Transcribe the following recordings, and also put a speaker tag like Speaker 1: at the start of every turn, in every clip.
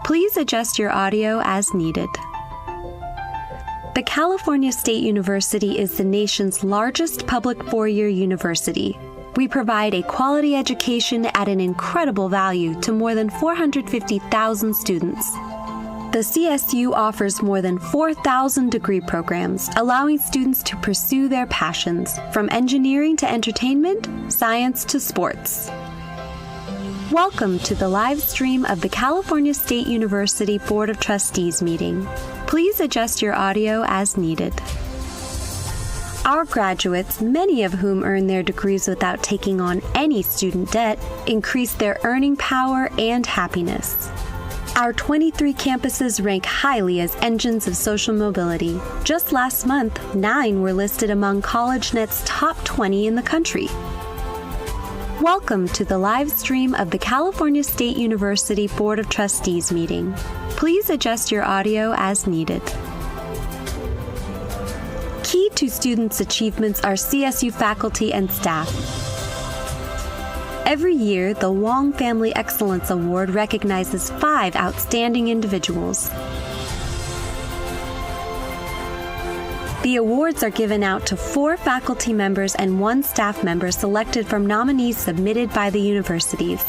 Speaker 1: Please adjust your audio as needed. The California State University is the nation's largest public four-year university. We provide a quality education at an incredible value to more than 450,000 students. The CSU offers more than 4,000 degree programs, allowing students to pursue their passions, from engineering to entertainment, science to sports. Welcome to the live stream of the California State University Board of Trustees meeting. Please adjust your audio as needed. Our graduates, many of whom earn their degrees without taking on any student debt, increase their earning power and happiness. Our 23 campuses rank highly as engines of social mobility. Just last month, 9 were listed among CollegeNet's top 20 in the country. Welcome to the live stream of the California State University Board of Trustees meeting. Please adjust your audio as needed. Key to students' achievements are CSU faculty and staff. Every year, the Wong Family Excellence Award recognizes 5 outstanding individuals. The awards are given out to 4 faculty members and 1 staff member selected from nominees submitted by the universities.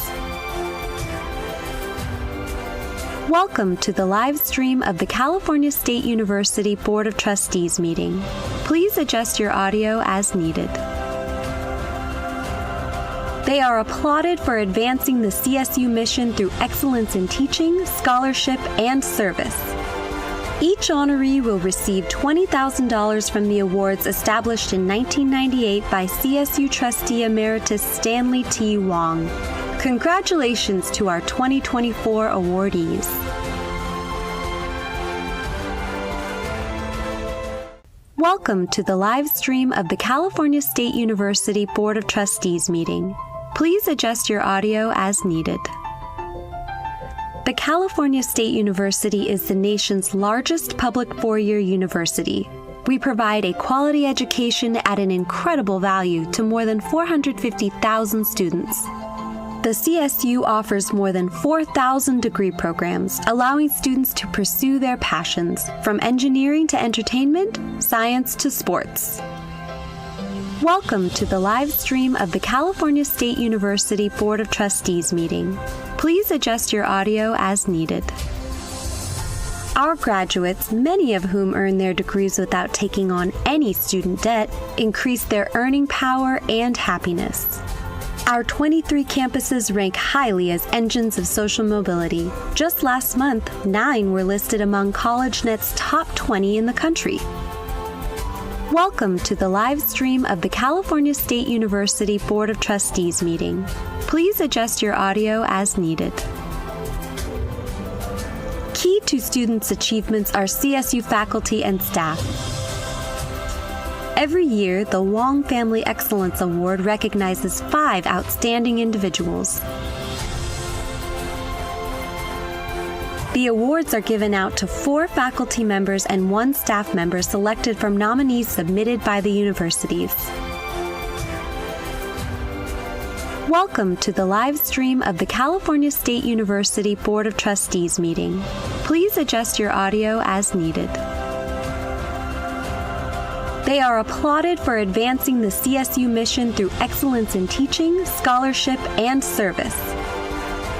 Speaker 1: Welcome to the live stream of the California State University Board of Trustees meeting. Please adjust your audio as needed. They are applauded for advancing the CSU mission through excellence in teaching, scholarship, and service. Each honoree will receive $20,000 from the awards established in 1998 by CSU Trustee Emeritus Stanley T. Wong. Congratulations to our 2024 awardees. Welcome to the live stream of the California State University Board of Trustees meeting. Please adjust your audio as needed. The California State University is the nation's largest public four-year university. We provide a quality education at an incredible value to more than 450,000 students. The CSU offers more than 4,000 degree programs, allowing students to pursue their passions, from engineering to entertainment, science to sports. Welcome to the live stream of the California State University Board of Trustees meeting. Please adjust your audio as needed. Our graduates, many of whom earn their degrees without taking on any student debt, increase their earning power and happiness. Our 23 campuses rank highly as engines of social mobility. Just last month, 9 were listed among CollegeNet's top 20 in the country. Welcome to the live stream of the California State University Board of Trustees meeting. Please adjust your audio as needed. Key to students' achievements are CSU faculty and staff. Every year, the Wong Family Excellence Award recognizes 5 outstanding individuals. The awards are given out to 4 faculty members and 1 staff member selected from nominees submitted by the universities. Welcome to the live stream of the California State University Board of Trustees meeting. Please adjust your audio as needed. They are applauded for advancing the CSU mission through excellence in teaching, scholarship, and service.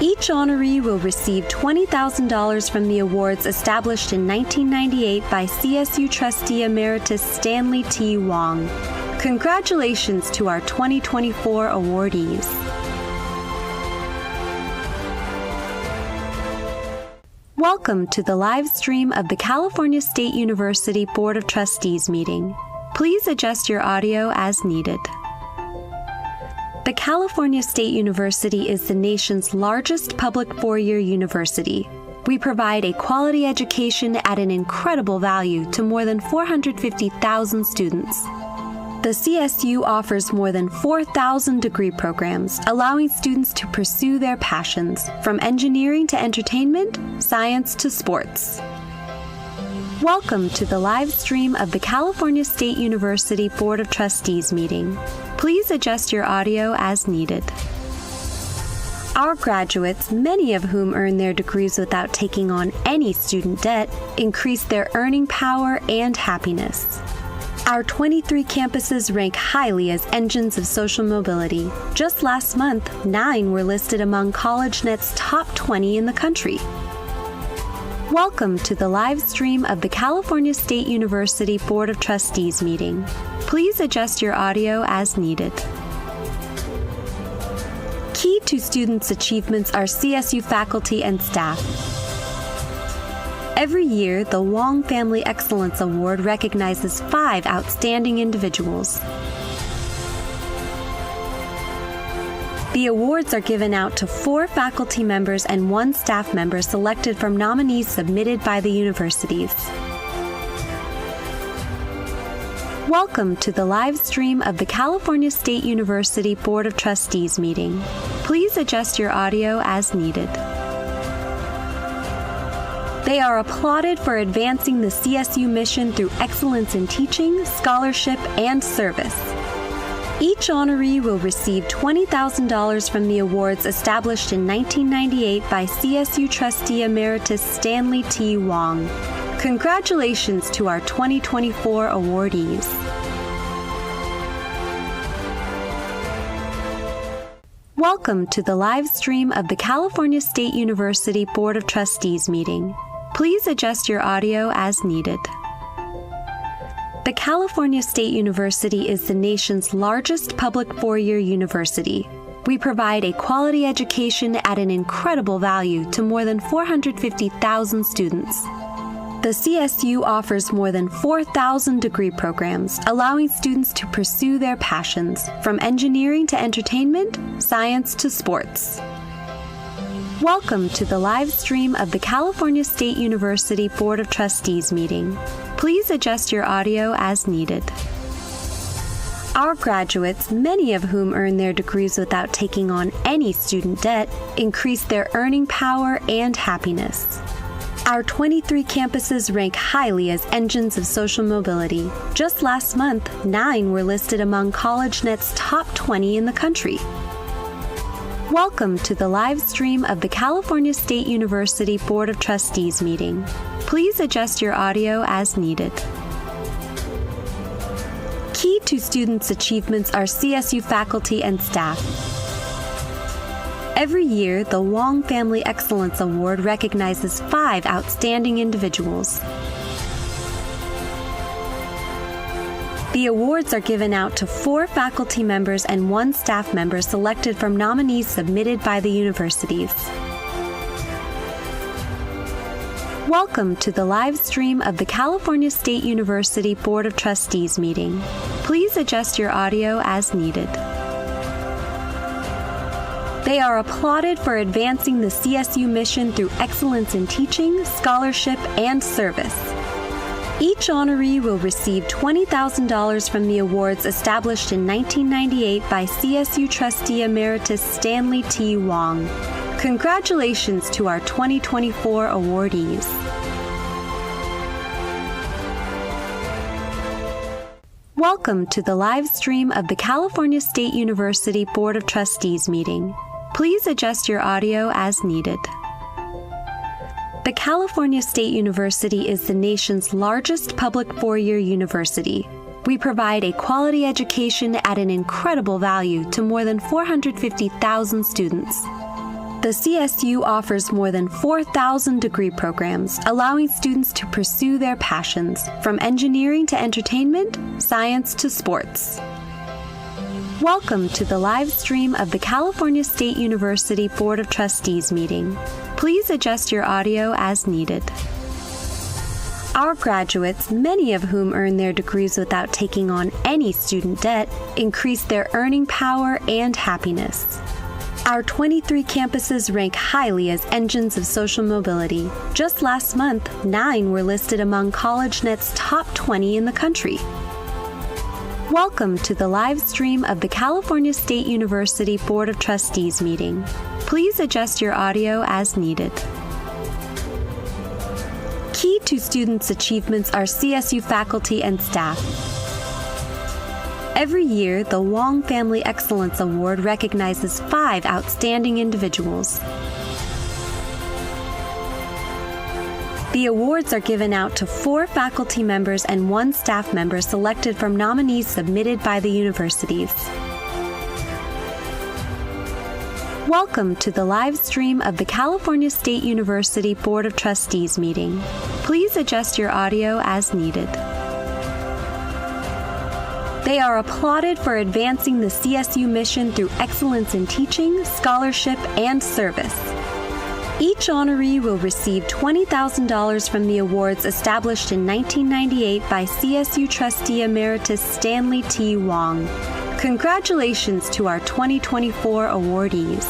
Speaker 1: Each honoree will receive $20,000 from the awards established in 1998 by CSU Trustee Emeritus Stanley T. Wong. Congratulations to our 2024 awardees. Welcome to the live stream of the California State University Board of Trustees meeting. Please adjust your audio as needed. The California State University is the nation's largest public four-year university. We provide a quality education at an incredible value to more than 450,000 students. The CSU offers more than 4,000 degree programs, allowing students to pursue their passions, from engineering to entertainment, science to sports. Welcome to the live stream of the California State University Board of Trustees meeting. Please adjust your audio as needed. Our graduates, many of whom earn their degrees without taking on any student debt, increase their earning power and happiness. Our 23 campuses rank highly as engines of social mobility. Just last month, 9 were listed among CollegeNet's top 20 in the country. Welcome to the live stream of the California State University Board of Trustees meeting. Please adjust your audio as needed. Key to students' achievements are CSU faculty and staff. Every year, the Wong Family Excellence Award recognizes 5 outstanding individuals. The awards are given out to 4 faculty members and 1 staff member selected from nominees submitted by the universities. Welcome to the live stream of the California State University Board of Trustees meeting. Please adjust your audio as needed. They are applauded for advancing the CSU mission through excellence in teaching, scholarship, and service. Each honoree will receive $20,000 from the awards established in 1998 by CSU Trustee Emeritus Stanley T. Wong. Congratulations to our 2024 awardees. Welcome to the live stream of the California State University Board of Trustees meeting. Please adjust your audio as needed. The California State University is the nation's largest public 4-year university. We provide a quality education at an incredible value to more than 450,000 students. The CSU offers more than 4,000 degree programs, allowing students to pursue their passions, from engineering to entertainment, science to sports. Welcome to the live stream of the California State University Board of Trustees meeting. Please adjust your audio as needed. Our graduates, many of whom earn their degrees without taking on any student debt, increase their earning power and happiness. Our 23 campuses rank highly as engines of social mobility. Just last month, 9 were listed among CollegeNet's top 20 in the country. Welcome to the live stream of the California State University Board of Trustees meeting. Please adjust your audio as needed. Key to students' achievements are CSU faculty and staff. Every year, the Wong Family Excellence Award recognizes 5 outstanding individuals. The awards are given out to 4 faculty members and 1 staff member selected from nominees submitted by the universities. Welcome to the live stream of the California State University Board of Trustees meeting. Please adjust your audio as needed. They are applauded for advancing the CSU mission through excellence in teaching, scholarship, and service. Each honoree will receive $20,000 from the awards established in 1998 by CSU Trustee Emeritus Stanley T. Wong. Congratulations to our 2024 awardees. Welcome to the live stream of the California State University Board of Trustees meeting. Please adjust your audio as needed. The California State University is the nation's largest public 4-year university. We provide a quality education at an incredible value to more than 450,000 students. The CSU offers more than 4,000 degree programs, allowing students to pursue their passions, from engineering to entertainment, science to sports. Welcome to the live stream of the California State University Board of Trustees meeting. Please adjust your audio as needed. Our graduates, many of whom earn their degrees without taking on any student debt, increase their earning power and happiness. Our 23 campuses rank highly as engines of social mobility. Just last month, 9 were listed among CollegeNet's top 20 in the country. Welcome to the live stream of the California State University Board of Trustees meeting. Please adjust your audio as needed. Key to students' achievements are CSU faculty and staff. Every year, the Wong Family Excellence Award recognizes 5 outstanding individuals. The awards are given out to 4 faculty members and 1 staff member selected from nominees submitted by the universities. Welcome to the live stream of the California State University Board of Trustees meeting. Please adjust your audio as needed. They are applauded for advancing the CSU mission through excellence in teaching, scholarship, and service. Each honoree will receive $20,000 from the awards established in 1998 by CSU Trustee Emeritus Stanley T. Wong. Congratulations to our 2024 awardees.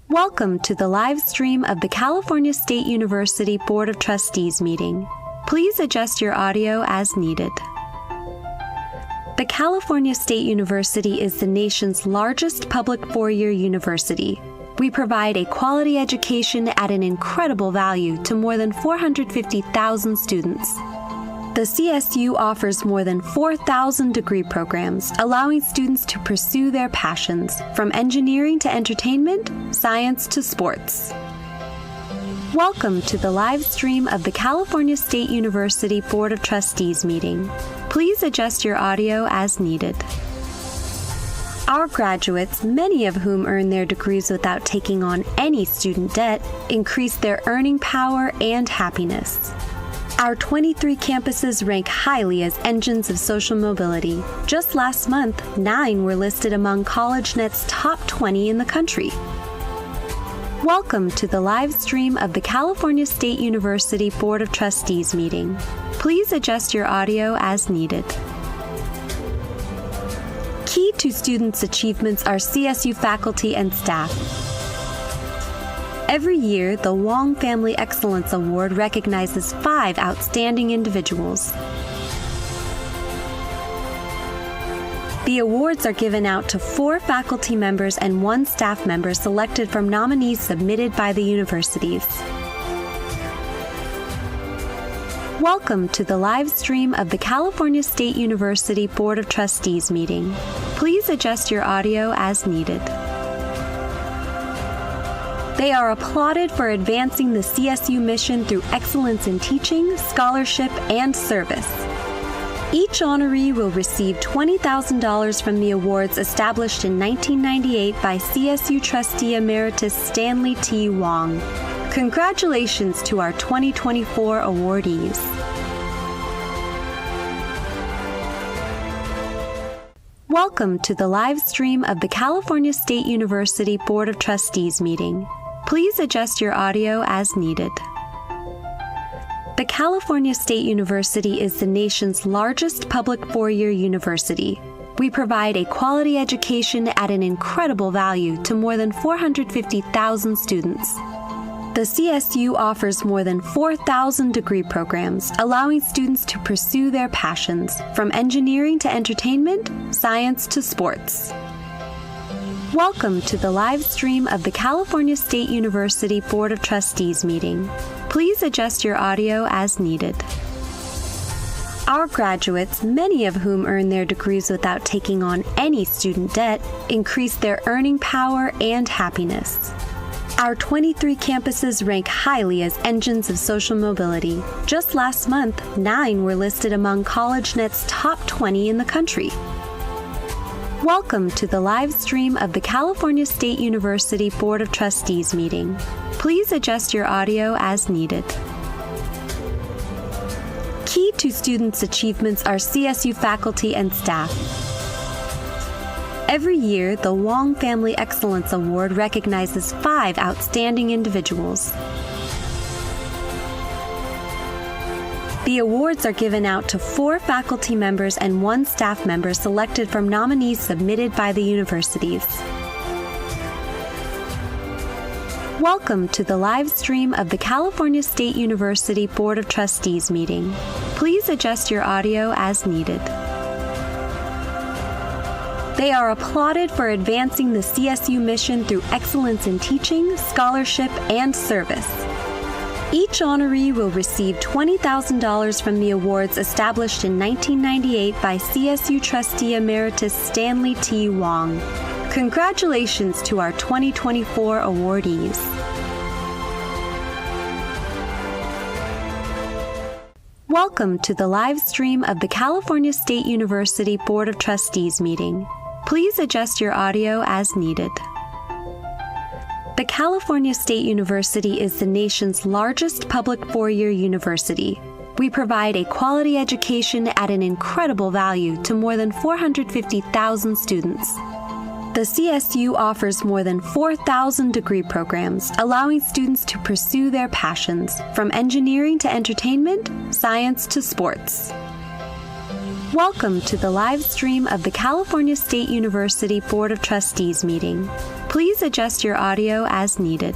Speaker 1: Welcome to the live stream of the California State University Board of Trustees meeting. Please adjust your audio as needed. The California State University is the nation's largest public four-year university. We provide a quality education at an incredible value to more than 450,000 students. The CSU offers more than 4,000 degree programs, allowing students to pursue their passions, from engineering to entertainment, science to sports. Welcome to the live stream of the California State University Board of Trustees meeting. Please adjust your audio as needed. Our graduates, many of whom earn their degrees without taking on any student debt, increase their earning power and happiness. Our 23 campuses rank highly as engines of social mobility. Just last month, 9 were listed among CollegeNet's top 20 in the country. Welcome to the live stream of the California State University Board of Trustees meeting. Please adjust your audio as needed. Key to students' achievements are CSU faculty and staff. Every year, the Wong Family Excellence Award recognizes 5 outstanding individuals. The awards are given out to 4 faculty members and 1 staff member selected from nominees submitted by the universities. Welcome to the live stream of the California State University Board of Trustees meeting. Please adjust your audio as needed. They are applauded for advancing the CSU mission through excellence in teaching, scholarship, and service. Each honoree will receive $20,000 from the awards established in 1998 by CSU Trustee Emeritus Stanley T. Wong. Congratulations to our 2024 awardees. Welcome to the live stream of the California State University Board of Trustees meeting. Please adjust your audio as needed. The California State University is the nation's largest public four-year university. We provide a quality education at an incredible value to more than 450,000 students. The CSU offers more than 4,000 degree programs, allowing students to pursue their passions, from engineering to entertainment, science to sports. Welcome to the live stream of the California State University Board of Trustees meeting. Please adjust your audio as needed. Our graduates, many of whom earn their degrees without taking on any student debt, increase their earning power and happiness. Our 23 campuses rank highly as engines of social mobility. Just last month, 9 were listed among CollegeNet's top 20 in the country. Welcome to the live stream of the California State University Board of Trustees meeting. Please adjust your audio as needed. Key to students' achievements are CSU faculty and staff. Every year, the Wong Family Excellence Award recognizes 5 outstanding individuals. The awards are given out to 4 faculty members and 1 staff member selected from nominees submitted by the universities. Welcome to the live stream of the California State University Board of Trustees meeting. Please adjust your audio as needed. They are applauded for advancing the CSU mission through excellence in teaching, scholarship, and service. Each honoree will receive $20,000 from the awards established in 1998 by CSU Trustee Emeritus Stanley T. Wong. Congratulations to our 2024 awardees. Welcome to the live stream of the California State University Board of Trustees meeting. Please adjust your audio as needed. The California State University is the nation's largest public four-year university. We provide a quality education at an incredible value to more than 450,000 students. The CSU offers more than 4,000 degree programs, allowing students to pursue their passions, from engineering to entertainment, science to sports. Welcome to the live stream of the California State University Board of Trustees meeting. Please adjust your audio as needed.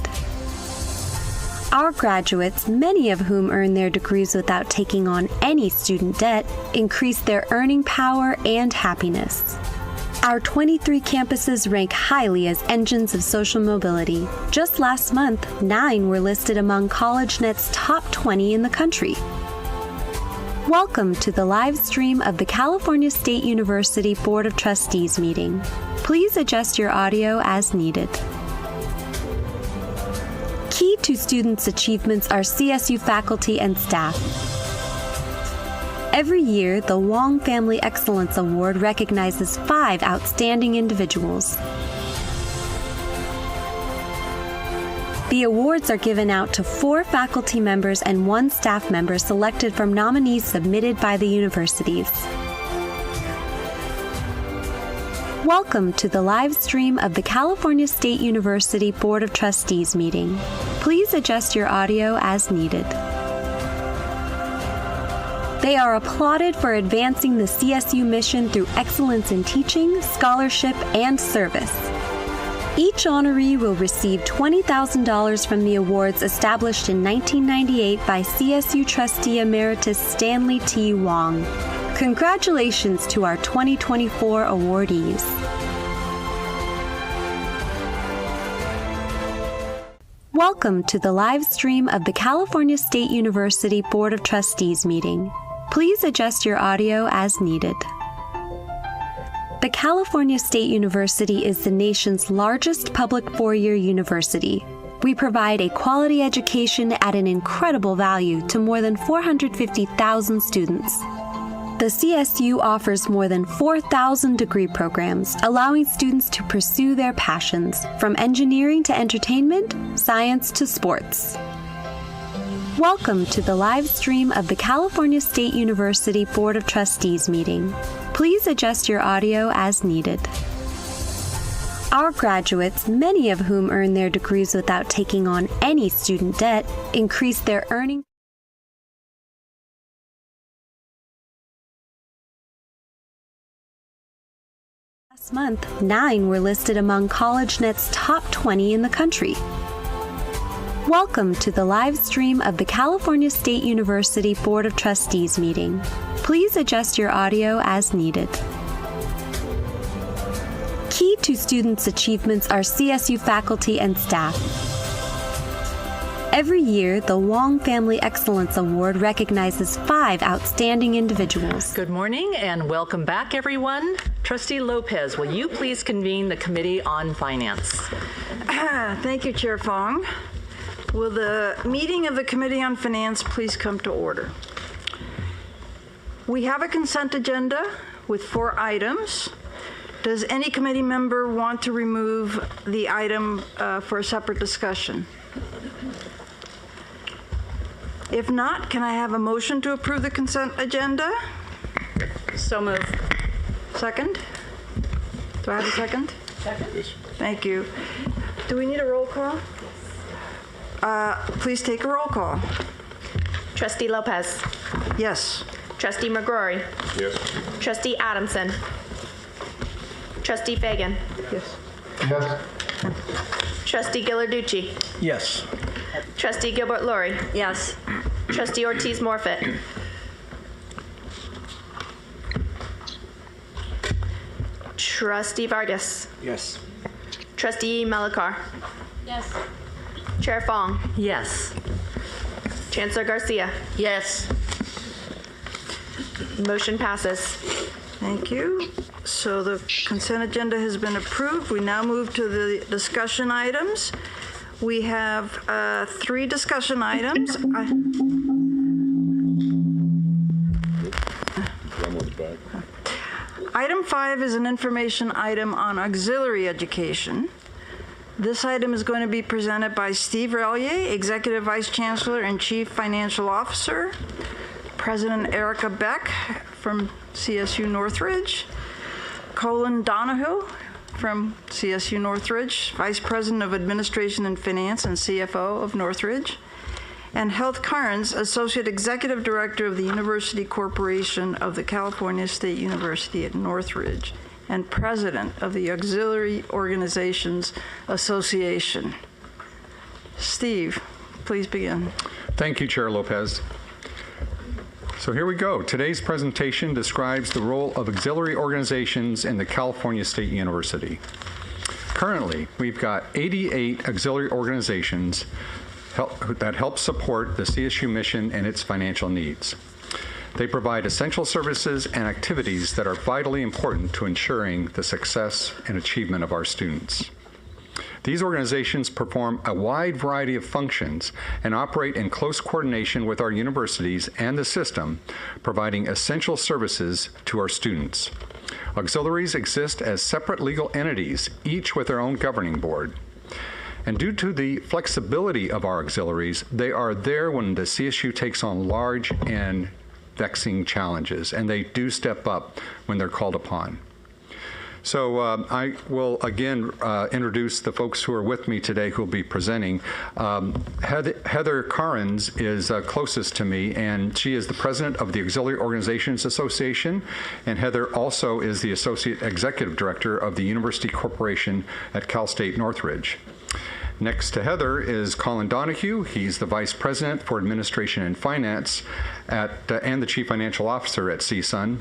Speaker 1: Our graduates, many of whom earn their degrees without taking on any student debt, increase their earning power and happiness. Our 23 campuses rank highly as engines of social mobility. Just last month, 9 were listed among CollegeNet's top 20 in the country. Welcome to the live stream of the California State University Board of Trustees meeting. Please adjust your audio as needed. Key to students' achievements are CSU faculty and staff. Every year, the Wong Family Excellence Award recognizes 5 outstanding individuals. The awards are given out to 4 faculty members and 1 staff member selected from nominees submitted by the universities. Welcome to the live stream of the California State University Board of Trustees meeting. Please adjust your audio as needed. They are applauded for advancing the CSU mission through excellence in teaching, scholarship, and service. Each honoree will receive $20,000 from the awards established in 1998 by CSU Trustee Emeritus Stanley T. Wong. Congratulations to our 2024 awardees. Welcome to the live stream of the California State University Board of Trustees meeting. Please adjust your audio as needed. The California State University is the nation's largest public four-year university. We provide a quality education at an incredible value to more than 450,000 students. The CSU offers more than 4,000 degree programs, allowing students to pursue their passions, from engineering to entertainment, science to sports. Welcome to the live stream of the California State University Board of Trustees meeting. Please adjust your audio as needed. Our graduates, many of whom earn their degrees without taking on any student debt, increase their earning. Last month, 9 were listed among CollegeNet's top 20 in the country. Welcome to the live stream of the California State University Board of Trustees meeting. Please adjust your audio as needed. Key to students' achievements are CSU faculty and staff. Every year, the Wong Family Excellence Award recognizes 5 outstanding individuals.
Speaker 2: Good morning and welcome back, everyone. Trustee Lopez, will you please convene the Committee on Finance?
Speaker 3: Thank you, Chair Fong. Will the meeting of the Committee on Finance please come to order? We have a consent agenda with 4 items. Does any committee member want to remove the item for a separate discussion? If not, can I have a motion to approve the consent agenda?
Speaker 2: So moved.
Speaker 3: Second? Do I have a second?
Speaker 2: Second.
Speaker 3: Thank you. Do we need a roll call? Please take a roll call.
Speaker 4: Trustee Lopez.
Speaker 3: Yes.
Speaker 4: Trustee McGrory.
Speaker 5: Yes.
Speaker 4: Trustee Adamson. Trustee Fagan.
Speaker 3: Yes.
Speaker 5: Yes.
Speaker 4: Trustee Ghilarducci.
Speaker 5: Yes.
Speaker 4: Trustee Gilbert-Lorry.
Speaker 3: Yes.
Speaker 4: Trustee Ortiz-Morfitt. Trustee Vargas.
Speaker 5: Yes.
Speaker 4: Trustee Melikar.
Speaker 6: Yes.
Speaker 4: Chair Fong.
Speaker 2: Yes.
Speaker 4: Chancellor Garcia.
Speaker 2: Yes.
Speaker 4: Motion passes.
Speaker 3: Thank you. So the consent agenda has been approved. We now move to the discussion items. We have 3 discussion items. Item 5 is an information item on auxiliary education. This item is going to be presented by Steve Relier, Executive Vice Chancellor and Chief Financial Officer, President Erica Beck from CSU Northridge, Colin Donahue from CSU Northridge, Vice President of Administration and Finance and CFO of Northridge, and Heath Carnes, Associate Executive Director of the University Corporation of the California State University at Northridge, and President of the Auxiliary Organizations Association. Steve, please begin.
Speaker 5: Thank you, Chair Lopez. So here we go. Today's presentation describes the role of auxiliary organizations in the California State University. Currently, we've got 88 auxiliary organizations that help support the CSU mission and its financial needs. They provide essential services and activities that are vitally important to ensuring the success and achievement of our students. These organizations perform a wide variety of functions and operate in close coordination with our universities and the system, providing essential services to our students. Auxiliaries exist as separate legal entities, each with their own governing board. And due to the flexibility of our auxiliaries, they are there when the CSU takes on large and vexing challenges, and they do step up when they're called upon. So I will again introduce the folks who are with me today who will be presenting. Heather Carnes is closest to me, and she is the president of the Auxiliary Organizations Association, and Heather also is the associate executive director of the University Corporation at Cal State Northridge. Next to Heather is Colin Donahue. He's the Vice President for Administration and Finance and the Chief Financial Officer at CSUN.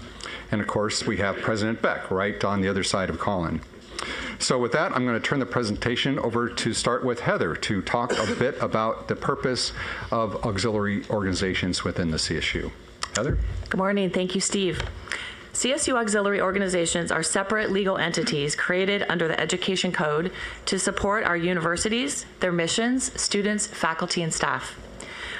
Speaker 5: And of course, we have President Beck right on the other side of Colin. So with that, I'm going to turn the presentation over to start with Heather to talk a bit about the purpose of auxiliary organizations within the CSU. Heather?
Speaker 6: Good morning. Thank you, Steve. CSU auxiliary organizations are separate legal entities created under the Education Code to support our universities, their missions, students, faculty, and staff.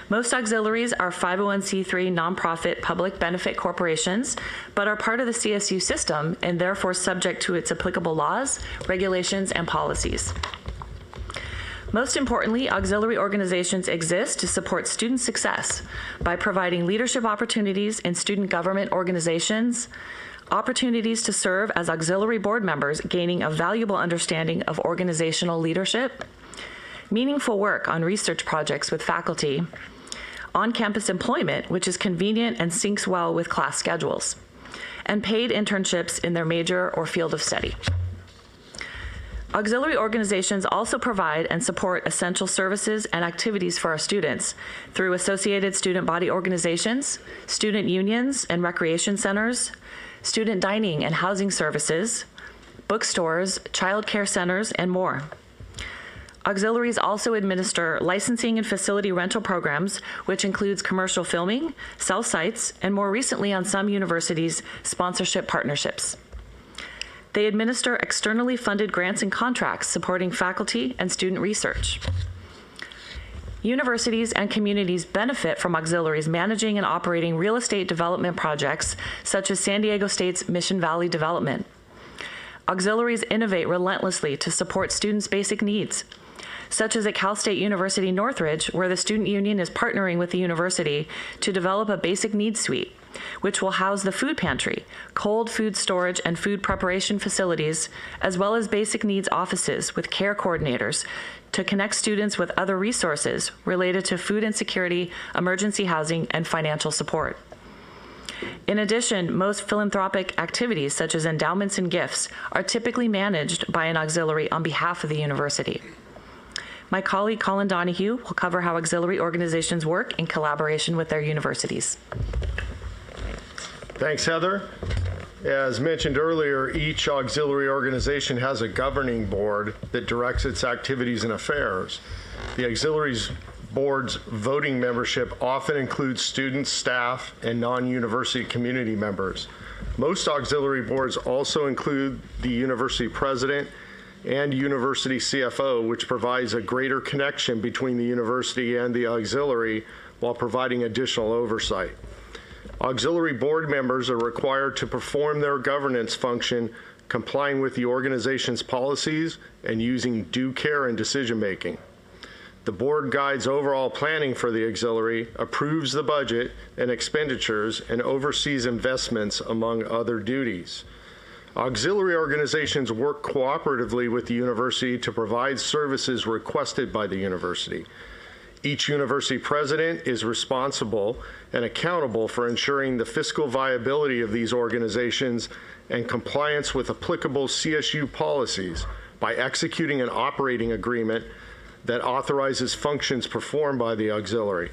Speaker 6: Most auxiliaries are 501c3 nonprofit public benefit corporations, but are part of the CSU system and therefore subject to its applicable laws, regulations, and policies. Most importantly, auxiliary organizations exist to support student success by providing leadership opportunities in student government organizations, opportunities to serve as auxiliary board members, gaining a valuable understanding of organizational leadership, meaningful work on research projects with faculty, on-campus employment, which is convenient and syncs well with class schedules, and paid internships in their major or field of study. Auxiliary organizations also provide and support essential services and activities for our students through associated student body organizations, student unions and recreation centers, student dining and housing services, bookstores, child care centers, and more. Auxiliaries also administer licensing and facility rental programs, which includes commercial filming, cell sites, and more recently on some universities, sponsorship partnerships. They administer externally funded grants and contracts supporting faculty and student research. Universities and communities benefit from auxiliaries managing and operating real estate development projects, such as San Diego State's Mission Valley development. Auxiliaries innovate relentlessly to support students' basic needs, such as at Cal State University Northridge, where the student union is partnering with the university to develop a basic needs suite, which will house the food pantry, cold food storage and food preparation facilities, as well as basic needs offices with care coordinators to connect students with other resources related to food insecurity, emergency housing, and financial support. In addition, most philanthropic activities, such as endowments and gifts, are typically managed by an auxiliary on behalf of the university. My colleague Colin Donahue will cover how auxiliary organizations work in collaboration with their universities.
Speaker 7: Thanks, Heather. As mentioned earlier, each auxiliary organization has a governing board that directs its activities and affairs. The auxiliaries board's voting membership often includes students, staff, and non-university community members. Most auxiliary boards also include the university president and university CFO, which provides a greater connection between the university and the auxiliary while providing additional oversight. Auxiliary board members are required to perform their governance function complying with the organization's policies and using due care in decision-making. The board guides overall planning for the auxiliary, approves the budget and expenditures, and oversees investments, among other duties. Auxiliary organizations work cooperatively with the university to provide services requested by the university. Each university president is responsible and accountable for ensuring the fiscal viability of these organizations and compliance with applicable CSU policies by executing an operating agreement that authorizes functions performed by the auxiliary.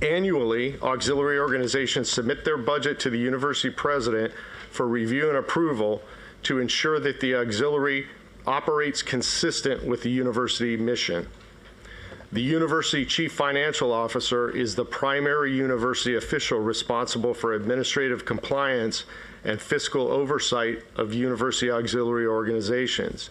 Speaker 7: Annually, auxiliary organizations submit their budget to the university president for review and approval to ensure that the auxiliary operates consistent with the university mission. The university chief financial officer is the primary university official responsible for administrative compliance and fiscal oversight of university auxiliary organizations.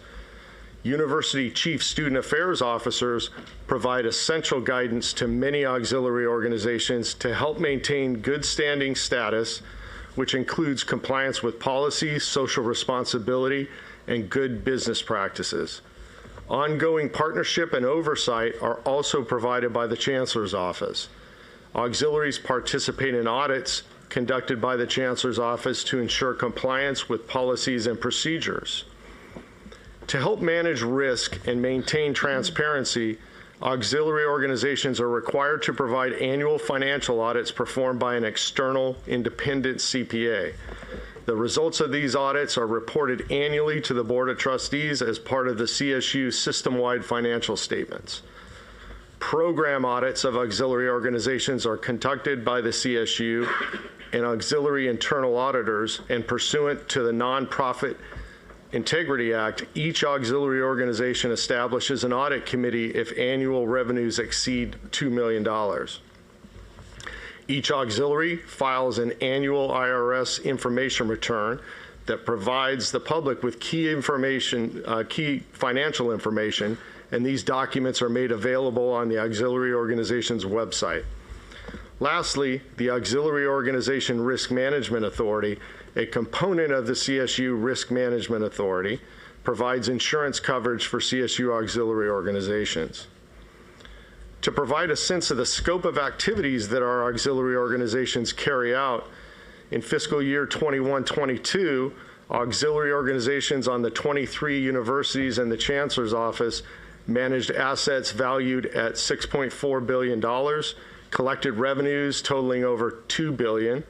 Speaker 7: University chief student affairs officers provide essential guidance to many auxiliary organizations to help maintain good standing status, which includes compliance with policies, social responsibility, and good business practices. Ongoing partnership and oversight are also provided by the Chancellor's Office. Auxiliaries participate in audits conducted by the Chancellor's Office to ensure compliance with policies and procedures. To help manage risk and maintain transparency, auxiliary organizations are required to provide annual financial audits performed by an external independent CPA. The results of these audits are reported annually to the Board of Trustees as part of the CSU system-wide financial statements. Program audits of auxiliary organizations are conducted by the CSU and auxiliary internal auditors, and pursuant to the Nonprofit Integrity Act, each auxiliary organization establishes an audit committee if annual revenues exceed $2 million. Each auxiliary files an annual IRS information return that provides the public with key financial information, and these documents are made available on the auxiliary organization's website. Lastly, the Auxiliary Organization Risk Management Authority, a component of the CSU Risk Management Authority, provides insurance coverage for CSU auxiliary organizations. To provide a sense of the scope of activities that our auxiliary organizations carry out, in fiscal year 21-22, auxiliary organizations on the 23 universities and the Chancellor's Office managed assets valued at $6.4 billion, collected revenues totaling over $2 billion,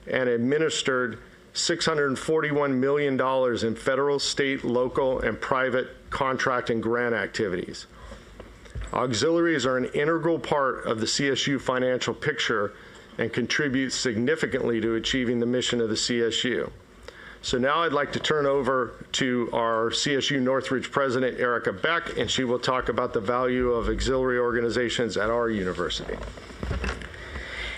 Speaker 7: and administered $641 million in federal, state, local, and private contract and grant activities. Auxiliaries are an integral part of the CSU financial picture and contribute significantly to achieving the mission of the CSU. So now I'd like to turn over to our CSU Northridge President, Erica Beck, and she will talk about the value of auxiliary organizations at our university.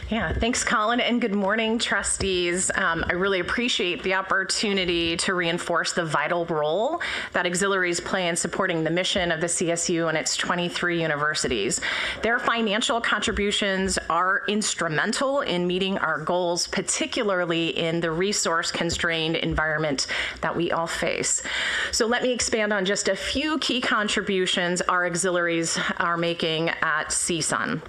Speaker 8: Yeah, thanks, Colin, and good morning, trustees. I really appreciate the opportunity to reinforce the vital role that auxiliaries play in supporting the mission of the CSU and its 23 universities. Their financial contributions are instrumental in meeting our goals, particularly in the resource-constrained environment that we all face. So let me expand on just a few key contributions our auxiliaries are making at CSUN.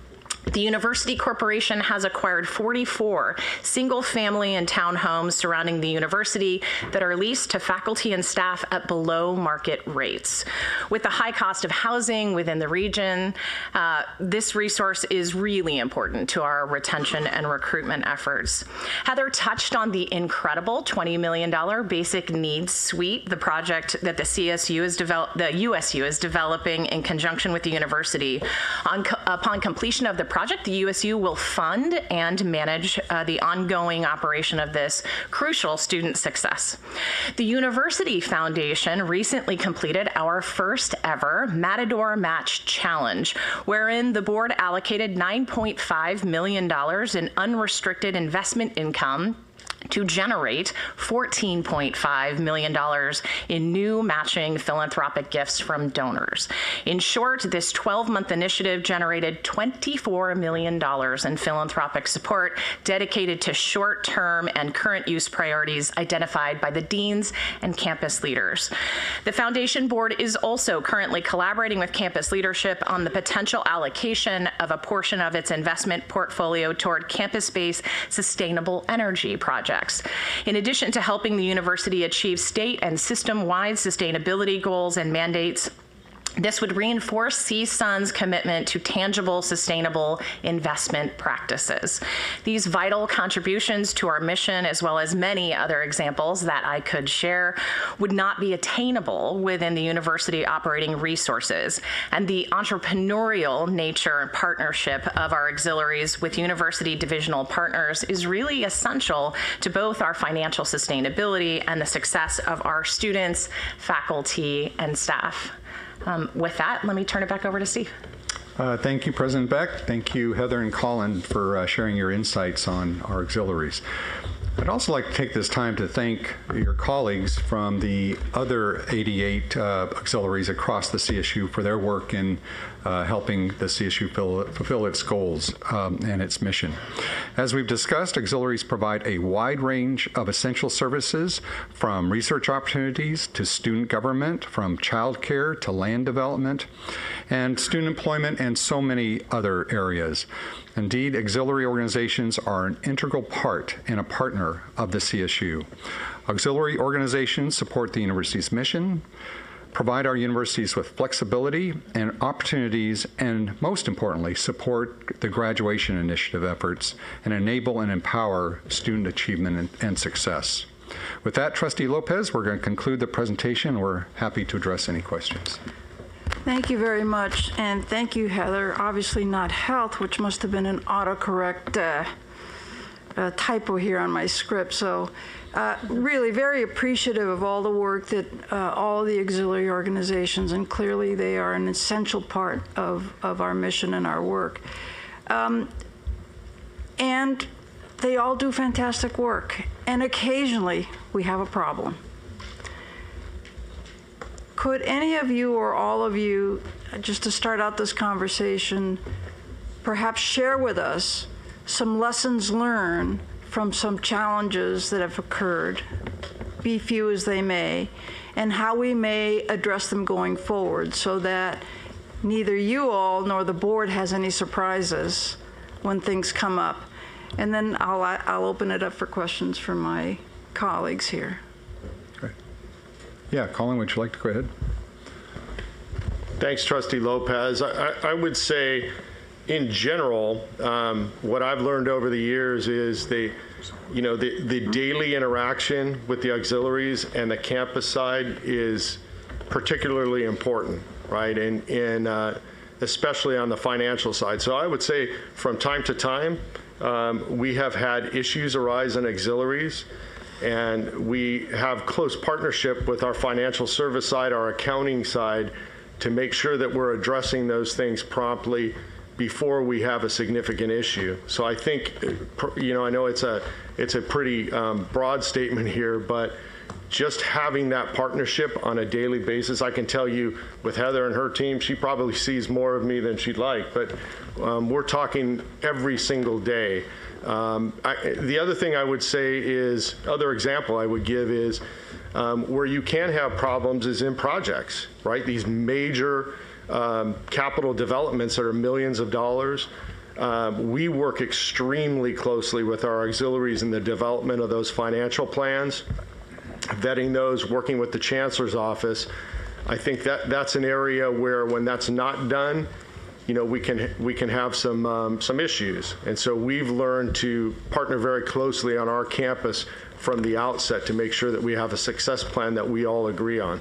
Speaker 8: The University Corporation has acquired 44 single-family and townhomes surrounding the university that are leased to faculty and staff at below market rates. With the high cost of housing within the region, this resource is really important to our retention and recruitment efforts. Heather touched on the incredible $20 million basic needs suite, the project that the USU is developing in conjunction with the university. Upon completion of the project, the USU will fund and manage the ongoing operation of this crucial student success. The University Foundation recently completed our first ever Matador Match Challenge, wherein the board allocated $9.5 million in unrestricted investment income to generate $14.5 million in new matching philanthropic gifts from donors. In short, this 12-month initiative generated $24 million in philanthropic support dedicated to short-term and current use priorities identified by the deans and campus leaders. The foundation board is also currently collaborating with campus leadership on the potential allocation of a portion of its investment portfolio toward campus-based sustainable energy projects. In addition to helping the university achieve state and system-wide sustainability goals and mandates, this would reinforce CSUN's commitment to tangible, sustainable investment practices. These vital contributions to our mission, as well as many other examples that I could share, would not be attainable within the university operating resources. And the entrepreneurial nature and partnership of our auxiliaries with university divisional partners is really essential to both our financial sustainability and the success of our students, faculty, and staff. With that, let me turn it back over to Steve.
Speaker 5: Thank you, President Beck. Thank you, Heather and Colin, for sharing your insights on our auxiliaries. I'd also like to take this time to thank your colleagues from the other 88 auxiliaries across the CSU for their work in helping the CSU fulfill its goals and its mission. As we've discussed, auxiliaries provide a wide range of essential services, from research opportunities to student government, from childcare to land development, and student employment, and so many other areas. Indeed, auxiliary organizations are an integral part and a partner of the CSU. Auxiliary organizations support the university's mission, provide our universities with flexibility and opportunities, and most importantly, support the graduation initiative efforts and enable and empower student achievement and success. With that, Trustee Lopez, we're going to conclude the presentation. We're happy to address any questions.
Speaker 3: Thank you very much, and thank you, Heather. Obviously not health, which must have been an autocorrect typo here on my script. So really very appreciative of all the work that all the auxiliary organizations, and clearly they are an essential part of our mission and our work. And they all do fantastic work, and occasionally we have a problem. Could any of you or all of you, just to start out this conversation, perhaps share with us some lessons learned from some challenges that have occurred, be few as they may, and how we may address them going forward so that neither you all nor the board has any surprises when things come up? And then I'll open it up for questions from my colleagues here.
Speaker 5: Yeah, Colin, would you like to go ahead?
Speaker 7: Thanks, Trustee Lopez. I would say, in general, what I've learned over the years is the daily interaction with the auxiliaries and the campus side is particularly important, right? And especially on the financial side. So I would say, from time to time, we have had issues arise in auxiliaries. And we have close partnership with our financial service side, our accounting side, to make sure that we're addressing those things promptly before we have a significant issue. So I think, I know it's a pretty broad statement here, but just having that partnership on a daily basis, I can tell you with Heather and her team, she probably sees more of me than she'd like, but we're talking every single day. The other thing I would say is, other example I would give is, where you can have problems is in projects, right? These major capital developments that are millions of dollars. We work extremely closely with our auxiliaries in the development of those financial plans, vetting those, working with the Chancellor's office. I think that's an area where, when that's not done, we can have some issues. And so we've learned to partner very closely on our campus from the outset to make sure that we have a success plan that we all agree on.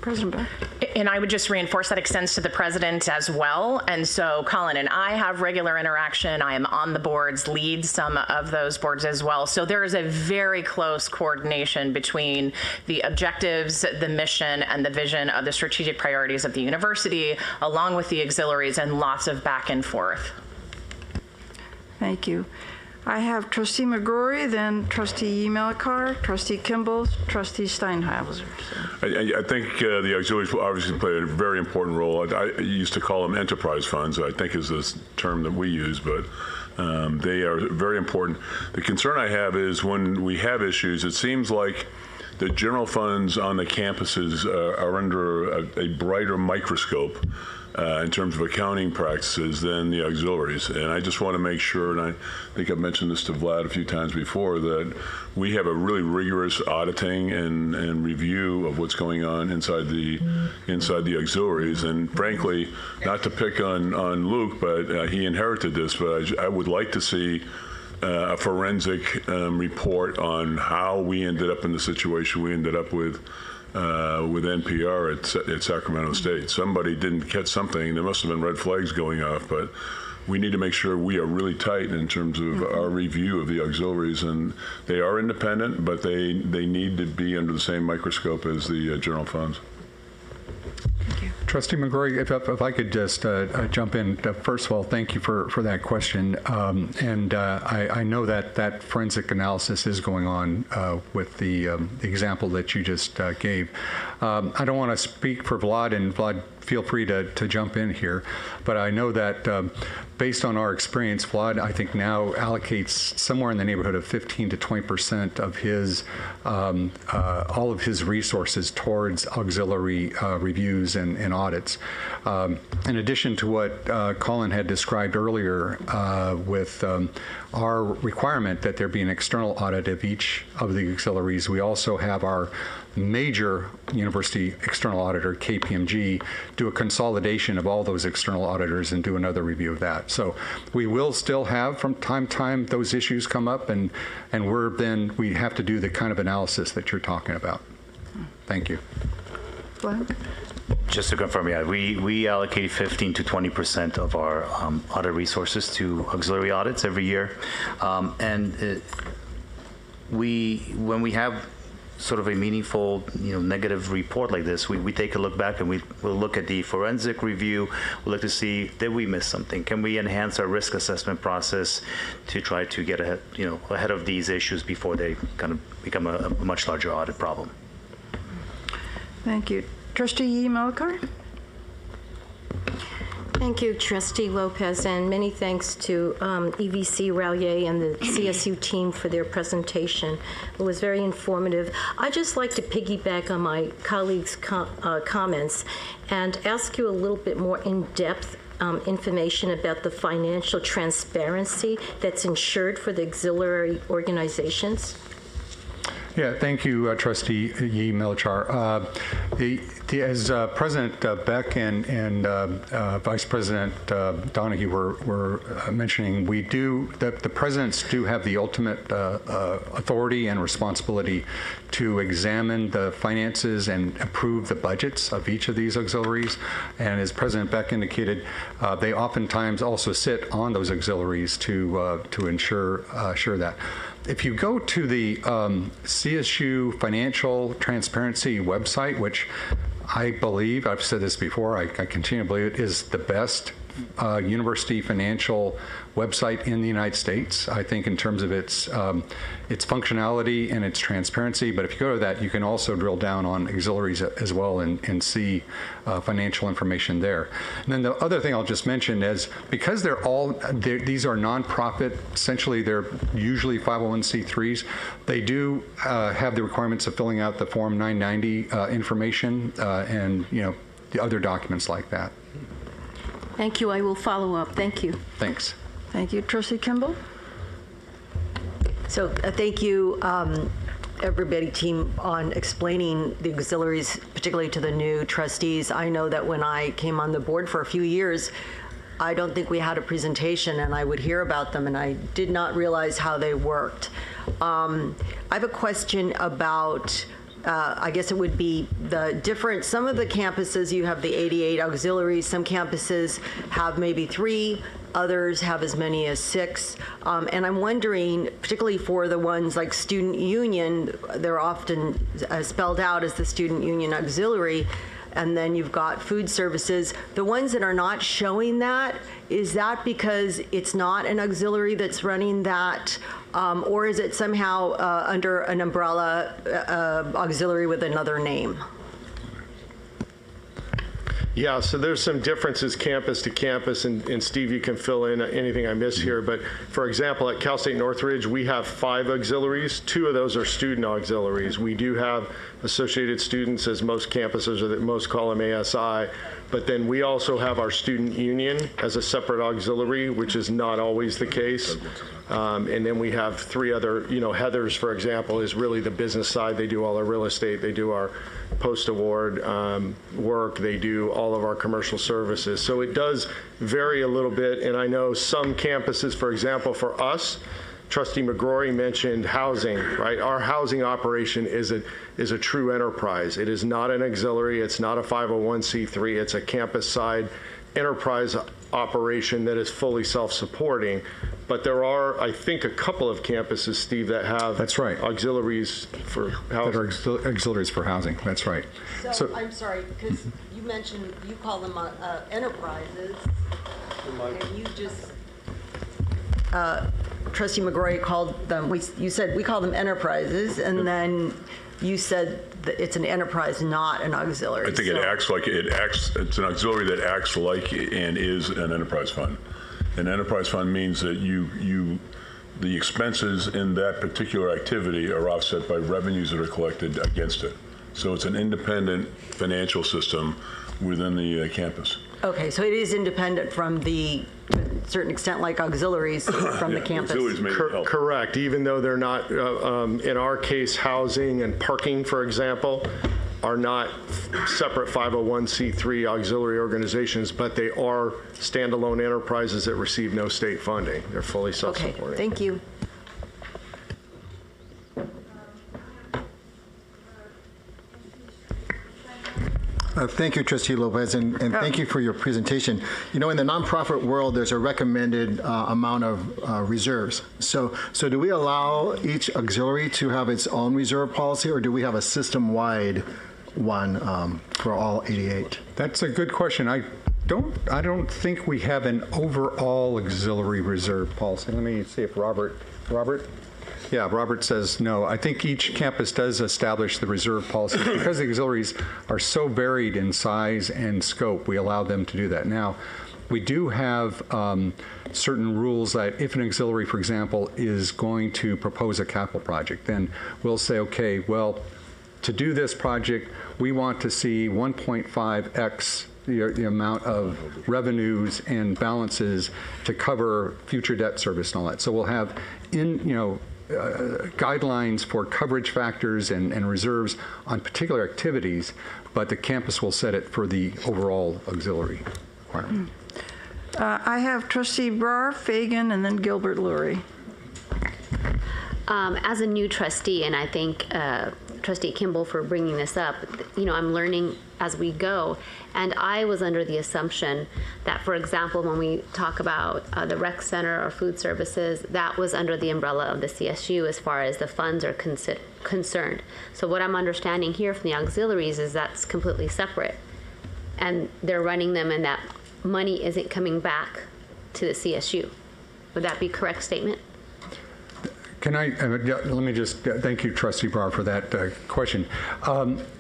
Speaker 3: President Beck.
Speaker 8: And I would just reinforce that extends to the president as well. And so Colin and I have regular interaction. I am on the boards, lead some of those boards as well. So there is a very close coordination between the objectives, the mission, and the vision of the strategic priorities of the university, along with the auxiliaries, and lots of back and forth.
Speaker 3: Thank you. I have Trustee McGrory, then Trustee Melikar, Trustee Kimball, Trustee Steinhauser.
Speaker 9: I think the auxiliaries will obviously play a very important role. I used to call them enterprise funds, I think is the term that we use, but they are very important. The concern I have is when we have issues, it seems like the general funds on the campuses are under a brighter microscope in terms of accounting practices than the auxiliaries. And I just want to make sure, and I think I've mentioned this to Vlad a few times before, that we have a really rigorous auditing and review of what's going on inside the auxiliaries. And frankly, not to pick on Luke, but he inherited this, but I would like to see a forensic report on how we ended up in the situation we ended up with NPR at Sacramento State. Somebody didn't catch something. There must have been red flags going off, but we need to make sure we are really tight in terms of our review of the auxiliaries, and they are independent, but they need to be under the same microscope as the general funds.
Speaker 5: Trustee McGrory, if I could just jump in. First of all, thank you for that question. I know that forensic analysis is going on with the example that you just gave. I don't want to speak for Vlad, and Vlad, feel free to jump in here, but I know that based on our experience, Vlad, I think now allocates somewhere in the neighborhood of 15 to 20% of his all of his resources towards auxiliary reviews and audits. In addition to what Colin had described earlier with our requirement that there be an external audit of each of the auxiliaries, we also have our major university external auditor, KPMG, do a consolidation of all those external auditors and do another review of that. So we will still have from time to time those issues come up, and we have to do the kind of analysis that you're talking about. Thank you.
Speaker 3: Glenn?
Speaker 10: Just to confirm, yeah, we allocate 15 to 20% of our audit resources to auxiliary audits every year. When we have sort of a meaningful, negative report like this, we take a look back and we'll look at the forensic review. We'll look to see, did we miss something? Can we enhance our risk assessment process to try to get ahead, ahead of these issues before they kind of become a much larger audit problem?
Speaker 3: Thank you. Trustee Melikar?
Speaker 11: Thank you, Trustee Lopez, and many thanks to EVC Rallier and the CSU team for their presentation. It was very informative. I'd just like to piggyback on my colleagues' comments and ask you a little bit more in-depth information about the financial transparency that's ensured for the auxiliary organizations.
Speaker 5: Yeah, thank you, Trustee Melikar. As President Beck and Vice President Donahue were mentioning, the presidents do have the ultimate authority and responsibility to examine the finances and approve the budgets of each of these auxiliaries. And as President Beck indicated, they oftentimes also sit on those auxiliaries to ensure that. If you go to the CSU Financial Transparency website, which I believe, I've said this before, I continue to believe it is the best university financial website in the United States, I think, in terms of its functionality and its transparency. But if you go to that, you can also drill down on auxiliaries as well and see financial information there. And then the other thing I'll just mention is, because these are nonprofit, essentially they're usually 501c3s, they do have the requirements of filling out the Form 990 information and the other documents like that.
Speaker 11: Thank you. I will follow up. Thank you.
Speaker 5: Thanks.
Speaker 3: Thank you. Trustee Kimball?
Speaker 12: So thank you, everybody, team, on explaining the auxiliaries, particularly to the new trustees. I know that when I came on the board for a few years, I don't think we had a presentation, and I would hear about them, and I did not realize how they worked. I have a question about I guess it would be the different, some of the campuses, you have the 88 auxiliaries. Some campuses have maybe 3. Others have as many as 6. And I'm wondering, particularly for the ones like Student Union, they're often spelled out as the Student Union Auxiliary. And then you've got food services. The ones that are not showing that, is that because it's not an auxiliary that's running that? Or is it somehow under an umbrella auxiliary with another name?
Speaker 7: Yeah, so there's some differences campus to campus, and Steve, you can fill in anything I miss here. But for example, at Cal State Northridge, we have 5 auxiliaries. 2 of those are student auxiliaries. We do have associated students, as most campuses, or that most call them ASI. But then we also have our student union as a separate auxiliary, which is not always the case. And then we have 3 other, Heather's, for example, is really the business side. They do all our real estate. They do our post-award work. They do all of our commercial services. So it does vary a little bit. And I know some campuses, for example, for us, Trustee McGrory mentioned housing, right? Our housing operation is a true enterprise. It is not an auxiliary. It's not a 501c3. It's a campus-side enterprise operation that is fully self-supporting. But there are, I think, a couple of campuses, Steve, that have auxiliaries for housing.
Speaker 5: That are auxiliaries for housing. That's right.
Speaker 12: So I'm sorry, because you mentioned you call them enterprises, and you just Trustee McGrory called them. You said we call them enterprises, and then you said that it's an enterprise, not an auxiliary.
Speaker 9: I think it acts like it acts. It's an auxiliary that acts like and is an enterprise fund. An enterprise fund means that the expenses in that particular activity are offset by revenues that are collected against it. So it's an independent financial system within the campus.
Speaker 12: Okay, so it is independent from to a certain extent, like auxiliaries from the campus.
Speaker 9: Auxiliaries may help.
Speaker 7: Correct, even though they're not, in our case, housing and parking, for example, are not separate 501c3 auxiliary organizations, but they are standalone enterprises that receive no state funding. They're fully self-supporting.
Speaker 12: Okay, thank you.
Speaker 13: Thank you, Trustee Lopez, and thank you for your presentation. In the nonprofit world, there's a recommended amount of reserves. So do we allow each auxiliary to have its own reserve policy, or do we have a system-wide one for all 88?
Speaker 5: That's a good question. I don't think we have an overall auxiliary reserve policy. Let me see if Robert? Yeah, Robert says no. I think each campus does establish the reserve policy. Because the auxiliaries are so varied in size and scope, we allow them to do that. Now, we do have certain rules that if an auxiliary, for example, is going to propose a capital project, then we'll say, okay, well, to do this project, we want to see 1.5x the amount of revenues and balances to cover future debt service and all that. So we'll have guidelines for coverage factors and reserves on particular activities, but the campus will set it for the overall auxiliary requirement.
Speaker 3: I have Trustee Brar, Fagan, and then Gilbert Lurie.
Speaker 14: As a new trustee, and I thank Trustee Kimball for bringing this up, I'm learning as we go, and I was under the assumption that, for example, when we talk about the rec center or food services, that was under the umbrella of the CSU as far as the funds are concerned. So what I'm understanding here from the auxiliaries is that's completely separate, and they're running them, and that money isn't coming back to the CSU. Would that be a correct statement?
Speaker 5: Can I, let me just, thank you, Trustee Brar, for that question.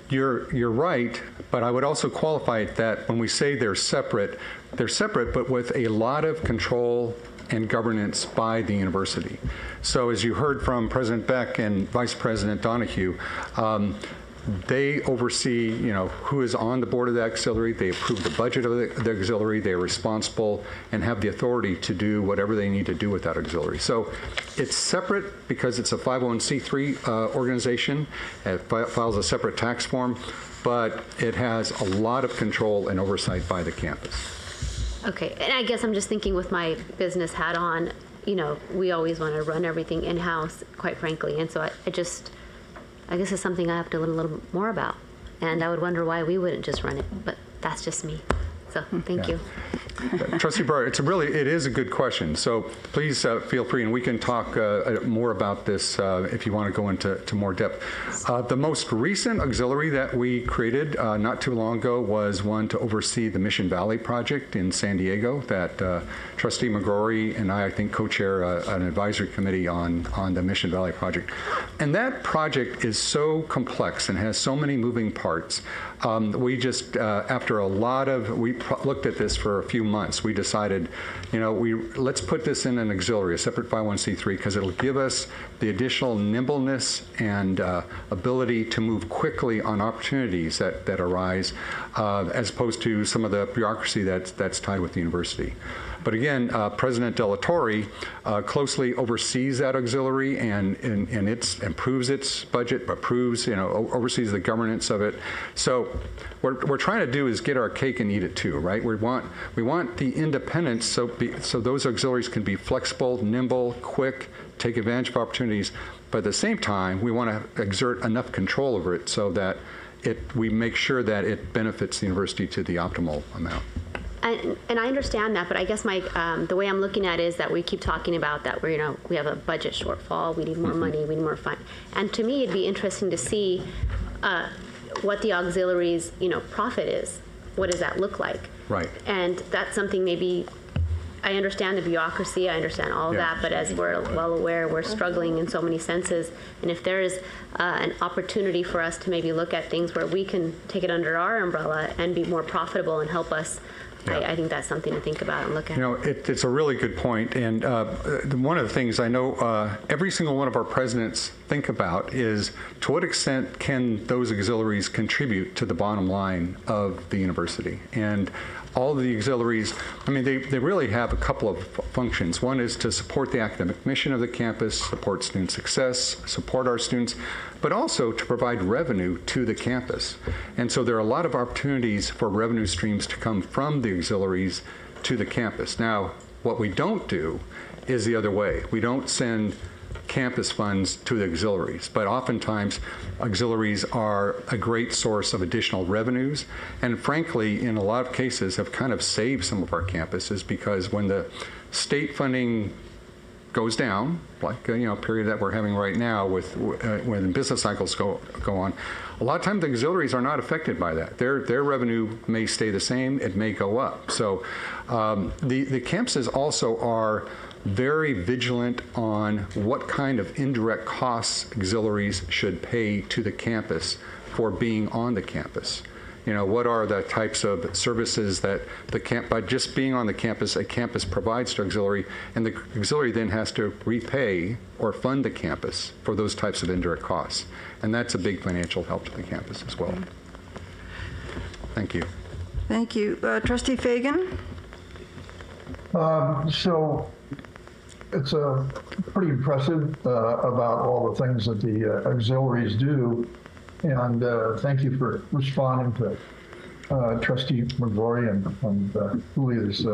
Speaker 5: You're right, but I would also qualify it that when we say they're separate, but with a lot of control and governance by the university. So as you heard from President Beck and Vice President Donahue, they oversee, who is on the board of the auxiliary. They approve the budget of the auxiliary. They are responsible and have the authority to do whatever they need to do with that auxiliary. So it's separate because it's a 501c3 organization. It files a separate tax form, but it has a lot of control and oversight by the campus.
Speaker 14: Okay, and I guess I'm just thinking with my business hat on, we always want to run everything in-house, quite frankly, and so I guess it's something I have to learn a little more about. And I would wonder why we wouldn't just run it, but that's just me. So thank you.
Speaker 5: Trustee Breyer, it is a good question. So please feel free, and we can talk more about this if you want to go into more depth. The most recent auxiliary that we created not too long ago was one to oversee the Mission Valley project in San Diego that Trustee McGrory and I think, co-chair an advisory committee on the Mission Valley project. And that project is so complex and has so many moving parts. We just, after a lot of, we looked at this for a few months. We decided, let's put this in an auxiliary, a separate 501c3, because it'll give us the additional nimbleness and ability to move quickly on opportunities that arise, as opposed to some of the bureaucracy that's tied with the university. But again, President De La Torre closely oversees that auxiliary and it improves its budget, oversees the governance of it. So what we're trying to do is get our cake and eat it too, right? We want the independence so those auxiliaries can be flexible, nimble, quick, take advantage of opportunities. But at the same time, we want to exert enough control over it so that we make sure that it benefits the university to the optimal amount.
Speaker 14: And I understand that, but I guess the way I'm looking at it is that we keep talking about that we have a budget shortfall, we need more money, we need more fund. And to me, it'd be interesting to see what the auxiliaries, profit is. What does that look like?
Speaker 5: Right.
Speaker 14: And that's something maybe, I understand the bureaucracy, I understand all of that, but as we're well aware, we're struggling in so many senses. And if there is an opportunity for us to maybe look at things where we can take it under our umbrella and be more profitable and help us, I think that's something to think about and look at.
Speaker 5: It's a really good point. And one of the things I know every single one of our presidents think about is to what extent can those auxiliaries contribute to the bottom line of the university? And all of the auxiliaries, they really have a couple of functions. One is to support the academic mission of the campus, support student success, support our students, but also to provide revenue to the campus. And so there are a lot of opportunities for revenue streams to come from the auxiliaries to the campus. Now, what we don't do is the other way. We don't send campus funds to the auxiliaries, but oftentimes auxiliaries are a great source of additional revenues, and frankly, in a lot of cases, have kind of saved some of our campuses, because when the state funding goes down, like period that we're having right now with when business cycles go on, a lot of times the auxiliaries are not affected by that. Their revenue may stay the same, it may go up. So the campuses also are very vigilant on what kind of indirect costs auxiliaries should pay to the campus for being on the campus. What are the types of services that by just being on the campus, a campus provides to auxiliary, and the auxiliary then has to repay or fund the campus for those types of indirect costs. And that's a big financial help to the campus as well. Thank you.
Speaker 3: Thank you. Trustee Fagan?
Speaker 15: So it's pretty impressive about all the things that the auxiliaries do. And thank you for responding to Trustee McGrory and Julia's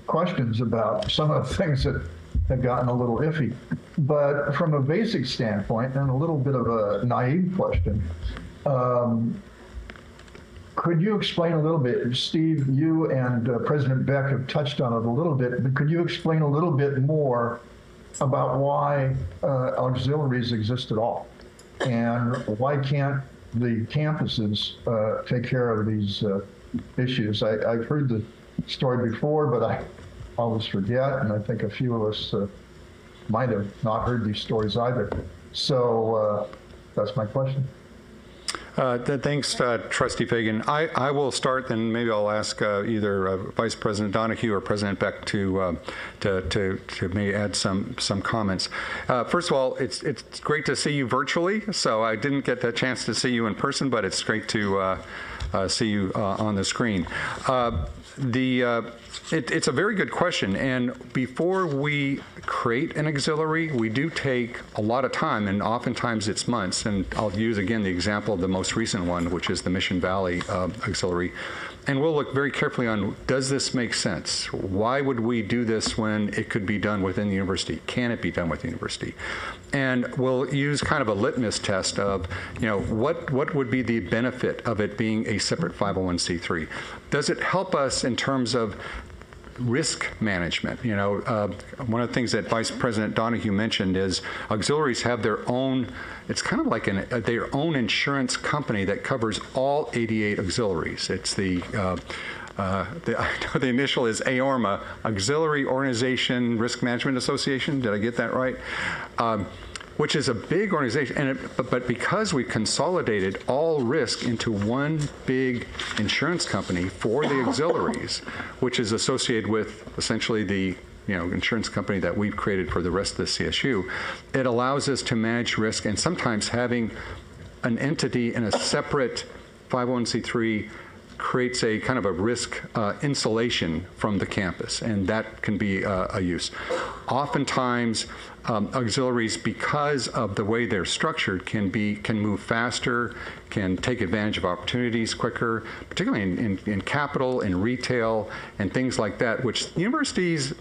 Speaker 15: questions about some of the things that have gotten a little iffy. But from a basic standpoint, and a little bit of a naive question, could you explain a little bit, Steve, you and President Beck have touched on it a little bit, but could you explain a little bit more about why auxiliaries exist at all? And why can't the campuses take care of these issues? I've heard the story before, but I always forget, and I think a few of us might have not heard these stories either. So that's my question.
Speaker 5: Thanks, Trustee Fagan. I will start, then maybe I'll ask either Vice President Donahue or President Beck to maybe add some comments. First of all, it's great to see you virtually. So I didn't get the chance to see you in person, but it's great to see you on the screen. It's a very good question, and before we create an auxiliary, we do take a lot of time, and oftentimes it's months. And I'll use again the example of the most recent one, which is the Mission Valley auxiliary. And we'll look very carefully on, does this make sense? Why would we do this when it could be done within the university? Can it be done with the university? And we'll use kind of a litmus test of, what would be the benefit of it being a separate 501c3? Does it help us in terms of risk management? One of the things that Vice President Donahue mentioned is auxiliaries have their own, it's kind of like their own insurance company that covers all 88 auxiliaries. It's the initial is AORMA, Auxiliary Organization Risk Management Association. Did I get that right? Which is a big organization, but because we consolidated all risk into one big insurance company for the auxiliaries, which is associated with essentially the insurance company that we've created for the rest of the CSU, it allows us to manage risk, and sometimes having an entity in a separate 501c3 creates a kind of a risk insulation from the campus, and that can be a use. Oftentimes, auxiliaries, because of the way they're structured, can move faster, can take advantage of opportunities quicker, particularly in capital, in retail, and things like that, which universities,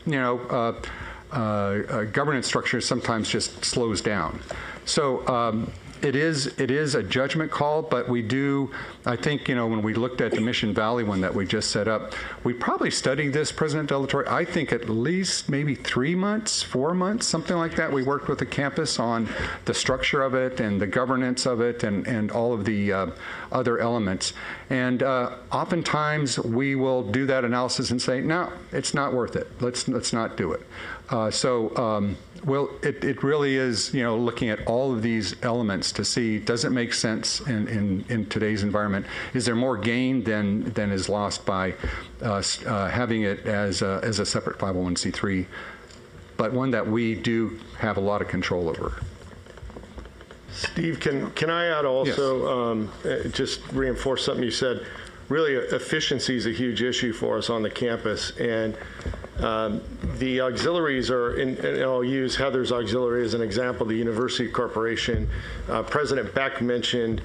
Speaker 5: governance structure sometimes just slows down. So it is a judgment call, but we do, I think, when we looked at the Mission Valley one that we just set up, we probably studied this, President Delatorre, I think at least maybe 3 months, 4 months, something like that. We worked with the campus on the structure of it and the governance of it and all of the other elements. And oftentimes we will do that analysis and say, no, it's not worth it. Let's not do it. Well, it really is, looking at all of these elements to see, does it make sense in today's environment? Is there more gain than is lost by having it as a separate 501c3, but one that we do have a lot of control over?
Speaker 7: Steve, can I add also, yes. Just reinforce something you said? Really, efficiency is a huge issue for us on the campus, and the auxiliaries are, and I'll use Heather's auxiliary as an example, the University Corporation. President Beck mentioned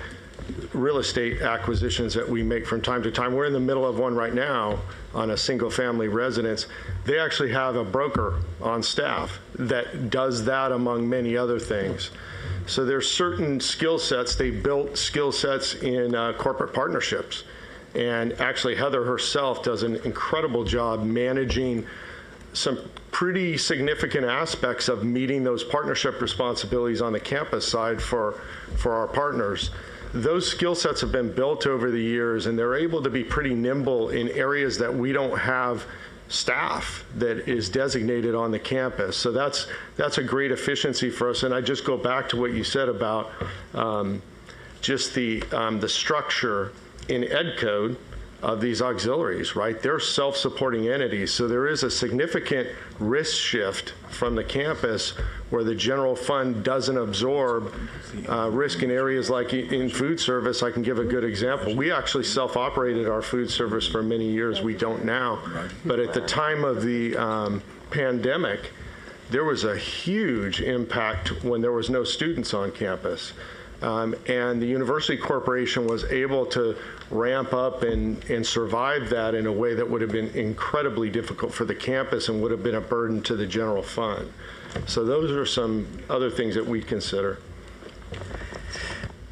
Speaker 7: real estate acquisitions that we make from time to time. We're in the middle of one right now on a single family residence. They actually have a broker on staff that does that among many other things. So there's certain skill sets, they built skill sets in corporate partnerships. And actually, Heather herself does an incredible job managing some pretty significant aspects of meeting those partnership responsibilities on the campus side for our partners. Those skill sets have been built over the years, and they're able to be pretty nimble in areas that we don't have staff that is designated on the campus. So that's a great efficiency for us. And I just go back to what you said about just the structure in Ed Code of these auxiliaries, right? They're self-supporting entities. So there is a significant risk shift from the campus where the general fund doesn't absorb risk in areas like in food service. I can give a good example. We actually self-operated our food service for many years. We don't now. But at the time of the pandemic, there was a huge impact when there was no students on campus. And the University Corporation was able to ramp up and survive that in a way that would have been incredibly difficult for the campus and would have been a burden to the general fund. So those are some other things that we consider.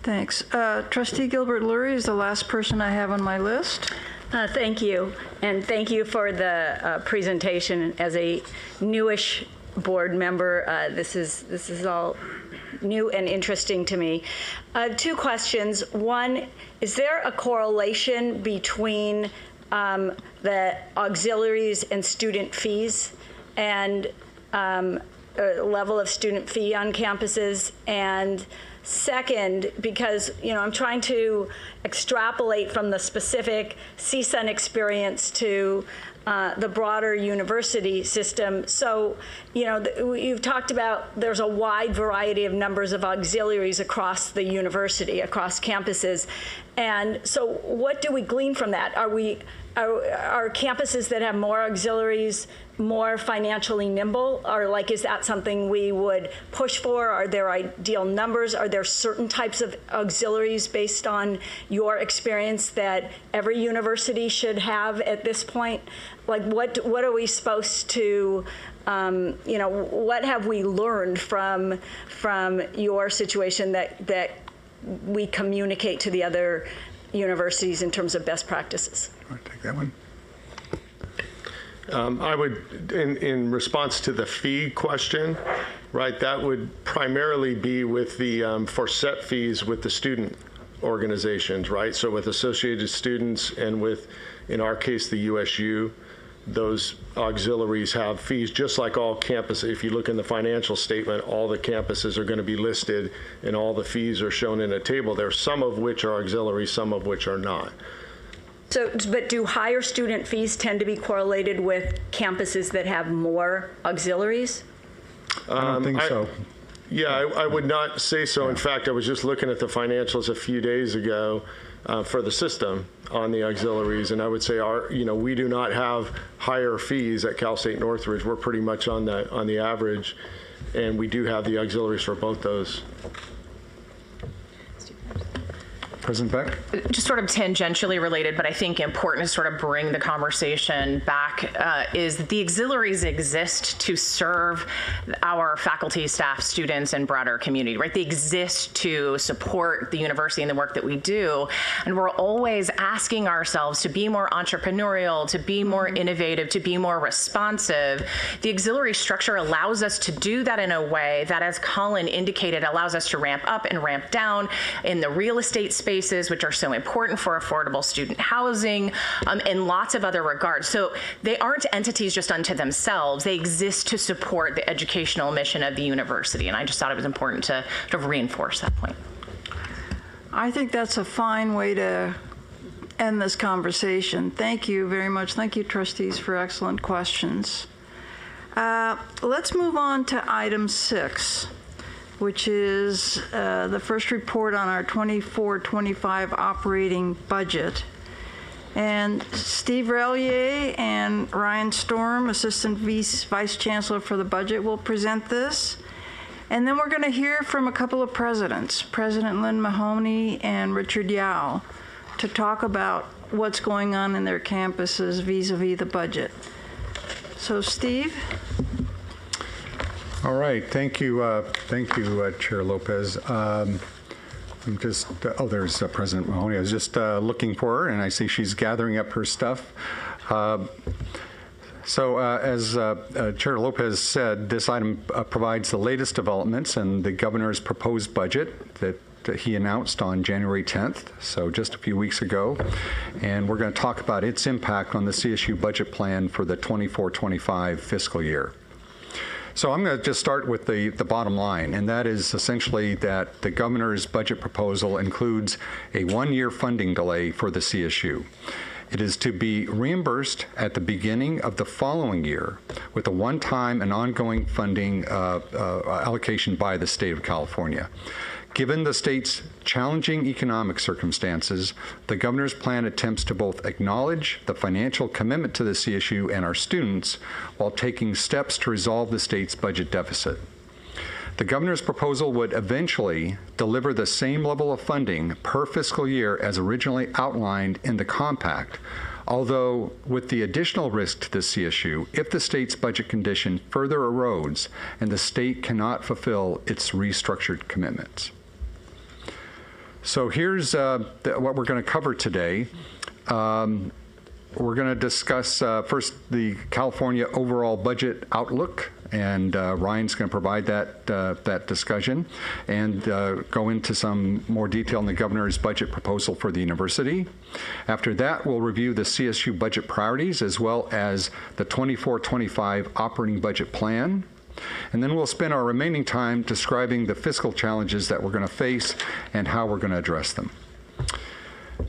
Speaker 3: Thanks. Trustee Gilbert-Lurie is the last person I have on my list.
Speaker 16: Thank you, and thank you for the presentation. As a newish board member, this is all new and interesting to me. 2 questions. One, is there a correlation between the auxiliaries and student fees and level of student fee on campuses? And second, because I'm trying to extrapolate from the specific CSUN experience to the broader university system. So, you've talked about there's a wide variety of numbers of auxiliaries across the university, across campuses. And so what do we glean from that? Are we are campuses that have more auxiliaries more financially nimble? Or like, is that something we would push for? Are there ideal numbers? Are there certain types of auxiliaries based on your experience that every university should have at this point? Like, what are we supposed to, what have we learned from your situation that we communicate to the other universities in terms of best practices?
Speaker 5: I'll take that one.
Speaker 7: I would, in response to the fee question, right, that would primarily be with the for set fees with the student organizations, right? So with Associated Students and with, in our case, the USU, those auxiliaries have fees just like all campuses. If you look in the financial statement, all the campuses are going to be listed and all the fees are shown in a table there, some of which are auxiliaries, some of which are not.
Speaker 16: So, but do higher student fees tend to be correlated with campuses that have more auxiliaries?
Speaker 5: I don't think so.
Speaker 7: Yeah, I would not say so. In fact, I was just looking at the financials a few days ago for the system on the auxiliaries, and I would say we do not have higher fees at Cal State Northridge. We're pretty much on the average, and we do have the auxiliaries for both those.
Speaker 5: President Beck?
Speaker 8: Just sort of tangentially related, but I think important to sort of bring the conversation back is that the auxiliaries exist to serve our faculty, staff, students, and broader community, right? They exist to support the university and the work that we do. And we're always asking ourselves to be more entrepreneurial, to be more innovative, to be more responsive. The auxiliary structure allows us to do that in a way that, as Colin indicated, allows us to ramp up and ramp down in the real estate space, which are so important for affordable student housing, and lots of other regards. So they aren't entities just unto themselves. They exist to support the educational mission of the university. And I just thought it was important to sort of reinforce that point.
Speaker 3: I think that's a fine way to end this conversation. Thank you very much. Thank you, trustees, for excellent questions. Let's move on to item 6. Which is the first report on our 24-25 operating budget. And Steve Relier and Ryan Storm, Assistant Vice Chancellor for the budget, will present this. And then we're going to hear from a couple of presidents, President Lynn Mahoney and Richard Yao, to talk about what's going on in their campuses vis-a-vis the budget. So, Steve?
Speaker 5: All right, thank you, Chair Lopez. I'm just, there's President Mahoney. I was just looking for her, and I see she's gathering up her stuff. So as Chair Lopez said, this item provides the latest developments in the governor's proposed budget that he announced on January 10th, so just a few weeks ago. And we're going to talk about its impact on the CSU budget plan for the 24-25 fiscal year. So I'm going to just start with the bottom line, and that is essentially that the governor's budget proposal includes a one-year funding delay for the CSU. It is to be reimbursed at the beginning of the following year with a one-time and ongoing funding allocation by the state of California. Given the state's challenging economic circumstances, the governor's plan attempts to both acknowledge the financial commitment to the CSU and our students while taking steps to resolve the state's budget deficit. The governor's proposal would eventually deliver the same level of funding per fiscal year as originally outlined in the compact, although with the additional risk to the CSU if the state's budget condition further erodes and the state cannot fulfill its restructured commitments. So here's what we're going to cover today. We're going to discuss first the California overall budget outlook, and Ryan's going to provide that discussion and go into some more detail in the governor's budget proposal for the university. After that, we'll review the CSU budget priorities as well as the 24-25 operating budget plan. And then we'll spend our remaining time describing the fiscal challenges that we're going to face and how we're going to address them.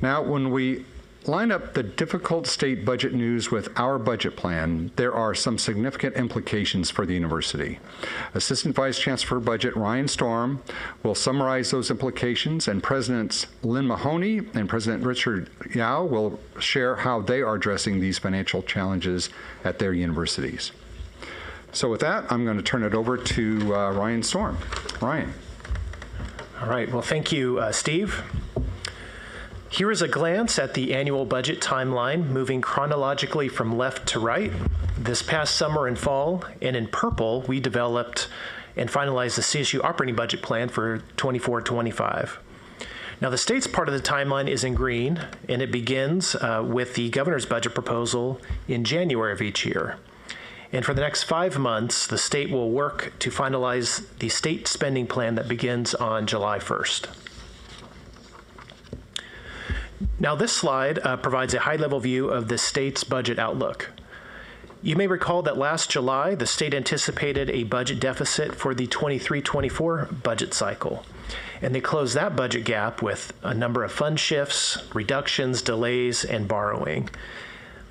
Speaker 5: Now, when we line up the difficult state budget news with our budget plan, there are some significant implications for the university. Assistant Vice Chancellor for Budget Ryan Storm will summarize those implications, and Presidents Lynn Mahoney and President Richard Yao will share how they are addressing these financial challenges at their universities. So with that, I'm going to turn it over to Ryan Storm. Ryan.
Speaker 17: All right. Well, thank you, Steve. Here is a glance at the annual budget timeline, moving chronologically from left to right. This past summer and fall, and in purple, we developed and finalized the CSU operating budget plan for 24-25. Now, the state's part of the timeline is in green, and it begins with the governor's budget proposal in January of each year. And for the next 5 months, the state will work to finalize the state spending plan that begins on July 1st. Now, this slide provides a high-level view of the state's budget outlook. You may recall that last July, the state anticipated a budget deficit for the 23-24 budget cycle, and they closed that budget gap with a number of fund shifts, reductions, delays, and borrowing.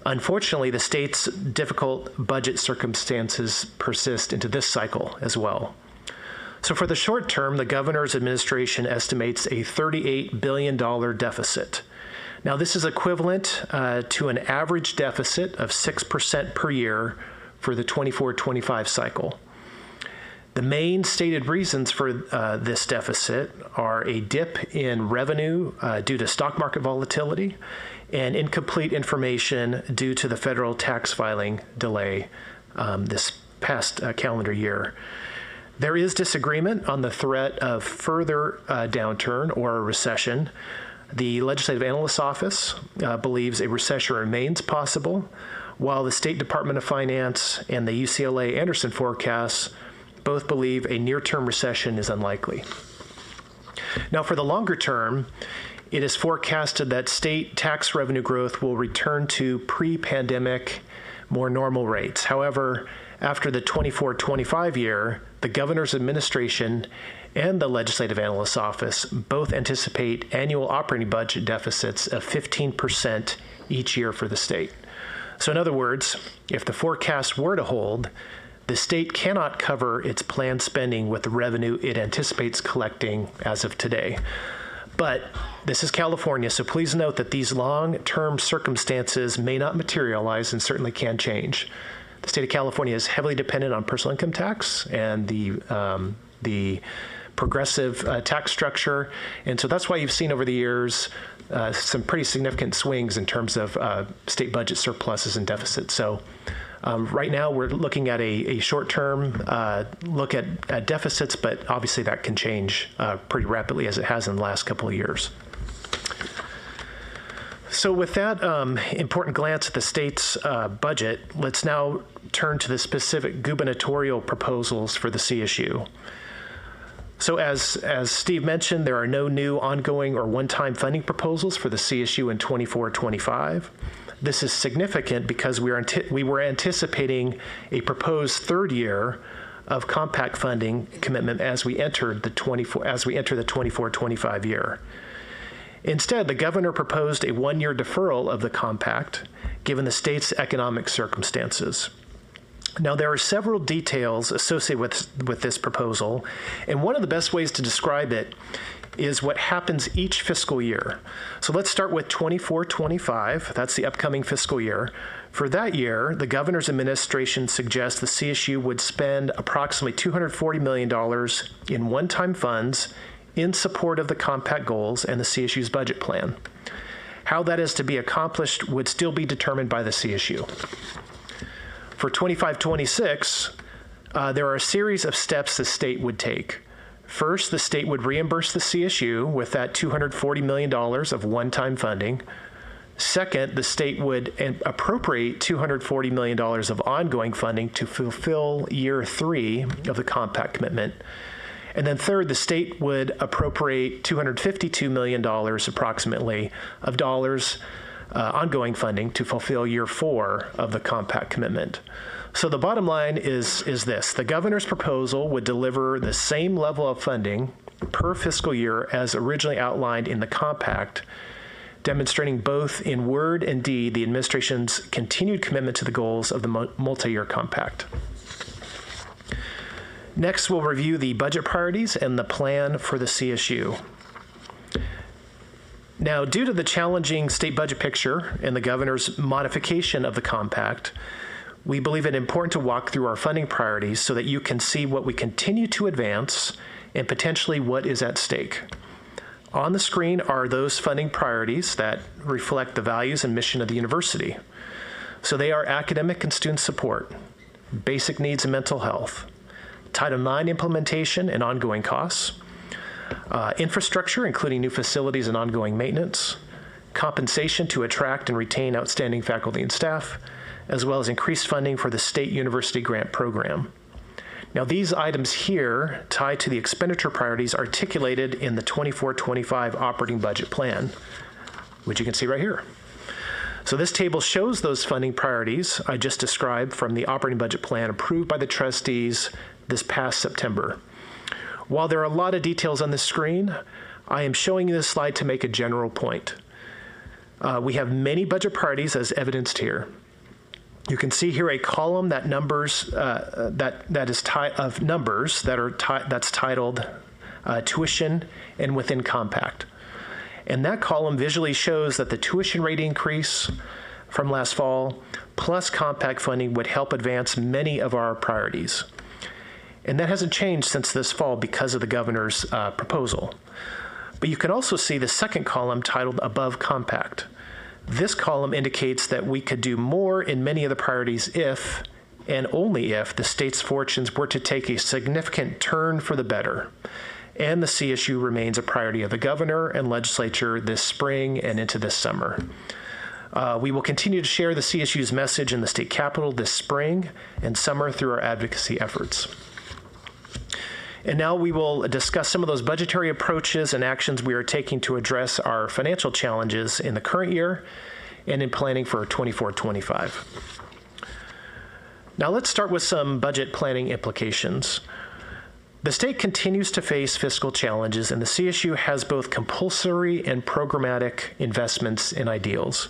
Speaker 17: Unfortunately, the state's difficult budget circumstances persist into this cycle as well. So for the short term, the governor's administration estimates a $38 billion deficit. Now, this is equivalent to an average deficit of 6% per year for the 24-25 cycle. The main stated reasons for this deficit are a dip in revenue due to stock market volatility and incomplete information due to the federal tax filing delay this past calendar year. There is disagreement on the threat of further downturn or a recession. The Legislative Analyst's Office believes a recession remains possible, while the State Department of Finance and the UCLA Anderson forecasts both believe a near-term recession is unlikely. Now, for the longer term, it is forecasted that state tax revenue growth will return to pre-pandemic, more normal rates. However, after the 24-25 year, the governor's administration and the Legislative Analyst's Office both anticipate annual operating budget deficits of 15% each year for the state. So in other words, if the forecast were to hold, the state cannot cover its planned spending with the revenue it anticipates collecting as of today. But this is California, so please note that these long-term circumstances may not materialize and certainly can change. The state of California is heavily dependent on personal income tax and the progressive tax structure. And so that's why you've seen over the years some pretty significant swings in terms of state budget surpluses and deficits. So right now we're looking at a short-term look at deficits, but obviously that can change pretty rapidly as it has in the last couple of years. So with that important glance at the state's budget, let's now turn to the specific gubernatorial proposals for the CSU. So as Steve mentioned, there are no new ongoing or one-time funding proposals for the CSU in 24-25. This is significant because we were anticipating a proposed third year of compact funding commitment as we enter the 24-25 year. Instead, the governor proposed a one-year deferral of the compact, given the state's economic circumstances. Now, there are several details associated with this proposal, and one of the best ways to describe it is what happens each fiscal year. So let's start with 24-25. That's the upcoming fiscal year. For that year, the governor's administration suggests the CSU would spend approximately $240 million in one-time funds in support of the compact goals and the CSU's budget plan. How that is to be accomplished would still be determined by the CSU. For 25-26, there are a series of steps the state would take. First, the state would reimburse the CSU with that $240 million of one-time funding. Second, the state would appropriate $240 million of ongoing funding to fulfill year 3 of the compact commitment. And then third, the state would appropriate $252 million approximately of ongoing funding to fulfill year 4 of the compact commitment. So the bottom line is this. The governor's proposal would deliver the same level of funding per fiscal year as originally outlined in the compact, demonstrating both in word and deed the administration's continued commitment to the goals of the multi-year compact. Next, we'll review the budget priorities and the plan for the CSU. Now, due to the challenging state budget picture and the governor's modification of the compact, we believe it important to walk through our funding priorities so that you can see what we continue to advance and potentially what is at stake. On the screen are those funding priorities that reflect the values and mission of the university. So they are academic and student support, basic needs and mental health, Title IX implementation and ongoing costs, infrastructure, including new facilities and ongoing maintenance, compensation to attract and retain outstanding faculty and staff, as well as increased funding for the State University Grant Program. Now, these items here tie to the expenditure priorities articulated in the 24-25 operating budget plan, which you can see right here. So this table shows those funding priorities I just described from the operating budget plan approved by the trustees this past September. While there are a lot of details on this screen, I am showing you this slide to make a general point. We have many budget priorities as evidenced here. You can see here a column that that's titled tuition and within compact. And that column visually shows that the tuition rate increase from last fall plus compact funding would help advance many of our priorities. And that hasn't changed since this fall because of the governor's proposal. But you can also see the second column titled above compact. This column indicates that we could do more in many of the priorities if, and only if, the state's fortunes were to take a significant turn for the better, and the CSU remains a priority of the governor and legislature this spring and into this summer. We will continue to share the CSU's message in the state capitol this spring and summer through our advocacy efforts. And now we will discuss some of those budgetary approaches and actions we are taking to address our financial challenges in the current year and in planning for 24-25. Now let's start with some budget planning implications. The state continues to face fiscal challenges, and the CSU has both compulsory and programmatic investments in ideals.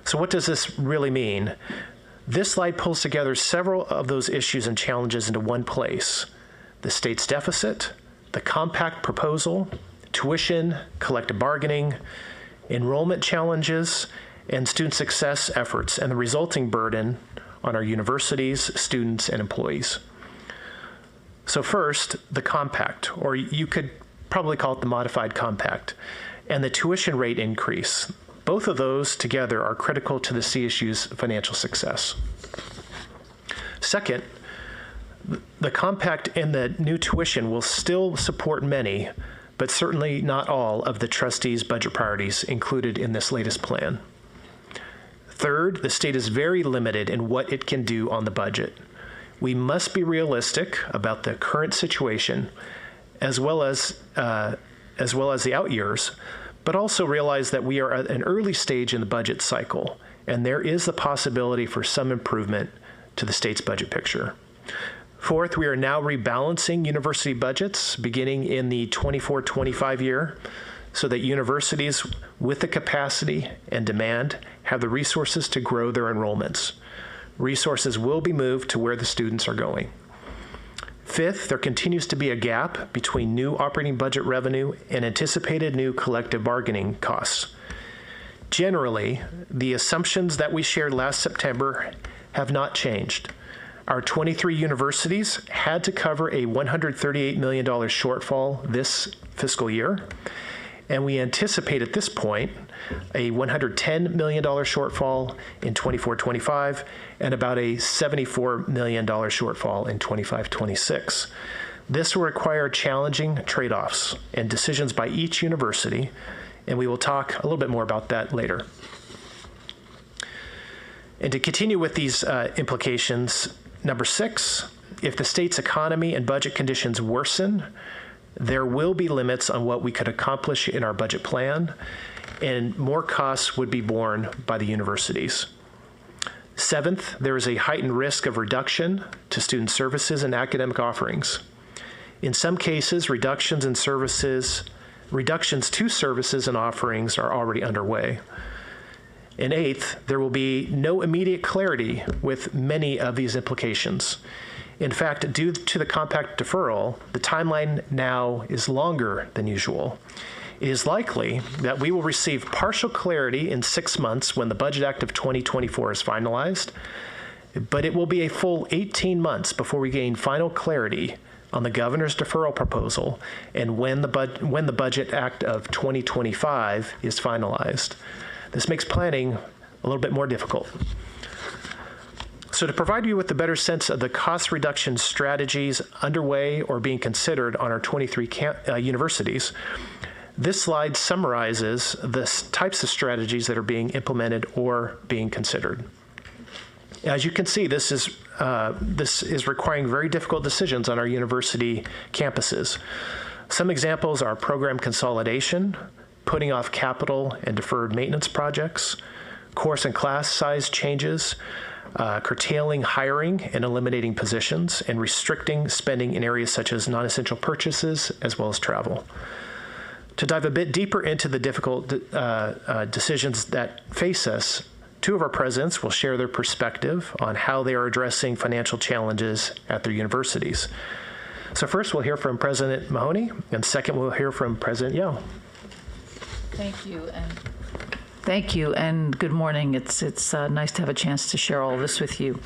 Speaker 17: So what does this really mean? This slide pulls together several of those issues and challenges into one place: the state's deficit, the compact proposal, tuition, collective bargaining, enrollment challenges, and student success efforts, and the resulting burden on our universities, students, and employees. So first, the compact, or you could probably call it the modified compact, and the tuition rate increase. Both of those together are critical to the CSU's financial success. Second, the compact and the new tuition will still support many, but certainly not all, of the trustees' budget priorities included in this latest plan. Third, the state is very limited in what it can do on the budget. We must be realistic about the current situation, as well as the out years, but also realize that we are at an early stage in the budget cycle, and there is the possibility for some improvement to the state's budget picture. Fourth, we are now rebalancing university budgets beginning in the 24-25 year so that universities with the capacity and demand have the resources to grow their enrollments. Resources will be moved to where the students are going. Fifth, there continues to be a gap between new operating budget revenue and anticipated new collective bargaining costs. Generally, the assumptions that we shared last September have not changed. Our 23 universities had to cover a $138 million shortfall this fiscal year, and we anticipate at this point a $110 million shortfall in 24-25 and about a $74 million shortfall in 25-26. This will require challenging trade-offs and decisions by each university, and we will talk a little bit more about that later. And to continue with these implications, number 6, if the state's economy and budget conditions worsen, there will be limits on what we could accomplish in our budget plan, and more costs would be borne by the universities. 7th, there is a heightened risk of reduction to student services and academic offerings. In some cases, reductions in services reductions to services and offerings are already underway. And eighth, there will be no immediate clarity with many of these implications. In fact, due to the compact deferral, the timeline now is longer than usual. It is likely that we will receive partial clarity in 6 months when the Budget Act of 2024 is finalized, but it will be a full 18 months before we gain final clarity on the governor's deferral proposal and when the Budget Act of 2025 is finalized. This makes planning a little bit more difficult. So to provide you with a better sense of the cost reduction strategies underway or being considered on our 23 universities, this slide summarizes the types of strategies that are being implemented or being considered. As you can see, this is requiring very difficult decisions on our university campuses. Some examples are program consolidation, putting off capital and deferred maintenance projects, course and class size changes, curtailing hiring and eliminating positions, and restricting spending in areas such as non-essential purchases as well as travel. To dive a bit deeper into the difficult decisions that face us, two of our presidents will share their perspective on how they are addressing financial challenges at their universities. So first we'll hear from President Mahoney, and second we'll hear from President Yeo.
Speaker 18: Thank you, and good morning. It's nice to have a chance to share all of this with you.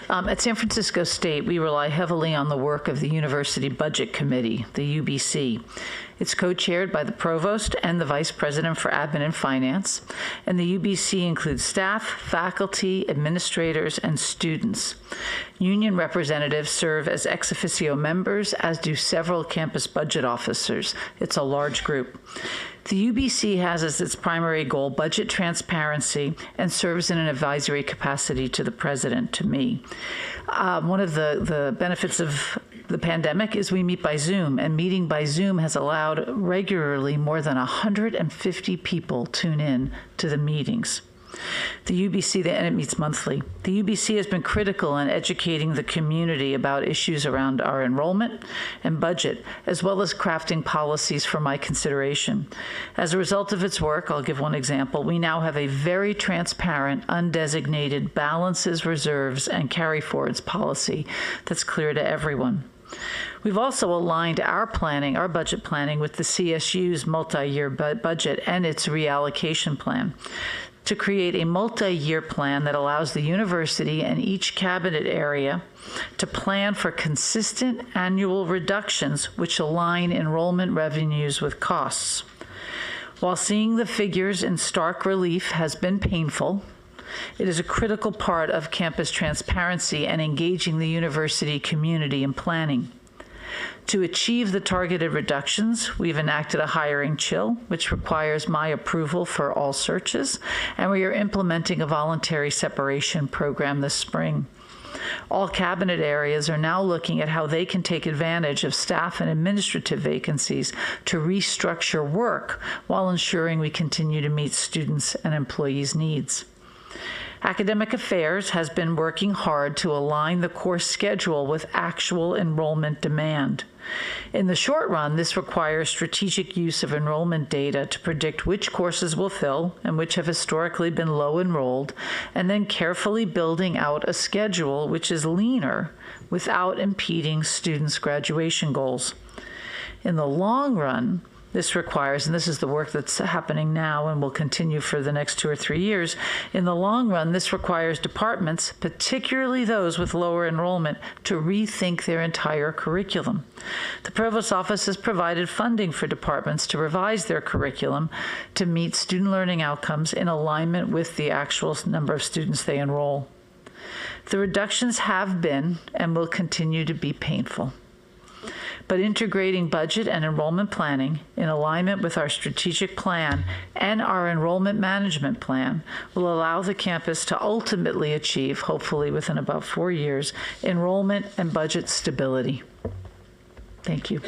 Speaker 18: At San Francisco State, we rely heavily on the work of the University Budget Committee, the UBC. It's co-chaired by the Provost and the Vice President for Admin and Finance, and the UBC includes staff, faculty, administrators, and students. Union representatives serve as ex officio members, as do several campus budget officers. It's a large group. The UBC has as its primary goal budget transparency and serves in an advisory capacity to the president, to me. One of the benefits of the pandemic is we meet by Zoom, and meeting by Zoom has allowed regularly more than 150 people tune in to the meetings. The UBC, and it meets monthly. The UBC has been critical in educating the community about issues around our enrollment and budget, as well as crafting policies for my consideration. As a result of its work, I'll give one example. We now have a very transparent, undesignated balances, reserves, and carry-forwards policy that's clear to everyone. We've also aligned our budget planning, with the CSU's multi-year budget and its reallocation plan, to create a multi-year plan that allows the university and each cabinet area to plan for consistent annual reductions which align enrollment revenues with costs. While seeing the figures in stark relief has been painful, it is a critical part of campus transparency and engaging the university community in planning. To achieve the targeted reductions, we've enacted a hiring chill, which requires my approval for all searches, and we are implementing a voluntary separation program this spring. All cabinet areas are now looking at how they can take advantage of staff and administrative vacancies to restructure work while ensuring we continue to meet students' and employees' needs. Academic Affairs has been working hard to align the course schedule with actual enrollment demand. In the short run, this requires strategic use of enrollment data to predict which courses will fill and which have historically been low enrolled, and then carefully building out a schedule which is leaner without impeding students' graduation goals. In the long run, this requires, and this is the work that's happening now and will continue for the next 2 or 3 years, in the long run, this requires departments, particularly those with lower enrollment, to rethink their entire curriculum. The Provost's office has provided funding for departments to revise their curriculum to meet student learning outcomes in alignment with the actual number of students they enroll. The reductions have been and will continue to be painful. But integrating budget and enrollment planning in alignment with our strategic plan and our enrollment management plan will allow the campus to ultimately achieve, hopefully within about 4 years, enrollment and budget stability. Thank you.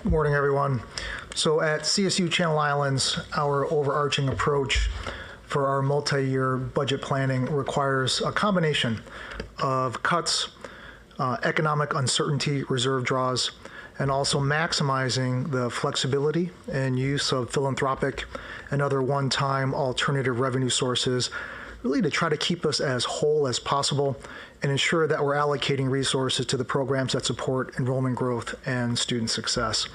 Speaker 19: Good morning, everyone. So at CSU Channel Islands, our overarching approach for our multi-year budget planning requires a combination of cuts, economic uncertainty reserve draws, and also maximizing the flexibility and use of philanthropic and other one-time alternative revenue sources, really to try to keep us as whole as possible and ensure that we're allocating resources to the programs that support enrollment growth and student success.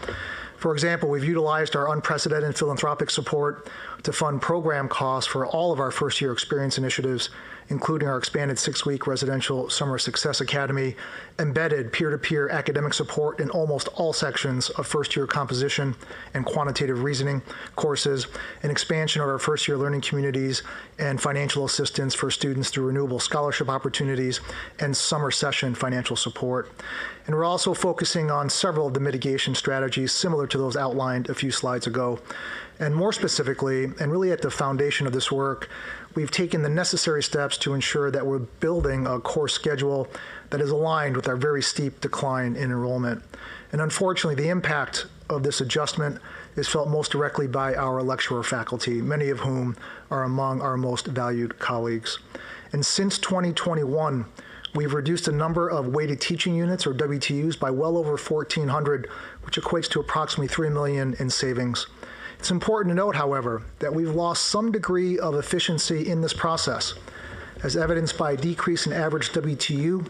Speaker 19: For example, we've utilized our unprecedented philanthropic support to fund program costs for all of our first-year experience initiatives, including our expanded 6-week residential summer success academy, embedded peer-to-peer academic support in almost all sections of first-year composition and quantitative reasoning courses, an expansion of our first-year learning communities, and financial assistance for students through renewable scholarship opportunities and summer session financial support. And we're also focusing on several of the mitigation strategies similar to those outlined a few slides ago. And more specifically, and really at the foundation of this work, we've taken the necessary steps to ensure that we're building a course schedule that is aligned with our very steep decline in enrollment. And unfortunately, the impact of this adjustment is felt most directly by our lecturer faculty, many of whom are among our most valued colleagues. And since 2021, we've reduced the number of weighted teaching units, or WTUs, by well over 1,400, which equates to approximately $3 million in savings. It's important to note, however, that we've lost some degree of efficiency in this process, as evidenced by a decrease in average WTU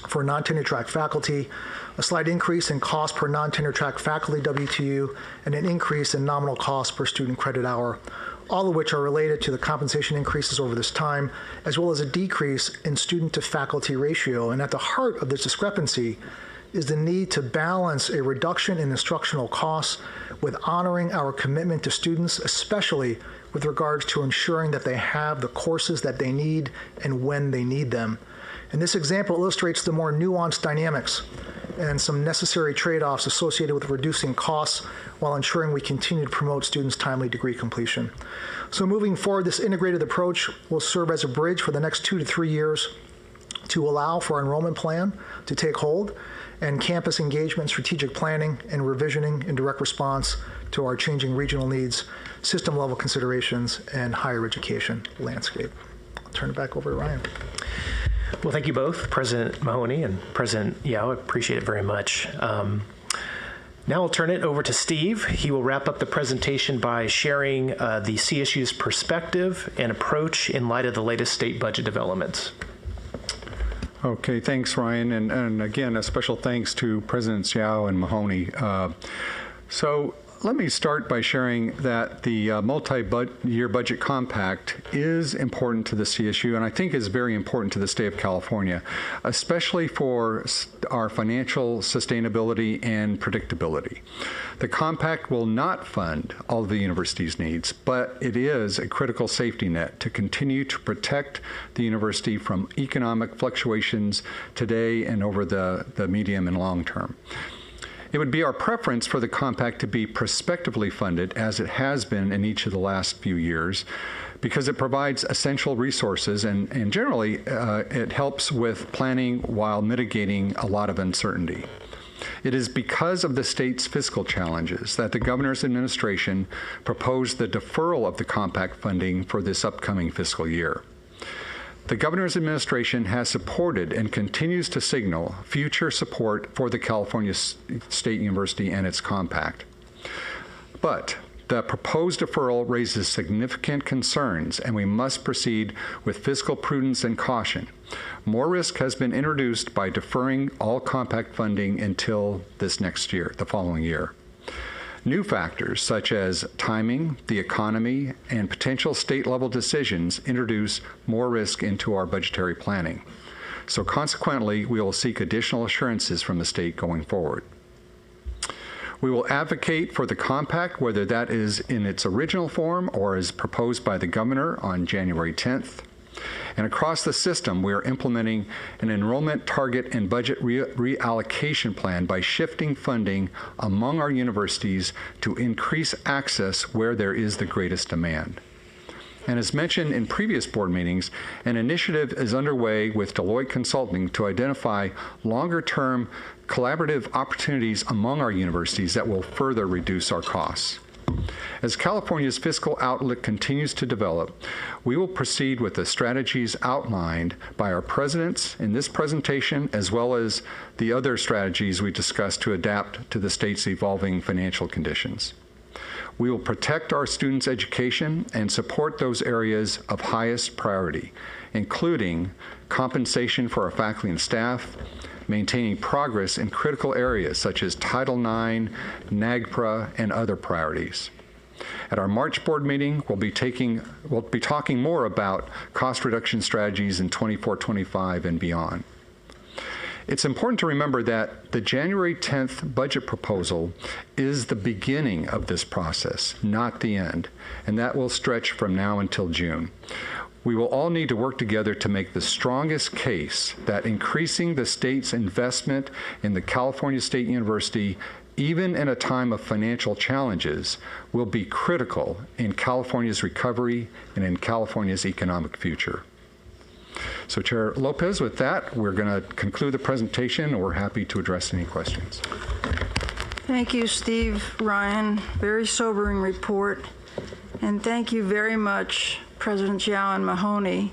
Speaker 19: for non-tenure track faculty, a slight increase in cost per non-tenure track faculty WTU, and an increase in nominal cost per student credit hour, all of which are related to the compensation increases over this time, as well as a decrease in student to faculty ratio. And at the heart of this discrepancy is the need to balance a reduction in instructional costs with honoring our commitment to students, especially with regards to ensuring that they have the courses that they need and when they need them. And this example illustrates the more nuanced dynamics and some necessary trade-offs associated with reducing costs while ensuring we continue to promote students' timely degree completion. So moving forward, this integrated approach will serve as a bridge for the next 2 to 3 years to allow for our enrollment plan to take hold and campus engagement, strategic planning, and revisioning in direct response to our changing regional needs, system-level considerations, and higher education landscape. I'll turn it back over to Ryan.
Speaker 17: Well, thank you both, President Mahoney and President Yao. I appreciate it very much. Now I'll turn it over to Steve. He will wrap up the presentation by sharing the CSU's perspective and approach in light of the latest state budget developments.
Speaker 5: Okay, thanks, Ryan. And again, a special thanks to Presidents Yao and Mahoney. So let me start by sharing that the multi-year budget compact is important to the CSU, and I think is very important to the state of California, especially for our financial sustainability and predictability. The compact will not fund all of the university's needs, but it is a critical safety net to continue to protect the university from economic fluctuations today and over the medium and long term. It would be our preference for the compact to be prospectively funded, as it has been in each of the last few years, because it provides essential resources and generally it helps with planning while mitigating a lot of uncertainty. It is because of the state's fiscal challenges that the governor's administration proposed the deferral of the compact funding for this upcoming fiscal year. The governor's administration has supported and continues to signal future support for the California State University and its compact. But the proposed deferral raises significant concerns, and we must proceed with fiscal prudence and caution. More risk has been introduced by deferring all compact funding until this next year, the following year. New factors such as timing, the economy, and potential state-level decisions introduce more risk into our budgetary planning. So consequently, we will seek additional assurances from the state going forward. We will advocate for the compact, whether that is in its original form or as proposed by the governor on January 10th. And across the system, we are implementing an enrollment target and budget reallocation plan by shifting funding among our universities to increase access where there is the greatest demand. And as mentioned in previous board meetings, an initiative is underway with Deloitte Consulting to identify longer-term collaborative opportunities among our universities that will further reduce our costs. As California's fiscal outlook continues to develop, we will proceed with the strategies outlined by our presidents in this presentation, as well as the other strategies we discussed to adapt to the state's evolving financial conditions. We will protect our students' education and support those areas of highest priority, including compensation for our faculty and staff, maintaining progress in critical areas such as Title IX, NAGPRA, and other priorities. At our March board meeting, we'll be talking more about cost reduction strategies in 24-25 and beyond. It's important to remember that the January 10th budget proposal is the beginning of this process, not the end, and that will stretch from now until June. We will all need to work together to make the strongest case that increasing the state's investment in the California State University, even in a time of financial challenges, will be critical in California's recovery and in California's economic future. So Chair Lopez, with that, we're going to conclude the presentation, and we're happy to address any questions.
Speaker 3: Thank you, Steve, Ryan. Very sobering report. And thank you very much, Presidents Yao and Mahoney,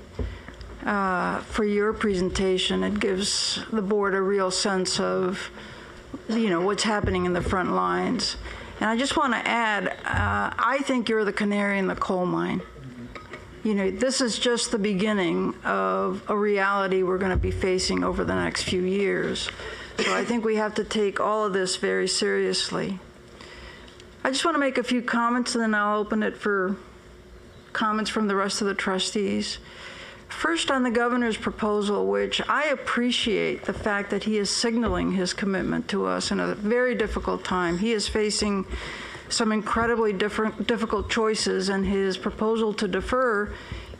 Speaker 3: for your presentation. It gives the board a real sense of, what's happening in the front lines. And I just want to add, I think you're the canary in the coal mine. This is just the beginning of a reality we're going to be facing over the next few years. So I think we have to take all of this very seriously. I just want to make a few comments, and then I'll open it for comments from the rest of the trustees. First, on the governor's proposal, which I appreciate the fact that he is signaling his commitment to us in a very difficult time. He is facing some incredibly difficult choices, and his proposal to defer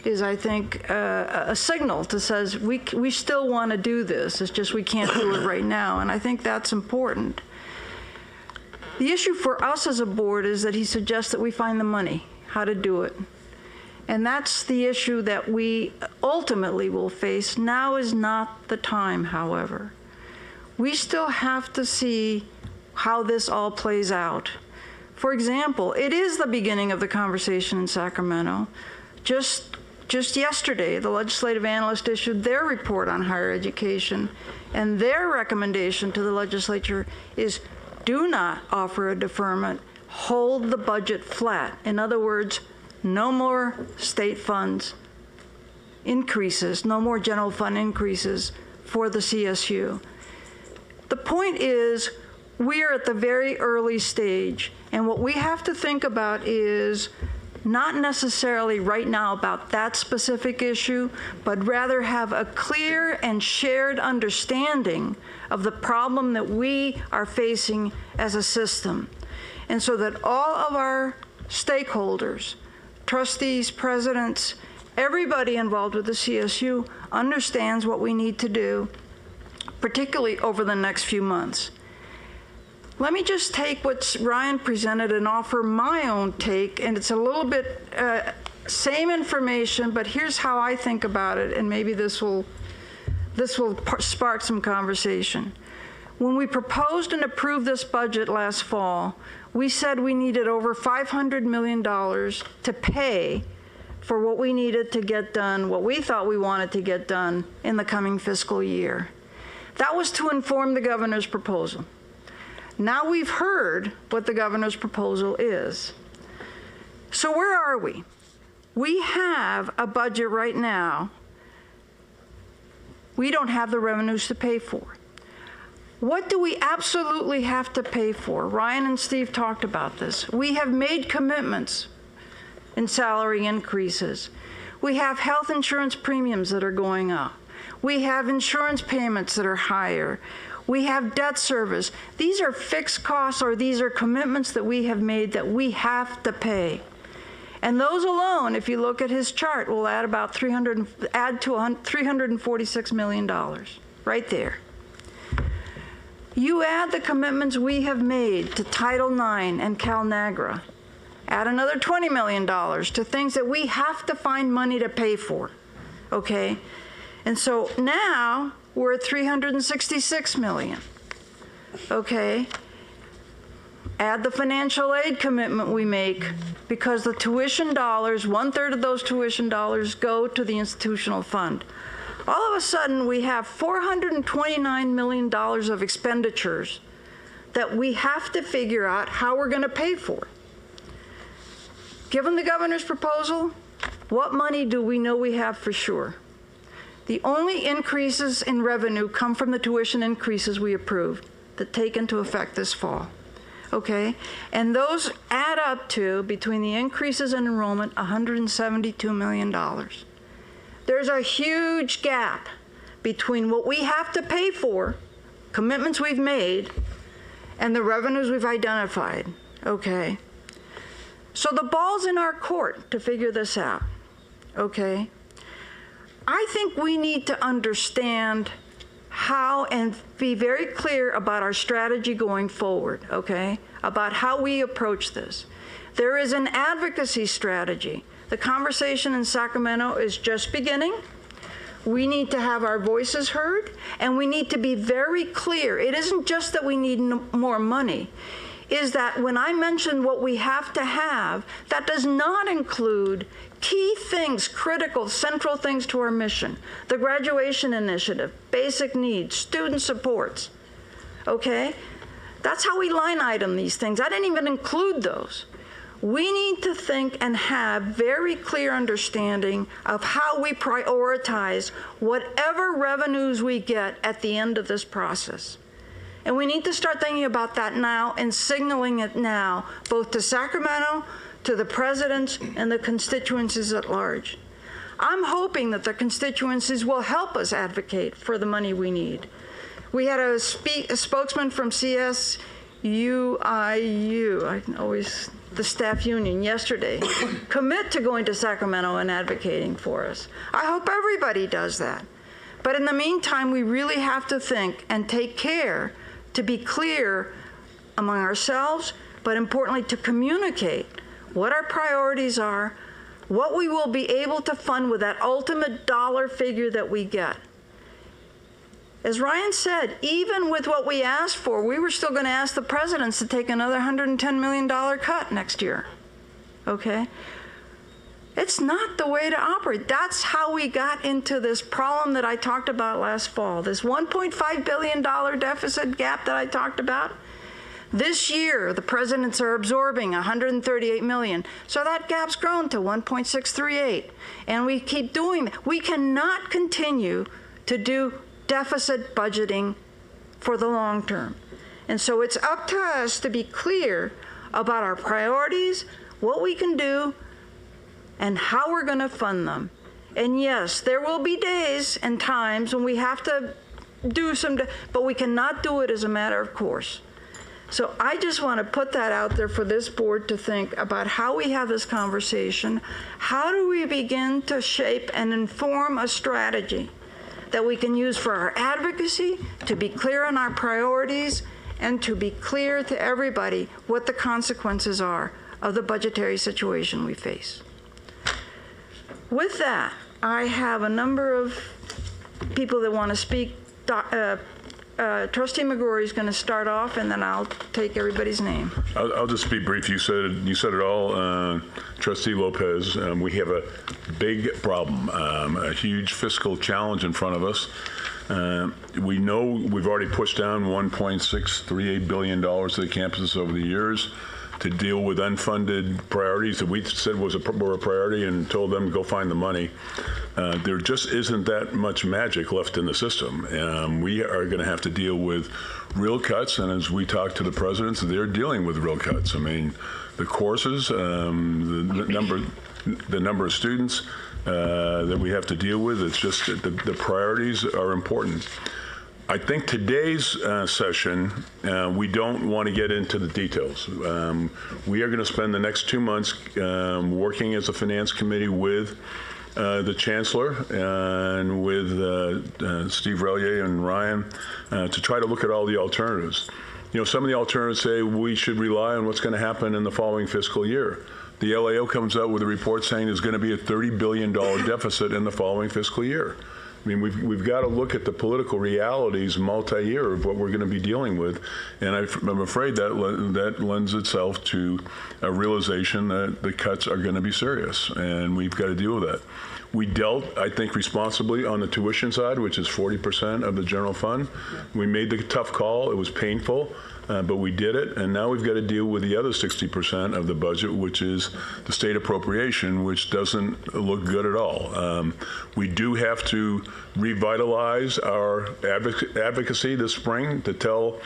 Speaker 3: is, I think, a signal that says we still want to do this. It's just we can't do it right now, and I think that's important. The issue for us as a board is that he suggests that we find the money, how to do it. And that's the issue that we ultimately will face. Now is not the time, however. We still have to see how this all plays out. For example, it is the beginning of the conversation in Sacramento. Just yesterday, the legislative analyst issued their report on higher education, and their recommendation to the legislature is do not offer a deferment, hold the budget flat. In other words, no more state funds increases, no more general fund increases for the CSU. The point is, we are at the very early stage, and what we have to think about is not necessarily right now about that specific issue, but rather have a clear and shared understanding of the problem that we are facing as a system. And so that all of our stakeholders, trustees, presidents, everybody involved with the CSU understands what we need to do, particularly over the next few months. Let me just take what Ryan presented and offer my own take, and it's a little bit same information, but here's how I think about it, and maybe this will spark some conversation. When we proposed and approved this budget last fall, we said we needed over $500 million to pay for what we needed to get done, what we thought we wanted to get done in the coming fiscal year. That was to inform the governor's proposal. Now we've heard what the governor's proposal is. So where are we? We have a budget right now we don't have the revenues to pay for. What do we absolutely have to pay for? Ryan and Steve talked about this. We have made commitments in salary increases. We have health insurance premiums that are going up. We have insurance payments that are higher. We have debt service. These are fixed costs, or these are commitments that we have made that we have to pay. And those alone, if you look at his chart, will add about $346 million right there. You add the commitments we have made to Title IX and CalNAGRA, add another $20 million to things that we have to find money to pay for, okay? And so now we're at $366 million, okay? Add the financial aid commitment we make, because the tuition dollars, 1/3 of those tuition dollars go to the institutional fund. All of a sudden, we have $429 million of expenditures that we have to figure out how we're going to pay for. Given the governor's proposal, what money do we know we have for sure? The only increases in revenue come from the tuition increases we approved that take into effect this fall. Okay? And those add up to, between the increases in enrollment, $172 million. There's a huge gap between what we have to pay for, commitments we've made, and the revenues we've identified. Okay? So the ball's in our court to figure this out. Okay? I think we need to understand how and be very clear about our strategy going forward, okay? About how we approach this. There is an advocacy strategy. The conversation in Sacramento is just beginning. We need to have our voices heard, and we need to be very clear. It isn't just that we need more money. Is that when I mention what we have to have, that does not include key things, critical, central things to our mission. The graduation initiative, basic needs, student supports, okay? That's how we line item these things. I didn't even include those. We need to think and have very clear understanding of how we prioritize whatever revenues we get at the end of this process. And we need to start thinking about that now and signaling it now, both to Sacramento, to the presidents, and the constituencies at large. I'm hoping that the constituencies will help us advocate for the money we need. We had a spokesman from CSUIU, the staff union, yesterday, commit to going to Sacramento and advocating for us. I hope everybody does that. But in the meantime, we really have to think and take care to be clear among ourselves, but importantly to communicate what our priorities are, what we will be able to fund with that ultimate dollar figure that we get. As Ryan said, even with what we asked for, we were still going to ask the presidents to take another $110 million cut next year. Okay? It's not the way to operate. That's how we got into this problem that I talked about last fall, this $1.5 billion deficit gap that I talked about. This year, the presidents are absorbing $138 million. So that gap's grown to 1.638. And we keep doing that. We cannot continue to do deficit budgeting for the long term. And so it's up to us to be clear about our priorities, what we can do, and how we're going to fund them. And yes, there will be days and times when we have to do but we cannot do it as a matter of course. So I just want to put that out there for this board to think about how we have this conversation. How do we begin to shape and inform a strategy that we can use for our advocacy, to be clear on our priorities, and to be clear to everybody what the consequences are of the budgetary situation we face. With that, I have a number of people that want to speak. Trustee McGrory is going to start off, and then I'll take everybody's name.
Speaker 9: I'll just be brief. You said it all, Trustee Lopez. We have a big problem, a huge fiscal challenge in front of us. We know we've already pushed down $1.638 billion to the campuses over the years to deal with unfunded priorities that we said were a priority and told them to go find the money. There just isn't that much magic left in the system. We are going to have to deal with real cuts, and as we talk to the presidents, they're dealing with real cuts. I mean, the courses, the number of students that we have to deal with, it's just the priorities are important. I think today's session, we don't want to get into the details. We are going to spend the next 2 months working as a finance committee with the chancellor and with Steve Relier and Ryan to try to look at all the alternatives. You know, some of the alternatives say we should rely on what's going to happen in the following fiscal year. The LAO comes out with a report saying there's going to be a $30 billion deficit in the following fiscal year. I mean, we've got to look at the political realities multi-year of what we're going to be dealing with, and I'm afraid that lends itself to a realization that the cuts are going to be serious, and we've got to deal with that. We dealt, I think, responsibly on the tuition side, which is 40% of the general fund. We made the tough call. It was painful. But we did it, and now we've got to deal with the other 60% of the budget, which is the state appropriation, which doesn't look good at all. We do have to revitalize our advocacy this spring to tell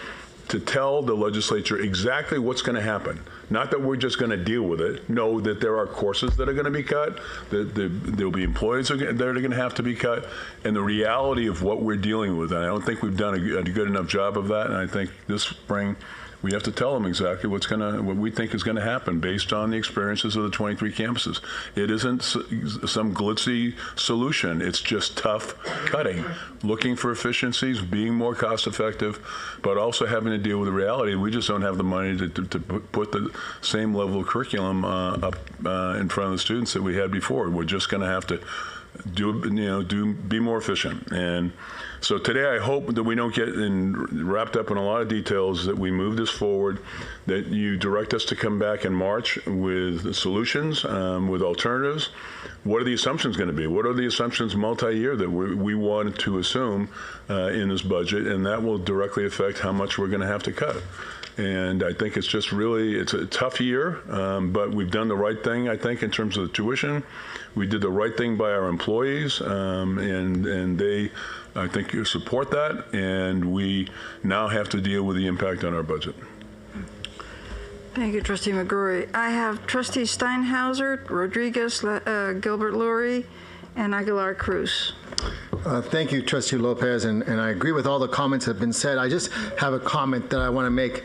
Speaker 9: the legislature exactly what's going to happen. Not that we're just going to deal with it. Know that there are courses that are going to be cut, that there'll be employees that are going to have to be cut, and the reality of what we're dealing with. And I don't think we've done a good enough job of that, and I think this spring we have to tell them exactly what we think is going to happen based on the experiences of the 23 campuses. It isn't some glitzy solution. It's just tough cutting, looking for efficiencies, being more cost effective, but also having to deal with the reality. We just don't have the money to put the same level of curriculum up in front of the students that we had before. We're just going to have to be more efficient. And so today I hope that we don't get wrapped up in a lot of details, that we move this forward, that you direct us to come back in March with solutions, with alternatives. What are the assumptions going to be? What are the assumptions multi-year that we want to assume in this budget? And that will directly affect how much we're going to have to cut. And I think it's a tough year, but we've done the right thing, I think, in terms of the tuition. We did the right thing by our employees, and they, I think, support that, and we now have to deal with the impact on our budget.
Speaker 3: Thank you, Trustee McGrory. I have Trustees Steinhauser, Rodriguez, Gilbert-Lurie, and Aguilar-Cruz.
Speaker 13: Thank you, Trustee Lopez, and I agree with all the comments that have been said. I just have a comment that I want to make.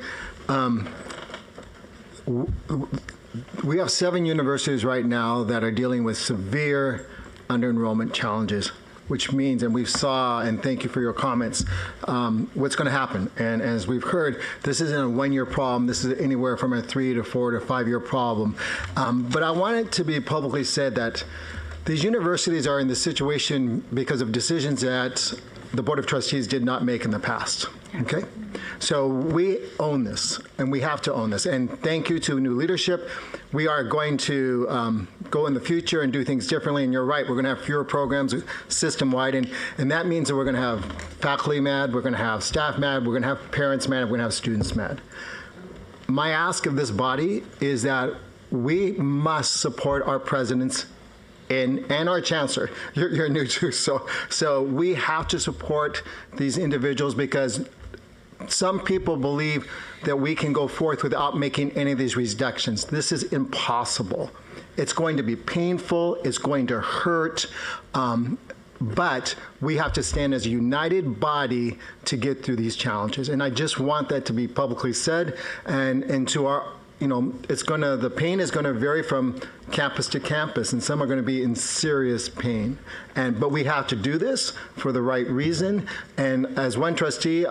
Speaker 13: We have 7 universities right now that are dealing with severe under-enrollment challenges, which means, and we saw, and thank you for your comments, what's going to happen. And as we've heard, this isn't a 1-year problem. This is anywhere from a 3 to 4 to 5 year problem. But I want it to be publicly said that these universities are in this situation because of decisions that the Board of Trustees did not make in the past, okay? So we own this, and we have to own this. And thank you to new leadership. We are going to go in the future and do things differently, and you're right, we're gonna have fewer programs system-wide, and that means that we're gonna have faculty mad, we're gonna have staff mad, we're gonna have parents mad, we're gonna have students mad. My ask of this body is that we must support our presidents and our chancellor. You're new too, so we have to support these individuals, because some people believe that we can go forth without making any of these reductions. This is impossible. It's going to be painful, it's going to hurt, but we have to stand as a united body to get through these challenges. And I just want that to be publicly said, and to our, the pain is gonna vary from campus to campus, and some are gonna be in serious pain. But we have to do this for the right reason. And as one trustee,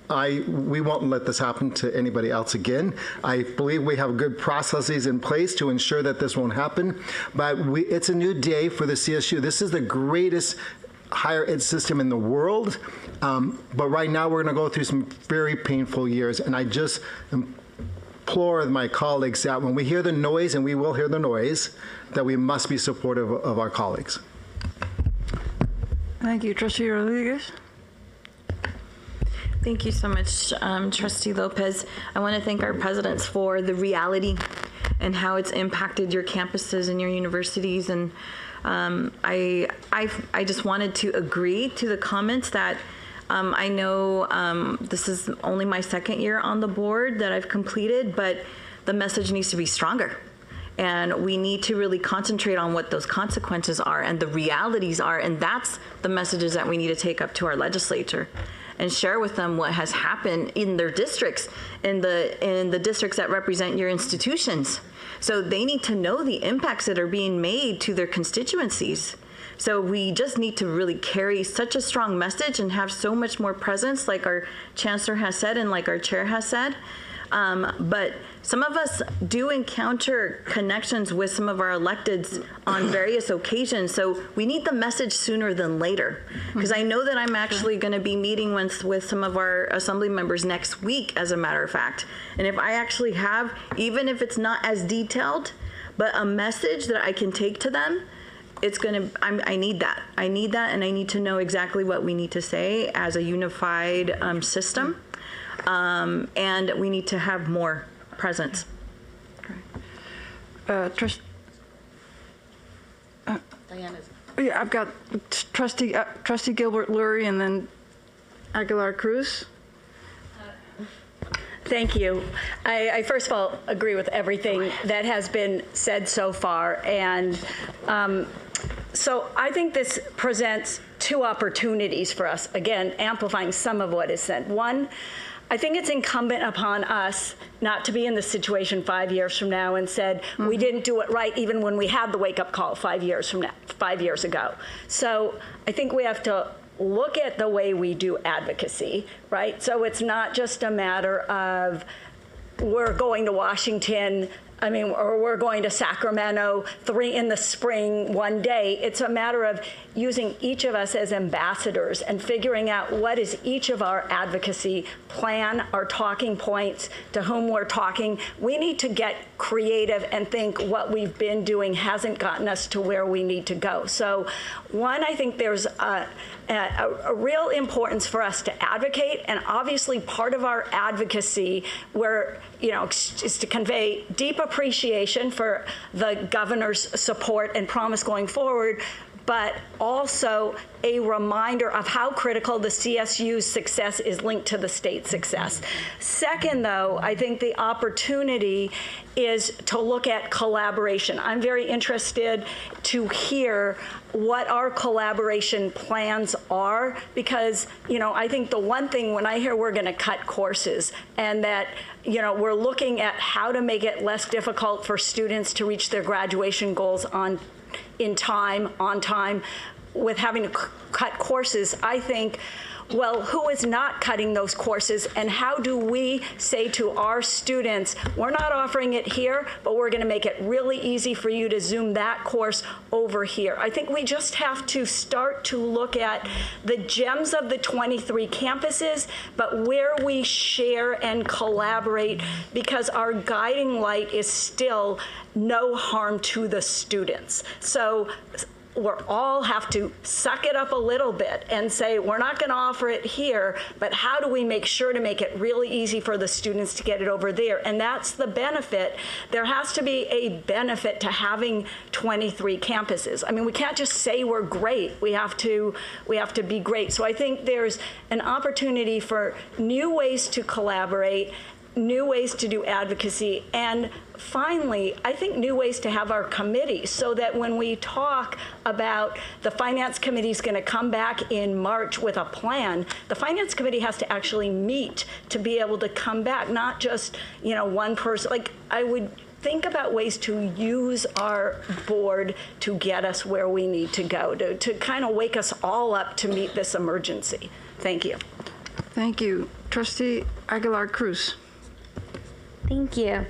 Speaker 13: we won't let this happen to anybody else again. I believe we have good processes in place to ensure that this won't happen. But it's a new day for the CSU. This is the greatest higher ed system in the world. But right now we're gonna go through some very painful years. And I just implore my colleagues that when we hear the noise, and we will hear the noise, that we must be supportive of our colleagues.
Speaker 3: Thank you, Trustee Rodriguez.
Speaker 16: Thank you so much, Trustee Lopez. I want to thank our presidents for the reality and how it's impacted your campuses and your universities. And I just wanted to agree to the comments that I know this is only my 2nd year on the board that I've completed, but the message needs to be stronger. And we need to really concentrate on what those consequences are and the realities are. And that's the messages that we need to take up to our legislature and share with them what has happened in their districts, in the districts that represent your institutions. So they need to know the impacts that are being made to their constituencies. So we just need to really carry such a strong message and have so much more presence, like our chancellor has said and like our chair has said.
Speaker 3: But some of us do encounter connections with some of our electeds on various occasions, so we need the message sooner than later. Because I know that I'm actually going to be meeting with some of our assembly members next week, as a matter of fact. And if I actually have, even if it's not as detailed, but a message that I can take to them, I need that. I need that, and I need to know exactly what we need to say as a unified system. And we need to have more presence.
Speaker 2: Diana's.
Speaker 3: Yeah, I've got Trustee Gilbert Lurie and then Aguilar Cruz.
Speaker 16: Thank you. I first of all agree with everything that has been said so far. And so I think this presents two opportunities for us, again, amplifying some of what is said. One, I think it's incumbent upon us not to be in this situation 5 years from now and said, we didn't do it right even when we had the wake-up call 5 years ago. So I think we have to look at the way we do advocacy, right? So it's not just a matter of we're going to Washington, or we're going to Sacramento 3 in the spring one day. It's a matter of using each of us as ambassadors and figuring out what is each of our advocacy plan, our talking points, to whom we're talking. We need to get creative and think what we've been doing hasn't gotten us to where we need to go. So one, I think there's a real importance for us to advocate, and obviously part of our advocacy is to convey deep appreciation for the governor's support and promise going forward, but also a reminder of how critical the CSU's success is linked to the state's success. Second, though, I think the opportunity is to look at collaboration. I'm very interested to hear what our collaboration plans are, because, I think the one thing when I hear we're going to cut courses and that, we're looking at how to make it less difficult for students to reach their graduation goals on time, with having to cut courses, I think, well, who is not cutting those courses, and how do we say to our students, we're not offering it here, but we're going to make it really easy for you to Zoom that course over here. I think we just have to start to look at the gems of the 23 campuses, but where we share and collaborate, because our guiding light is still no harm to the students. So we all have to suck it up a little bit and say, we're not going to offer it here, but how do we make sure to make it really easy for the students to get it over there? And that's the benefit. There has to be a benefit to having 23 campuses. We can't just say we're great. We have to be great. So I think there's an opportunity for new ways to collaborate, new ways to do advocacy, and finally, I think new ways to have our committee, so that when we talk about the Finance Committee is going to come back in March with a plan, the Finance Committee has to actually meet to be able to come back, not just, one person. I would think about ways to use our board to get us where we need to go, to kind of wake us all up to meet this emergency. Thank you.
Speaker 3: Thank you. Trustee Aguilar Cruz.
Speaker 20: Thank you.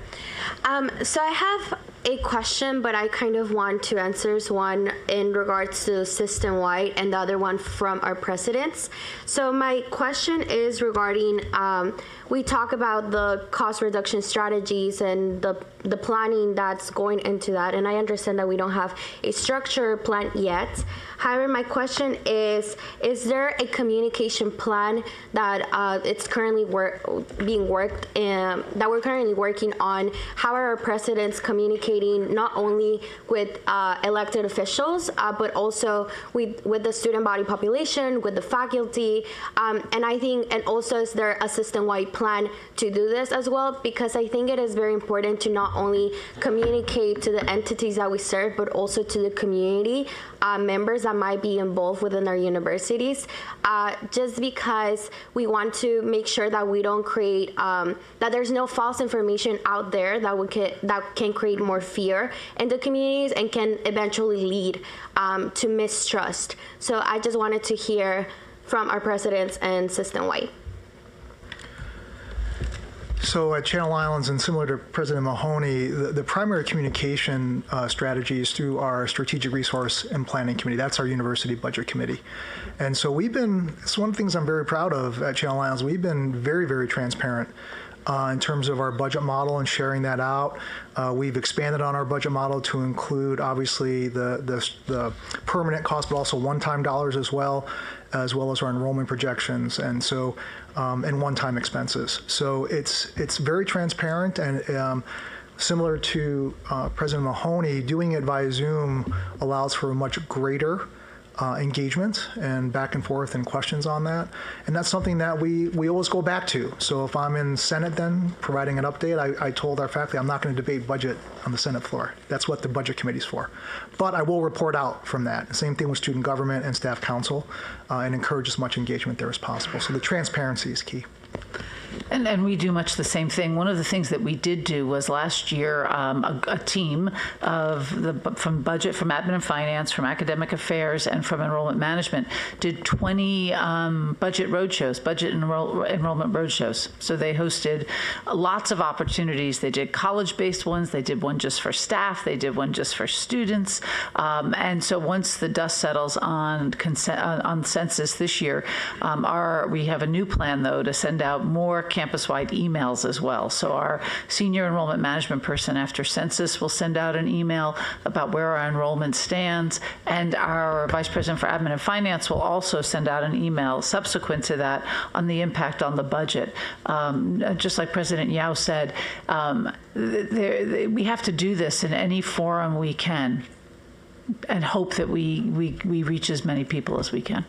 Speaker 20: So I have a question, but I kind of want to answer one in regards to system-wide and the other one from our presidents. So my question is regarding, we talk about the cost reduction strategies and the planning that's going into that, and I understand that we don't have a structured plan yet. However, my question is there a communication plan that it's currently being worked in, that we're currently working on? How are our presidents communicating not only with elected officials, but also with the student body population, with the faculty, and also is there a system-wide plan to do this as well? Because I think it is very important to not only communicate to the entities that we serve, but also to the community members that might be involved within our universities, just because we want to make sure that we don't create, that there's no false information out there that can create more fear in the communities and can eventually lead to mistrust. So I just wanted to hear from our presidents and system-wide.
Speaker 19: So at Channel Islands, and similar to President Mahoney, the primary communication strategy is through our Strategic Resource and Planning Committee. That's our University Budget Committee. And so it's one of the things I'm very proud of at Channel Islands. We've been very, very transparent in terms of our budget model and sharing that out. We've expanded on our budget model to include, obviously, the permanent cost, but also one-time dollars as well as our enrollment projections, and so and one-time expenses. So it's very transparent, and similar to President Mahoney, doing it via Zoom allows for a much greater engagement and back and forth and questions on that. And that's something that we always go back to. So if I'm in Senate then providing an update, I told our faculty I'm not going to debate budget on the Senate floor. That's what the budget committee's for. But I will report out from that. Same thing with student government and staff council, and encourage as much engagement there as possible. So the transparency is key.
Speaker 18: And we do much the same thing. One of the things that we did do was last year, a team from budget, from admin and finance, from academic affairs, and from enrollment management did 20 budget roadshows, budget enrollment roadshows. So they hosted lots of opportunities. They did college-based ones. They did one just for staff. They did one just for students. And so once the dust settles on census this year, we have a new plan, though, to send out more campus-wide emails as well. So our senior enrollment management person after census will send out an email about where our enrollment stands, and our vice president for admin and finance will also send out an email subsequent to that on the impact on the budget. Just like President Yao said, we have to do this in any forum we can and hope that we reach as many people as we can.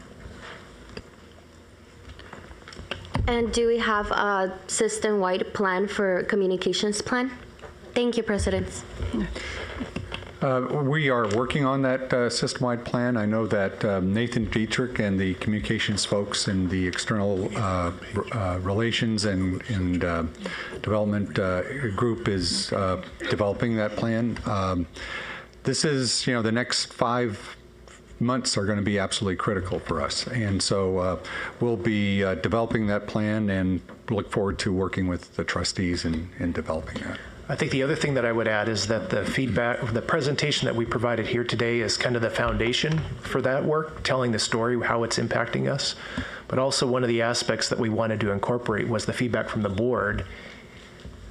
Speaker 20: And do we have a system-wide plan for communications plan? Thank you, President.
Speaker 5: We are working on that system-wide plan. I know that Nathan Dietrich and the communications folks in the external relations and development group is developing that plan. This is, the next 5 months are going to be absolutely critical for us. And so we'll be developing that plan and look forward to working with the trustees in developing that.
Speaker 17: I think the other thing that I would add is that the feedback, the presentation that we provided here today is kind of the foundation for that work, telling the story, how it's impacting us. But also one of the aspects that we wanted to incorporate was the feedback from the board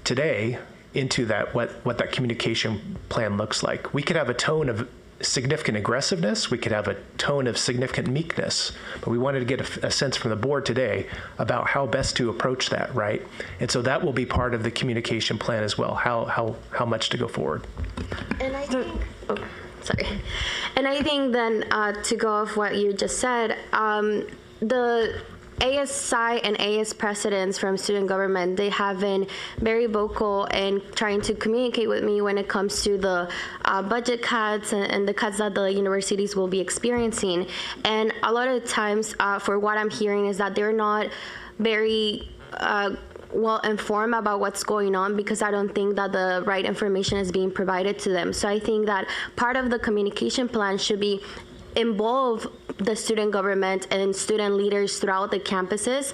Speaker 17: today into that, what that communication plan looks like. We could have a tone of significant aggressiveness, we could have a tone of significant meekness, but we wanted to get a sense from the board today about how best to approach that, right? And so that will be part of the communication plan as well, how much to go forward.
Speaker 20: And I think, And I think then to go off what you just said, the ASI and AS presidents from student government, they have been very vocal in trying to communicate with me when it comes to the budget cuts and the cuts that the universities will be experiencing. And a lot of times, for what I'm hearing, is that they're not very well informed about what's going on, because I don't think that the right information is being provided to them. So I think that part of the communication plan should be involve the student government and student leaders throughout the campuses,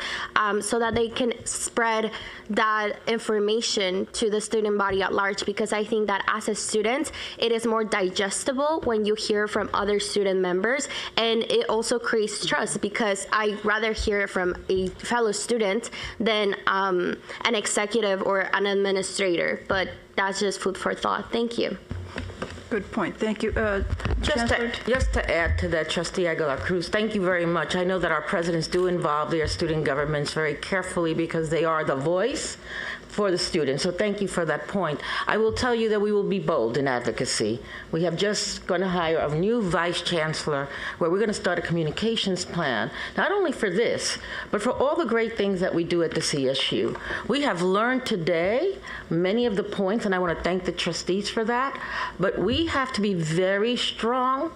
Speaker 20: so that they can spread that information to the student body at large, because I think that as a student, it is more digestible when you hear from other student members, and it also creates trust, because I rather hear it from a fellow student than an executive or an administrator. But that's just food for thought. Thank you.
Speaker 3: Good point. Thank you.
Speaker 21: Just to add to that, Trustee Aguilar-Cruz, thank you very much. I know that our presidents do involve their student governments very carefully, because they are the voice for the students. So thank you for that point. I will tell you that we will be bold in advocacy. We have just going to hire a new vice chancellor, where we're going to start a communications plan, not only for this, but for all the great things that we do at the CSU. We have learned today many of the points, and I want to thank the trustees for that, but we have to be very strong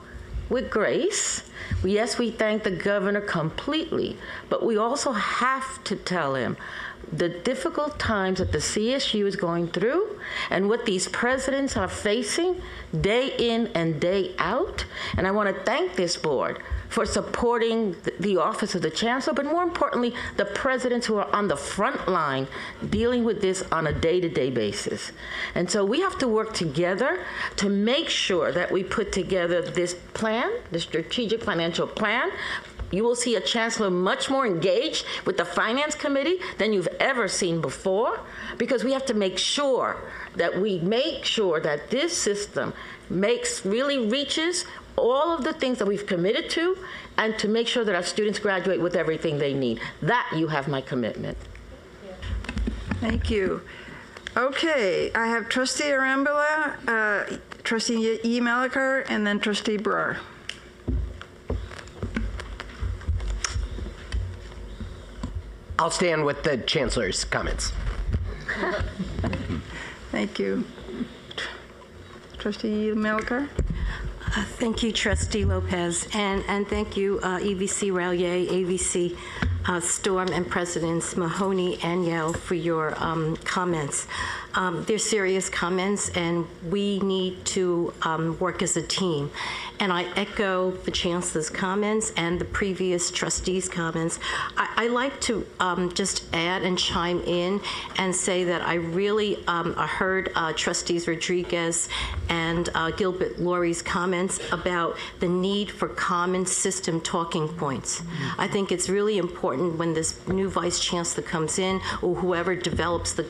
Speaker 21: with grace. Yes, we thank the governor completely, but we also have to tell him the difficult times that the CSU is going through and what these presidents are facing day in and day out. And I want to thank this board for supporting the Office of the Chancellor, but more importantly, the presidents who are on the front line dealing with this on a day-to-day basis. And so we have to work together to make sure that we put together this plan, the strategic financial plan. You will see a chancellor much more engaged with the finance committee than you've ever seen before, because we have to make sure that this system really reaches all of the things that we've committed to, and to make sure that our students graduate with everything they need. That you have my commitment.
Speaker 3: Thank you. Okay, I have Trustee Arambula, Trustee E. Malakar, and then Trustee Brar.
Speaker 1: I'll stand with the Chancellor's comments.
Speaker 3: Thank you. Trustee Malakar?
Speaker 11: Thank you, Trustee Lopez, and thank you, EVC Rallier, AVC Storm, and Presidents Mahoney and Yale for your comments. They're serious comments, and we need to work as a team. And I echo the Chancellor's comments and the previous trustees' comments. I like to just add and chime in and say that I really heard Trustees Rodriguez and Gilbert Laurie's comments about the need for common system talking points. I think it's really important when this new Vice Chancellor comes in, or whoever develops the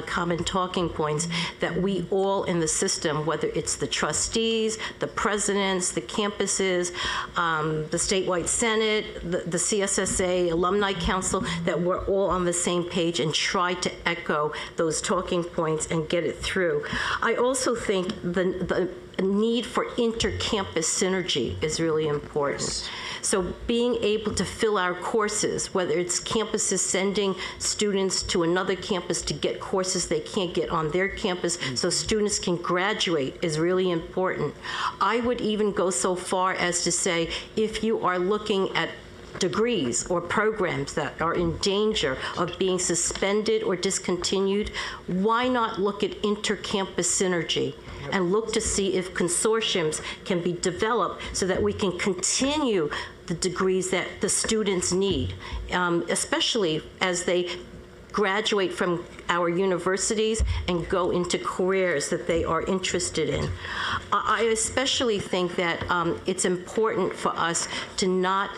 Speaker 11: common talking points, that we all in the system, whether it's the trustees, the presidents, the campuses, the statewide senate, the CSSA, alumni council, that we're all on the same page and try to echo those talking points and get it through. I also think the need for inter-campus synergy is really important. So being able to fill our courses, whether it's campuses sending students to another campus to get courses they can't get on their campus so students can graduate, is really important. I would even go so far as to say, if you are looking at degrees or programs that are in danger of being suspended or discontinued, why not look at inter-campus synergy and look to see if consortiums can be developed so that we can continue the degrees that the students need, especially as they graduate from our universities and go into careers that they are interested in. I especially think that it's important for us to not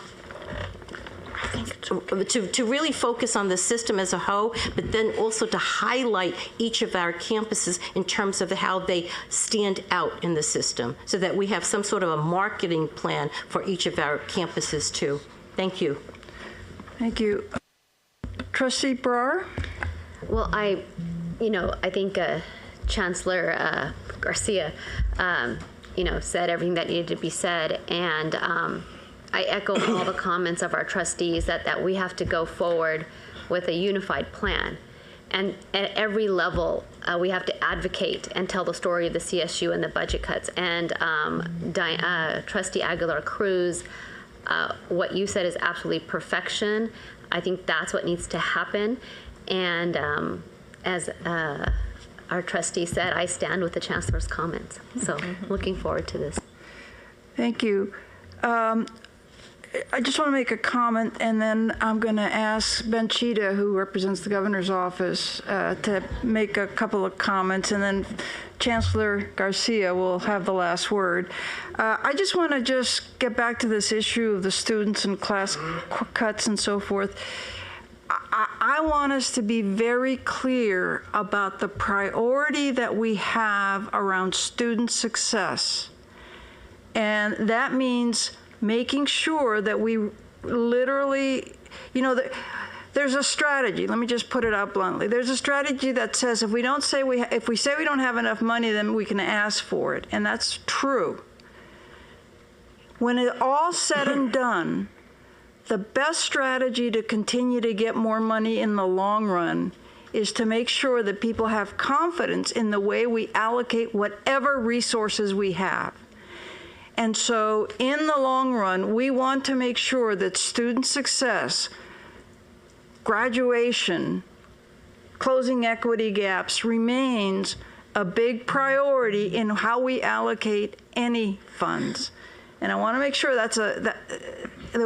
Speaker 11: to really focus on the system as a whole, but then also to highlight each of our campuses in terms of how they stand out in the system, so that we have some sort of a marketing plan for each of our campuses too. Thank you.
Speaker 3: Thank you. Trustee Brar?
Speaker 14: Well, I think Chancellor Garcia, said everything that needed to be said, and I echo all the comments of our trustees that we have to go forward with a unified plan. And at every level, we have to advocate and tell the story of the CSU and the budget cuts. And Trustee Aguilar-Cruz, what you said is absolutely perfection. I think that's what needs to happen. And as our trustee said, I stand with the Chancellor's comments. So looking forward to this.
Speaker 3: Thank you. I just want to make a comment, and then I'm going to ask Ben Chita, who represents the governor's office, to make a couple of comments, and then Chancellor Garcia will have the last word. I just want to get back to this issue of the students and class cuts and so forth. I want us to be very clear about the priority that we have around student success. And that means making sure that we literally, there's a strategy. Let me just put it out bluntly. There's a strategy that says if we say we don't have enough money, then we can ask for it, and that's true. When it's all said and done, the best strategy to continue to get more money in the long run is to make sure that people have confidence in the way we allocate whatever resources we have. And so in the long run, we want to make sure that student success, graduation, closing equity gaps remains a big priority in how we allocate any funds. And I want to make sure that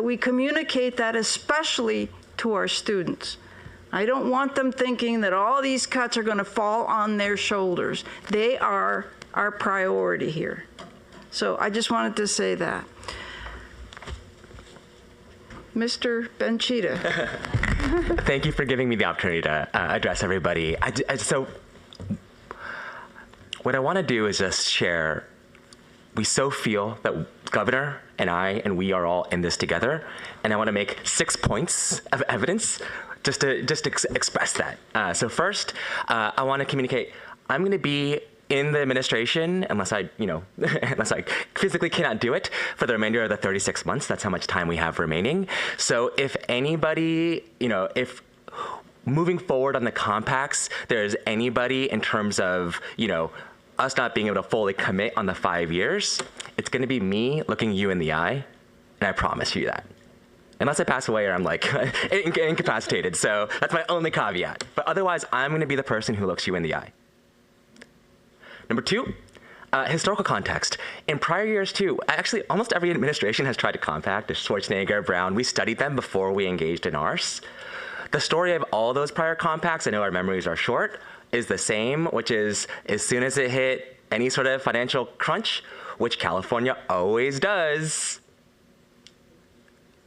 Speaker 3: we communicate that, especially to our students. I don't want them thinking that all these cuts are going to fall on their shoulders. They are our priority here. So I just wanted to say that. Mr. Benchita.
Speaker 4: Thank you for giving me the opportunity to address everybody. So what I want to do is just share, we so feel that Governor and I and we are all in this together, and I want to make 6 points of evidence just to express that. So first, I want to communicate, I'm going to be in the administration, unless I physically cannot do it, for the remainder of the 36 months. That's how much time we have remaining. So if anybody, if moving forward on the compacts, there's anybody in terms of, us not being able to fully commit on the 5 years, it's going to be me looking you in the eye, and I promise you that. Unless I pass away or I'm incapacitated. So that's my only caveat. But otherwise, I'm going to be the person who looks you in the eye. Number 2, historical context. In prior years too, actually almost every administration has tried to compact. Schwarzenegger, Brown, we studied them before we engaged in ours. The story of all those prior compacts, I know our memories are short, is the same, which is as soon as it hit any sort of financial crunch, which California always does,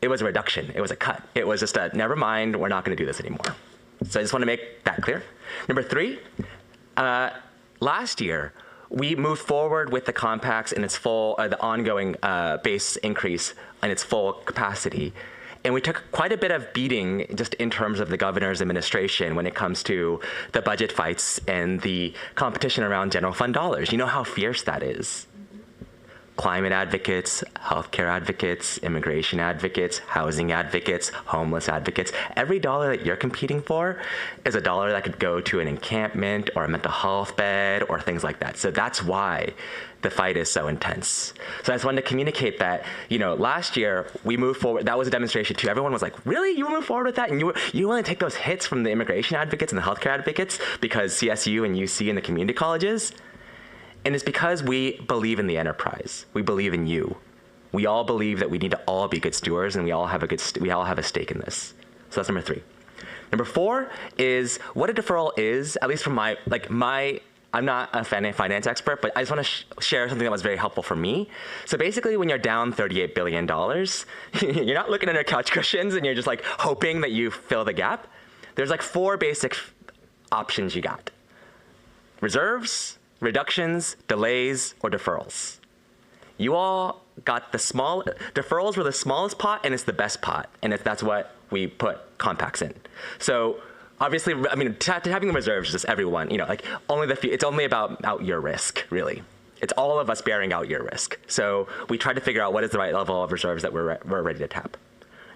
Speaker 4: it was a reduction, it was a cut. It was just a, never mind, we're not gonna do this anymore. So I just wanna make that clear. Number 3, last year, we moved forward with the compacts in its full, the ongoing base increase in its full capacity. And we took quite a bit of beating just in terms of the governor's administration when it comes to the budget fights and the competition around general fund dollars. You know how fierce that is. Climate advocates, healthcare advocates, immigration advocates, housing advocates, homeless advocates. Every dollar that you're competing for is a dollar that could go to an encampment or a mental health bed or things like that. So that's why the fight is so intense. So I just wanted to communicate that, last year we moved forward. That was a demonstration too. Everyone was like, really? You move forward with that? And you want to take those hits from the immigration advocates and the healthcare advocates because CSU and UC and the community colleges? And it's because we believe in the enterprise. We believe in you. We all believe that we need to all be good stewards, and we all have a stake in this. So that's number 3. Number 4 is what a deferral is, at least from I'm not a finance expert, but I just want to share something that was very helpful for me. So basically, when you're down $38 billion, you're not looking under couch cushions and you're just hoping that you fill the gap. There's 4 basic options you got. Reserves, reductions, delays, or deferrals. You all got deferrals were the smallest pot, and it's the best pot, and that's what we put compacts in. So obviously, having the reserves is just everyone, it's only about out your risk, really. It's all of us bearing out your risk. So we tried to figure out what is the right level of reserves that we're ready to tap.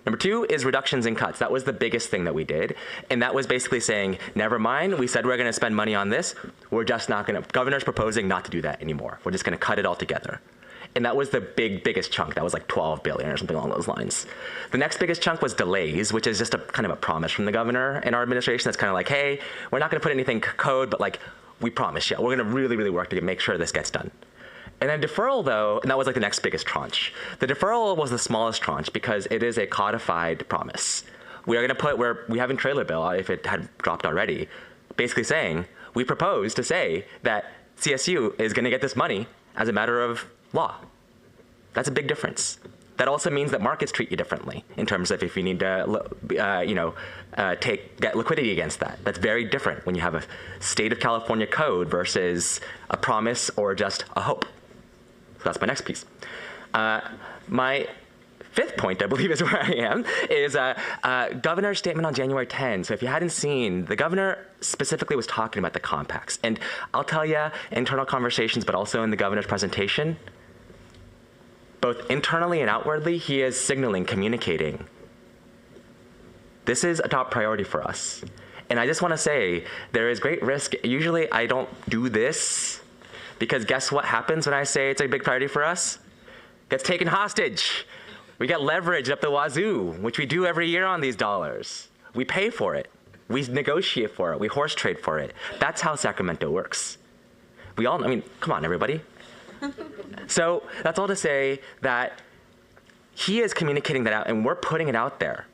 Speaker 4: Number 2 is reductions and cuts. That was the biggest thing that we did. And that was basically saying, never mind, we said we're gonna spend money on this. We're just not gonna, governor's proposing not to do that anymore. We're just gonna cut it all together. And that was the biggest chunk. That was 12 billion or something along those lines. The next biggest chunk was delays, which is just a kind of a promise from the governor and our administration that's kind of hey, we're not gonna put anything code, but we promise you, we're gonna really, really work to make sure this gets done. And then deferral, though, and that was the next biggest tranche. The deferral was the smallest tranche because it is a codified promise. We are going to put where we have in trailer bill, if it had dropped already, basically saying, we propose to say that CSU is going to get this money as a matter of law. That's a big difference. That also means that markets treat you differently in terms of if you need to, get liquidity against that. That's very different when you have a state of California code versus a promise or just a hope. That's my next piece. My 5th point, I believe is where I am, is governor's statement on January 10. So if you hadn't seen, the governor specifically was talking about the compacts. And I'll tell you, internal conversations, but also in the governor's presentation, both internally and outwardly, he is signaling, communicating. This is a top priority for us. And I just want to say, there is great risk. Usually I don't do this, because guess what happens when I say it's a big priority for us? Gets taken hostage. We get leverage up the wazoo, which we do every year on these dollars. We pay for it. We negotiate for it. We horse trade for it. That's how Sacramento works. We all, I mean, come on, everybody. So that's all to say that he is communicating that out, and we're putting it out there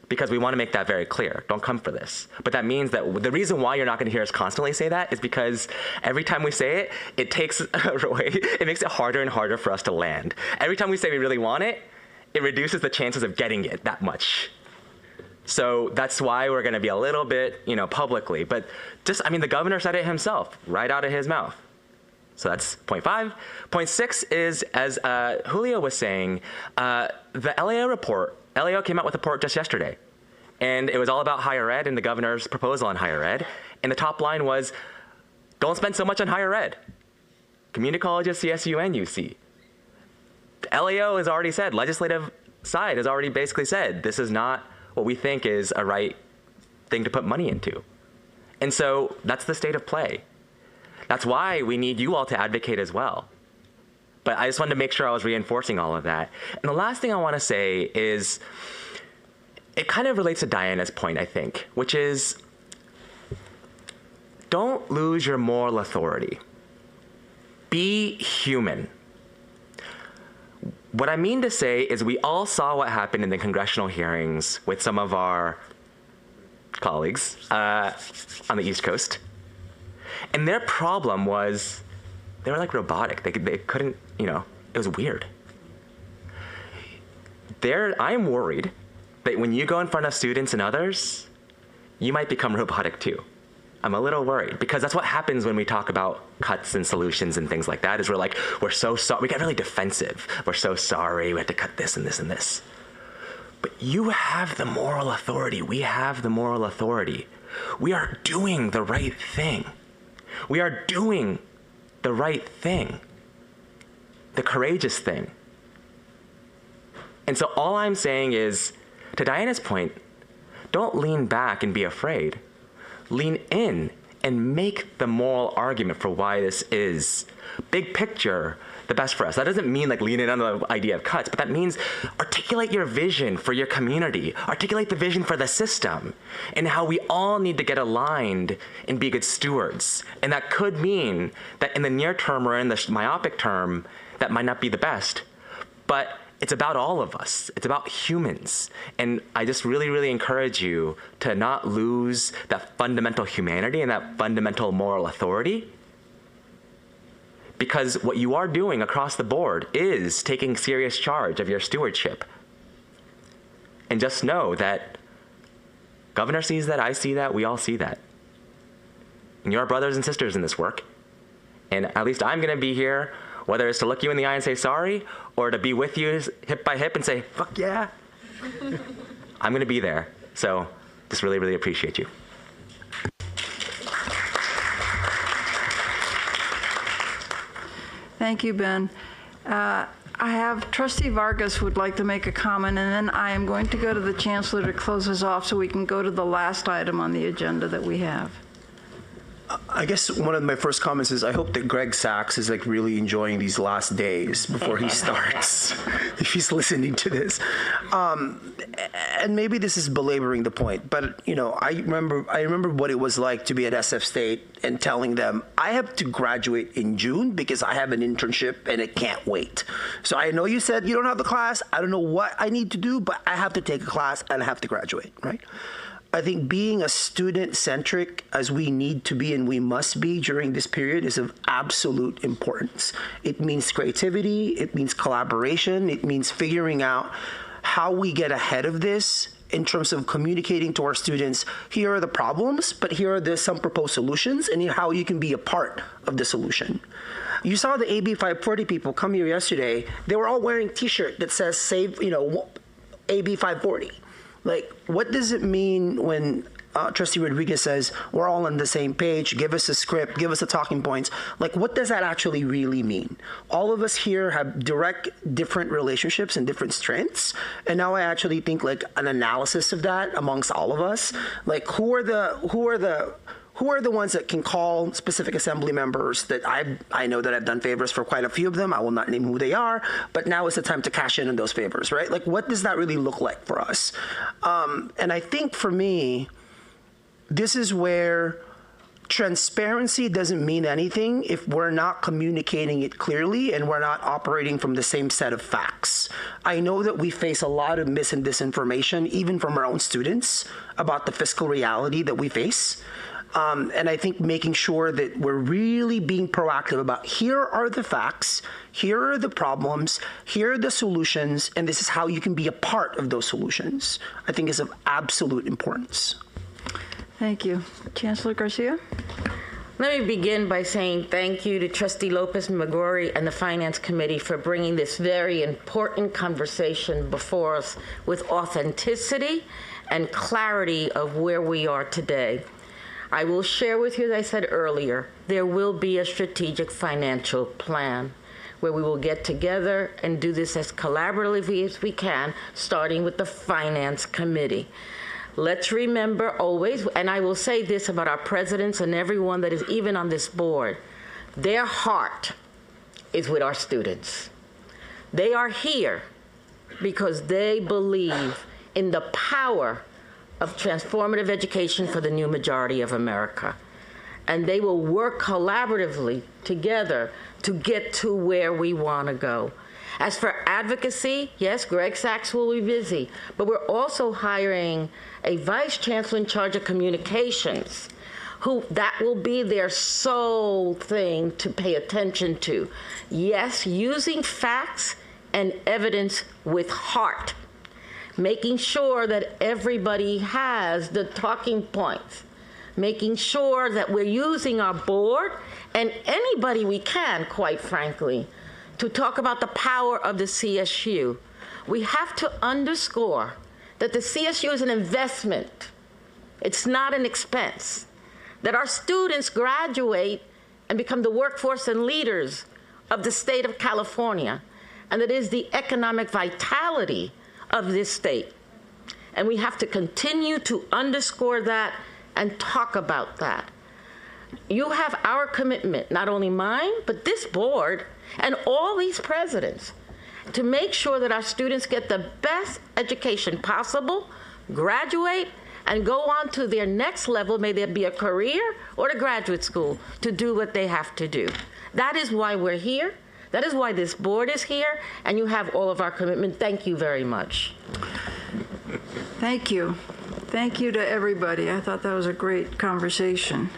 Speaker 4: because we want to make that very clear. Don't come for this. But that means that the reason why you're not going to hear us constantly say that is because every time we say it, it takes away, it makes it harder and harder for us to land. Every time we say we really want it, it reduces the chances of getting it that much. So that's why we're going to be a little bit, publicly. But just, I mean, the governor said it himself, right out of his mouth. So that's point 5. Point 6 is, as Julio was saying, the LAO report. LAO came out with a report just yesterday. And it was all about higher ed and the governor's proposal on higher ed. And the top line was, don't spend so much on higher ed. Community colleges, CSU, and UC. LAO has already said, legislative side has already basically said, this is not what we think is a right thing to put money into. And so that's the state of play. That's why we need you all to advocate as well. But I just wanted to make sure I was reinforcing all of that. And the last thing I want to say is, it kind of relates to Diana's point, I think, which is, don't lose your moral authority. Be human. What I mean to say is we all saw what happened in the congressional hearings with some of our colleagues on the East Coast. And their problem was they were like robotic. They couldn't, it was weird. I'm worried that when you go in front of students and others, you might become robotic too. I'm a little worried because that's what happens when we talk about cuts and solutions and things like that, is we're so sorry, we get really defensive. We're so sorry, we have to cut this and this and this. But you have the moral authority. We have the moral authority. We are doing the right thing. We are doing the right thing, the courageous thing. And so all I'm saying is, to Diana's point, don't lean back and be afraid. Lean in and make the moral argument for why this is, big picture, the best for us. That doesn't mean lean in on the idea of cuts, but that means articulate your vision for your community, articulate the vision for the system, and how we all need to get aligned and be good stewards. And that could mean that in the near term or in the myopic term, that might not be the best, but it's about all of us. It's about humans. And I just really, really encourage you to not lose that fundamental humanity and that fundamental moral authority. Because what you are doing across the board is taking serious charge of your stewardship. And just know that Governor sees that, I see that, we all see that. And you're brothers and sisters in this work. And at least I'm going to be here, whether it's to look you in the eye and say sorry, or to be with you hip by hip and say, fuck yeah. I'm going to be there. So just really, really appreciate you.
Speaker 3: Thank you, Ben. I have Trustee Vargas would like to make a comment, and then I am going to go to the Chancellor to close us off so we can go to the last item on the agenda that we have.
Speaker 6: I guess one of my first comments is I hope that Greg Sachs is really enjoying these last days before he starts, if he's listening to this. And maybe this is belaboring the point, but I remember what it was like to be at SF State and telling them I have to graduate in June because I have an internship and it can't wait. So I know you said you don't have the class. I don't know what I need to do, but I have to take a class and I have to graduate, right? I think being a student-centric, as we need to be and we must be during this period, is of absolute importance. It means creativity, it means collaboration, it means figuring out how we get ahead of this in terms of communicating to our students, here are the problems, but here are some proposed solutions, and how you can be a part of the solution. You saw the AB 540 people come here yesterday. They were all wearing T-shirt that says, save, AB 540. What does it mean when Trustee Rodriguez says, we're all on the same page, give us a script, give us the talking points? What does that actually really mean? All of us here have different relationships and different strengths. And now I actually think an analysis of that amongst all of us, who are the ones that can call specific assembly members that I know that I've done favors for quite a few of them. I will not name who they are, but now is the time to cash in on those favors, right? What does that really look like for us? And I think for me, this is where transparency doesn't mean anything if we're not communicating it clearly and we're not operating from the same set of facts. I know that we face a lot of mis and disinformation, even from our own students, about the fiscal reality that we face. And I think making sure that we're really being proactive about here are the facts, here are the problems, here are the solutions, and this is how you can be a part of those solutions, I think is of absolute importance.
Speaker 3: Thank you. Chancellor Garcia?
Speaker 21: Let me begin by saying thank you to Trustee Lopez Magori and the Finance Committee for bringing this very important conversation before us with authenticity and clarity of where we are today. I will share with you, as I said earlier, there will be a strategic financial plan where we will get together and do this as collaboratively as we can, starting with the Finance Committee. Let's remember always, and I will say this about our presidents and everyone that is even on this board, their heart is with our students. They are here because they believe in the power of transformative education for the new majority of America. And they will work collaboratively together to get to where we want to go. As for advocacy, yes, Greg Sachs will be busy, but we're also hiring a vice chancellor in charge of communications, who that will be their sole thing to pay attention to. Yes, using facts and evidence with heart, making sure that everybody has the talking points, making sure that we're using our board and anybody we can, quite frankly, to talk about the power of the CSU. We have to underscore that the CSU is an investment. It's not an expense. That our students graduate and become the workforce and leaders of the state of California, and that is the economic vitality of this state. And we have to continue to underscore that and talk about that. You have our commitment, not only mine, but this board and all these presidents, to make sure that our students get the best education possible, graduate, and go on to their next level, may there be a career or a graduate school, to do what they have to do. That is why we're here. That is why this board is here, and you have all of our commitment. Thank you very much.
Speaker 3: Thank you. Thank you to everybody. I thought that was a great conversation.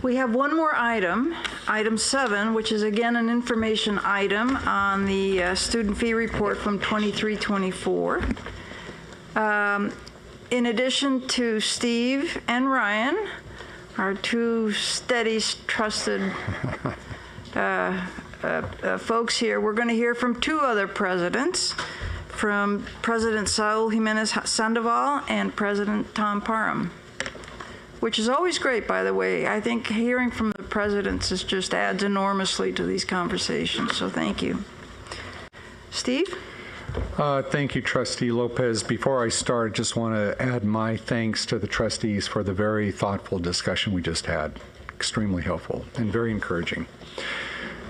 Speaker 3: We have one more item, item 7, which is again an information item on the student fee report from 23-24. In addition to Steve and Ryan, our two steady, trusted folks here, we're going to hear from two other presidents, from President Saul Jimenez Sandoval and President Tom Parham, which is always great, by the way. I think hearing from the presidents just adds enormously to these conversations, so thank you. Steve?
Speaker 5: Thank you, Trustee Lopez. Before I start, just want to add my thanks to the trustees for the very thoughtful discussion we just had. Extremely helpful and very encouraging.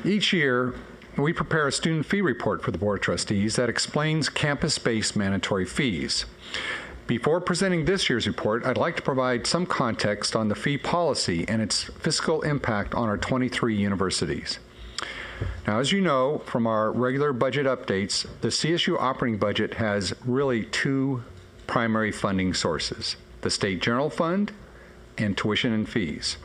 Speaker 5: Each year, we prepare a student fee report for the Board of Trustees that explains campus-based mandatory fees. Before presenting this year's report, I'd like to provide some context on the fee policy and its fiscal impact on our 23 universities. Now, as you know from our regular budget updates, the CSU operating budget has really two primary funding sources: the State General Fund and tuition and fees.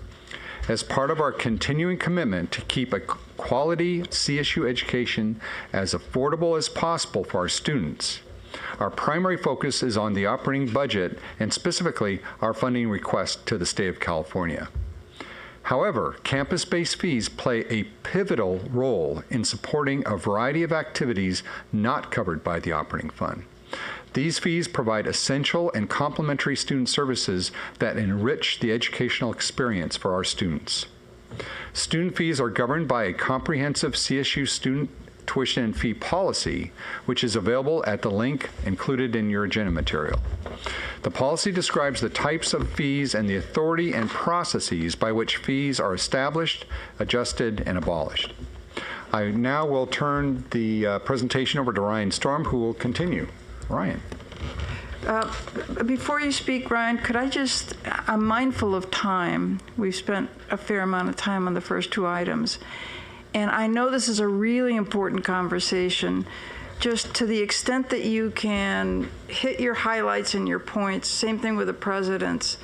Speaker 5: As part of our continuing commitment to keep a quality CSU education as affordable as possible for our students, our primary focus is on the operating budget and specifically our funding request to the state of California. However, campus-based fees play a pivotal role in supporting a variety of activities not covered by the operating fund. These fees provide essential and complementary student services that enrich the educational experience for our students. Student fees are governed by a comprehensive CSU student tuition and fee policy, which is available at the link included in your agenda material. The policy describes the types of fees and the authority and processes by which fees are established, adjusted, and abolished. I now will turn the presentation over to Ryan Storm, who will continue. Ryan.
Speaker 3: Before you speak, Ryan, could I just, I'm mindful of time. We've spent a fair amount of time on the first two items. And I know this is a really important conversation. Just to the extent that you can hit your highlights and your points, same thing with the presidents,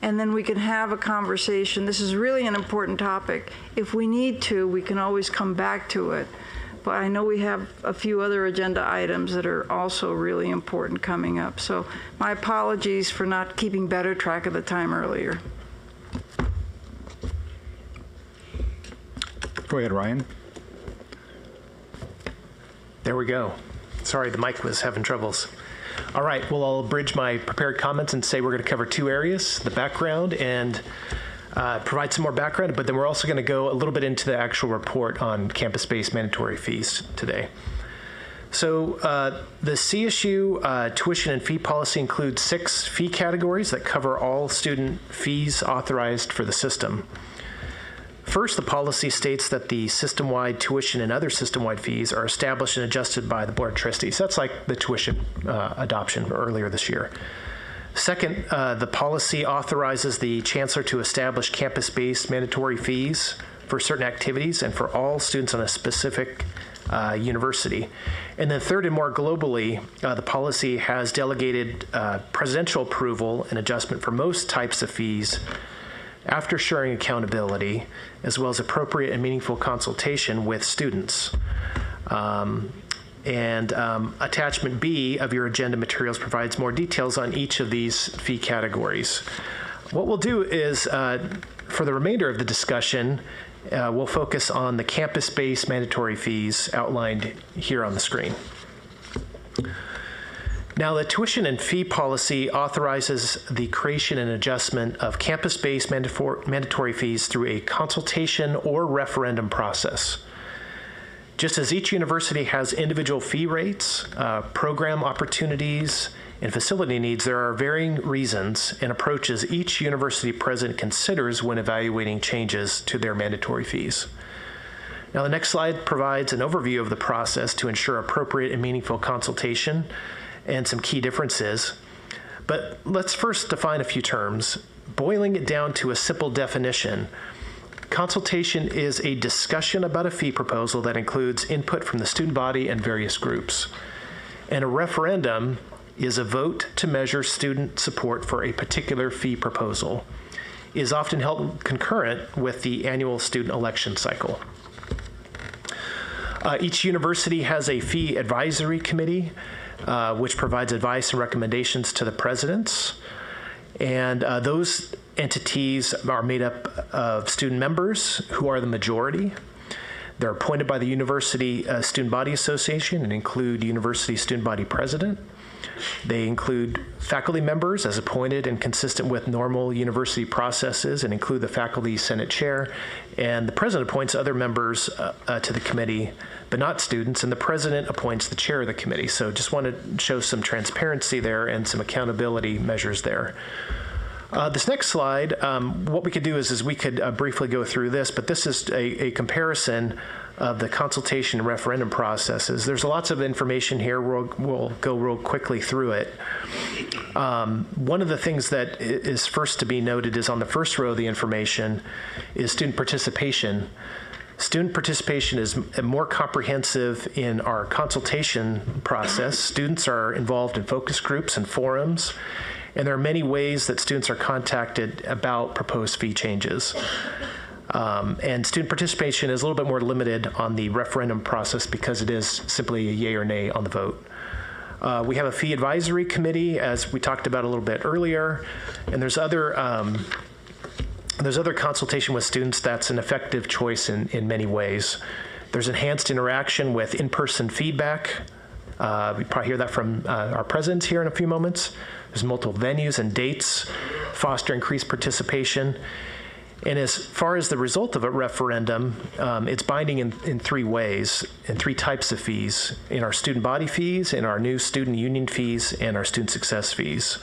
Speaker 3: and then we can have a conversation. This is really an important topic. If we need to, we can always come back to it. But I know we have a few other agenda items that are also really important coming up. So my apologies for not keeping better track of the time earlier.
Speaker 5: Go ahead, Ryan.
Speaker 17: There we go. Sorry, the mic was having troubles. All right, well, I'll abridge my prepared comments and say we're going to cover two areas, the background and provide some more background, but then we're also going to go a little bit into the actual report on campus-based mandatory fees today. So the CSU tuition and fee policy includes 6 fee categories that cover all student fees authorized for the system. First, the policy states that the system-wide tuition and other system-wide fees are established and adjusted by the Board of Trustees. That's like the tuition adoption earlier this year. Second, the policy authorizes the chancellor to establish campus-based mandatory fees for certain activities and for all students on a specific university. And then third, and more globally, the policy has delegated presidential approval and adjustment for most types of fees after ensuring accountability, as well as appropriate and meaningful consultation with students. Attachment B of your agenda materials provides more details on each of these fee categories. What we'll do is, for the remainder of the discussion, we'll focus on the campus-based mandatory fees outlined here on the screen. Now, the tuition and fee policy authorizes the creation and adjustment of campus-based mandatory fees through a consultation or referendum process. Just as each university has individual fee rates, program opportunities, and facility needs, there are varying reasons and approaches each university president considers when evaluating changes to their mandatory fees. Now, the next slide provides an overview of the process to ensure appropriate and meaningful consultation and some key differences. But let's first define a few terms. Boiling it down to a simple definition, consultation is a discussion about a fee proposal that includes input from the student body and various groups. And a referendum is a vote to measure student support for a particular fee proposal. It is often held concurrent with the annual student election cycle. Each university has a fee advisory committee, which provides advice and recommendations to the presidents. And those entities are made up of student members who are the majority. They're appointed by the University Student Body Association and include University Student Body President. They include faculty members as appointed and consistent with normal university processes and include the faculty senate chair. And the president appoints other members to the committee, but not students, and the president appoints the chair of the committee. So just want to show some transparency there and some accountability measures there. This next slide, what we could do is we could briefly go through this, but this is a comparison of the consultation and referendum processes. There's lots of information here. We'll go real quickly through it. One of the things that is first to be noted is on the first row of the information is student participation. Student participation is more comprehensive in our consultation process. Students are involved in focus groups and forums, and there are many ways that students are contacted about proposed fee changes. And student participation is a little bit more limited on the referendum process because it is simply a yay or nay on the vote. We have a fee advisory committee, as we talked about a little bit earlier, and there's other consultation with students that's an effective choice in many ways. There's enhanced interaction with in-person feedback. We probably hear that from our presidents here in a few moments. There's multiple venues and dates, foster increased participation. And as far as the result of a referendum, it's binding in 3 ways, in 3 types of fees, in our student body fees, in our new student union fees, and our student success fees.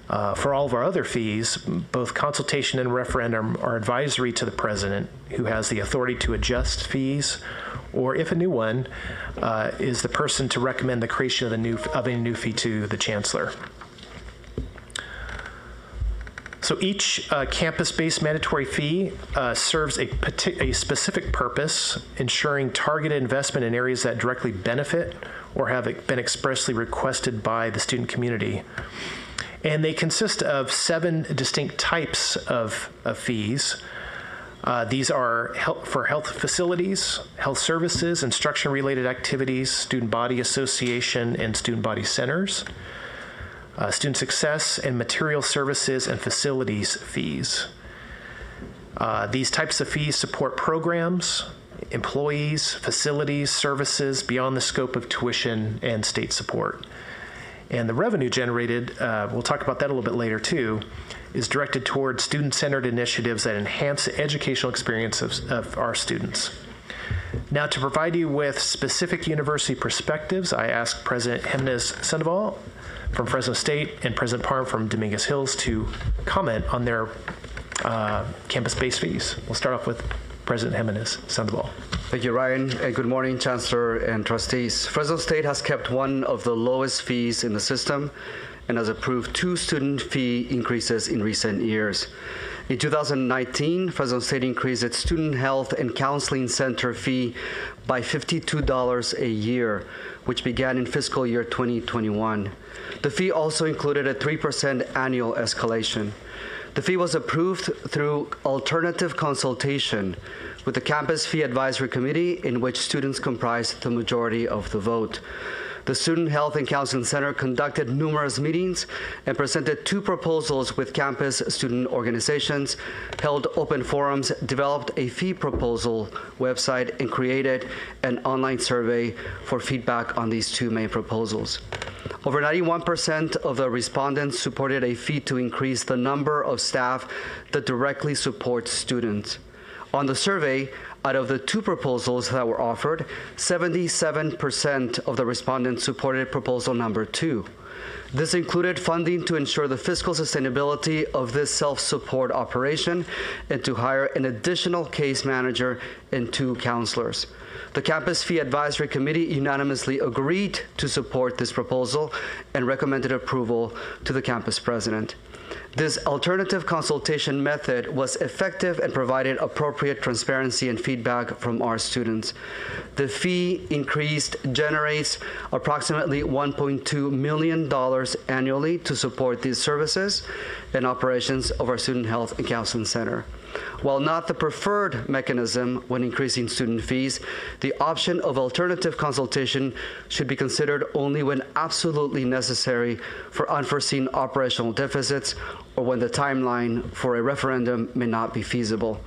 Speaker 17: For all of our other fees, both consultation and referendum are advisory to the president, who has the authority to adjust fees or if a new one, is the person to recommend the creation of a new fee to the chancellor. So each campus-based mandatory fee serves a specific purpose, ensuring targeted investment in areas that directly benefit or have been expressly requested by the student community. And they consist of 7 distinct types of fees. These are for health facilities, health services, instruction-related activities, student body association, and student body centers. Student success and material services and facilities fees. These types of fees support programs, employees, facilities, services beyond the scope of tuition and state support. And the revenue generated, we'll talk about that a little bit later too, is directed toward student-centered initiatives that enhance the educational experience of our students. Now, to provide you with specific university perspectives, I asked President Jimenez Sandoval from Fresno State and President Parham from Dominguez Hills to comment on their campus-based fees. We'll start off with President Jimenez Sandoval.
Speaker 10: Thank you, Ryan, and good morning, Chancellor and Trustees. Fresno State has kept one of the lowest fees in the system and has approved 2 student fee increases in recent years. In 2019, Fresno State increased its Student Health and Counseling Center fee by $52 a year, which began in fiscal year 2021. The fee also included a 3% annual escalation. The fee was approved through alternative consultation with the Campus Fee Advisory Committee, in which students comprised the majority of the vote. The Student Health and Counseling Center conducted numerous meetings and presented 2 proposals with campus student organizations, held open forums, developed a fee proposal website, and created an online survey for feedback on these 2 main proposals. Over 91% of the respondents supported a fee to increase the number of staff that directly support students. On the survey, out of the 2 proposals that were offered, 77% of the respondents supported proposal number 2. This included funding to ensure the fiscal sustainability of this self-support operation and to hire an additional case manager and 2 counselors. The Campus Fee Advisory Committee unanimously agreed to support this proposal and recommended approval to the campus president. This alternative consultation method was effective and provided appropriate transparency and feedback from our students. The fee increase generates approximately $1.2 million annually to support these services and operations of our Student Health and Counseling Center. While not the preferred mechanism when increasing student fees, the option of alternative consultation should be considered only when absolutely necessary for unforeseen operational deficits or when the timeline for a referendum may not be feasible.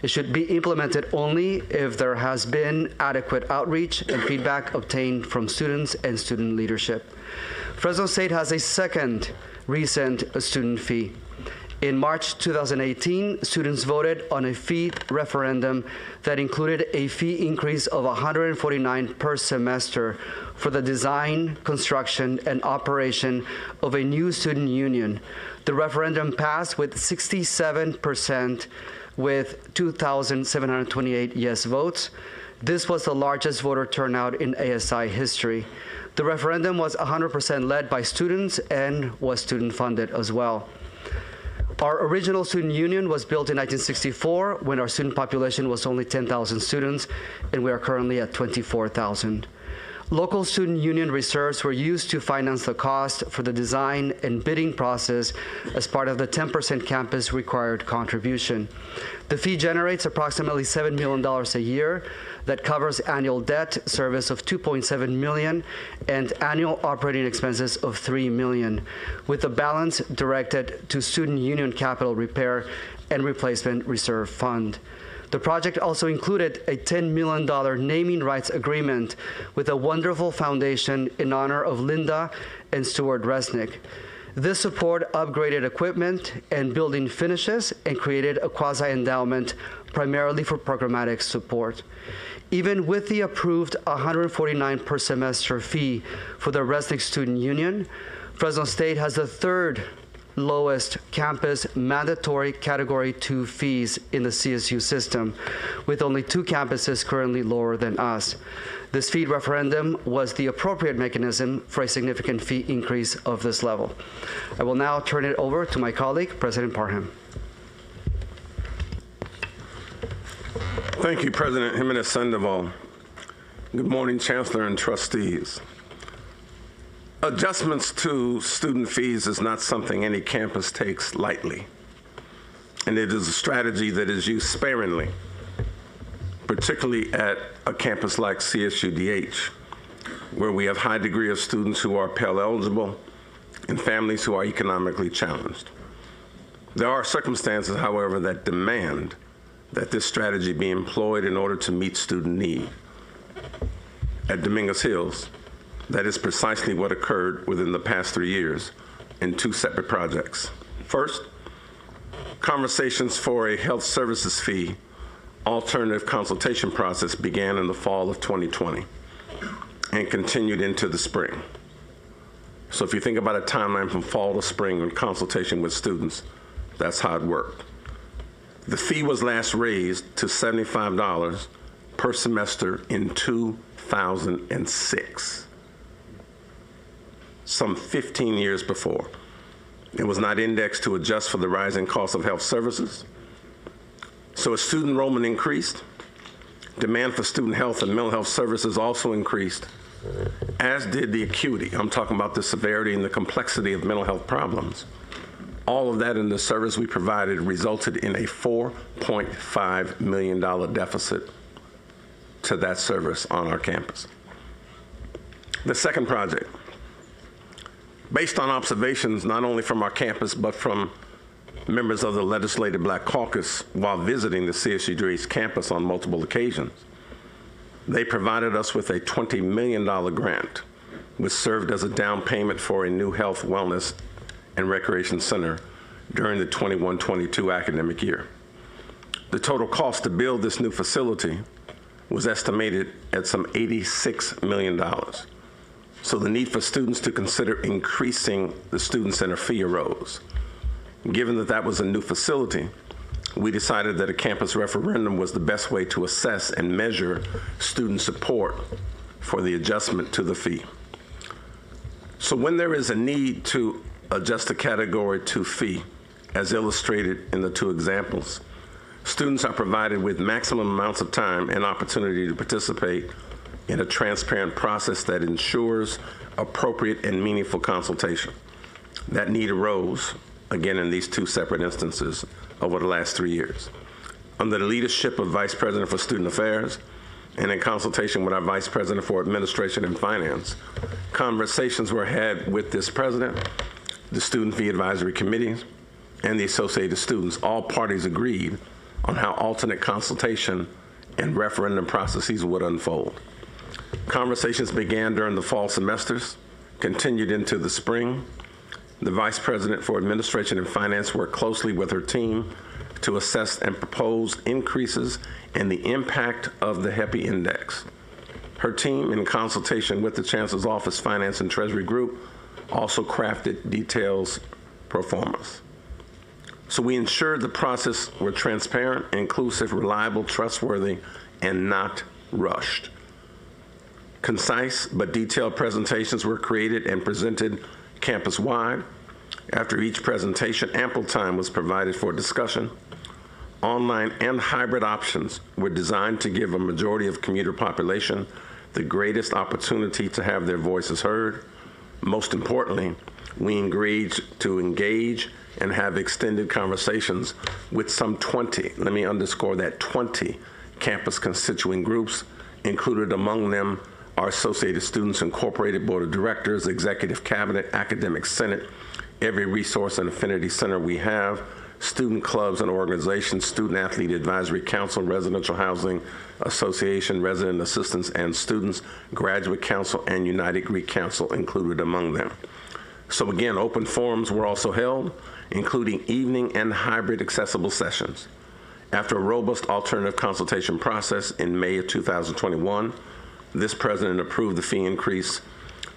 Speaker 10: It should be implemented only if there has been adequate outreach and feedback obtained from students and student leadership. Fresno State has a second recent student fee. In March 2018, students voted on a fee referendum that included a fee increase of $149 per semester for the design, construction, and operation of a new student union. The referendum passed with 67% with 2,728 yes votes. This was the largest voter turnout in ASI history. The referendum was 100% led by students and was student funded as well. Our original student union was built in 1964 when our student population was only 10,000 students, and we are currently at 24,000. Local student union reserves were used to finance the cost for the design and bidding process as part of the 10% campus required contribution. The fee generates approximately $7 million a year that covers annual debt service of $2.7 million and annual operating expenses of $3 million, with the balance directed to student union capital repair and replacement reserve fund. The project also included a $10 million naming rights agreement with a wonderful foundation in honor of Linda and Stuart Resnick. This support upgraded equipment and building finishes and created a quasi-endowment primarily for programmatic support. Even with the approved $149 per semester fee for the Resnick Student Union, Fresno State has the third lowest campus mandatory Category 2 fees in the CSU system, with only 2 campuses currently lower than us. This fee referendum was the appropriate mechanism for a significant fee increase of this level. I will now turn it over to my colleague, President Parham.
Speaker 12: Thank you, President Jimenez Sandoval. Good morning, Chancellor and trustees. Adjustments to student fees is not something any campus takes lightly, and it is a strategy that is used sparingly, particularly at a campus like CSUDH, where we have a high degree of students who are Pell eligible and families who are economically challenged. There are circumstances, however, that demand that this strategy be employed in order to meet student need. At Dominguez Hills, that is precisely what occurred within the past 3 years in 2 separate projects. First, conversations for a health services fee alternative consultation process began in the fall of 2020 and continued into the spring. So if you think about a timeline from fall to spring in consultation with students, that's how it worked. The fee was last raised to $75 per semester in 2006, some 15 years before. It was not indexed to adjust for the rising cost of health services. So as student enrollment increased, demand for student health and mental health services also increased, as did the acuity. I'm talking about the severity and the complexity of mental health problems. All of that in the service we provided resulted in a $4.5 million deficit to that service on our campus. The second project, based on observations not only from our campus, but from members of the Legislative Black Caucus while visiting the CSUDH campus on multiple occasions, they provided us with a $20 million grant, which served as a down payment for a new health, wellness, and recreation center during the 21-22 academic year. The total cost to build this new facility was estimated at some $86 million. So the need for students to consider increasing the student center fee arose. Given that that was a new facility, we decided that a campus referendum was the best way to assess and measure student support for the adjustment to the fee. So when there is a need to adjust a Category 2 fee, as illustrated in the 2 examples, students are provided with maximum amounts of time and opportunity to participate in a transparent process that ensures appropriate and meaningful consultation. That need arose, again, in these 2 separate instances over the last 3 years. Under the leadership of Vice President for Student Affairs and in consultation with our Vice President for Administration and Finance, conversations were had with this president, the Student Fee Advisory Committees, and the associated students. All parties agreed on how alternate consultation and referendum processes would unfold. Conversations began during the fall semesters, continued into the spring. The Vice President for Administration and Finance worked closely with her team to assess and propose increases in the impact of the HEPI index. Her team, in consultation with the Chancellor's Office Finance and Treasury Group, also crafted details pro formas. So we ensured the process were transparent, inclusive, reliable, trustworthy, and not rushed. Concise but detailed presentations were created and presented campus-wide. After each presentation, ample time was provided for discussion. Online and hybrid options were designed to give a majority of commuter population the greatest opportunity to have their voices heard. Most importantly, we engaged to engage and have extended conversations with some 20, let me underscore that, 20 campus constituent groups, included among them our Associated Students Incorporated Board of Directors, Executive Cabinet, Academic Senate, every resource and affinity center we have, student clubs and organizations, Student Athlete Advisory Council, Residential Housing Association, Resident Assistants and Students, Graduate Council, and United Greek Council included among them. So again, open forums were also held, including evening and hybrid accessible sessions. After a robust alternative consultation process in May of 2021, this president approved the fee increase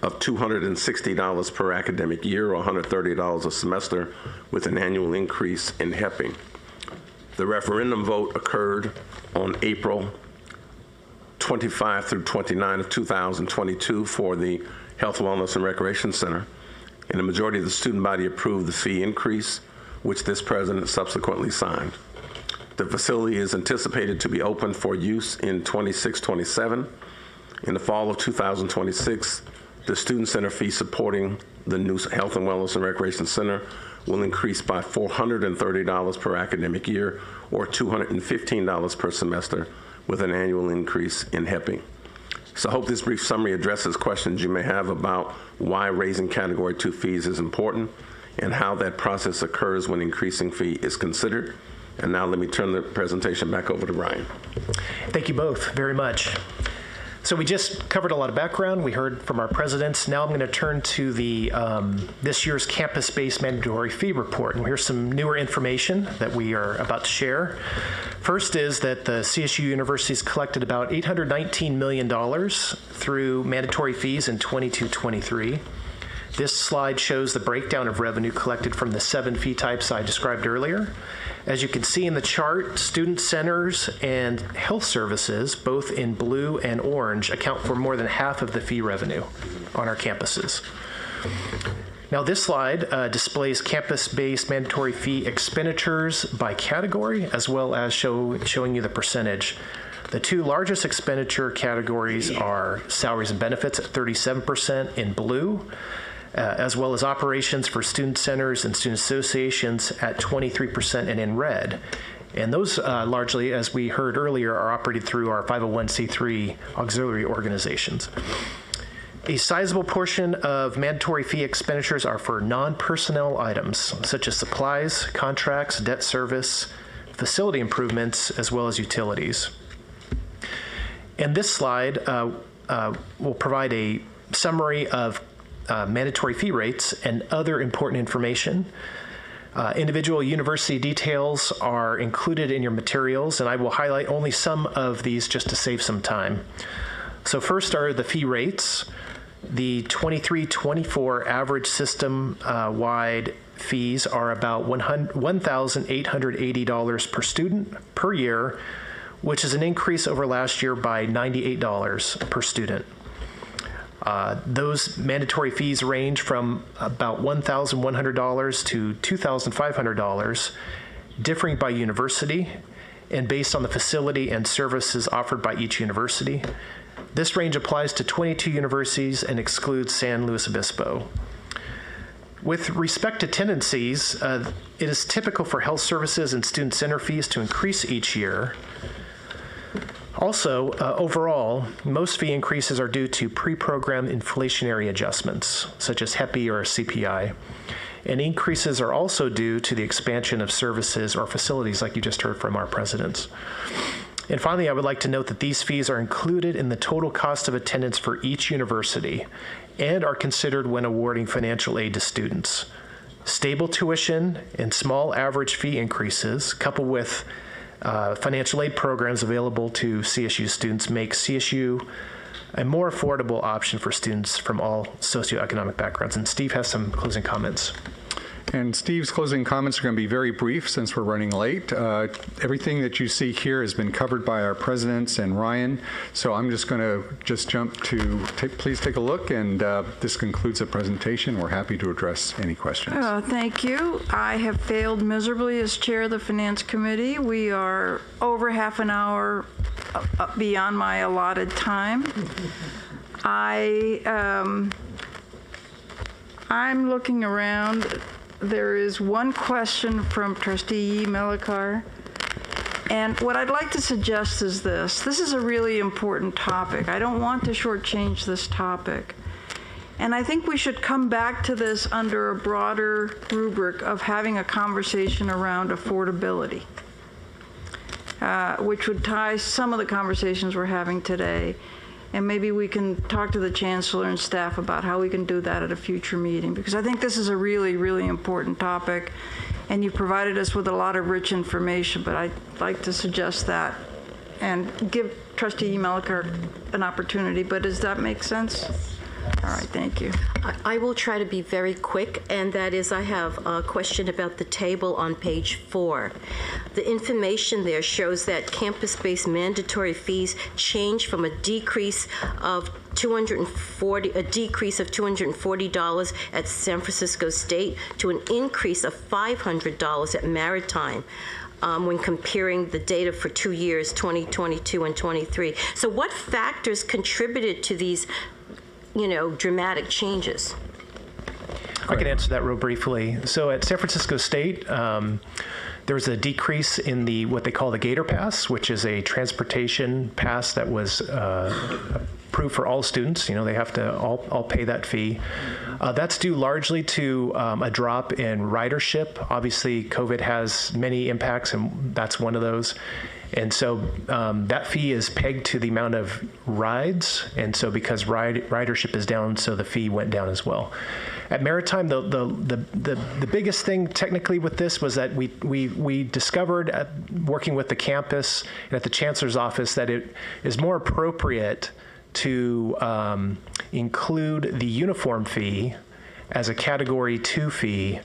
Speaker 12: of $260 per academic year, or $130 a semester, with an annual increase in HEPI. The referendum vote occurred on April 25 through 29 of 2022 for the Health, Wellness, and Recreation Center, and the majority of the student body approved the fee increase, which this president subsequently signed. The facility is anticipated to be open for use in 26-27. In the fall of 2026, the student center fee supporting the new Health and Wellness and Recreation Center will increase by $430 per academic year, or $215 per semester, with an annual increase in HEPI. So I hope this brief summary addresses questions you may have about why raising Category 2 fees is important and how that process occurs when increasing fee is considered. And now let me turn the presentation back over to Ryan.
Speaker 17: Thank you both very much. So we just covered a lot of background. We heard from our presidents. Now I'm going to turn to the this year's campus-based mandatory fee report. And here's some newer information that we are about to share. First is that the CSU universities collected about $819 million through mandatory fees in 22-23. This slide shows the breakdown of revenue collected from the 7 fee types I described earlier. As you can see in the chart, student centers and health services, both in blue and orange, account for more than half of the fee revenue on our campuses. Now this slide displays campus-based mandatory fee expenditures by category, as well as showing you the percentage. The 2 largest expenditure categories are salaries and benefits at 37% in blue, as well as operations for student centers and student associations at 23% and in red. And those largely, as we heard earlier, are operated through our 501c3 auxiliary organizations. A sizable portion of mandatory fee expenditures are for non-personnel items, such as supplies, contracts, debt service, facility improvements, as well as utilities. And this slide will provide a summary of mandatory fee rates and other important information. Individual university details are included in your materials, and I will highlight only some of these just to save some time. So first are the fee rates. The 23-24 average system-wide fees are about $1,880 per student per year, which is an increase over last year by $98 per student. Those mandatory fees range from about $1,100 to $2,500, differing by university and based on the facility and services offered by each university. This range applies to 22 universities and excludes San Luis Obispo. With respect to tendencies, it is typical for health services and student center fees to increase each year. Also, overall, most fee increases are due to pre-programmed inflationary adjustments, such as HEPI or CPI. And increases are also due to the expansion of services or facilities, like you just heard from our presidents. And finally, I would like to note that these fees are included in the total cost of attendance for each university and are considered when awarding financial aid to students. Stable tuition and small average fee increases, coupled with financial aid programs available to CSU students, make CSU a more affordable option for students from all socioeconomic backgrounds. And Steve has some closing comments.
Speaker 5: And Steve's closing comments are going to be very brief since we're running late. Everything that you see here has been covered by our presidents and Ryan, so I'm just going to jump to, please take a look, and this concludes the presentation. We're happy to address any questions.
Speaker 3: Thank you. I have failed miserably as chair of the Finance Committee. We are over half an hour beyond my allotted time. I'm looking around. There is one question from Trustee Melikar. And what I'd like to suggest is this. This is a really important topic. I don't want to shortchange this topic. And I think we should come back to this under a broader rubric of having a conversation around affordability, which would tie some of the conversations we're having today. And maybe we can talk to the chancellor and staff about how we can do that at a future meeting, because I think this is a really, really important topic, and you provided us with a lot of rich information, but I'd like to suggest that and give Trustee Melikar an opportunity. But does that make sense? All right, thank you.
Speaker 11: I will try to be very quick, and that is I have a question about the table on page 4. The information there shows that campus-based mandatory fees change from a decrease of $240 at San Francisco State to an increase of $500 at Maritime. When comparing the data for 2 years, 2022 and 23. So what factors contributed to these, dramatic changes?
Speaker 17: I can answer that real briefly. So at San Francisco State, there was a decrease in what they call the Gator Pass, which is a transportation pass that was approved for all students. They have to all pay that fee. That's due largely to a drop in ridership. Obviously, COVID has many impacts, and that's one of those. And so that fee is pegged to the amount of rides. And so because ridership is down, so the fee went down as well. At Maritime, the biggest thing technically with this was that we discovered, working with the campus and at the chancellor's office, that it is more appropriate to include the uniform fee as a Category 2 fee,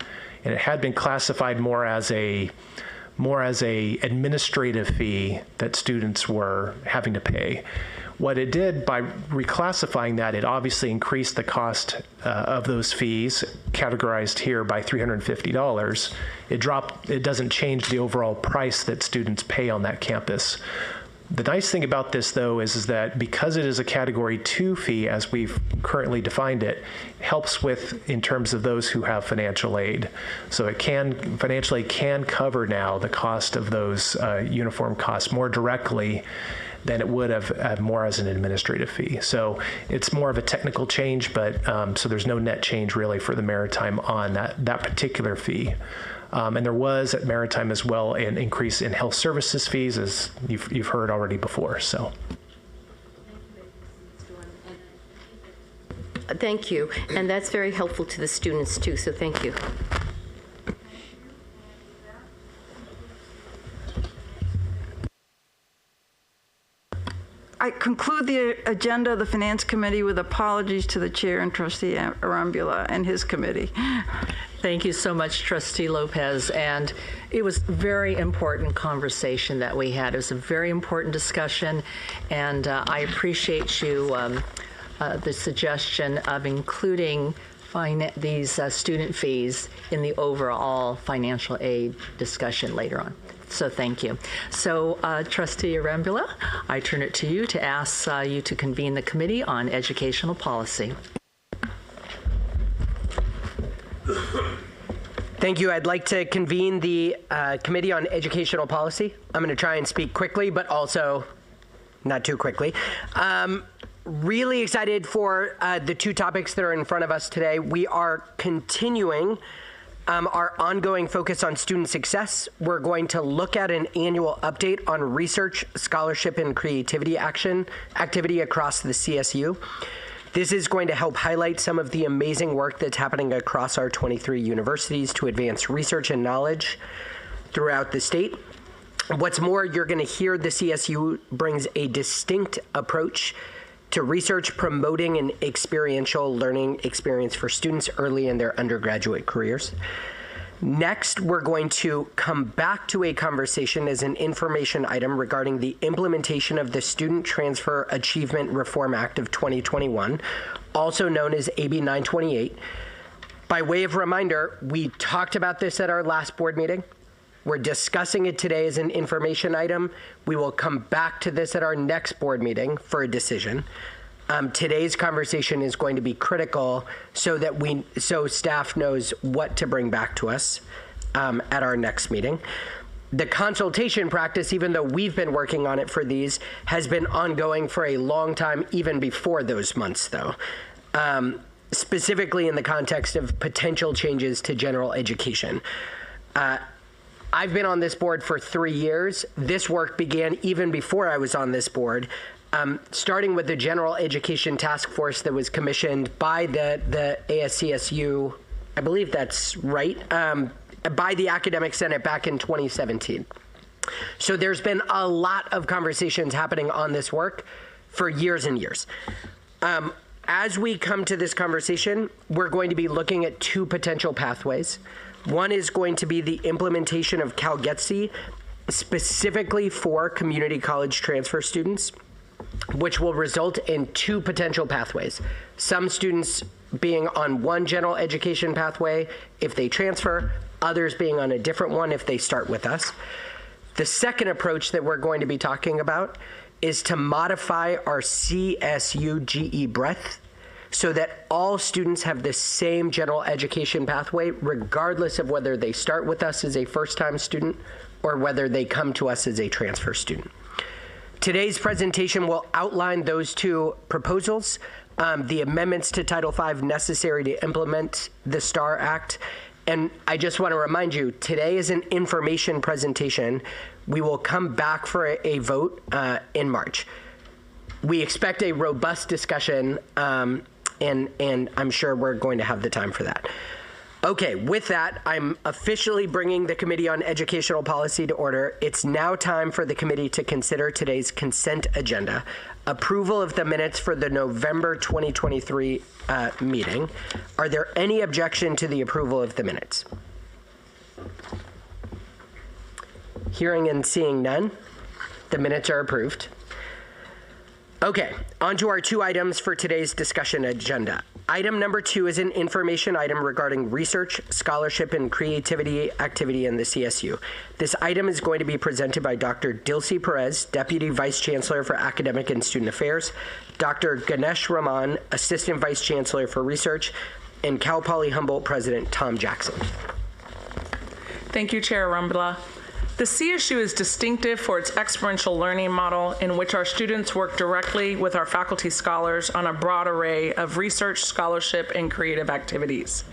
Speaker 17: and it had been classified more as a administrative fee that students were having to pay. What it did by reclassifying that, it obviously increased the cost of those fees, categorized here by $350. It doesn't change the overall price that students pay on that campus. The nice thing about this, though, is that because it is a Category 2 fee, as we've currently defined it, helps in terms of those who have financial aid. So it financially can cover now the cost of those uniform costs more directly than it would have more as an administrative fee. So it's more of a technical change, but so there's no net change really for the Maritime on that particular fee. And there was at Maritime as well an increase in health services fees, as you've heard already before. So.
Speaker 11: Thank you, and that's very helpful to the students too, so thank you.
Speaker 3: I conclude the agenda of the Finance Committee with apologies to the Chair and Trustee Arambula and his committee.
Speaker 2: Thank you so much, Trustee Lopez. And it was a very important conversation that we had. It was a very important discussion, and I appreciate you, the suggestion of including these student fees in the overall financial aid discussion later on. So thank you. So Trustee Arambula, I turn it to you to ask you to convene the Committee on Educational Policy.
Speaker 1: Thank you. I'd like to convene the Committee on Educational Policy. I'm going to try and speak quickly, but also not too quickly. Really excited for the two topics that are in front of us today. We are continuing our ongoing focus on student success. We're going to look at an annual update on research, scholarship, and creativity activity across the CSU. This is going to help highlight some of the amazing work that's happening across our 23 universities to advance research and knowledge throughout the state. What's more, you're going to hear the CSU brings a distinct approach to research, promoting an experiential learning experience for students early in their undergraduate careers. Next, we're going to come back to a conversation as an information item regarding the implementation of the Student Transfer Achievement Reform Act of 2021, also known as AB 928. By way of reminder, we talked about this at our last board meeting. We're discussing it today as an information item. We will come back to this at our next board meeting for a decision. Today's conversation is going to be critical so that staff knows what to bring back to us at our next meeting. The consultation practice, even though we've been working on it for these, has been ongoing for a long time, even before those months, though. Specifically in the context of potential changes to general education. I've been on this board for 3 years. This work began even before I was on this board, starting with the General Education Task Force that was commissioned by the ASCSU, I believe that's right, by the Academic Senate back in 2017. So there's been a lot of conversations happening on this work for years and years. As we come to this conversation, we're going to be looking at two potential pathways. One is going to be the implementation of CalGETC specifically for community college transfer students, which will result in two potential pathways. Some students being on one general education pathway if they transfer, others being on a different one if they start with us. The second approach that we're going to be talking about is to modify our CSU GE breadth so that all students have the same general education pathway, regardless of whether they start with us as a first-time student or whether they come to us as a transfer student. Today's presentation will outline those two proposals, the amendments to Title V necessary to implement the STAR Act. And I just want to remind you, today is an information presentation. We will come back for a vote in March. We expect a robust discussion, and I'm sure we're going to have the time for that. Okay, with that, I'm officially bringing the Committee on Educational Policy to order. It's now time for the committee to consider today's consent agenda. Approval of the minutes for the November 2023 meeting. Are there any objection to the approval of the minutes? Hearing and seeing none, the minutes are approved. Okay, on to our two items for today's discussion agenda. Item number 2 is an information item regarding research, scholarship, and creativity activity in the CSU. This item is going to be presented by Dr. Dilsey Perez, Deputy Vice Chancellor for Academic and Student Affairs, Dr. Ganesh Raman, Assistant Vice Chancellor for Research, and Cal Poly Humboldt President Tom Jackson.
Speaker 15: Thank you, Chair Rumbla. The CSU is distinctive for its experiential learning model in which our students work directly with our faculty scholars on a broad array of research, scholarship, and creative activities.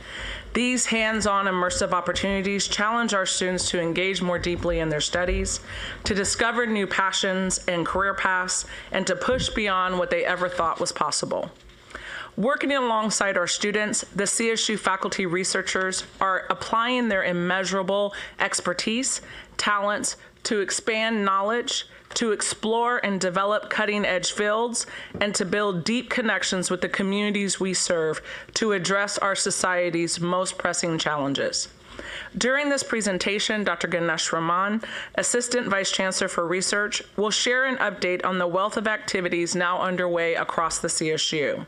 Speaker 15: These hands-on immersive opportunities challenge our students to engage more deeply in their studies, to discover new passions and career paths, and to push beyond what they ever thought was possible. Working alongside our students, the CSU faculty researchers are applying their immeasurable expertise, talents to expand knowledge, to explore and develop cutting-edge fields, and to build deep connections with the communities we serve to address our society's most pressing challenges. During this presentation, Dr. Ganesh Raman, Assistant Vice Chancellor for Research, will share an update on the wealth of activities now underway across the CSU.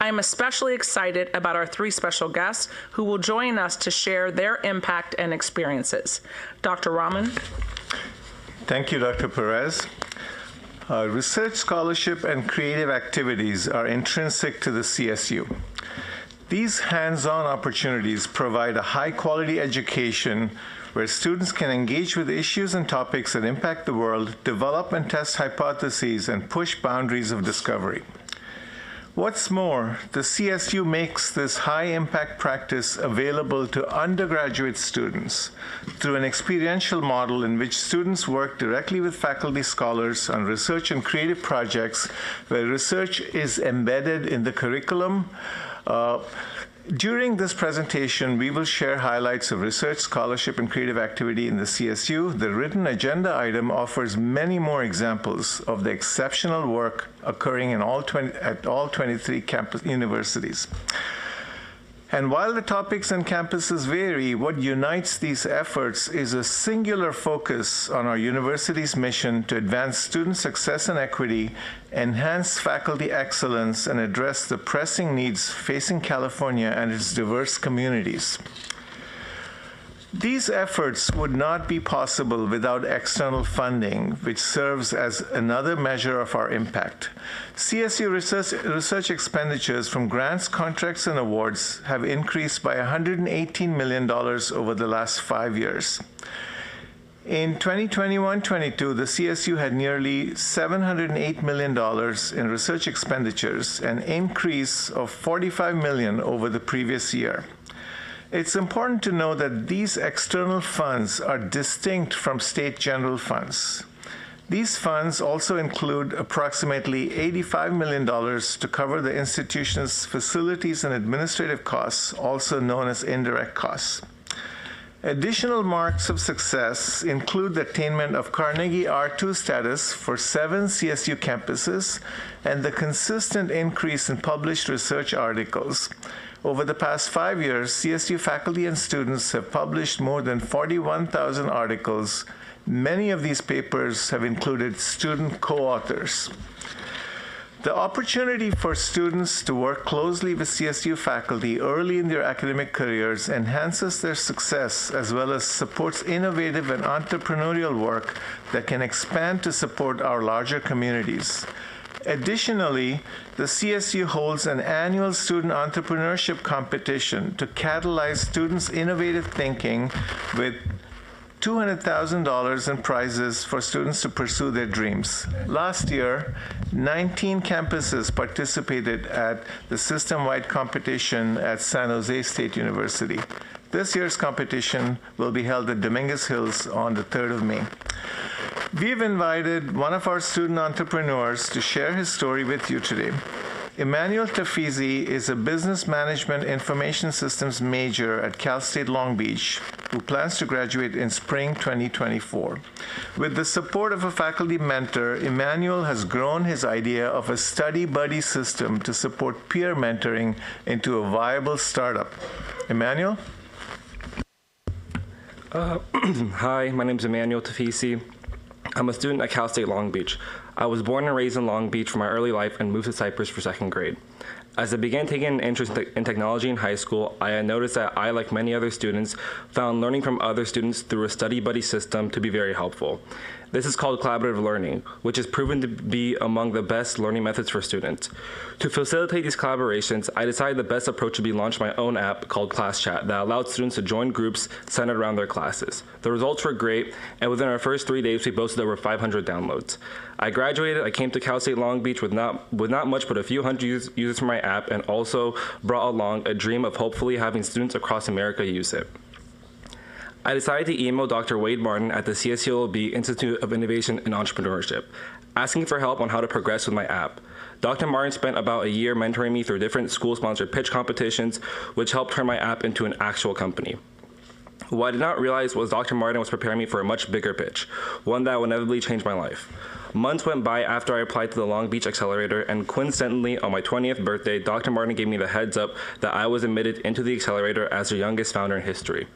Speaker 15: I am especially excited about our 3 special guests who will join us to share their impact and experiences. Dr. Raman.
Speaker 22: Thank you, Dr. Perez. Research, scholarship, and creative activities are intrinsic to the CSU. These hands-on opportunities provide a high-quality education where students can engage with issues and topics that impact the world, develop and test hypotheses, and push boundaries of discovery. What's more, the CSU makes this high-impact practice available to undergraduate students through an experiential model in which students work directly with faculty scholars on research and creative projects where research is embedded in the curriculum. During this presentation, we will share highlights of research, scholarship, and creative activity in the CSU. The written agenda item offers many more examples of the exceptional work occurring in at all 23 campus universities. And while the topics and campuses vary, what unites these efforts is a singular focus on our university's mission to advance student success and equity, enhance faculty excellence, and address the pressing needs facing California and its diverse communities. These efforts would not be possible without external funding, which serves as another measure of our impact. CSU research expenditures from grants, contracts, and awards have increased by $118 million over the last 5 years. In 2021-22, the CSU had nearly $708 million in research expenditures, an increase of $45 million over the previous year. It's important to know that these external funds are distinct from state general funds. These funds also include approximately $85 million to cover the institution's facilities and administrative costs, also known as indirect costs. Additional marks of success include the attainment of Carnegie R2 status for 7 CSU campuses and the consistent increase in published research articles. Over the past 5 years, CSU faculty and students have published more than 41,000 articles. Many of these papers have included student co-authors. The opportunity for students to work closely with CSU faculty early in their academic careers enhances their success as well as supports innovative and entrepreneurial work that can expand to support our larger communities. Additionally, the CSU holds an annual student entrepreneurship competition to catalyze students' innovative thinking with $200,000 in prizes for students to pursue their dreams. Last year, 19 campuses participated at the system-wide competition at San Jose State University. This year's competition will be held at Dominguez Hills on the 3rd of May. We've invited one of our student entrepreneurs to share his story with you today. Emmanuel Tafizi is a business management information systems major at Cal State Long Beach who plans to graduate in spring 2024. With the support of a faculty mentor, Emmanuel has grown his idea of a study buddy system to support peer mentoring into a viable startup. Emmanuel?
Speaker 7: Hi, my name is Emmanuel Tafizi. I'm a student at Cal State Long Beach. I was born and raised in Long Beach for my early life and moved to Cypress for 2nd grade. As I began taking an interest in technology in high school, I had noticed that I, like many other students, found learning from other students through a study buddy system to be very helpful. This is called collaborative learning, which is proven to be among the best learning methods for students. To facilitate these collaborations, I decided the best approach would be launch my own app called Class Chat that allowed students to join groups centered around their classes. The results were great, and within our first 3 days, we boasted over 500 downloads. I graduated, I came to Cal State Long Beach with not much but a few hundred users for my app, and also brought along a dream of hopefully having students across America use it. I decided to email Dr. Wade Martin at the CSULB Institute of Innovation and Entrepreneurship, asking for help on how to progress with my app. Dr. Martin spent about a year mentoring me through different school-sponsored pitch competitions, which helped turn my app into an actual company. What I did not realize was Dr. Martin was preparing me for a much bigger pitch, one that would inevitably change my life. Months went by after I applied to the Long Beach Accelerator, and coincidentally, on my 20th birthday, Dr. Martin gave me the heads up that I was admitted into the Accelerator as the youngest founder in history.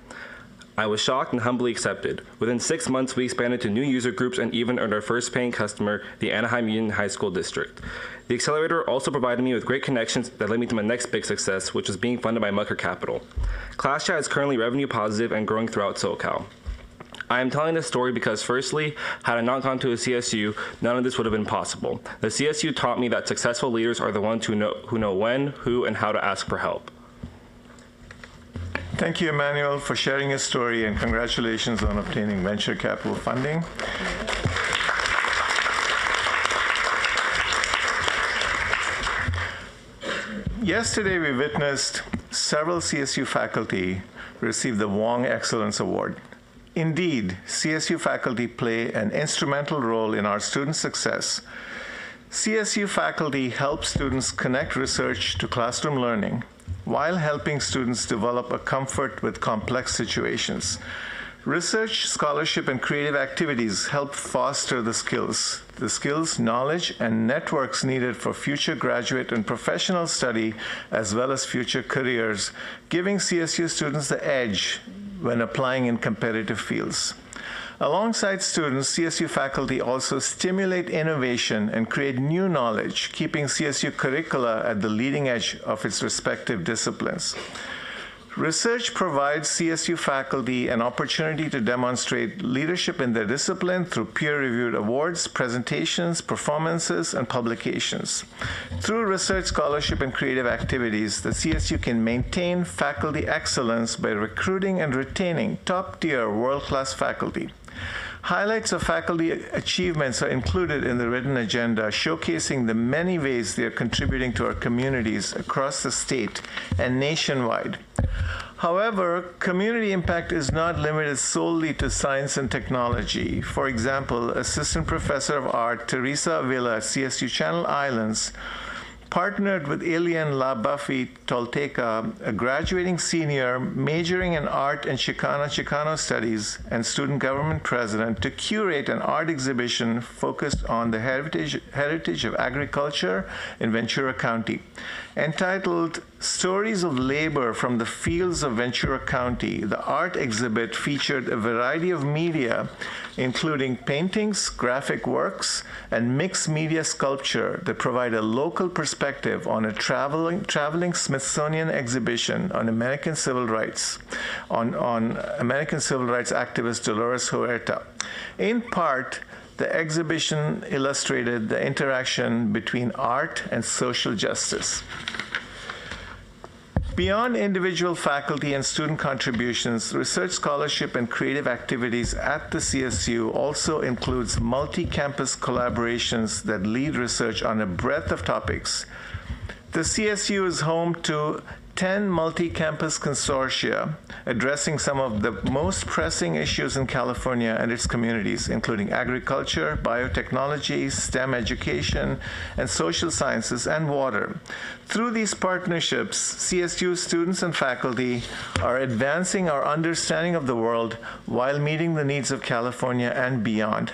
Speaker 7: I was shocked and humbly accepted. Within 6 months, we expanded to new user groups and even earned our first paying customer, the Anaheim Union High School District. The Accelerator also provided me with great connections that led me to my next big success, which was being funded by Mucker Capital. ClassChat is currently revenue positive and growing throughout SoCal. I am telling this story because, firstly, had I not gone to a CSU, none of this would have been possible. The CSU taught me that successful leaders are the ones who know when, who, and how to ask for help.
Speaker 22: Thank you, Emmanuel, for sharing your story, and congratulations on obtaining venture capital funding. Yesterday, we witnessed several CSU faculty receive the Wong Excellence Award. Indeed, CSU faculty play an instrumental role in our student success. CSU faculty help students connect research to classroom learning while helping students develop a comfort with complex situations. Research, scholarship, and creative activities help foster the skills, knowledge, and networks needed for future graduate and professional study, as well as future careers, giving CSU students the edge when applying in competitive fields. Alongside students, CSU faculty also stimulate innovation and create new knowledge, keeping CSU curricula at the leading edge of its respective disciplines. Research provides CSU faculty an opportunity to demonstrate leadership in their discipline through peer-reviewed awards, presentations, performances, and publications. Through research, scholarship, and creative activities, the CSU can maintain faculty excellence by recruiting and retaining top-tier world-class faculty. Highlights of faculty achievements are included in the written agenda, showcasing the many ways they are contributing to our communities across the state and nationwide. However, community impact is not limited solely to science and technology. For example, Assistant Professor of Art Teresa Avila at CSU Channel Islands partnered with Ilian La Buffy Tolteca, a graduating senior majoring in art and Chicano studies and student government president, to curate an art exhibition focused on the heritage of agriculture in Ventura County. Entitled Stories of Labor from the Fields of Ventura County, the art exhibit featured a variety of media, including paintings, graphic works, and mixed media sculpture that provide a local perspective on a traveling Smithsonian exhibition on American civil rights, on American civil rights activist Dolores Huerta. In part, the exhibition illustrated the interaction between art and social justice. Beyond individual faculty and student contributions, research scholarship and creative activities at the CSU also includes multi-campus collaborations that lead research on a breadth of topics. The CSU is home to 10 multi-campus consortia addressing some of the most pressing issues in California and its communities, including agriculture, biotechnology, STEM education, and social sciences, and water. Through these partnerships, CSU students and faculty are advancing our understanding of the world while meeting the needs of California and beyond.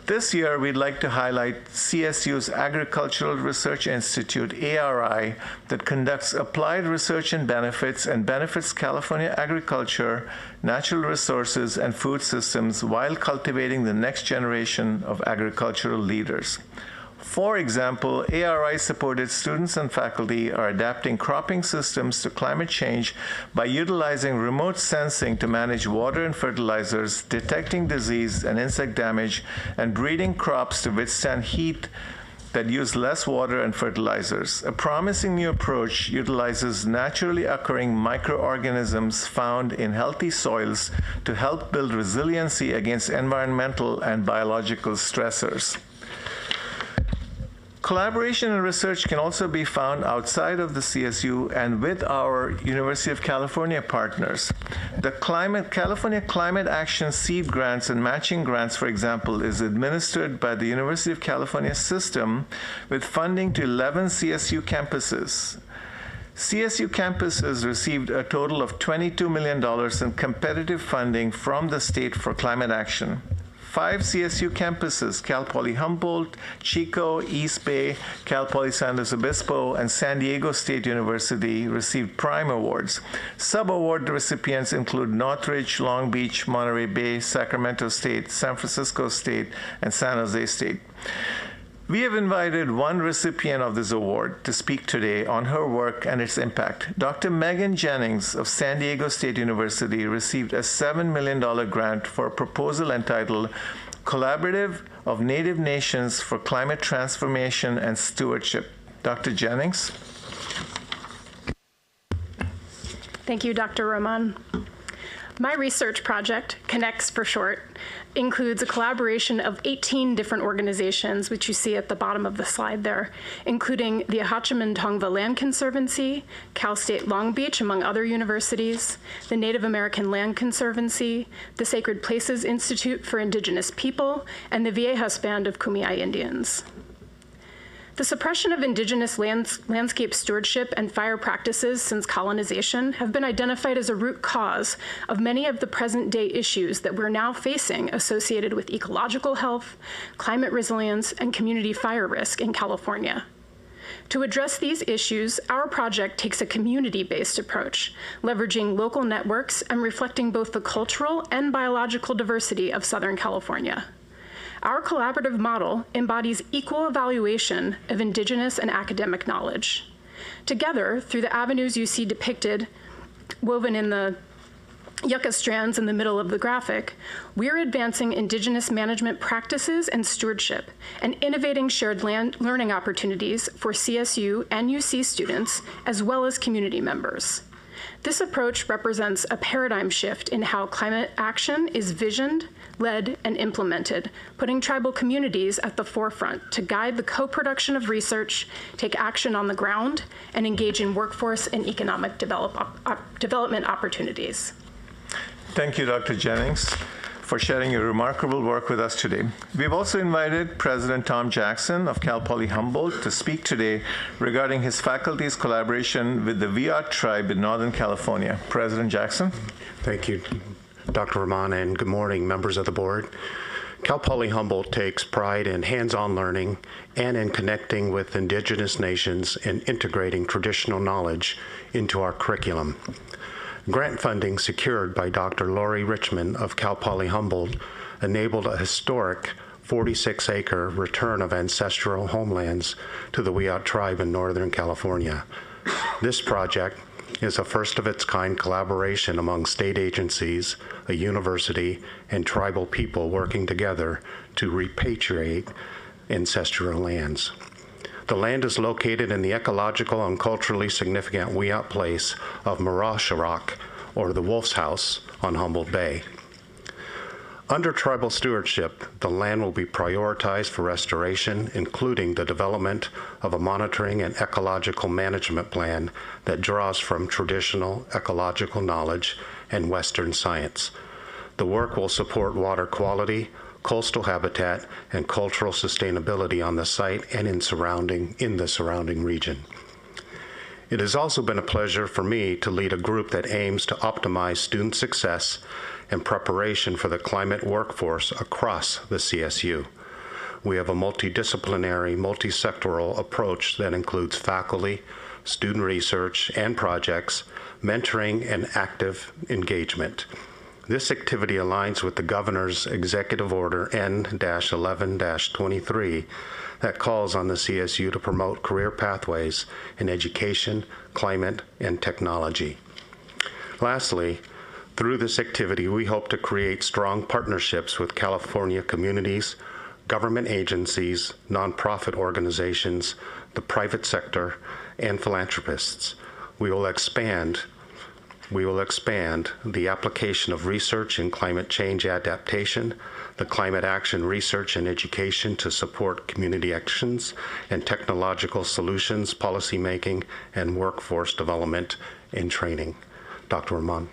Speaker 22: This year, we'd like to highlight CSU's Agricultural Research Institute, ARI, that conducts applied research and benefits California agriculture, natural resources, and food systems while cultivating the next generation of agricultural leaders. For example, ARI-supported students and faculty are adapting cropping systems to climate change by utilizing remote sensing to manage water and fertilizers, detecting disease and insect damage, and breeding crops to withstand heat that use less water and fertilizers. A promising new approach utilizes naturally occurring microorganisms found in healthy soils to help build resiliency against environmental and biological stressors. Collaboration and research can also be found outside of the CSU and with our University of California partners. The California Climate Action Seed Grants and Matching Grants, for example, is administered by the University of California system with funding to 11 CSU campuses. CSU campuses received a total of $22 million in competitive funding from the state for climate action. 5 CSU campuses, Cal Poly Humboldt, Chico, East Bay, Cal Poly San Luis Obispo, and San Diego State University received Prime Awards. Sub-award recipients include Northridge, Long Beach, Monterey Bay, Sacramento State, San Francisco State, and San Jose State. We have invited one recipient of this award to speak today on her work and its impact. Dr. Megan Jennings of San Diego State University received a $7 million grant for a proposal entitled Collaborative of Native Nations for Climate Transformation and Stewardship. Dr. Jennings?
Speaker 8: Thank you, Dr. Roman. My research project, Connects for short, includes a collaboration of 18 different organizations, which you see at the bottom of the slide there, including the Ahachiman-Tongva Land Conservancy, Cal State Long Beach, among other universities, the Native American Land Conservancy, the Sacred Places Institute for Indigenous People, and the Viejas Band of Kumeyaay Indians. The suppression of indigenous landscape stewardship and fire practices since colonization have been identified as a root cause of many of the present-day issues that we're now facing associated with ecological health, climate resilience, and community fire risk in California. To address these issues, our project takes a community-based approach, leveraging local networks and reflecting both the cultural and biological diversity of Southern California. Our collaborative model embodies equal evaluation of indigenous and academic knowledge. Together, through the avenues you see depicted, woven in the yucca strands in the middle of the graphic, we're advancing indigenous management practices and stewardship and innovating shared learning opportunities for CSU and UC students, as well as community members. This approach represents a paradigm shift in how climate action is visioned, led, and implemented, putting tribal communities at the forefront to guide the co-production of research, take action on the ground, and engage in workforce and economic development opportunities.
Speaker 22: Thank you, Dr. Jennings. for sharing your remarkable work with us today. We've also invited President Tom Jackson of Cal Poly Humboldt to speak today regarding his faculty's collaboration with the Wiyot tribe in Northern California. President Jackson.
Speaker 9: Thank you, Dr. Rahman, and good morning, members of the board. Cal Poly Humboldt takes pride in hands-on learning and in connecting with indigenous nations and integrating traditional knowledge into our curriculum. Grant funding secured by Dr. Lori Richmond of Cal Poly Humboldt enabled a historic 46-acre return of ancestral homelands to the Wiyot tribe in Northern California. This project is a first-of-its-kind collaboration among state agencies, a university, and tribal people working together to repatriate ancestral lands. The land is located in the ecological and culturally significant Wiyot place of Marasharok, or the Wolf's House, on Humboldt Bay. Under tribal stewardship, the land will be prioritized for restoration, including the development of a monitoring and ecological management plan that draws from traditional ecological knowledge and Western science. The work will support water quality, coastal habitat, and cultural sustainability on the site and in the surrounding region. It has also been a pleasure for me to lead a group that aims to optimize student success and preparation for the climate workforce across the CSU. We have a multidisciplinary, multi-sectoral approach that includes faculty, student research and projects, mentoring, and active engagement. This activity aligns with the Governor's Executive Order N-11-23 that calls on the CSU to promote career pathways in education, climate, and technology. Lastly, through this activity, we hope to create strong partnerships with California communities, government agencies, nonprofit organizations, the private sector, and philanthropists. We will expand the application of research in climate change adaptation, the climate action research and education to support community actions and technological solutions, policymaking, and workforce development and training. Dr. Rahman.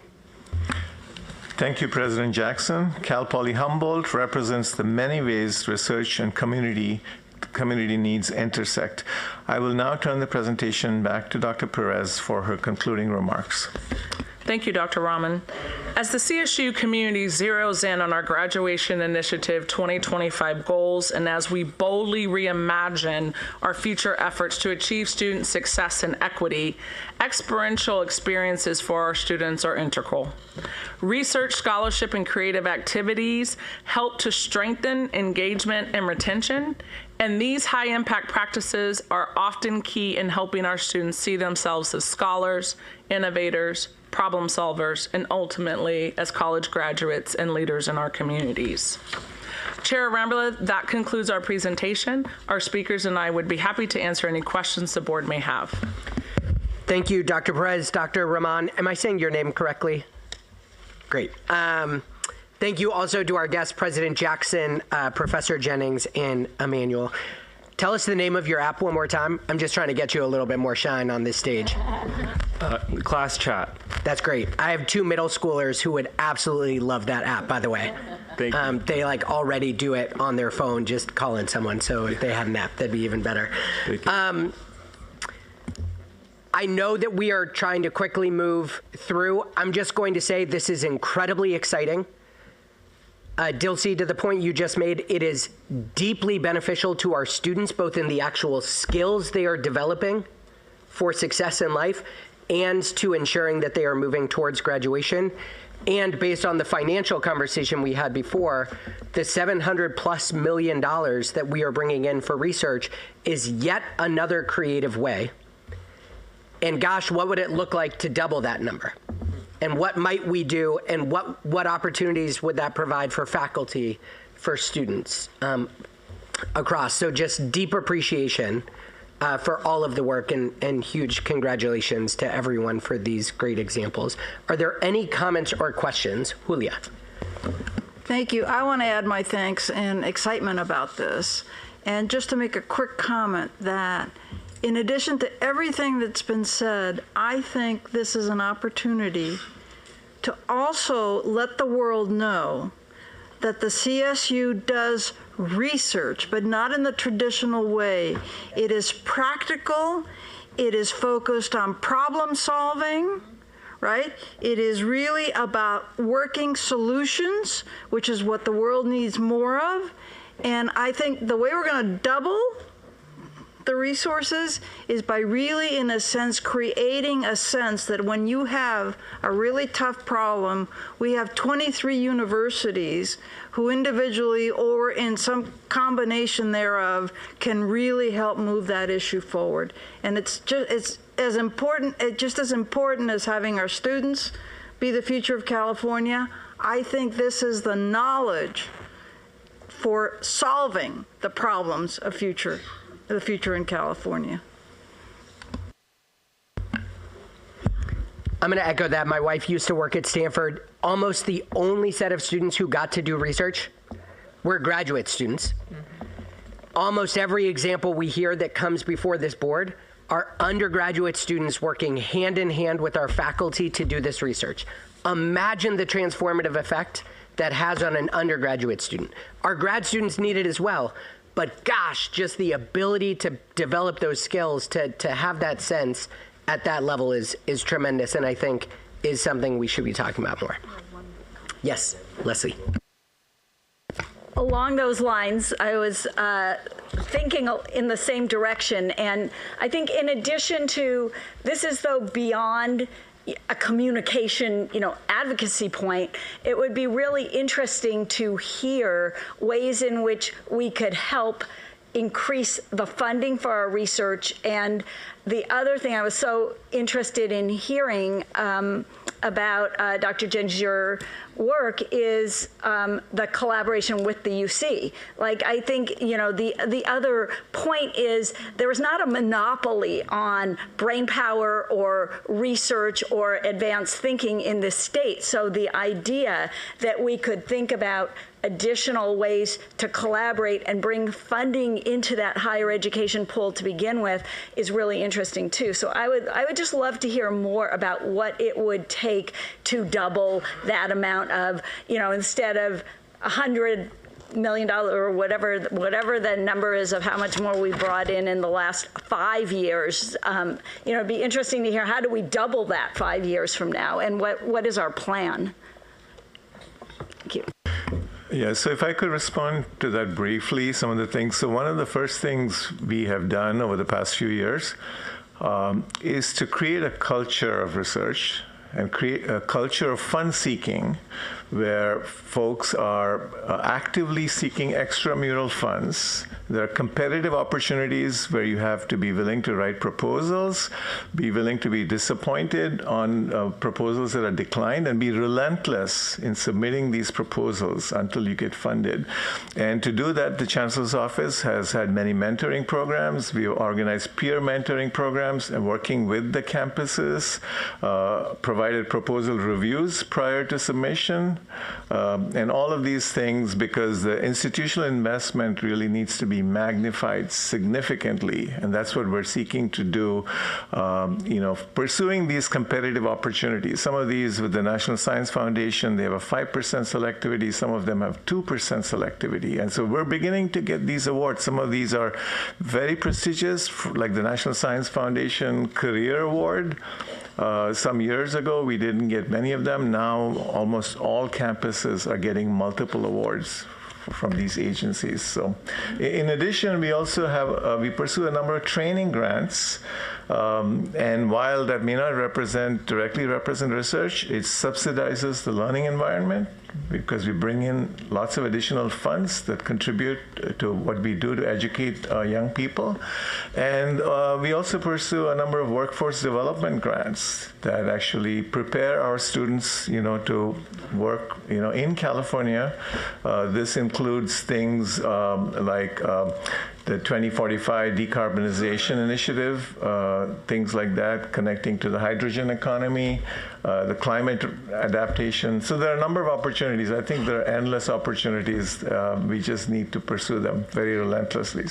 Speaker 22: Thank you, President Jackson. Cal Poly Humboldt represents the many ways research and community needs intersect. I will now turn the presentation back to Dr. Perez for her concluding remarks.
Speaker 15: Thank you, Dr. Rahman. As the CSU community zeroes in on our Graduation Initiative 2025 goals, and as we boldly reimagine our future efforts to achieve student success and equity, experiential experiences for our students are integral. Research, scholarship, and creative activities help to strengthen engagement and retention, and these high-impact practices are often key in helping our students see themselves as scholars, innovators, problem solvers, and ultimately as college graduates and leaders in our communities. Chair Arambula, that concludes our presentation. Our speakers and I would be happy to answer any questions the board may have.
Speaker 1: Thank you, Dr. Perez. Dr. Rahman, am I saying your name correctly? Great. Thank you also to our guests, President Jackson, Professor Jennings, and Emmanuel. Tell us the name of your app one more time. I'm just trying to get you a little bit more shine on this stage.
Speaker 7: Class Chat.
Speaker 1: That's great. I have 2 middle schoolers who would absolutely love that app, by the way.
Speaker 7: Thank you.
Speaker 1: They already do it on their phone, just calling someone. So if they had an app, that'd be even better.
Speaker 7: Thank you.
Speaker 1: I know that we are trying to quickly move through. I'm just going to say this is incredibly exciting. Dilsey, to the point you just made, it is deeply beneficial to our students, both in the actual skills they are developing for success in life and to ensuring that they are moving towards graduation. And based on the financial conversation we had before, the $700+ million that we are bringing in for research is yet another creative way. And gosh, what would it look like to double that number? And what might we do, and what opportunities would that provide for faculty, for students across? So just deep appreciation for all of the work, and huge congratulations to everyone for these great examples. Are there any comments or questions? Julia.
Speaker 3: Thank you. I want to add my thanks and excitement about this. And just to make a quick comment that in addition to everything that's been said, I think this is an opportunity to also let the world know that the CSU does research, but not in the traditional way. It is practical. It is focused on problem solving, right? It is really about working solutions, which is what the world needs more of. And I think the way we're going to double the resources is by really, in a sense, creating a sense that when you have a really tough problem, we have 23 universities who individually or in some combination thereof can really help move that issue forward. And it's just as important as having our students be the future of California. I think this is the knowledge for solving the problems of the future in California.
Speaker 1: I'm going to echo that. My wife used to work at Stanford. Almost the only set of students who got to do research were graduate students. Almost every example we hear that comes before this board are undergraduate students working hand in hand with our faculty to do this research. Imagine the transformative effect that has on an undergraduate student. Our grad students need it as well. But gosh, just the ability to develop those skills, to have that sense at that level is tremendous, and I think is something we should be talking about more. Yes, Leslie.
Speaker 13: Along those lines, I was thinking in the same direction, and I think in addition to, this is though beyond a communication, advocacy point, it would be really interesting to hear ways in which we could help increase the funding for our research. And the other thing I was so interested in hearing about Dr. Jen's your work is the collaboration with the UC. Like, I think, the other point is there is not a monopoly on brain power or research or advanced thinking in this state. So the idea that we could think about additional ways to collaborate and bring funding into that higher education pool to begin with is really interesting too. So I would just love to hear more about what it would take to double that amount of, instead of $100 million or whatever the number is of how much more we brought in the last 5 years. It'd be interesting to hear, how do we double that 5 years from now, and what is our plan? Thank you.
Speaker 22: Yeah, so if I could respond to that briefly, some of the things. So one of the first things we have done over the past few years is to create a culture of research and create a culture of fund seeking where folks are actively seeking extramural funds. There are competitive opportunities where you have to be willing to write proposals, be willing to be disappointed on proposals that are declined, and be relentless in submitting these proposals until you get funded. And to do that, the Chancellor's Office has had many mentoring programs. We have organized peer mentoring programs and working with the campuses, provided proposal reviews prior to submission, and all of these things, because the institutional investment really needs to be magnified significantly, and that's what we're seeking to do, pursuing these competitive opportunities. Some of these with the National Science Foundation, they have a 5% selectivity, some of them have 2% selectivity, and so we're beginning to get these awards. Some of these are very prestigious, like the National Science Foundation Career Award. Some years ago, we didn't get many of them. Now, almost all campuses are getting multiple awards from these agencies. So, in addition, we also have, we pursue a number of training grants. And while that may not directly represent research, it subsidizes the learning environment, because we bring in lots of additional funds that contribute to what we do to educate young people. And we also pursue a number of workforce development grants that actually prepare our students, to work, in California. This includes things like the 2045 decarbonization initiative, things like that, connecting to the hydrogen economy, the climate adaptation. So there are a number of opportunities. I think there are endless opportunities. We just need to pursue them very relentlessly.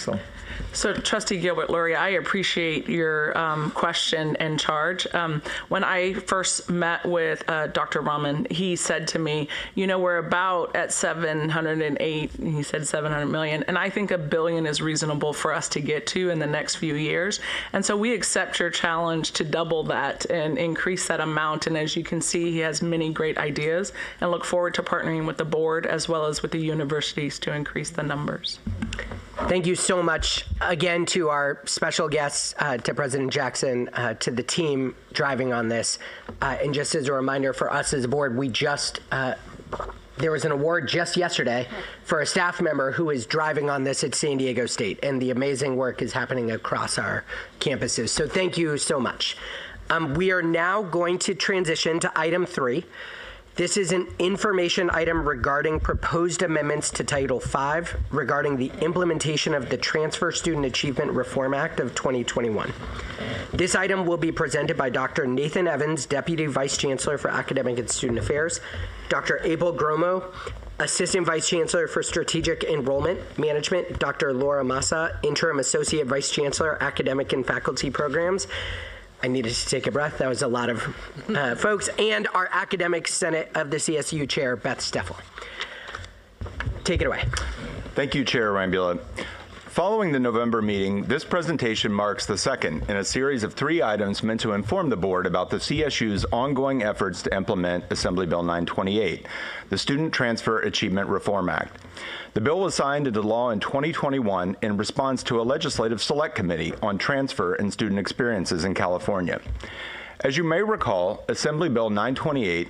Speaker 15: So Trustee Gilbert-Lurie, I appreciate your question and charge. When I first met with Dr. Rahman, he said to me, you know, we're about at 708, he said 700 million, and I think $1 billion is reasonable for us to get to in the next few years. And so we accept your challenge to double that and increase that amount. And as you can see, he has many great ideas and look forward to partnering with the board as well as with the universities to increase the numbers.
Speaker 1: Thank you so much again to our special guests, to President Jackson, to the team driving on this. And just as a reminder for us as a board, we just, there was an award just yesterday for a staff member who is driving on this at San Diego State, and the amazing work is happening across our campuses. So thank you so much. We are now going to transition to item 3. This is an information item regarding proposed amendments to Title V regarding the implementation of the Transfer Student Achievement Reform Act of 2021. This item will be presented by Dr. Nathan Evans, Deputy Vice Chancellor for Academic and Student Affairs, Dr. Abel Gromo, Assistant Vice Chancellor for Strategic Enrollment Management, Dr. Laura Massa, Interim Associate Vice Chancellor, Academic and Faculty Programs. I needed to take a breath. That was a lot of folks. And our Academic Senate of the CSU Chair, Beth Steffel. Take it away.
Speaker 16: Thank you, Chair Rambula. Following the November meeting, this presentation marks the second in a series of 3 items meant to inform the board about the CSU's ongoing efforts to implement Assembly Bill 928, the Student Transfer Achievement Reform Act. The bill was signed into law in 2021 in response to a legislative select committee on transfer and student experiences in California. As you may recall, Assembly Bill 928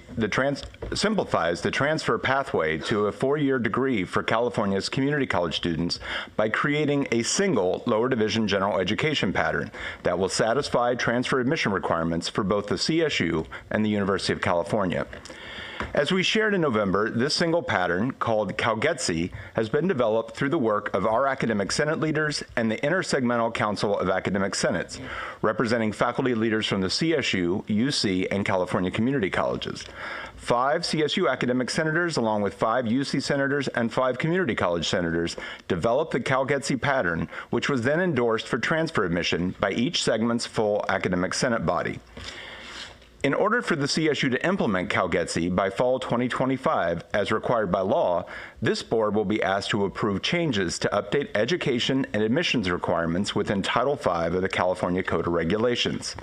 Speaker 16: simplifies the transfer pathway to a 4-year degree for California's community college students by creating a single lower division general education pattern that will satisfy transfer admission requirements for both the CSU and the University of California. As we shared in November, this single pattern, called CalGETC, has been developed through the work of our academic senate leaders and the Intersegmental Council of Academic Senates, representing faculty leaders from the CSU, UC, and California community colleges. 5 CSU academic senators, along with 5 UC senators and 5 community college senators, developed the CalGETC pattern, which was then endorsed for transfer admission by each segment's full academic senate body. In order for the CSU to implement CalGETC by fall 2025, as required by law, this board will be asked to approve changes to update education and admissions requirements within Title V of the California Code of Regulations.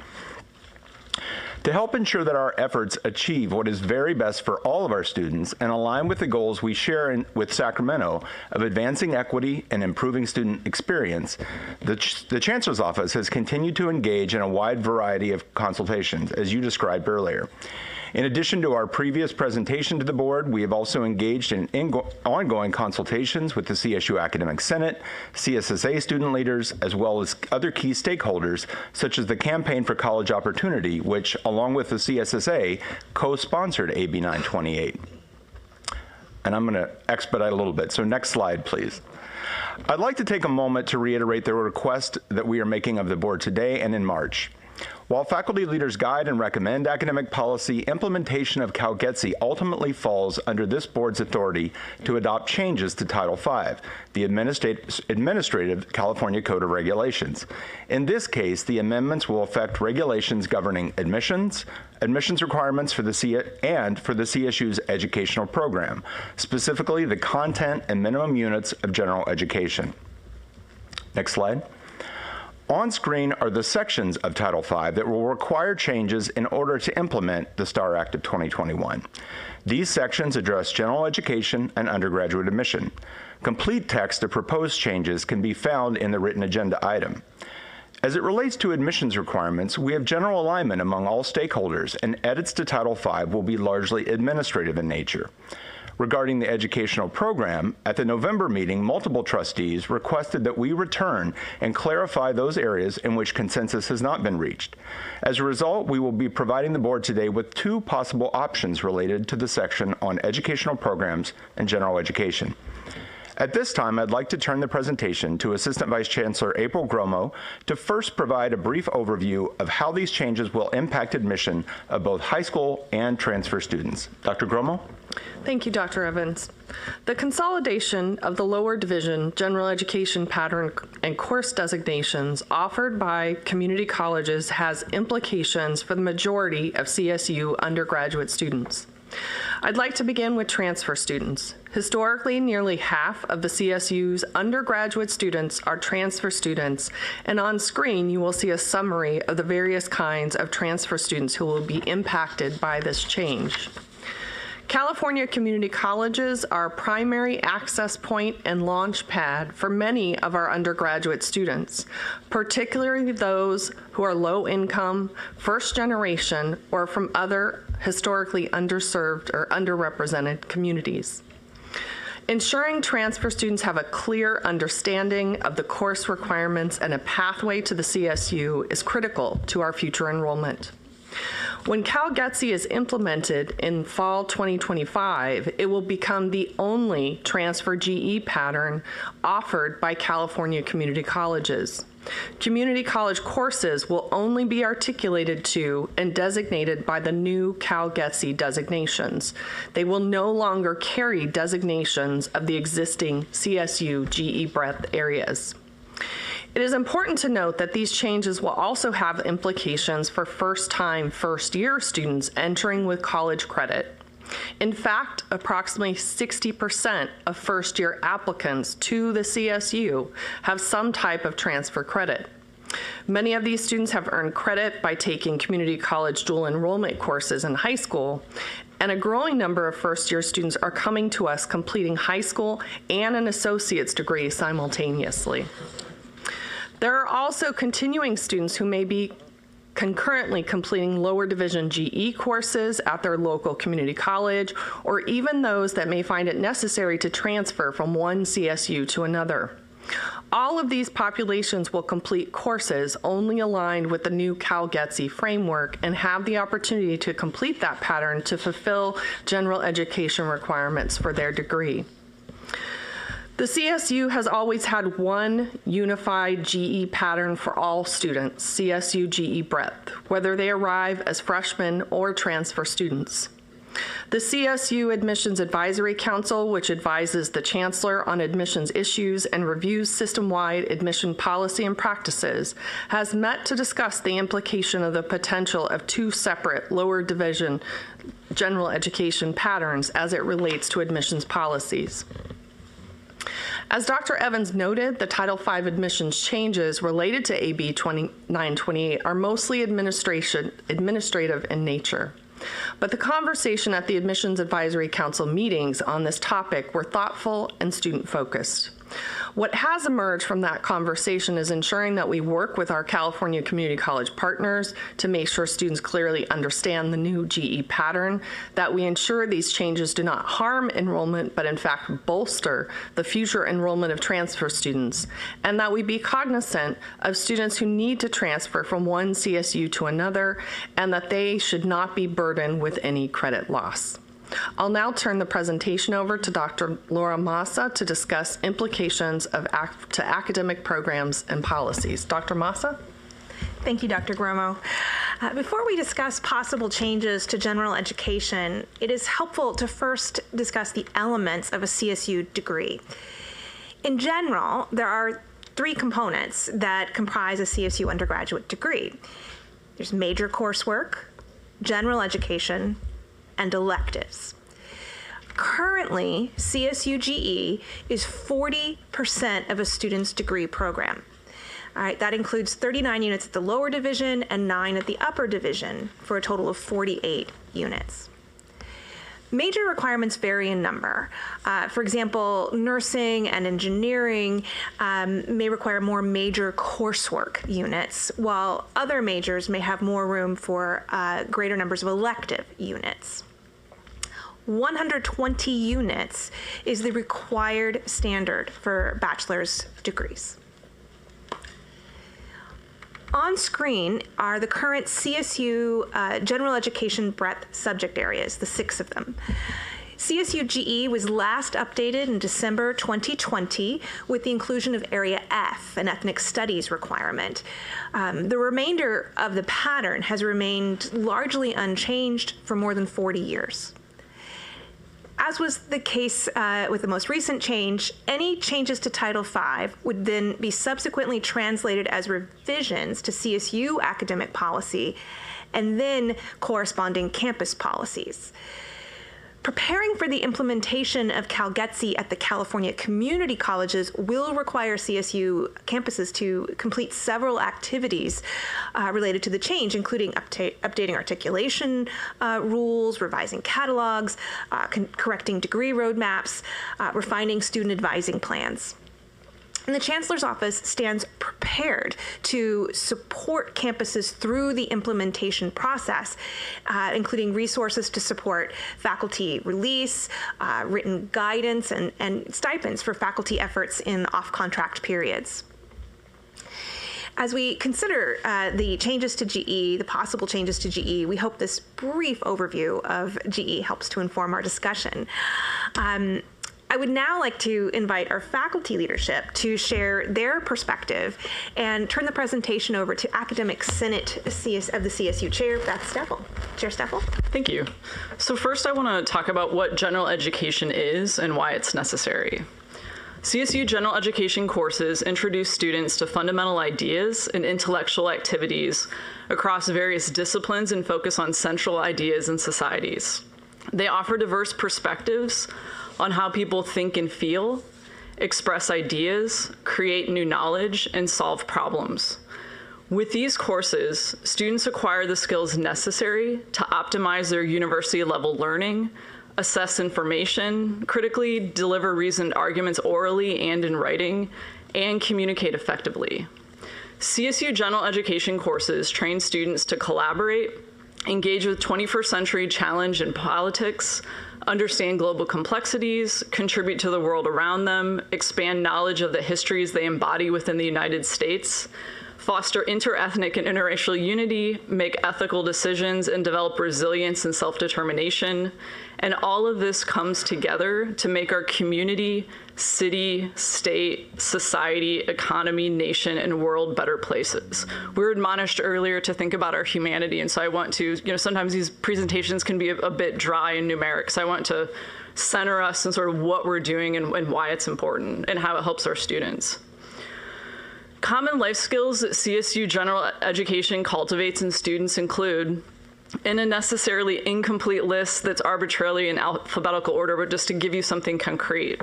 Speaker 16: To help ensure that our efforts achieve what is very best for all of our students and align with the goals we share with Sacramento of advancing equity and improving student experience, the Chancellor's Office has continued to engage in a wide variety of consultations, as you described earlier. In addition to our previous presentation to the board, we have also engaged in ongoing consultations with the CSU Academic Senate, CSSA student leaders, as well as other key stakeholders, such as the Campaign for College Opportunity, which, along with the CSSA, co-sponsored AB 928. And I'm going to expedite a little bit. So next slide, please. I'd like to take a moment to reiterate the request that we are making of the board today and in March. While faculty leaders guide and recommend academic policy, implementation of CalGETC ultimately falls under this board's authority to adopt changes to Title V, the administrative California Code of Regulations. In this case, the amendments will affect regulations governing admissions requirements for the CSU's educational program, specifically the content and minimum units of general education. Next slide. On screen are the sections of Title V that will require changes in order to implement the STAR Act of 2021. These sections address general education and undergraduate admission. Complete text of proposed changes can be found in the written agenda item. As it relates to admissions requirements, we have general alignment among all stakeholders, and edits to Title V will be largely administrative in nature. Regarding the educational program, at the November meeting, multiple trustees requested that we return and clarify those areas in which consensus has not been reached. As a result, we will be providing the board today with 2 possible options related to the section on educational programs and general education. At this time, I'd like to turn the presentation to Assistant Vice Chancellor April Gromo to first provide a brief overview of how these changes will impact admission of both high school and transfer students. Dr. Gromo?
Speaker 18: Thank you, Dr. Evans. The consolidation of the lower division general education pattern and course designations offered by community colleges has implications for the majority of CSU undergraduate students. I'd like to begin with transfer students. Historically, nearly half of the CSU's undergraduate students are transfer students, and on screen you will see a summary of the various kinds of transfer students who will be impacted by this change. California community colleges are a primary access point and launch pad for many of our undergraduate students, particularly those who are low income, first generation, or from other historically underserved or underrepresented communities. Ensuring transfer students have a clear understanding of the course requirements and a pathway to the CSU is critical to our future enrollment. When CalGETC is implemented in fall 2025, it will become the only transfer GE pattern offered by California community colleges. Community college courses will only be articulated to and designated by the new CalGETC designations. They will no longer carry designations of the existing CSU GE breadth areas. It is important to note that these changes will also have implications for first-time, first-year students entering with college credit. In fact, approximately 60% of first-year applicants to the CSU have some type of transfer credit. Many of these students have earned credit by taking community college dual enrollment courses in high school, and a growing number of first-year students are coming to us completing high school and an associate's degree simultaneously. There are also continuing students who may be concurrently completing lower division GE courses at their local community college, or even those that may find it necessary to transfer from one CSU to another. All of these populations will complete courses only aligned with the new CalGETC framework and have the opportunity to complete that pattern to fulfill general education requirements for their degree. The CSU has always had one unified GE pattern for all students, CSU GE breadth, whether they arrive as freshmen or transfer students. The CSU Admissions Advisory Council, which advises the Chancellor on admissions issues and reviews system-wide admission policy and practices, has met to discuss the implication of the potential of two separate lower division general education patterns as it relates to admissions policies. As Dr. Evans noted, the Title V admissions changes related to AB 2928 are mostly administrative in nature. But the conversation at the Admissions Advisory Council meetings on this topic were thoughtful and student-focused. What has emerged from that conversation is ensuring that we work with our California community college partners to make sure students clearly understand the new GE pattern, that we ensure these changes do not harm enrollment, but in fact bolster the future enrollment of transfer students, and that we be cognizant of students who need to transfer from one CSU to another, and that they should not be burdened with any credit loss. I'll now turn the presentation over to Dr. Laura Massa to discuss implications to academic programs and policies. Dr. Massa?
Speaker 19: Thank you, Dr. Gromo. Before we discuss possible changes to general education, it is helpful to first discuss the elements of a CSU degree. In general, there are three components that comprise a CSU undergraduate degree. There's major coursework, general education, and electives. Currently, CSU GE is 40% of a student's degree program. All right, that includes 39 units at the lower division and 9 at the upper division for a total of 48 units. Major requirements vary in number. For example, nursing and engineering may require more major coursework units, while other majors may have more room for greater numbers of elective units. 120 units is the required standard for bachelor's degrees. On screen are the current CSU general education breadth subject areas, the 6 of them. CSU GE was last updated in December 2020 with the inclusion of Area F, an ethnic studies requirement. The remainder of the pattern has remained largely unchanged for more than 40 years. As was the case with the most recent change, any changes to Title V would then be subsequently translated as revisions to CSU academic policy and then corresponding campus policies. Preparing for the implementation of CalGETC at the California community colleges will require CSU campuses to complete several activities related to the change, including updating articulation rules, revising catalogs, correcting degree roadmaps, refining student advising plans. And the Chancellor's Office stands prepared to support campuses through the implementation process, including resources to support faculty release, written guidance, and stipends for faculty efforts in off-contract periods. As we consider the changes to GE, the possible changes to GE, we hope this brief overview of GE helps to inform our discussion. I would now like to invite our faculty leadership to share their perspective and turn the presentation over to Academic Senate of the CSU Chair, Beth Steffel. Chair Steffel.
Speaker 14: Thank you. So first I want to talk about what general education is and why it's necessary. CSU general education courses introduce students to fundamental ideas and intellectual activities across various disciplines and focus on central ideas and societies. They offer diverse perspectives on how people think and feel, express ideas, create new knowledge, and solve problems. With these courses, students acquire the skills necessary to optimize their university-level learning, assess information, critically deliver reasoned arguments orally and in writing, and communicate effectively. CSU general education courses train students to collaborate, engage with 21st century challenge and politics, understand global complexities, contribute to the world around them, expand knowledge of the histories they embody within the United States, foster interethnic and interracial unity, make ethical decisions, and develop resilience and self-determination. And all of this comes together to make our community, city, state, society, economy, nation, and world better places. We were admonished earlier to think about our humanity, and so I want to, sometimes these presentations can be a bit dry and numeric, so I want to center us in sort of what we're doing and why it's important and how it helps our students. Common life skills that CSU general education cultivates in students include, in a necessarily incomplete list that's arbitrarily in alphabetical order, but just to give you something concrete,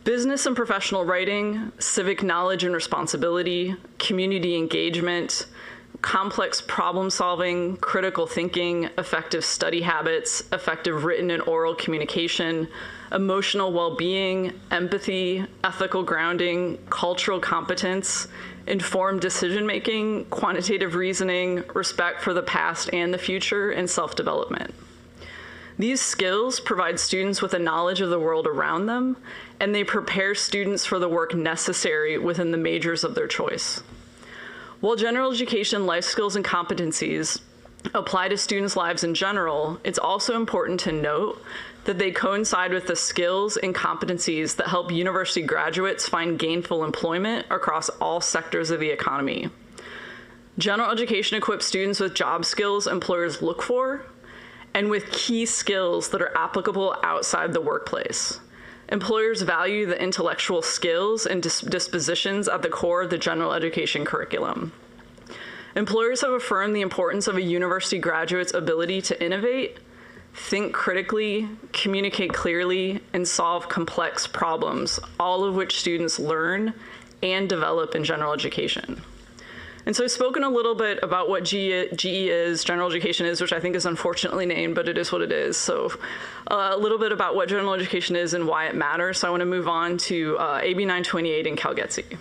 Speaker 14: business and professional writing, civic knowledge and responsibility, community engagement, complex problem solving, critical thinking, effective study habits, effective written and oral communication, emotional well-being, empathy, ethical grounding, cultural competence, informed decision-making, quantitative reasoning, respect for the past and the future, and self-development. These skills provide students with a knowledge of the world around them, and they prepare students for the work necessary within the majors of their choice. While general education life skills and competencies apply to students' lives in general, it's also important to note that they coincide with the skills and competencies that help university graduates find gainful employment across all sectors of the economy. General education equips students with job skills employers look for and with key skills that are applicable outside the workplace. Employers value the intellectual skills and dispositions at the core of the general education curriculum. Employers have affirmed the importance of a university graduate's ability to innovate, think critically, communicate clearly, and solve complex problems, all of which students learn and develop in general education. And so I've spoken a little bit about what GE is, general education is, which I think is unfortunately named, but it is what it is. So a little bit about what general education is and why it matters. So I want to move on to AB 928 and CalGETC.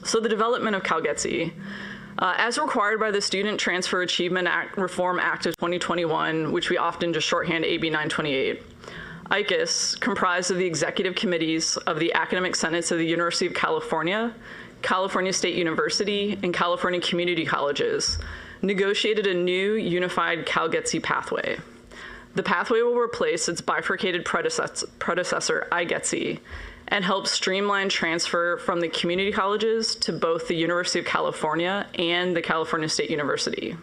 Speaker 14: So the development of CalGETC. As required by the Student Transfer Achievement Reform Act of 2021, which we often just shorthand AB 928, ICAS, comprised of the executive committees of the academic senates of the University of California, California State University, and California community colleges, negotiated a new unified CalGETC pathway. The pathway will replace its bifurcated predecessor, iGETC, and help streamline transfer from the community colleges to both the University of California and the California State University.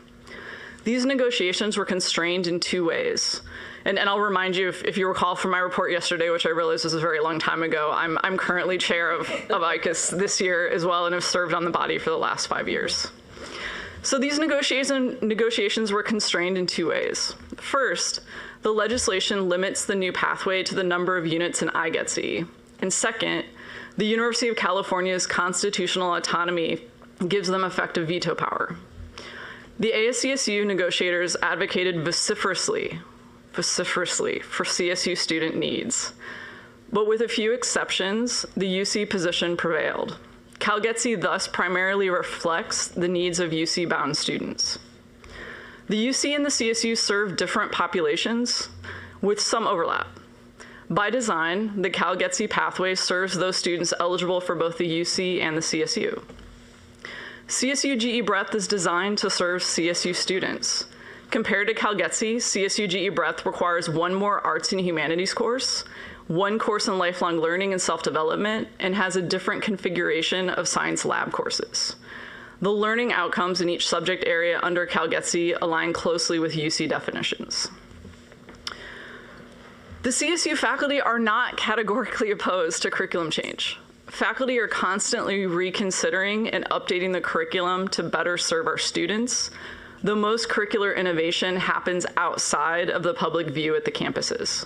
Speaker 14: These negotiations were constrained in two ways. And I'll remind you, if you recall from my report yesterday, which I realized was a very long time ago, I'm currently chair of ICUS this year as well and have served on the body for the last 5 years. So these negotiations were constrained in two ways. First, the legislation limits the new pathway to the number of units in iGETC. And second, the University of California's constitutional autonomy gives them effective veto power. The ASCSU negotiators advocated vociferously for CSU student needs. But with a few exceptions, the UC position prevailed. CalGETC thus primarily reflects the needs of UC-bound students. The UC and the CSU serve different populations with some overlap. By design, the CalGETC pathway serves those students eligible for both the UC and the CSU. CSU GE Breadth is designed to serve CSU students. Compared to CalGETC, CSU GE Breadth requires one more arts and humanities course, one course in lifelong learning and self-development, and has a different configuration of science lab courses. The learning outcomes in each subject area under CalGETC align closely with UC definitions. The CSU faculty are not categorically opposed to curriculum change. Faculty are constantly reconsidering and updating the curriculum to better serve our students, though most curricular innovation happens outside of the public view at the campuses.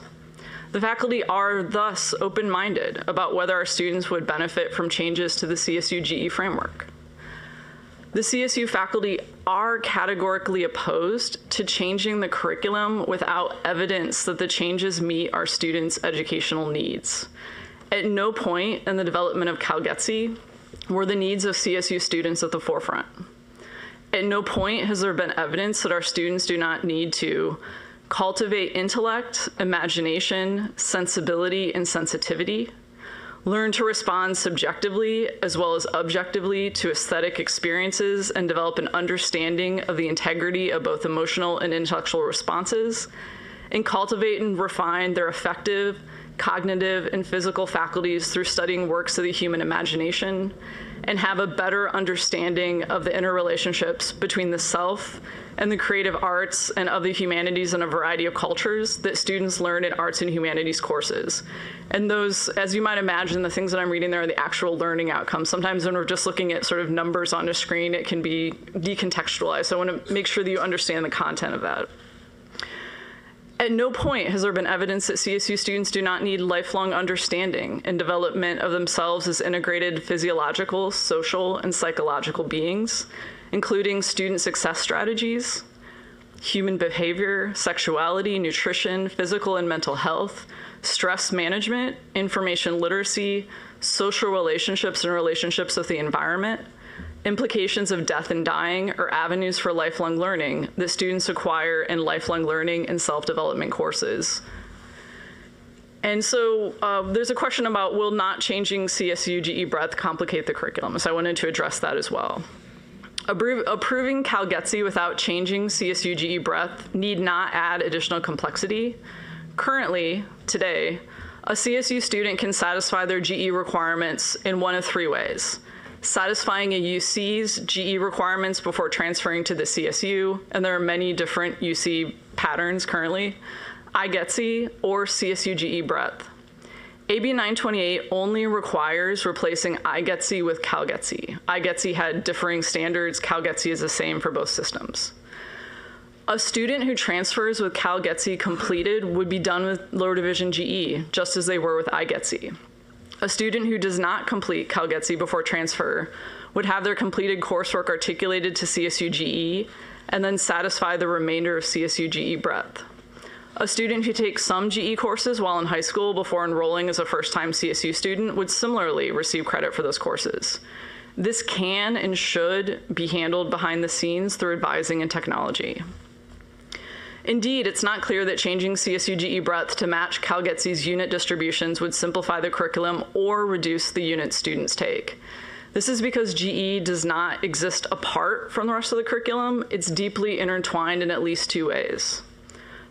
Speaker 14: The faculty are thus open-minded about whether our students would benefit from changes to the CSU GE framework. The CSU faculty are categorically opposed to changing the curriculum without evidence that the changes meet our students' educational needs. At no point in the development of CalGETC were the needs of CSU students at the forefront. At no point has there been evidence that our students do not need to cultivate intellect, imagination, sensibility, and sensitivity, learn to respond subjectively as well as objectively to aesthetic experiences, and develop an understanding of the integrity of both emotional and intellectual responses, and cultivate and refine their affective, cognitive, and physical faculties through studying works of the human imagination, and have a better understanding of the interrelationships between the self and the creative arts and of the humanities in a variety of cultures that students learn in arts and humanities courses. And those, as you might imagine, the things that I'm reading there are the actual learning outcomes. Sometimes when we're just looking at sort of numbers on a screen, it can be decontextualized. So I want to make sure that you understand the content of that. At no point has there been evidence that CSU students do not need lifelong understanding and development of themselves as integrated physiological, social, and psychological beings, including student success strategies, human behavior, sexuality, nutrition, physical and mental health, stress management, information literacy, social relationships and relationships with the environment, implications of death and dying, or avenues for lifelong learning that students acquire in lifelong learning and self-development courses. And so there's a question about, will not changing CSU GE Breadth complicate the curriculum? So I wanted to address that as well. Approving CalGETC without changing CSU GE Breadth need not add additional complexity. Currently, today, a CSU student can satisfy their GE requirements in one of three ways: satisfying a UC's GE requirements before transferring to the CSU, and there are many different UC patterns currently, iGETC, or CSU GE Breadth. AB 928 only requires replacing iGETC with CalGETC. iGETC had differing standards. CalGETC is the same for both systems. A student who transfers with CalGETC completed would be done with lower division GE, just as they were with iGETC. A student who does not complete CalGETC before transfer would have their completed coursework articulated to CSU GE and then satisfy the remainder of CSU GE Breadth. A student who takes some GE courses while in high school before enrolling as a first-time CSU student would similarly receive credit for those courses. This can and should be handled behind the scenes through advising and technology. Indeed, it's not clear that changing CSU GE Breadth to match CalGETC's unit distributions would simplify the curriculum or reduce the units students take. This is because GE does not exist apart from the rest of the curriculum. It's deeply intertwined in at least two ways.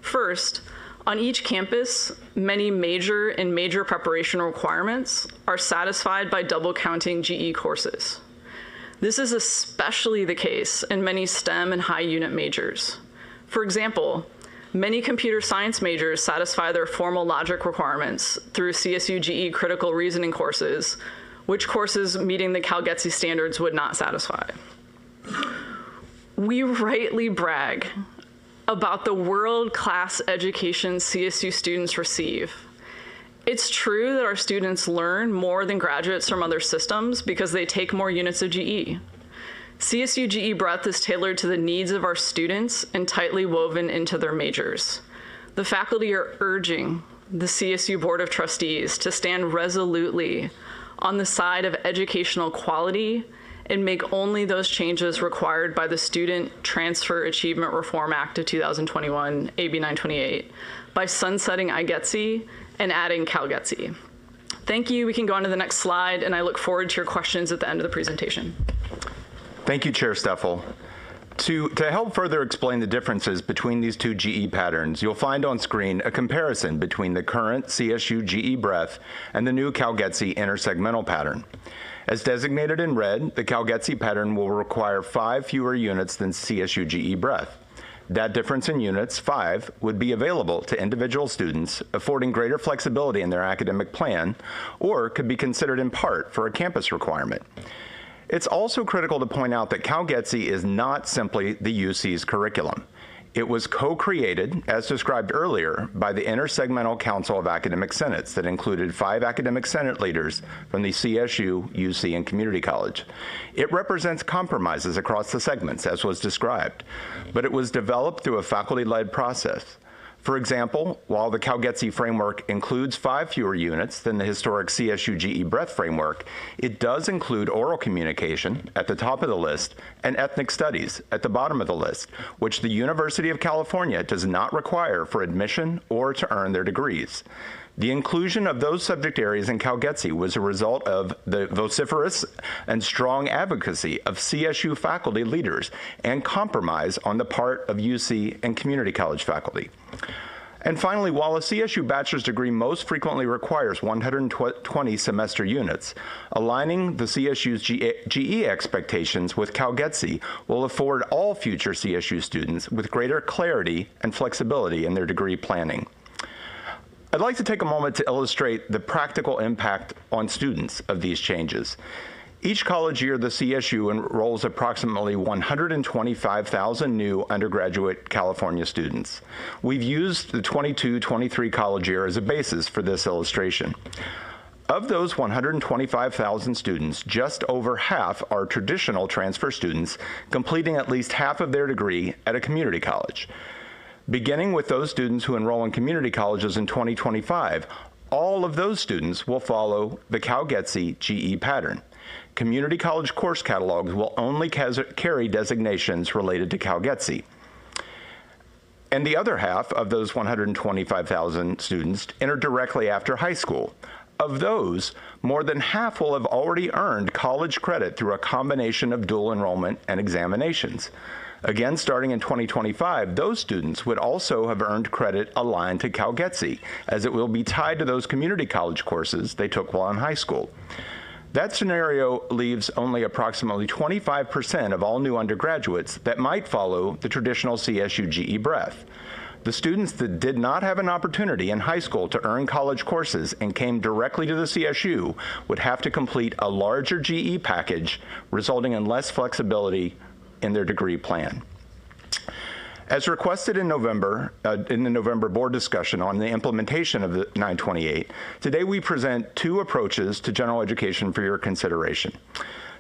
Speaker 14: First, On each campus, many major and major preparation requirements are satisfied by double counting GE courses. This is especially the case in many STEM and high unit majors. For example, many computer science majors satisfy their formal logic requirements through CSU GE critical reasoning courses, which courses meeting the CalGETC standards would not satisfy. We rightly brag about the world-class education CSU students receive. It's true that our students learn more than graduates from other systems because they take more units of GE. CSU GE breadth is tailored to the needs of our students and tightly woven into their majors. The faculty are urging the CSU Board of Trustees to stand resolutely on the side of educational quality and make only those changes required by the Student Transfer Achievement Reform Act of 2021, AB 928, by sunsetting iGETC and adding CalGETC. Thank you. We can go on to the next slide, and I look forward to your questions at the end of the presentation.
Speaker 16: Thank you, Chair Steffel. To help further explain the differences between these two GE patterns, you'll find on screen a comparison between the current CSU GE breadth and the new CalGETC intersegmental pattern. As designated in red, the CalGETC pattern will require 5 fewer units than CSU GE breadth. That difference in units, 5, would be available to individual students, affording greater flexibility in their academic plan, or could be considered in part for a campus requirement. It's also critical to point out that CalGETC is not simply the UC's curriculum. It was co-created, as described earlier, by the Intersegmental Council of Academic Senates that included 5 academic senate leaders from the CSU, UC, and Community College. It represents compromises across the segments, as was described, but it was developed through a faculty-led process. For example, while the CalGETC framework includes 5 fewer units than the historic CSU GE breadth framework, it does include oral communication at the top of the list and ethnic studies at the bottom of the list, which the University of California does not require for admission or to earn their degrees. The inclusion of those subject areas in CalGETC was a result of the vociferous and strong advocacy of CSU faculty leaders and compromise on the part of UC and community college faculty. And finally, while a CSU bachelor's degree most frequently requires 120 semester units, aligning the CSU's GE expectations with CalGETC will afford all future CSU students with greater clarity and flexibility in their degree planning. I'd like to take a moment to illustrate the practical impact on students of these changes. Each college year, the CSU enrolls approximately 125,000 new undergraduate California students. We've used the 22-23 college year as a basis for this illustration. Of those 125,000 students, just over half are traditional transfer students, completing at least half of their degree at a community college. Beginning with those students who enroll in community colleges in 2025, all of those students will follow the CalGETC GE pattern. Community college course catalogs will only carry designations related to CalGETC. And the other half of those 125,000 students enter directly after high school. Of those, more than half will have already earned college credit through a combination of dual enrollment and examinations. Again, starting in 2025, those students would also have earned credit aligned to CalGETC, as it will be tied to those community college courses they took while in high school. That scenario leaves only approximately 25% of all new undergraduates that might follow the traditional CSU GE breadth. The students that did not have an opportunity in high school to earn college courses and came directly to the CSU would have to complete a larger GE package, resulting in less flexibility in their degree plan. As requested in the November board discussion on the implementation of the 928, today we present 2 approaches to general education for your consideration.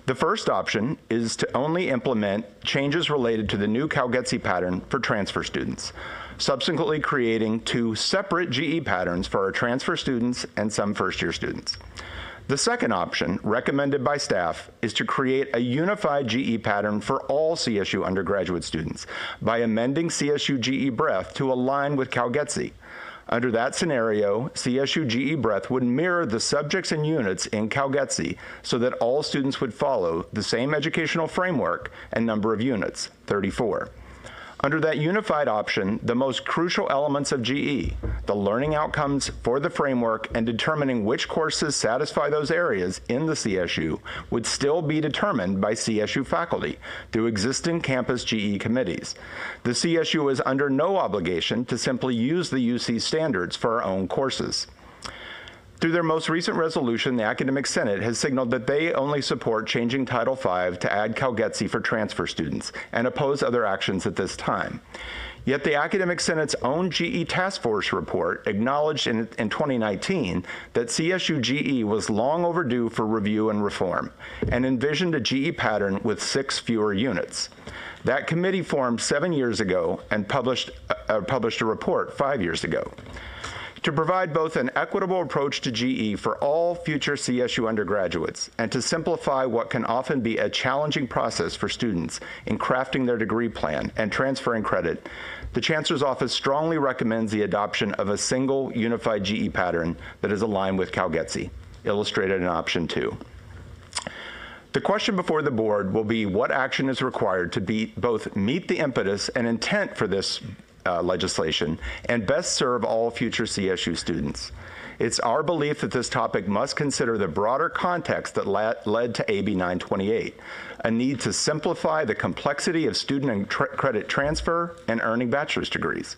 Speaker 16: The first option is to only implement changes related to the new CalGETC pattern for transfer students, subsequently creating 2 separate GE patterns for our transfer students and some first-year students. The second option, recommended by staff, is to create a unified GE pattern for all CSU undergraduate students by amending CSU GE breadth to align with CalGETC. Under that scenario, CSU GE breadth would mirror the subjects and units in CalGETC so that all students would follow the same educational framework and number of units, 34. Under that unified option, the most crucial elements of GE, the learning outcomes for the framework and determining which courses satisfy those areas in the CSU, would still be determined by CSU faculty through existing campus GE committees. The CSU is under no obligation to simply use the UC standards for our own courses. Through their most recent resolution, the Academic Senate has signaled that they only support changing Title V to add CalGETC for transfer students and oppose other actions at this time. Yet the Academic Senate's own GE Task Force report acknowledged in 2019 that CSU GE was long overdue for review and reform and envisioned a GE pattern with 6 fewer units. That committee formed 7 years ago and published a report 5 years ago. To provide both an equitable approach to GE for all future CSU undergraduates and to simplify what can often be a challenging process for students in crafting their degree plan and transferring credit, the Chancellor's Office strongly recommends the adoption of a single unified GE pattern that is aligned with CalGETC, illustrated in option 2. The question before the board will be what action is required to both meet the impetus and intent for this legislation and best serve all future CSU students. It's our belief that this topic must consider the broader context that led to AB 928, a need to simplify the complexity of student and credit transfer and earning bachelor's degrees.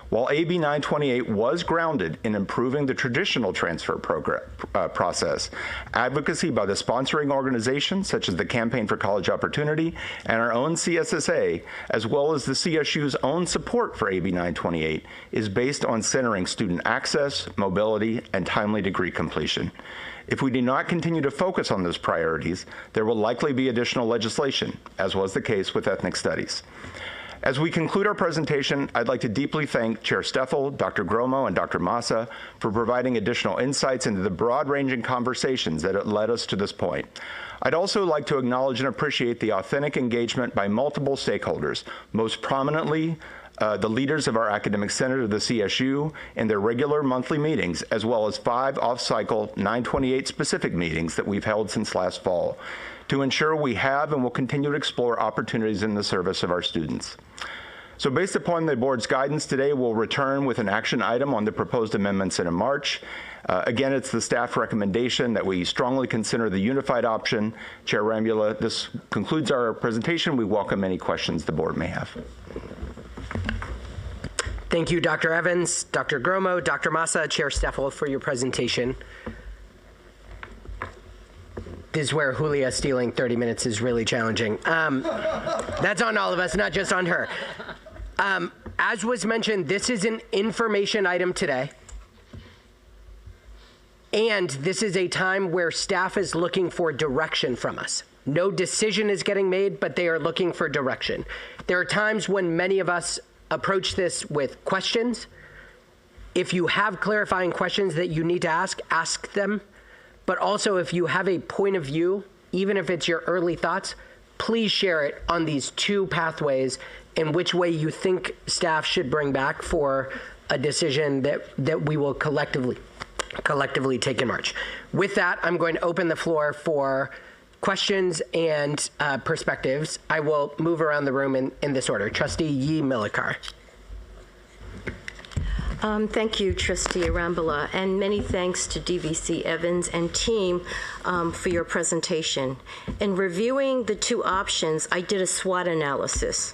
Speaker 16: While AB 928 was grounded in improving the traditional transfer process, advocacy by the sponsoring organizations such as the Campaign for College Opportunity and our own CSSA, as well as the CSU's own support for AB 928, is based on centering student access, mobility, and timely degree completion. If we do not continue to focus on those priorities, there will likely be additional legislation, as was the case with ethnic studies. As we conclude our presentation, I'd like to deeply thank Chair Steffel, Dr. Gromo, and Dr. Massa for providing additional insights into the broad-ranging conversations that led us to this point. I'd also like to acknowledge and appreciate the authentic engagement by multiple stakeholders, most prominently the leaders of our Academic Senate of the CSU in their regular monthly meetings, as well as 5 off-cycle 928 specific meetings that we've held since last fall, to ensure we have and will continue to explore opportunities in the service of our students. So based upon the board's guidance today, we'll return with an action item on the proposed amendments in March. Again, it's the staff recommendation that we strongly consider the unified option. Chair Rambula, this concludes our presentation. We welcome any questions the board may have.
Speaker 1: Thank you, Dr. Evans, Dr. Gromo, Dr. Massa, Chair Steffel, for your presentation. This is where Julia stealing 30 minutes is really challenging. That's on all of us, not just on her. As was mentioned, this is an information item today. And this is a time where staff is looking for direction from us. No decision is getting made, but they are looking for direction. There are times when many of us approach this with questions. If you have clarifying questions that you need to ask them. But also, if you have a point of view, even if it's your early thoughts, please share it on these 2 pathways and which way you think staff should bring back for a decision that we will collectively take in March. With that, I'm going to open the floor for questions and perspectives. I will move around the room in this order. Trustee Yee Millikar.
Speaker 11: Thank you, Trustee Arambula, and many thanks to DVC Evans and team for your presentation. In reviewing the 2 options, I did a SWOT analysis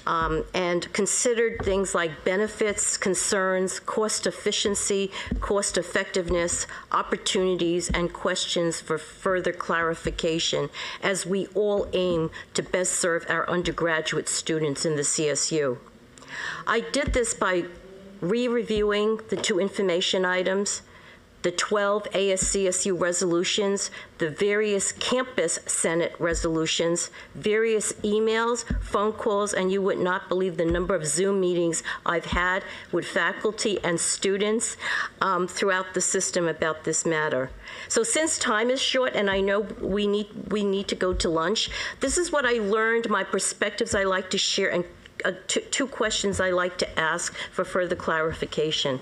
Speaker 11: and considered things like benefits, concerns, cost efficiency, cost effectiveness, opportunities, and questions for further clarification as we all aim to best serve our undergraduate students in the CSU. I did this by re-reviewing the 2 information items, the 12 ASCSU resolutions, the various campus Senate resolutions, various emails, phone calls, and you would not believe the number of Zoom meetings I've had with faculty and students throughout the system about this matter. So since time is short and I know we need to go to lunch, this is what I learned, my perspectives I like to share and two questions I like to ask for further clarification.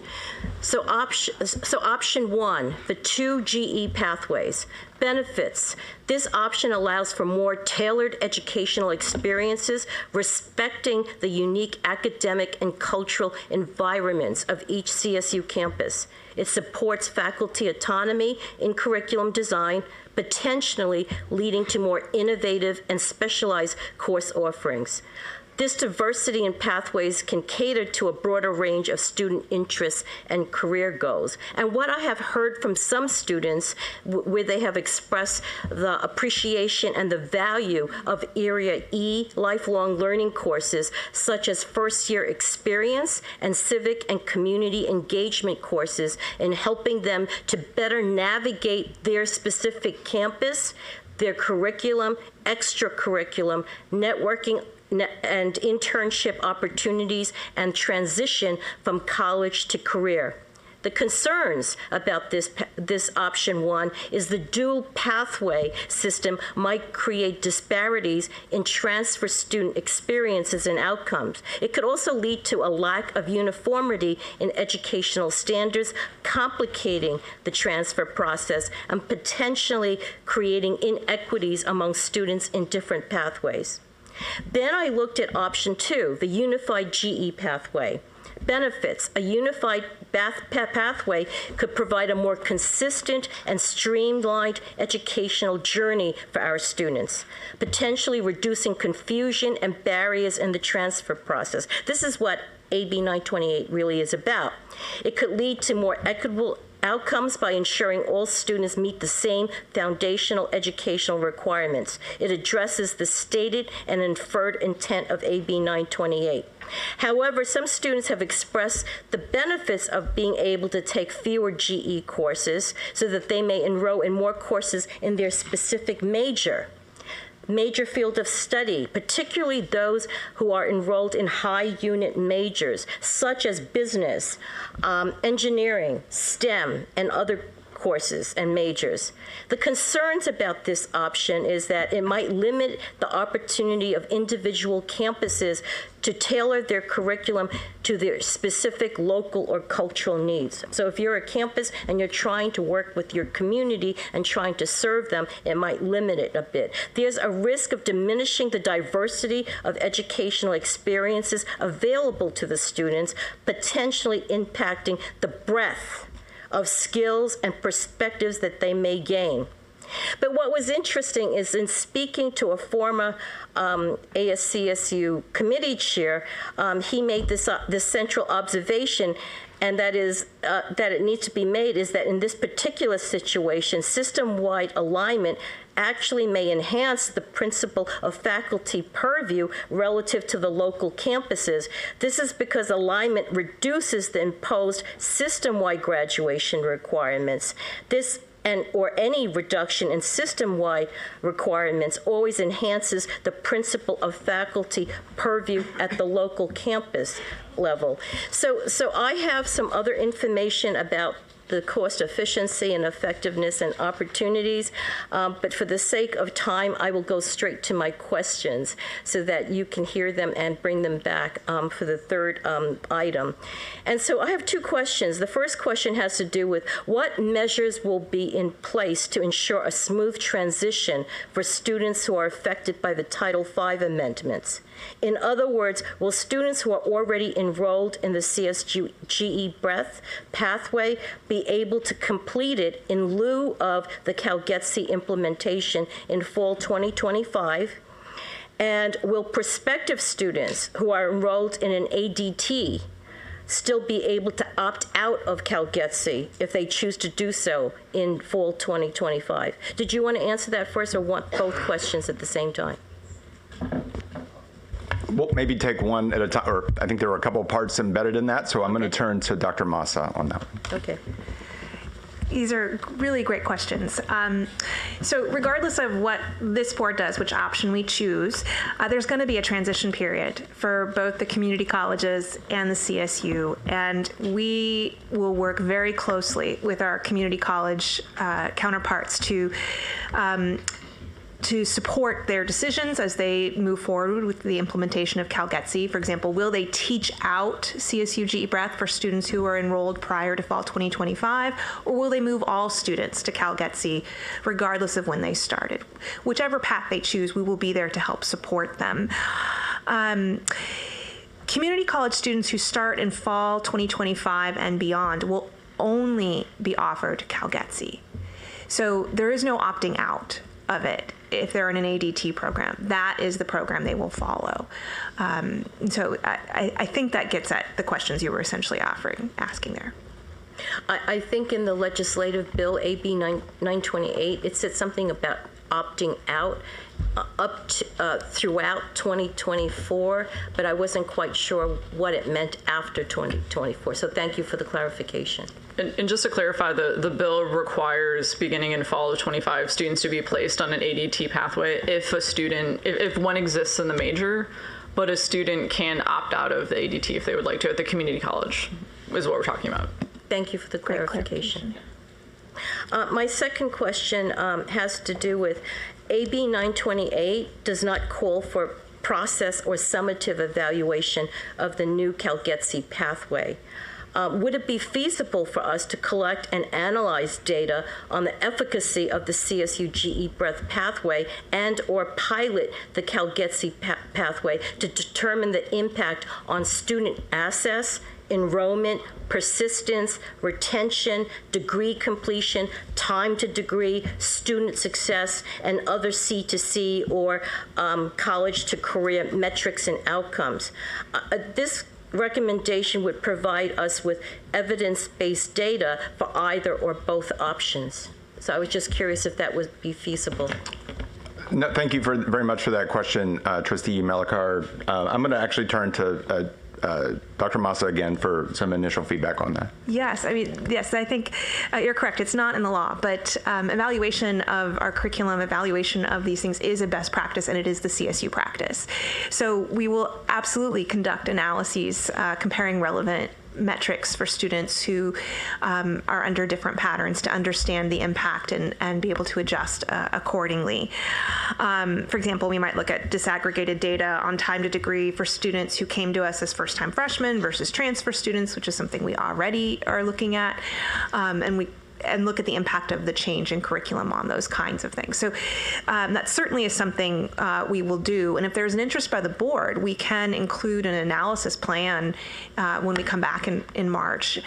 Speaker 11: So option one, the 2 GE pathways. Benefits. This option allows for more tailored educational experiences, respecting the unique academic and cultural environments of each CSU campus. It supports faculty autonomy in curriculum design, potentially leading to more innovative and specialized course offerings. This diversity in pathways can cater to a broader range of student interests and career goals. And what I have heard from some students, where they have expressed the appreciation and the value of Area E lifelong learning courses, such as first-year experience and civic and community engagement courses, in helping them to better navigate their specific campus, their curriculum, extracurriculum, networking, and internship opportunities, and transition from college to career. The concerns about this option one is the dual pathway system might create disparities in transfer student experiences and outcomes. It could also lead to a lack of uniformity in educational standards, complicating the transfer process and potentially creating inequities among students in different pathways. Then I looked at option two, the unified GE pathway. Benefits. A unified pathway could provide a more consistent and streamlined educational journey for our students, potentially reducing confusion and barriers in the transfer process. This is what AB 928 really is about. It could lead to more equitable outcomes by ensuring all students meet the same foundational educational requirements. It addresses the stated and inferred intent of AB 928. However, some students have expressed the benefits of being able to take fewer GE courses so that they may enroll in more courses in their specific major field of study, particularly those who are enrolled in high unit majors, such as business, engineering, STEM, and other courses and majors. The concerns about this option is that it might limit the opportunity of individual campuses to tailor their curriculum to their specific local or cultural needs. So if you're a campus and you're trying to work with your community and trying to serve them, it might limit it a bit. There's a risk of diminishing the diversity of educational experiences available to the students, potentially impacting the breadth of skills and perspectives that they may gain. But what was interesting is, in speaking to a former ASCSU committee chair, he made this central observation, and that is that it needs to be made, is that in this particular situation, system-wide alignment actually may enhance the principle of faculty purview relative to the local campuses. This is because alignment reduces the imposed system-wide graduation requirements. This or any reduction in system-wide requirements always enhances the principle of faculty purview at the local campus level. So I have some other information about the cost efficiency and effectiveness and opportunities, but for the sake of time, I will go straight to my questions so that you can hear them and bring them back for the third item. And so I have two questions. The first question has to do with what measures will be in place to ensure a smooth transition for students who are affected by the Title V amendments. In other words, will students who are already enrolled in the CSGE breadth pathway be able to complete it in lieu of the CalGETC implementation in fall 2025? And will prospective students who are enrolled in an ADT still be able to opt out of CalGETC if they choose to do so in fall 2025? Did you want to answer that first, or want both questions at the same time?
Speaker 16: We'll maybe take one at a time, or I think there were a couple of parts embedded in that, so I'm going to turn to Dr. Massa on that one.
Speaker 11: Okay.
Speaker 19: These are really great questions. So regardless of what this board does, which option we choose, there's going to be a transition period for both the community colleges and the CSU, and we will work very closely with our community college counterparts to to support their decisions as they move forward with the implementation of CalGETC. For example, will they teach out CSU GE Breath for students who are enrolled prior to fall 2025, or will they move all students to CalGETC regardless of when they started? Whichever path they choose, we will be there to help support them. Community college students who start in fall 2025 and beyond will only be offered CalGETC. So there is no opting out of it if they're in an ADT program. That is the program they will follow. So I think that gets at the questions you were essentially asking there.
Speaker 11: I think in the legislative bill, AB 928, it said something about opting out up to, throughout 2024, but I wasn't quite sure what it meant after 2024. So thank you for the clarification.
Speaker 14: And just to clarify, the bill requires, beginning in fall of 25, students to be placed on an ADT pathway if one exists in the major, but a student can opt out of the ADT if they would like to at the community college, is what we're talking about.
Speaker 11: Thank you for the clarification. My second question has to do with AB 928 does not call for process or summative evaluation of the new CalGETC pathway. Would it be feasible for us to collect and analyze data on the efficacy of the CSU GE Breath pathway and or pilot the CalGETC pathway to determine the impact on student access, enrollment, persistence, retention, degree completion, time to degree, student success, and other C2C or college to career metrics and outcomes? This recommendation would provide us with evidence-based data for either or both options. So I was just curious if that would be feasible.
Speaker 16: No, thank you very much for that question, Trustee Malakar. I'm going to actually turn to Dr. Massa again for some initial feedback on that.
Speaker 19: Yes, I think you're correct. It's not in the law, but evaluation of our curriculum, evaluation of these things is a best practice, and it is the CSU practice. So we will absolutely conduct analyses comparing relevant metrics for students who are under different patterns to understand the impact and be able to adjust accordingly. For example, we might look at disaggregated data on time to degree for students who came to us as first-time freshmen versus transfer students, which is something we already are looking at, and look at the impact of the change in curriculum on those kinds of things. So that certainly is something we will do. And if there's an interest by the board, we can include an analysis plan when we come back in March.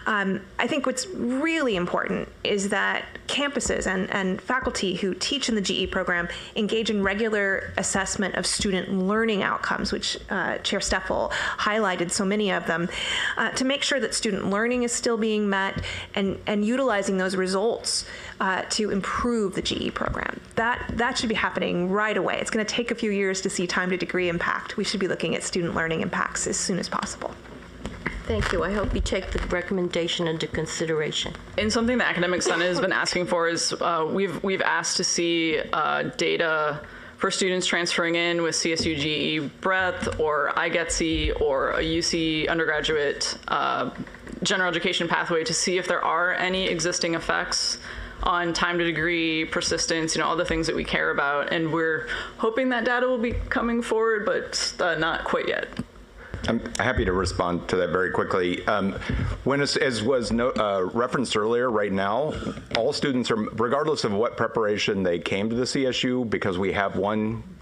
Speaker 19: I think what's really important is that campuses and faculty who teach in the GE program engage in regular assessment of student learning outcomes, which Chair Steffel highlighted so many of them, to make sure that student learning is still being met and utilizing those results to improve the GE program. That should be happening right away. It's going to take a few years to see time to degree impact. We should be looking at student learning impacts as soon as possible.
Speaker 11: Thank you. I hope you take the recommendation into consideration.
Speaker 14: And something the Academic Senate has been asking for is we've asked to see data for students transferring in with CSU GE Breath or IGETC or a UC undergraduate general education pathway to see if there are any existing effects on time to degree, persistence, all the things that we care about. And we're hoping that data will be coming forward, but not quite yet.
Speaker 16: I'm happy to respond to that very quickly. As was referenced earlier, right now, all students are, regardless of what preparation they came to the CSU, because we have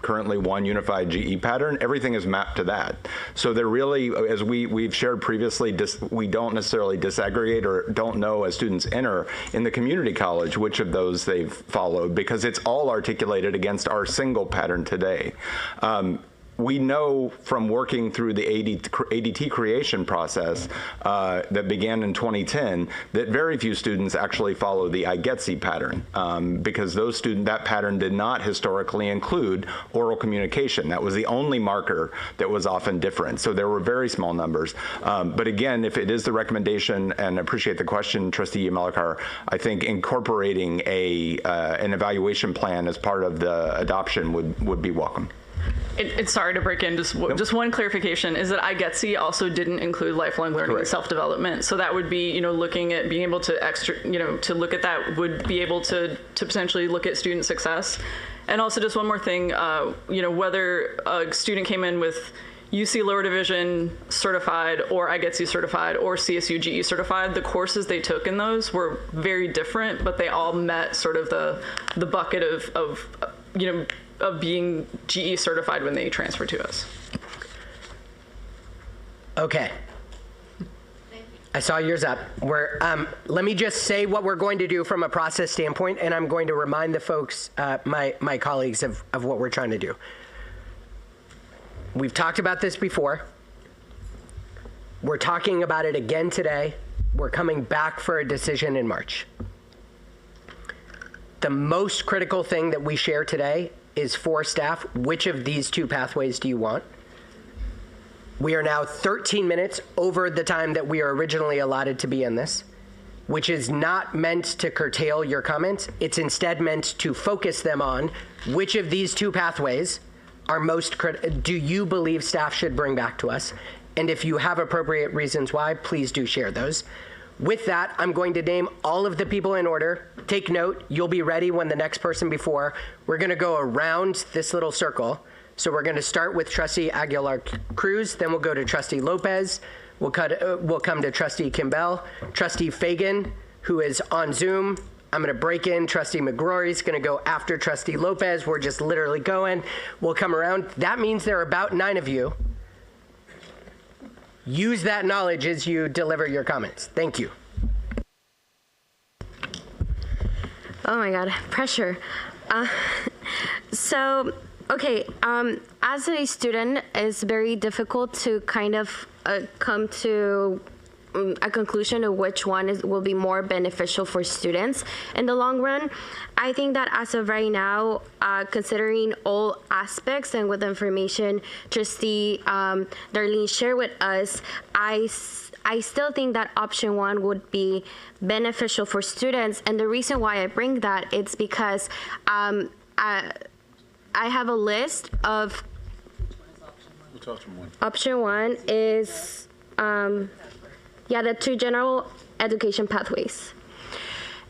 Speaker 16: currently one unified GE pattern, everything is mapped to that. So they're really, as we've shared previously, we don't necessarily disaggregate or don't know as students enter in the community college which of those they've followed, because it's all articulated against our single pattern today. We know from working through the ADT creation process that began in 2010 that very few students actually follow the IGETC pattern because that pattern did not historically include oral communication. That was the only marker that was often different. So there were very small numbers. But again, if it is the recommendation, and I appreciate the question, Trustee Malakar, I think incorporating an evaluation plan as part of the adoption would be welcome.
Speaker 14: Sorry to break in, just one clarification is that IGETC also didn't include lifelong learning and self-development. So that would be, looking at being able to to look at that would be able to potentially look at student success. And also just one more thing, whether a student came in with UC Lower Division certified or IGETSU certified or CSU GE certified, the courses they took in those were very different, but they all met sort of the bucket of being GE certified when they transferred to us.
Speaker 1: Okay. I saw yours up. Let me just say what we're going to do from a process standpoint, and I'm going to remind the folks, my colleagues, of what we're trying to do. We've talked about this before. We're talking about it again today. We're coming back for a decision in March. The most critical thing that we share today is for staff, which of these two pathways do you want? We are now 13 minutes over the time that we are originally allotted to be in this, which is not meant to curtail your comments. It's instead meant to focus them on which of these two pathways are most do you believe staff should bring back to us? And if you have appropriate reasons why, please do share those. With that, I'm going to name all of the people in order. Take note, you'll be ready when the next person before. We're going to go around this little circle. So we're going to start with Trustee Aguilar-Cruz, then we'll go to Trustee Lopez, we'll come to Trustee Kimbell, Trustee Fagan, who is on Zoom. I'm going to break in. Trustee McGrory's going to go after Trustee Lopez. We're just literally going. We'll come around. That means there are about 9 of you. Use that knowledge as you deliver your comments. Thank you.
Speaker 4: Oh my God, pressure. Okay, as a student, it's very difficult to kind of come to a conclusion of which one will be more beneficial for students in the long run. I think that as of right now, considering all aspects and with the information Trustee Darlene shared with us, I still think that option 1 would be beneficial for students. And the reason why I bring that, it's because I have a list of option 1 is the 2 general education pathways.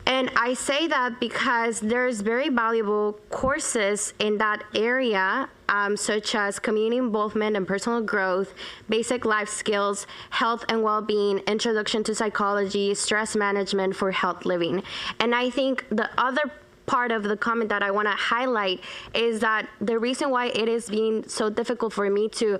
Speaker 4: And I say that because there's very valuable courses in that area, such as community involvement and personal growth, basic life skills, health and well-being, introduction to psychology, stress management for health living. And I think the other part of the comment that I want to highlight is that the reason why it is being so difficult for me to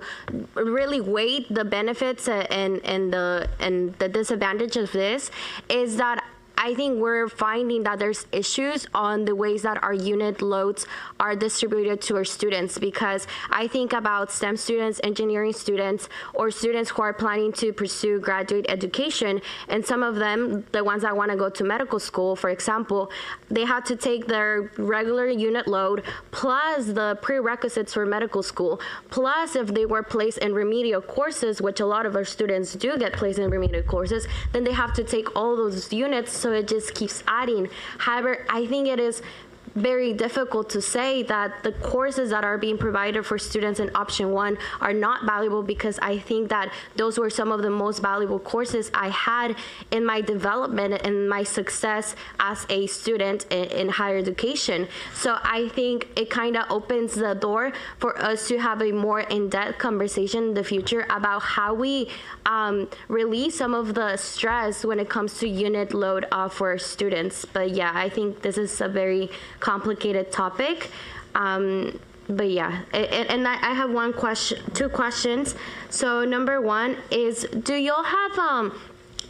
Speaker 4: really weigh the benefits and the disadvantage of this is that I think we're finding that there's issues on the ways that our unit loads are distributed to our students, because I think about STEM students, engineering students, or students who are planning to pursue graduate education, and some of them, the ones that want to go to medical school, for example, they have to take their regular unit load plus the prerequisites for medical school, plus if they were placed in remedial courses, which a lot of our students do get placed in remedial courses, then they have to take all those units, so it just keeps adding. However, I think it is very difficult to say that the courses that are being provided for students in option 1 are not valuable, because I think that those were some of the most valuable courses I had in my development and my success as a student in higher education. So I think it kind of opens the door for us to have a more in-depth conversation in the future about how we release some of the stress when it comes to unit load for students. But yeah, I think this is a very complicated topic. But yeah, and I have two questions. So number 1 is, do y'all have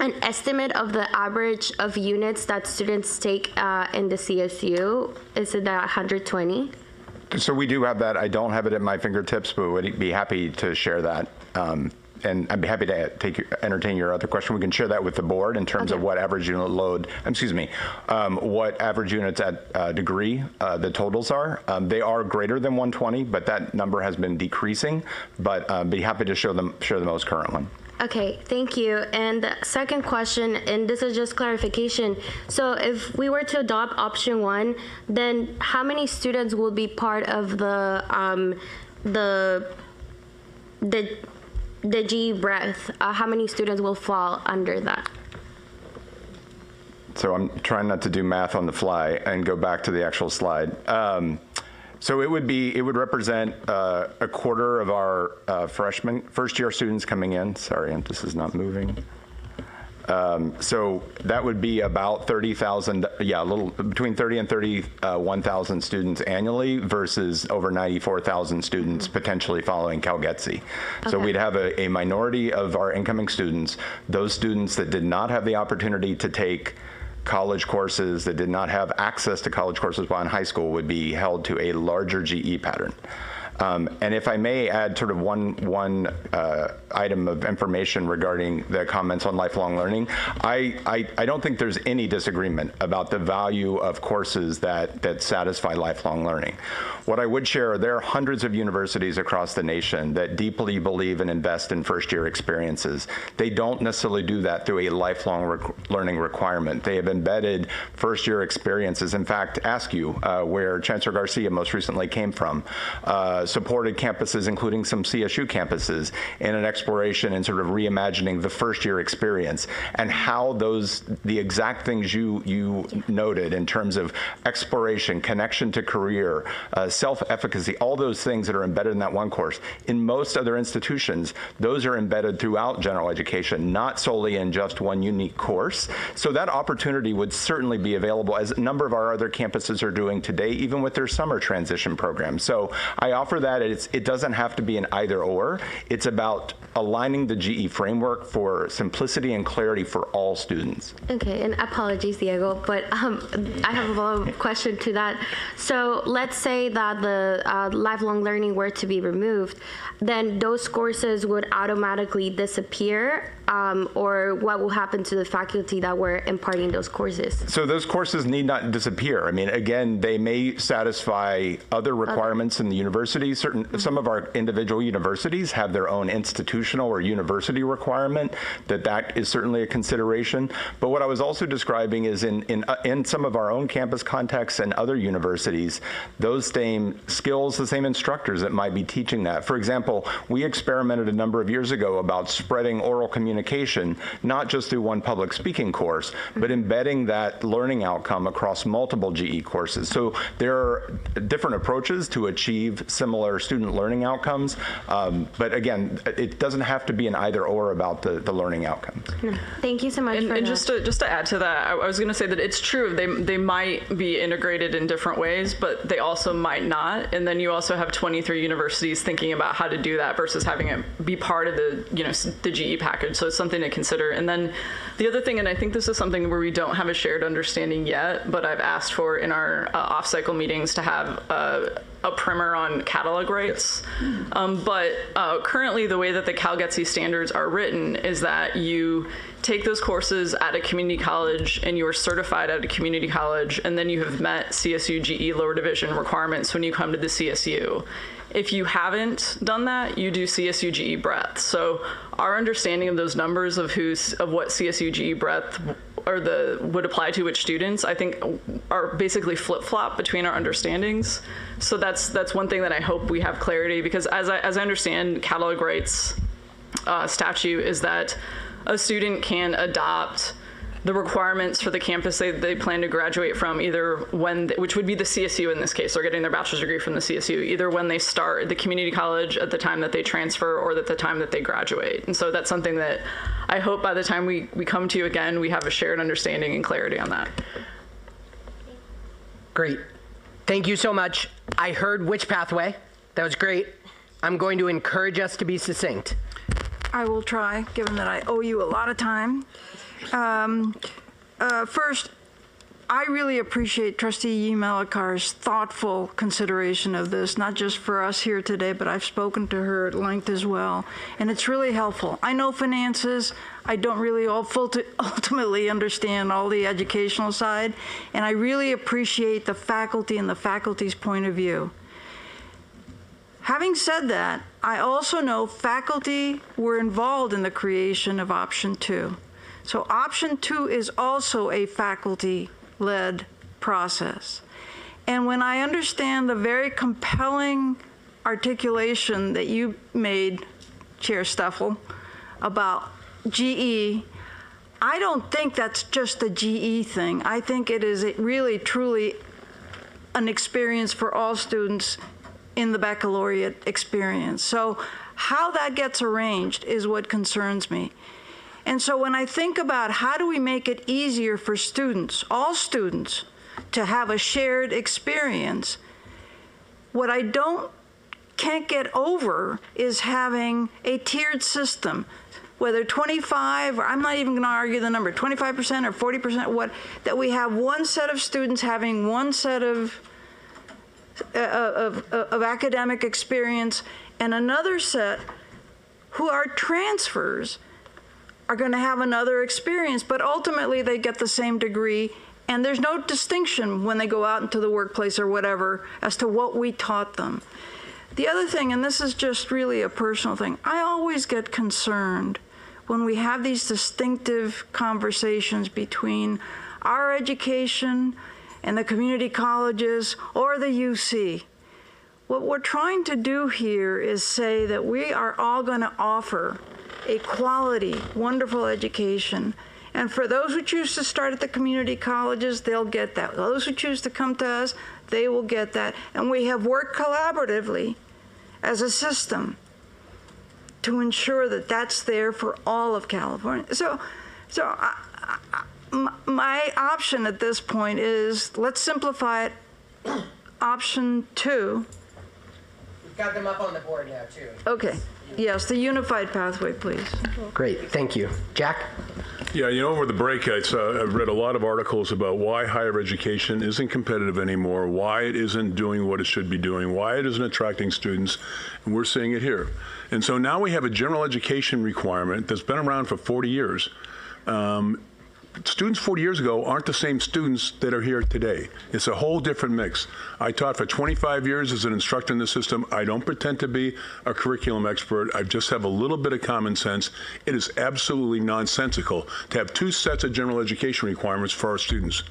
Speaker 4: an estimate of the average of units that students take in the CSU? Is it that 120?
Speaker 16: So we do have that. I don't have it at my fingertips, but would be happy to share that. And I'd be happy to entertain your other question. We can share that with the board in terms of what average unit load, what average units at degree the totals are. They are greater than 120, but that number has been decreasing, but be happy to share the most current one.
Speaker 4: Okay, thank you. And the second question, and this is just clarification. So if we were to adopt option 1, then how many students will be part of the G breadth? How many students will fall under that?
Speaker 16: So I'm trying not to do math on the fly and go back to the actual slide. So it would represent a quarter of our first-year students coming in. Sorry, this is not moving. So that would be about 30,000, a little between 30 and 31,000 students annually versus over 94,000 students potentially following CalGETC. So we'd have a minority of our incoming students, those students that did not have the opportunity to take college courses, that did not have access to college courses while in high school, would be held to a larger GE pattern. And if I may add sort of one item of information regarding the comments on lifelong learning, I don't think there's any disagreement about the value of courses that satisfy lifelong learning. What I would share, there are hundreds of universities across the nation that deeply believe and invest in first-year experiences. They don't necessarily do that through a lifelong learning requirement. They have embedded first-year experiences. In fact, ask you where Chancellor Garcia most recently came from. Supported campuses, including some CSU campuses, in an exploration and sort of reimagining the first-year experience and how the exact things you noted in terms of exploration, connection to career, self-efficacy, all those things that are embedded in that one course. In most other institutions, those are embedded throughout general education, not solely in just one unique course. So that opportunity would certainly be available, as a number of our other campuses are doing today, even with their summer transition program. So I offer that it doesn't have to be an either or. It's about aligning the GE framework for simplicity and clarity for all students.
Speaker 4: Okay, and apologies, Diego, but I have a follow-up question to that. So let's say that the lifelong learning were to be removed, then those courses would automatically disappear, or what will happen to the faculty that were imparting those courses?
Speaker 16: So those courses need not disappear. I mean, again, they may satisfy other requirements in the university. Some of our individual universities have their own institutional or university requirement that is certainly a consideration. But what I was also describing is in some of our own campus contexts and other universities, those same skills, the same instructors that might be teaching that. For example, we experimented a number of years ago about spreading oral communication, not just through one public speaking course, but embedding that learning outcome across multiple GE courses. So there are different approaches to achieve similar student learning outcomes. But again, it doesn't have to be an either or about the learning outcomes.
Speaker 4: Thank you so much.
Speaker 14: And just to add to that, I was going to say that it's true. They might be integrated in different ways, but they also might not. And then you also have 23 universities thinking about how to do that versus having it be part of the GE package. So it's something to consider. And then the other thing, and I think this is something where we don't have a shared understanding yet, but I've asked for in our off-cycle meetings to have a primer on catalog rights. But currently the way that the CalGETC standards are written is that you take those courses at a community college and you are certified at a community college, and then you have met CSU GE lower division requirements when you come to the CSU. If you haven't done that, you do CSU GE breadth. So our understanding of those numbers of what CSU GE breadth would apply to which students, I think, are basically flip-flop between our understandings. So that's one thing that I hope we have clarity, because as I understand catalog rights statute is that a student can adopt the requirements for the campus they plan to graduate from, either which would be the CSU in this case, they're getting their bachelor's degree from the CSU, either when they start the community college at the time that they transfer or at the time that they graduate. And so that's something that I hope by the time we come to you again, we have a shared understanding and clarity on that.
Speaker 1: Great. Thank you so much. I heard which pathway. That was great. I'm going to encourage us to be succinct.
Speaker 3: I will try, given that I owe you a lot of time. First, I really appreciate Trustee Yee-Melikar's thoughtful consideration of this, not just for us here today, but I've spoken to her at length as well, and it's really helpful. I know finances. I don't really ultimately understand all the educational side, and I really appreciate the faculty and the faculty's point of view. Having said that, I also know faculty were involved in the creation of Option 2. So Option 2 is also a faculty-led process. And when I understand the very compelling articulation that you made, Chair Stuffle, about GE, I don't think that's just a GE thing. I think it is really, truly an experience for all students in the baccalaureate experience. So how that gets arranged is what concerns me. And so when I think about how do we make it easier for students, all students, to have a shared experience, what I can't get over is having a tiered system, whether 25, or I'm not even going to argue the number, 25% or 40%, that we have one set of students having one set of academic experience, and another set who are transfers are going to have another experience, but ultimately they get the same degree, and there's no distinction when they go out into the workplace or whatever as to what we taught them. The other thing, and this is just really a personal thing, I always get concerned when we have these distinctive conversations between our education and the community colleges or the UC. What we're trying to do here is say that we are all going to offer a quality, wonderful education. And for those who choose to start at the community colleges, they'll get that. Those who choose to come to us, they will get that. And we have worked collaboratively as a system to ensure that that's there for all of California. My option at this point is, let's simplify it. Option 2.
Speaker 1: We've got them up on the board now, too.
Speaker 3: Okay. Yes, the unified pathway, please.
Speaker 1: Great, thank you. Jack?
Speaker 6: Yeah, over the break, I've read a lot of articles about why higher education isn't competitive anymore, why it isn't doing what it should be doing, why it isn't attracting students, and we're seeing it here. And so now we have a general education requirement that's been around for 40 years. Students 40 years ago aren't the same students that are here today. It's a whole different mix. I taught for 25 years as an instructor in the system. I don't pretend to be a curriculum expert. I just have a little bit of common sense. It is absolutely nonsensical to have 2 sets of general education requirements for our students.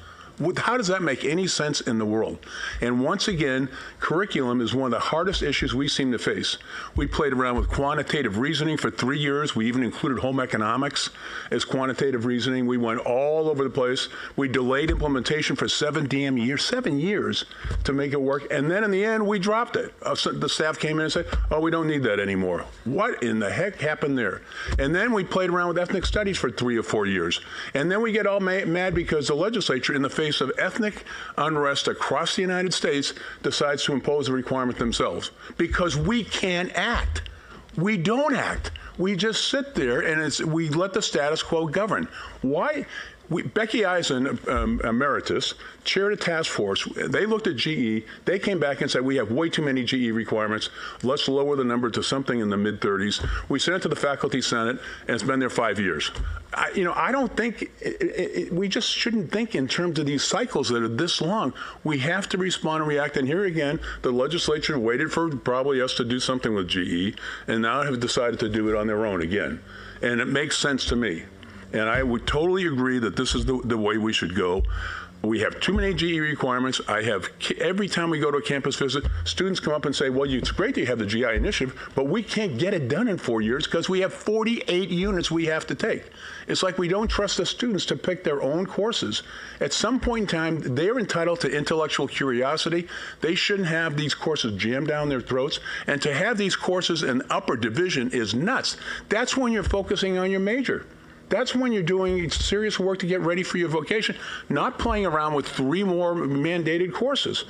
Speaker 6: How does that make any sense in the world? And once again, curriculum is one of the hardest issues we seem to face. We played around with quantitative reasoning for 3 years. We even included home economics as quantitative reasoning. We went all over the place. We delayed implementation for 7 years to make it work. And then in the end, we dropped it. The staff came in and said, oh, we don't need that anymore. What in the heck happened there? And then we played around with ethnic studies for 3 or 4 years. And then we get all mad because the legislature, in the face of ethnic unrest across the United States, decides to impose a requirement themselves because we can't act. We don't act. We just sit there and we let the status quo govern. Why? Becky Eisen, emeritus, chaired a task force. They looked at GE. They came back and said, we have way too many GE requirements. Let's lower the number to something in the mid-30s. We sent it to the faculty senate, and it's been there 5 years. I don't think, we just shouldn't think in terms of these cycles that are this long. We have to respond and react. And here again, the legislature waited for probably us to do something with GE, and now have decided to do it on their own again. And it makes sense to me. And I would totally agree that this is the way we should go. We have too many GE requirements. Every time we go to a campus visit, students come up and say, well, it's great that you have the GI initiative, but we can't get it done in 4 years because we have 48 units we have to take. It's like we don't trust the students to pick their own courses. At some point in time, they're entitled to intellectual curiosity. They shouldn't have these courses jammed down their throats. And to have these courses in upper division is nuts. That's when you're focusing on your major. That's when you're doing serious work to get ready for your vocation, not playing around with 3 more mandated courses.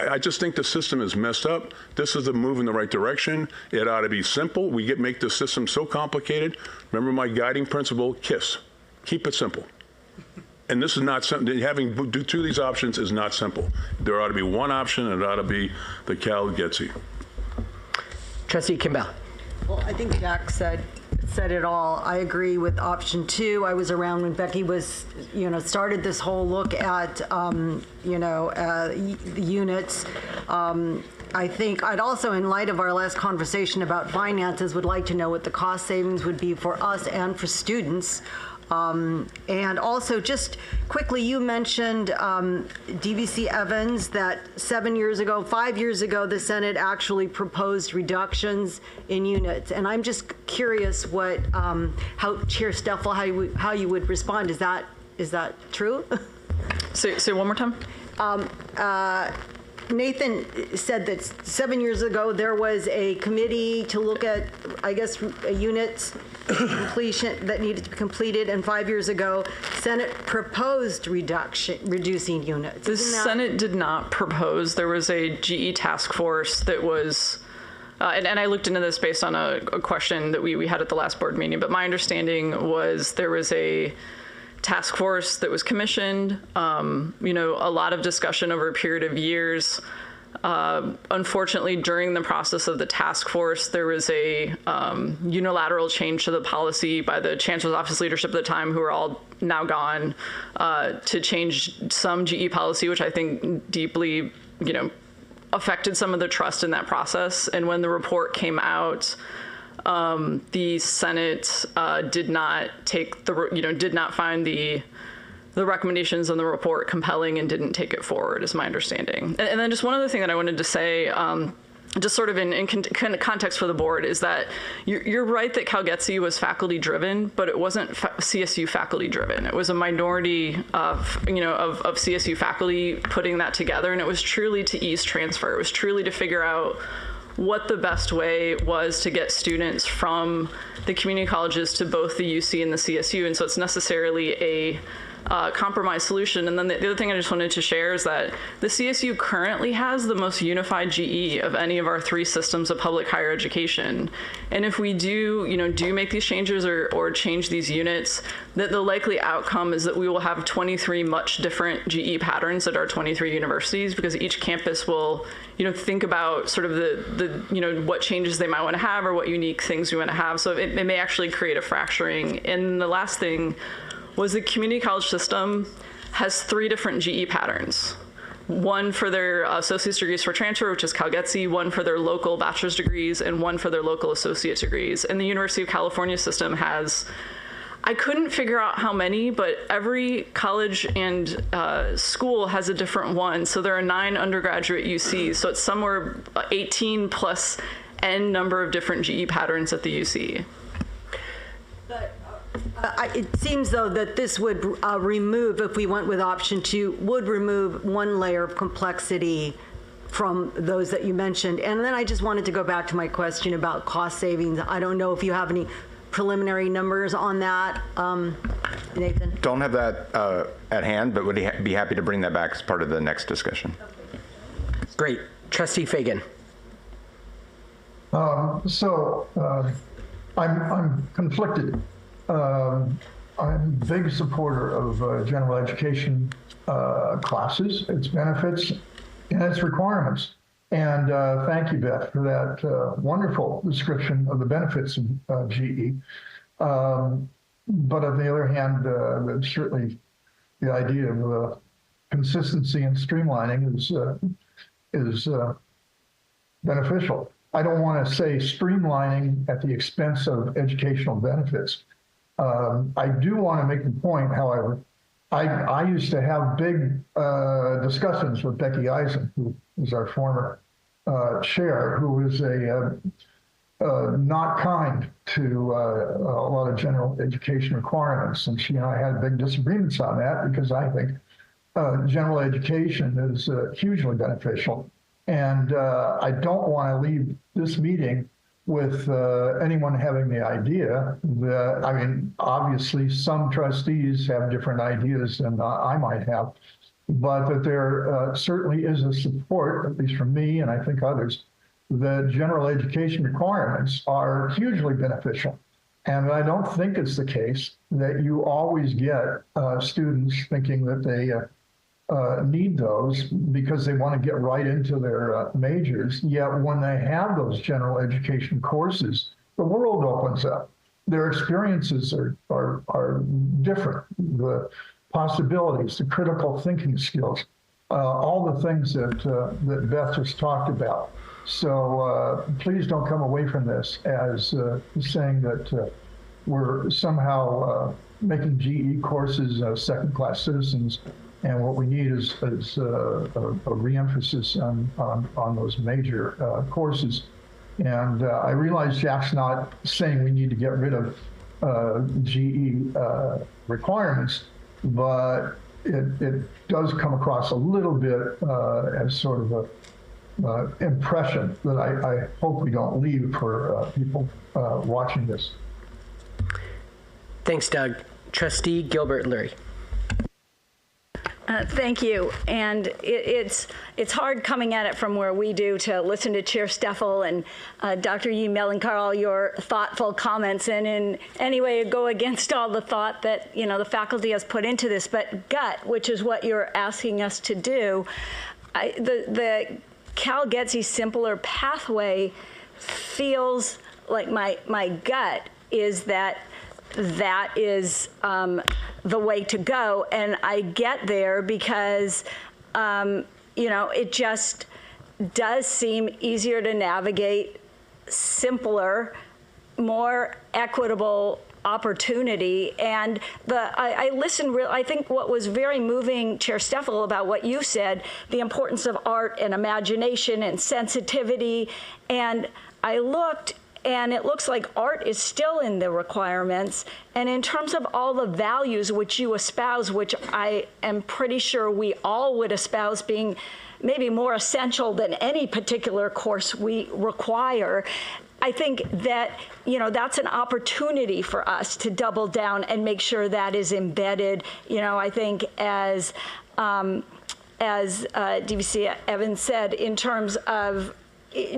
Speaker 6: I just think the system is messed up. This is a move in the right direction. It ought to be simple. We make the system so complicated. Remember my guiding principle, KISS. Keep it simple. And this is not something, having 2 of these options is not simple. There ought to be one option, and it ought to be the Cal Getsy.
Speaker 1: Trustee Kimball.
Speaker 20: Well, I think Jack said it all. I agree with option 2. I was around when Becky was, started this whole look at, units. I think I'd also, in light of our last conversation about finances, would like to know what the cost savings would be for us and for students. And also, just quickly, you mentioned DVC Evans, that 5 years ago, the Senate actually proposed reductions in units. And I'm just curious how Chair Stoeffel, how you would respond. Is that true?
Speaker 14: Say one more time.
Speaker 20: Nathan said that 7 years ago there was a committee to look at, I guess, units completion that needed to be completed, and 5 years ago, Senate proposed reducing units.
Speaker 14: The Senate did not propose. There was a GE task force that was, and I looked into this based on a question that we had at the last board meeting, but my understanding was there was a task force that was commissioned, a lot of discussion over a period of years. Unfortunately, during the process of the task force, there was a unilateral change to the policy by the Chancellor's Office leadership at the time, who are all now gone, to change some GE policy, which I think deeply, affected some of the trust in that process. And when the report came out, the Senate did not find the recommendations in the report compelling and didn't take it forward, is my understanding. And then just one other thing that I wanted to say, just sort of in context for the board, is that you're right that CalGETC was faculty driven, but it wasn't CSU faculty driven. It was a minority of CSU faculty putting that together, and it was truly to ease transfer. It was truly to figure out what the best way was to get students from the community colleges to both the UC and the CSU. And so it's necessarily a compromise solution. And then the other thing I just wanted to share is that the CSU currently has the most unified GE of any of our three systems of public higher education. And if we do make these changes or change these units, that the likely outcome is that we will have 23 much different GE patterns at our 23 universities, because each campus will think about sort of the what changes they might want to have or what unique things we want to have. So it may actually create a fracturing. And the last thing was the community college system has three different GE patterns. One for their associate's degrees for transfer, which is CalGETC, one for their local bachelor's degrees, and one for their local associate degrees. And the University of California system has, I couldn't figure out how many, but every college and school has a different one. So there are 9 undergraduate UCs. So it's somewhere 18 plus N number of different GE patterns at the UC.
Speaker 20: It seems, though, that this would remove, if we went with option 2, would remove one layer of complexity from those that you mentioned. And then I just wanted to go back to my question about cost savings. I don't know if you have any preliminary numbers on that, Nathan?
Speaker 16: Don't have that at hand, but would be happy to bring that back as part of the next discussion.
Speaker 1: Great. Trustee Fagan.
Speaker 10: I'm conflicted. I'm a big supporter of general education classes, its benefits, and its requirements. And thank you, Beth, for that wonderful description of the benefits of GE. But on the other hand, certainly the idea of consistency and streamlining is beneficial. I don't want to say streamlining at the expense of educational benefits. I do want to make the point, however, I used to have big discussions with Becky Eisen, who was our former chair, who was not kind to a lot of general education requirements. And she and I had big disagreements on that, because I think general education is hugely beneficial. And I don't want to leave this meeting with anyone having the idea that, obviously some trustees have different ideas than I might have, but that there certainly is a support, at least from me and I think others, that general education requirements are hugely beneficial. And I don't think it's the case that you always get students thinking that they need those because they want to get right into their majors. Yet when they have those general education courses, the world opens up. Their experiences are different. The possibilities, the critical thinking skills, all the things that Beth just talked about. So please don't come away from this as saying that we're somehow making GE courses second-class citizens. And what we need is a reemphasis on those major courses. And I realize Jack's not saying we need to get rid of GE requirements, but it does come across a little bit as sort of a impression that I hope we don't leave for people watching this.
Speaker 1: Thanks, Doug. Trustee Gilbert-Lurie.
Speaker 13: Thank you. And it's hard coming at it from where we do to listen to Chair Steffel and Dr. Yee Mellencamp, your thoughtful comments, and in any way go against all the thought that the faculty has put into this. But gut, which is what you're asking us to do, the Cal Getsy Simpler Pathway feels like my gut is that is the way to go. And I get there because, it just does seem easier to navigate, simpler, more equitable opportunity. And I listened, I think what was very moving, Chair Steffel, about what you said, the importance of art and imagination and sensitivity. And I looked, and it looks like art is still in the requirements. And in terms of all the values which you espouse, which I am pretty sure we all would espouse being maybe more essential than any particular course we require, I think that, that's an opportunity for us to double down and make sure that is embedded. I think as DVC Evans said, in terms of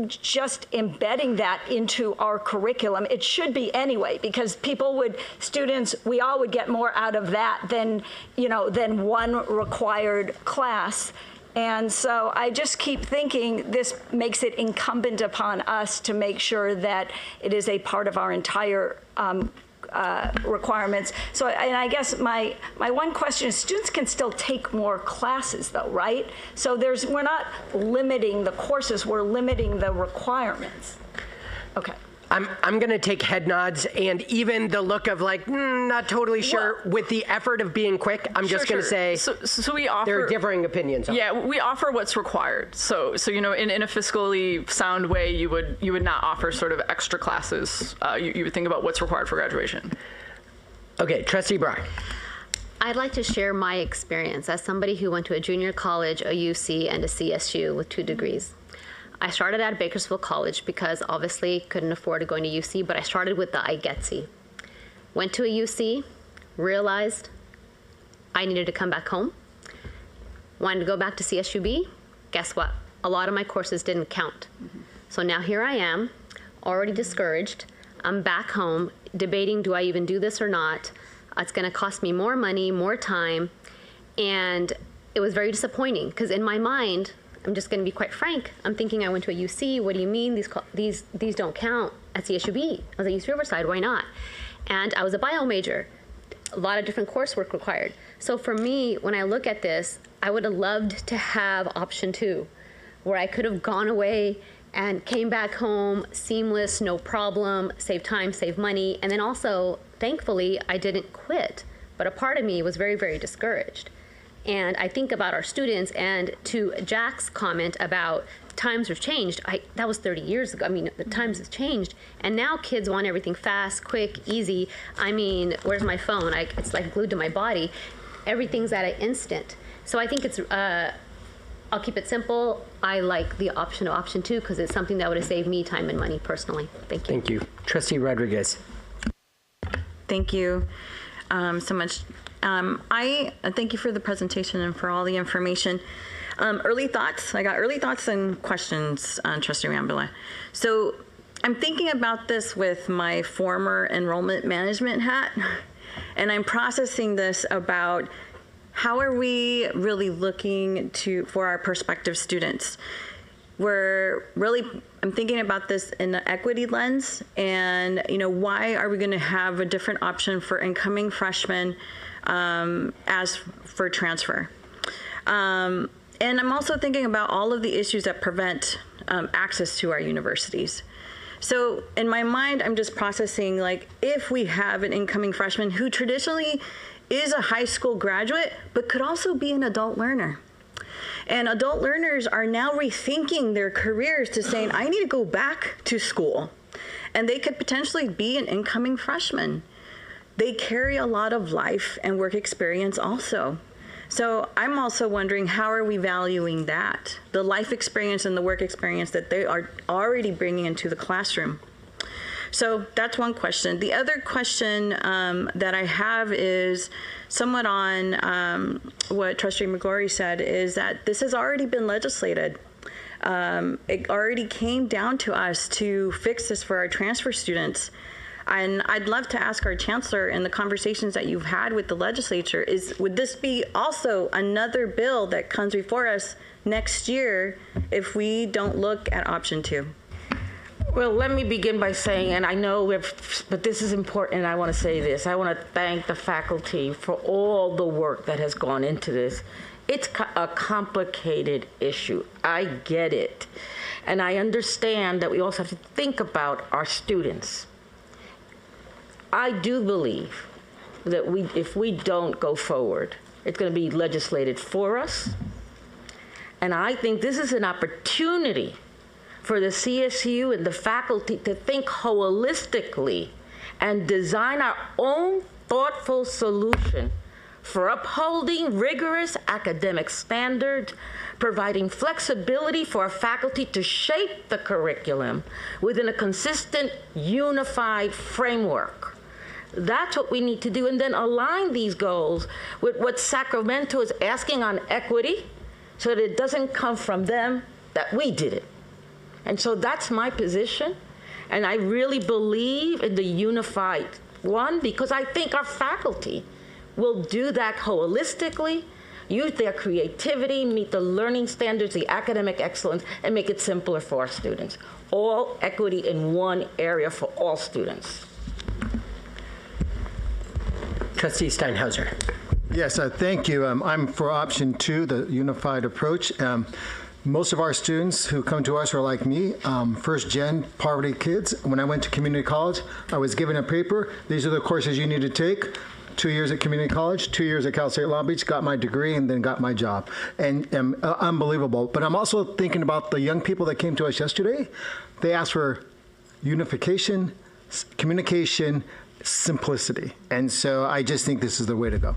Speaker 13: just embedding that into our curriculum. It should be anyway, because students, we all would get more out of that than one required class. And so I just keep thinking this makes it incumbent upon us to make sure that it is a part of our entire requirements. So, and I guess my one question is, students can still take more classes though, right? So we're not limiting the courses, we're limiting the requirements. Okay.
Speaker 1: I'm going to take head nods, and even the look of not totally sure. Well, with the effort of being quick, I'm just going to say
Speaker 14: so we offer,
Speaker 1: there are differing opinions.
Speaker 14: Yeah, we offer what's required. So in a fiscally sound way, you would not offer sort of extra classes. You would think about what's required for graduation.
Speaker 1: Okay, Trustee Brock.
Speaker 12: I'd like to share my experience as somebody who went to a junior college, a UC, and a CSU with 2 degrees. I started at Bakersfield College because obviously couldn't afford to go into UC, but I started with the IGETC. Went to a UC, realized I needed to come back home. Wanted to go back to CSUB. Guess what? A lot of my courses didn't count. Mm-hmm. So now here I am, already discouraged. I'm back home debating, do I even do this or not? It's going to cost me more money, more time. And it was very disappointing because in my mind, I'm just going to be quite frank. I'm thinking I went to a UC. What do you mean these don't count at CSUB? I was at UC Riverside. Why not? And I was a bio major. A lot of different coursework required. So for me, when I look at this, I would have loved to have option 2, where I could have gone away and came back home seamless, no problem, save time, save money. And then also, thankfully, I didn't quit. But a part of me was very, very discouraged. And I think about our students, and to Jack's comment about times have changed, that was 30 years ago. I mean, the times have changed. And now kids want everything fast, quick, easy. I mean, where's my phone? It's like glued to my body. Everything's at an instant. So I think it's, I'll keep it simple. I like the option of option 2 because it's something that would have saved me time and money personally. Thank you.
Speaker 1: Thank you. Trustee Rodriguez.
Speaker 21: Thank you so much. I thank you for the presentation and for all the information. Early thoughts. I got early thoughts and questions on Trustee Rambula. So I'm thinking about this with my former enrollment management hat, and I'm processing this about how are we really looking for our prospective students. I'm thinking about this in the equity lens, and why are we going to have a different option for incoming freshmen as for transfer? And I'm also thinking about all of the issues that prevent access to our universities. So in my mind, I'm just processing, if we have an incoming freshman who traditionally is a high school graduate, but could also be an adult learner. And adult learners are now rethinking their careers to saying, I need to go back to school. And they could potentially be an incoming freshman. They carry a lot of life and work experience also. So I'm also wondering, how are we valuing that? The life experience and the work experience that they are already bringing into the classroom. So that's one question. The other question that I have is somewhat on what Trustee McGorry said, is that this has already been legislated. It already came down to us to fix this for our transfer students. And I'd love to ask our chancellor, in the conversations that you've had with the legislature, would this be also another bill that comes before us next year if we don't look at option 2?
Speaker 5: Well, let me begin by saying, and I know, but this is important, and I want to say this. I want to thank the faculty for all the work that has gone into this. It's a complicated issue. I get it. And I understand that we also have to think about our students. I do believe that if we don't go forward, it's going to be legislated for us. And I think this is an opportunity for the CSU and the faculty to think holistically and design our own thoughtful solution for upholding rigorous academic standards, providing flexibility for our faculty to shape the curriculum within a consistent, unified framework. That's what we need to do, and then align these goals with what Sacramento is asking on equity, so that it doesn't come from them, that we did it. And so that's my position, and I really believe in the unified one, because I think our faculty will do that holistically, use their creativity, meet the learning standards, the academic excellence, and make it simpler for our students. All equity in one area for all students.
Speaker 1: Trustee Steinhauser.
Speaker 17: Yes, thank you. I'm for option 2, the unified approach. Most of our students who come to us are like me, first-gen poverty kids. When I went to community college, I was given a paper. These are the courses you need to take. 2 years at community college, 2 years at Cal State Long Beach, got my degree, and then got my job. And unbelievable. But I'm also thinking about the young people that came to us yesterday. They asked for unification, communication, simplicity. And so I just think this is the way to go.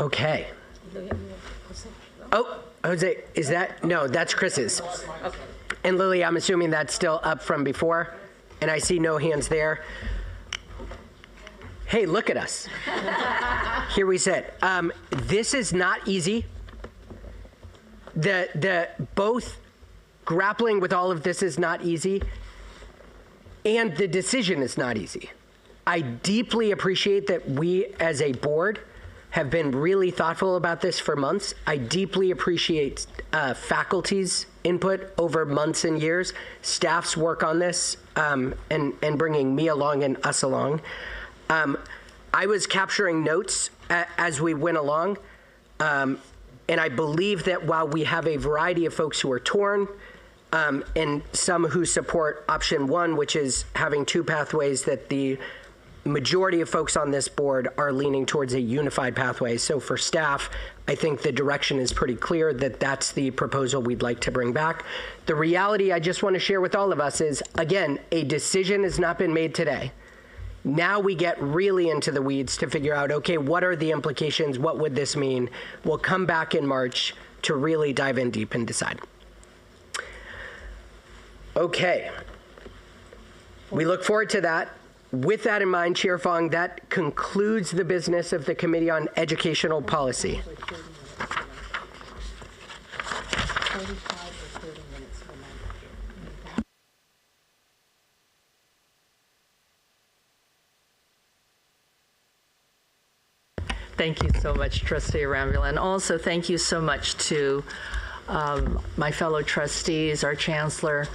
Speaker 1: Okay. Oh, Jose, is that? No, that's Chris's.
Speaker 5: Okay.
Speaker 1: And Lily, I'm assuming that's still up from before, and I see no hands there. Hey, look at us. Here we sit. This is not easy. The both grappling with all of this is not easy, and the decision is not easy. I deeply appreciate that we as a board have been really thoughtful about this for months. I deeply appreciate faculty's input over months and years, staff's work on this, and bringing me along and us along. I was capturing notes as we went along, and I believe that while we have a variety of folks who are torn, and some who support option 1, which is having 2 pathways, that the majority of folks on this board are leaning towards a unified pathway. So for staff, I think the direction is pretty clear that that's the proposal we'd like to bring back. The reality I just want to share with all of us is, again, a decision has not been made today. Now we get really into the weeds to figure out, okay, what are the implications? What would this mean? We'll come back in March to really dive in deep and decide. Okay. We look forward to that. With that in mind, Chair Fong, that concludes the business of the Committee on Educational Policy.
Speaker 2: Thank you so much, Trustee Arambula, and also thank you so much to my fellow trustees, our chancellor.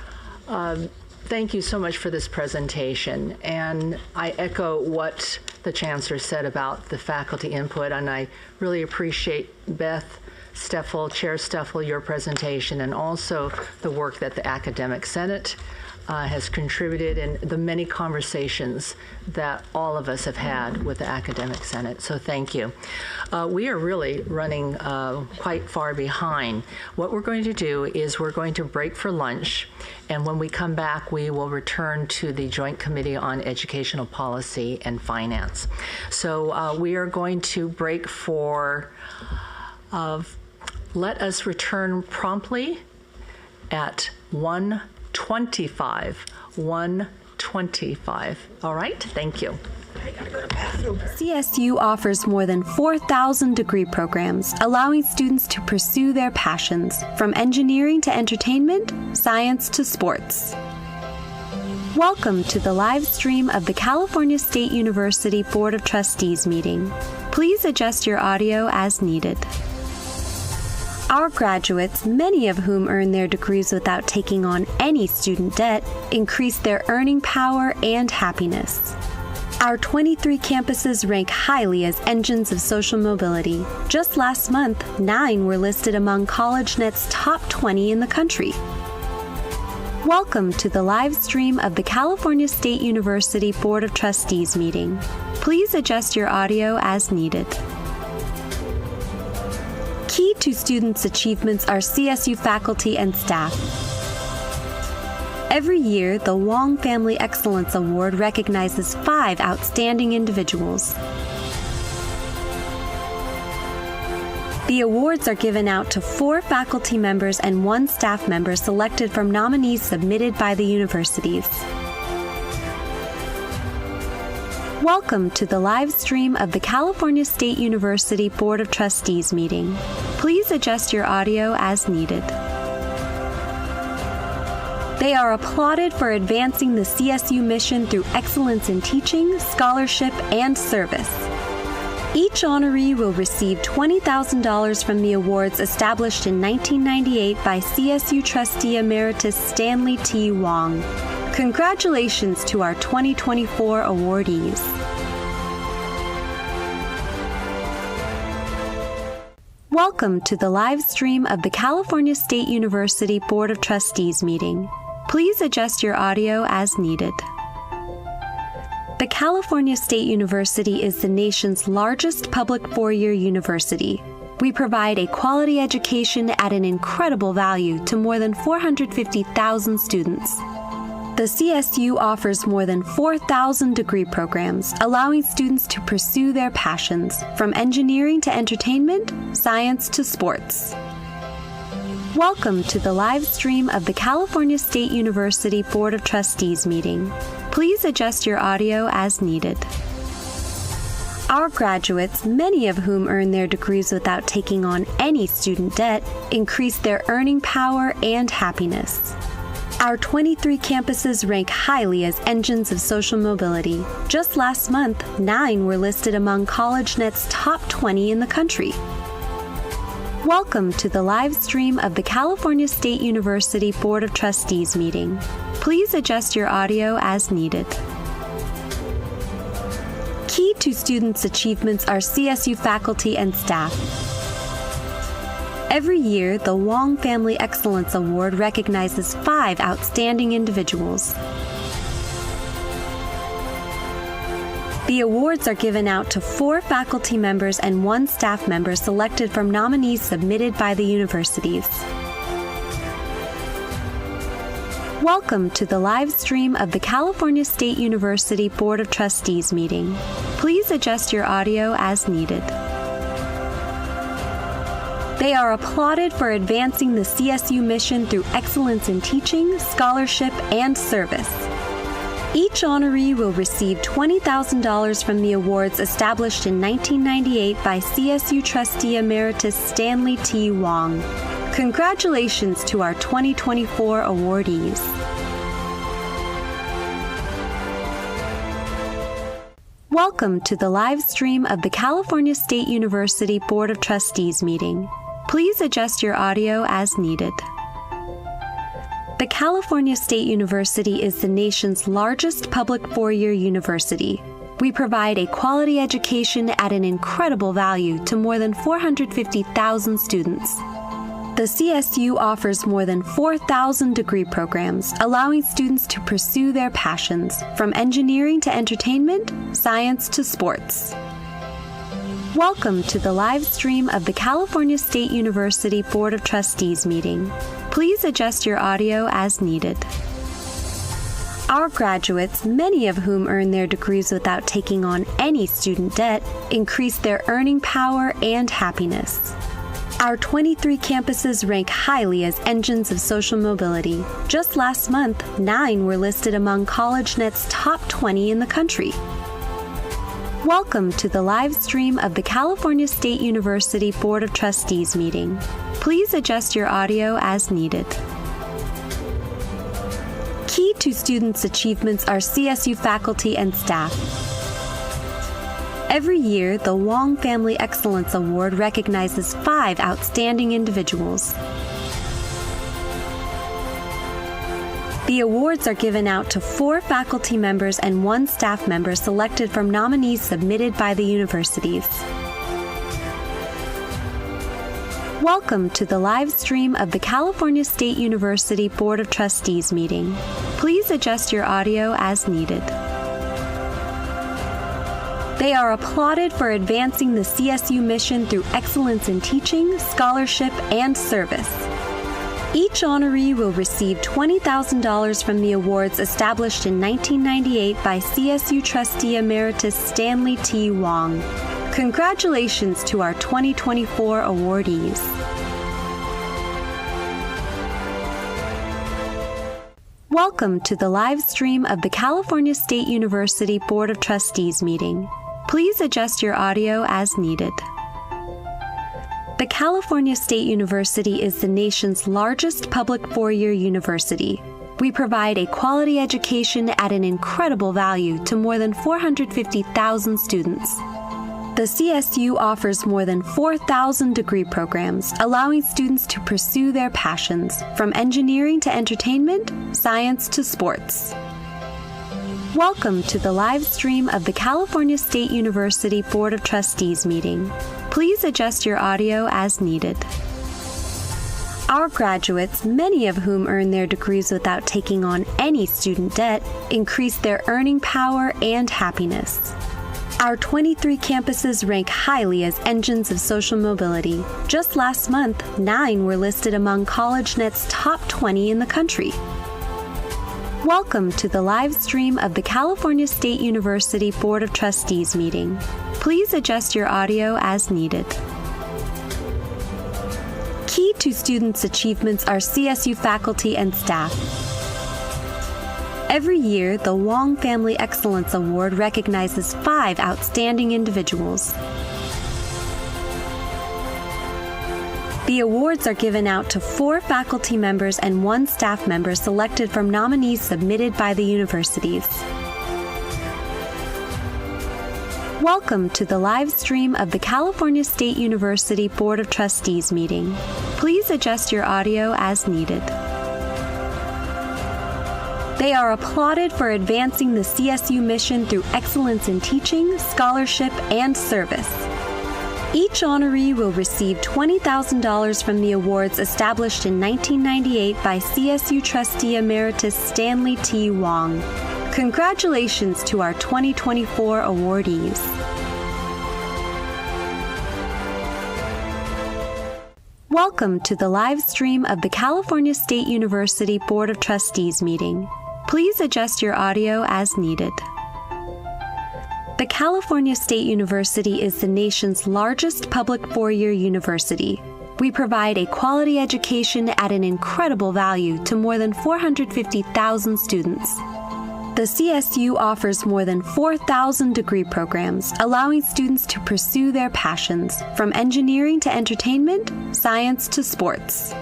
Speaker 2: Thank you so much for this presentation, and I echo what the chancellor said about the faculty input, and I really appreciate Beth Steffel, Chair Steffel, your presentation, and also the work that the Academic Senate has contributed and the many conversations that all of us have had with the Academic Senate. So thank you. We are really running quite far behind. What we're going to do is we're going to break for lunch, And when we come back, we will return to the Joint Committee on Educational Policy and Finance. So we are going to break for, let us return promptly at 1:25. 1:25. All right, thank you.
Speaker 8: CSU offers more than 4,000 degree programs, allowing students to pursue their passions, from engineering to entertainment, science to sports. Welcome to the live stream of the California State University Board of Trustees meeting. Please adjust your audio as needed. Our graduates, many of whom earn their degrees without taking on any student debt, increase their earning power and happiness. Our 23 campuses rank highly as engines of social mobility. Just last month, 9 were listed among CollegeNet's top 20 in the country. Welcome to the live stream of the California State University Board of Trustees meeting. Please adjust your audio as needed. Key to students' achievements are CSU faculty and staff. Every year, the Wong Family Excellence Award recognizes 5 outstanding individuals. The awards are given out to 4 faculty members and 1 staff member selected from nominees submitted by the universities. Welcome to the live stream of the California State University Board of Trustees meeting. Please adjust your audio as needed. They are applauded for advancing the CSU mission through excellence in teaching, scholarship, and service. Each honoree will receive $20,000 from the awards established in 1998 by CSU Trustee Emeritus Stanley T. Wong. Congratulations to our 2024 awardees. Welcome to the live stream of the California State University Board of Trustees meeting. Please adjust your audio as needed. The California State University is the nation's largest public four-year university. We provide a quality education at an incredible value to more than 450,000 students. The CSU offers more than 4,000 degree programs, allowing students to pursue their passions, from engineering to entertainment, science to sports. Welcome to the live stream of the California State University Board of Trustees meeting. Please adjust your audio as needed. Our graduates, many of whom earn their degrees without taking on any student debt, increase their earning power and happiness. Our 23 campuses rank highly as engines of social mobility. Just last month, 9 were listed among CollegeNet's top 20 in the country. Welcome to the live stream of the California State University Board of Trustees meeting. Please adjust your audio as needed. Key to students' achievements are CSU faculty and staff. Every year, the Wong Family Excellence Award recognizes 5 outstanding individuals. The awards are given out to 4 faculty members and 1 staff member selected from nominees submitted by the universities. Welcome to the live stream of the California State University Board of Trustees meeting. Please adjust your audio as needed. They are applauded for advancing the CSU mission through excellence in teaching, scholarship, and service. Each honoree will receive $20,000 from the awards established in 1998 by CSU Trustee Emeritus Stanley T. Wong. Congratulations to our 2024 awardees. Welcome to the live stream of the California State University Board of Trustees meeting. Please adjust your audio as needed. The California State University is the nation's largest public four-year university. We provide a quality education at an incredible value to more than 450,000 students. The CSU offers more than 4,000 degree programs, allowing students to pursue their passions, from engineering to entertainment, science to sports. Welcome to the live stream of the California State University Board of Trustees meeting. Please adjust your audio as needed. Our graduates, many of whom earn their degrees without taking on any student debt, increase their earning power and happiness. Our 23 campuses rank highly as engines of social mobility. Just last month, 9 were listed among CollegeNet's top 20 in the country. Welcome to the live stream of the California State University Board of Trustees meeting. Please adjust your audio as needed. Key to students' achievements are CSU faculty and staff. Every year, the Wong Family Excellence Award recognizes 5 outstanding individuals. The awards are given out to 4 faculty members and 1 staff member selected from nominees submitted by the universities. Welcome to the live stream of the California State University Board of Trustees meeting. Please adjust your audio as needed. They are applauded for advancing the CSU mission through excellence in teaching, scholarship, and service. Each honoree will receive $20,000 from the awards established in 1998 by CSU Trustee Emeritus Stanley T. Wong. Congratulations to our 2024 awardees. Welcome to the live stream of the California State University Board of Trustees meeting. Please adjust your audio as needed. The California State University is the nation's largest public four-year university. We provide a quality education at an incredible value to more than 450,000 students. The CSU offers more than 4,000 degree programs, allowing students to pursue their passions, from engineering to entertainment, science to sports. Welcome to the live stream of the California State University Board of Trustees meeting. Please adjust your audio as needed. Our graduates, many of whom earn their degrees without taking on any student debt, increase their earning power and happiness. Our 23 campuses rank highly as engines of social mobility. Just last month, 9 were listed among CollegeNet's top 20 in the country. Welcome to the live stream of the California State University Board of Trustees meeting. Please adjust your audio as needed. Key to students' achievements are CSU faculty and staff. Every year, the Wong Family Excellence Award recognizes 5 outstanding individuals. The awards are given out to 4 faculty members and 1 staff member selected from nominees submitted by the universities. Welcome to the live stream of the California State University Board of Trustees meeting. Please adjust your audio as needed. They are applauded for advancing the CSU mission through excellence in teaching, scholarship, and service. Each honoree will receive $20,000 from the awards established in 1998 by CSU Trustee Emeritus Stanley T. Wong. Congratulations to our 2024 awardees. Welcome to the live stream of the California State University Board of Trustees meeting. Please adjust your audio as needed. The California State University is the nation's largest public four-year university. We provide a quality education at an incredible value to more than 450,000 students. The CSU offers more than 4,000 degree programs, allowing students to pursue their passions, from engineering to entertainment, science to sports.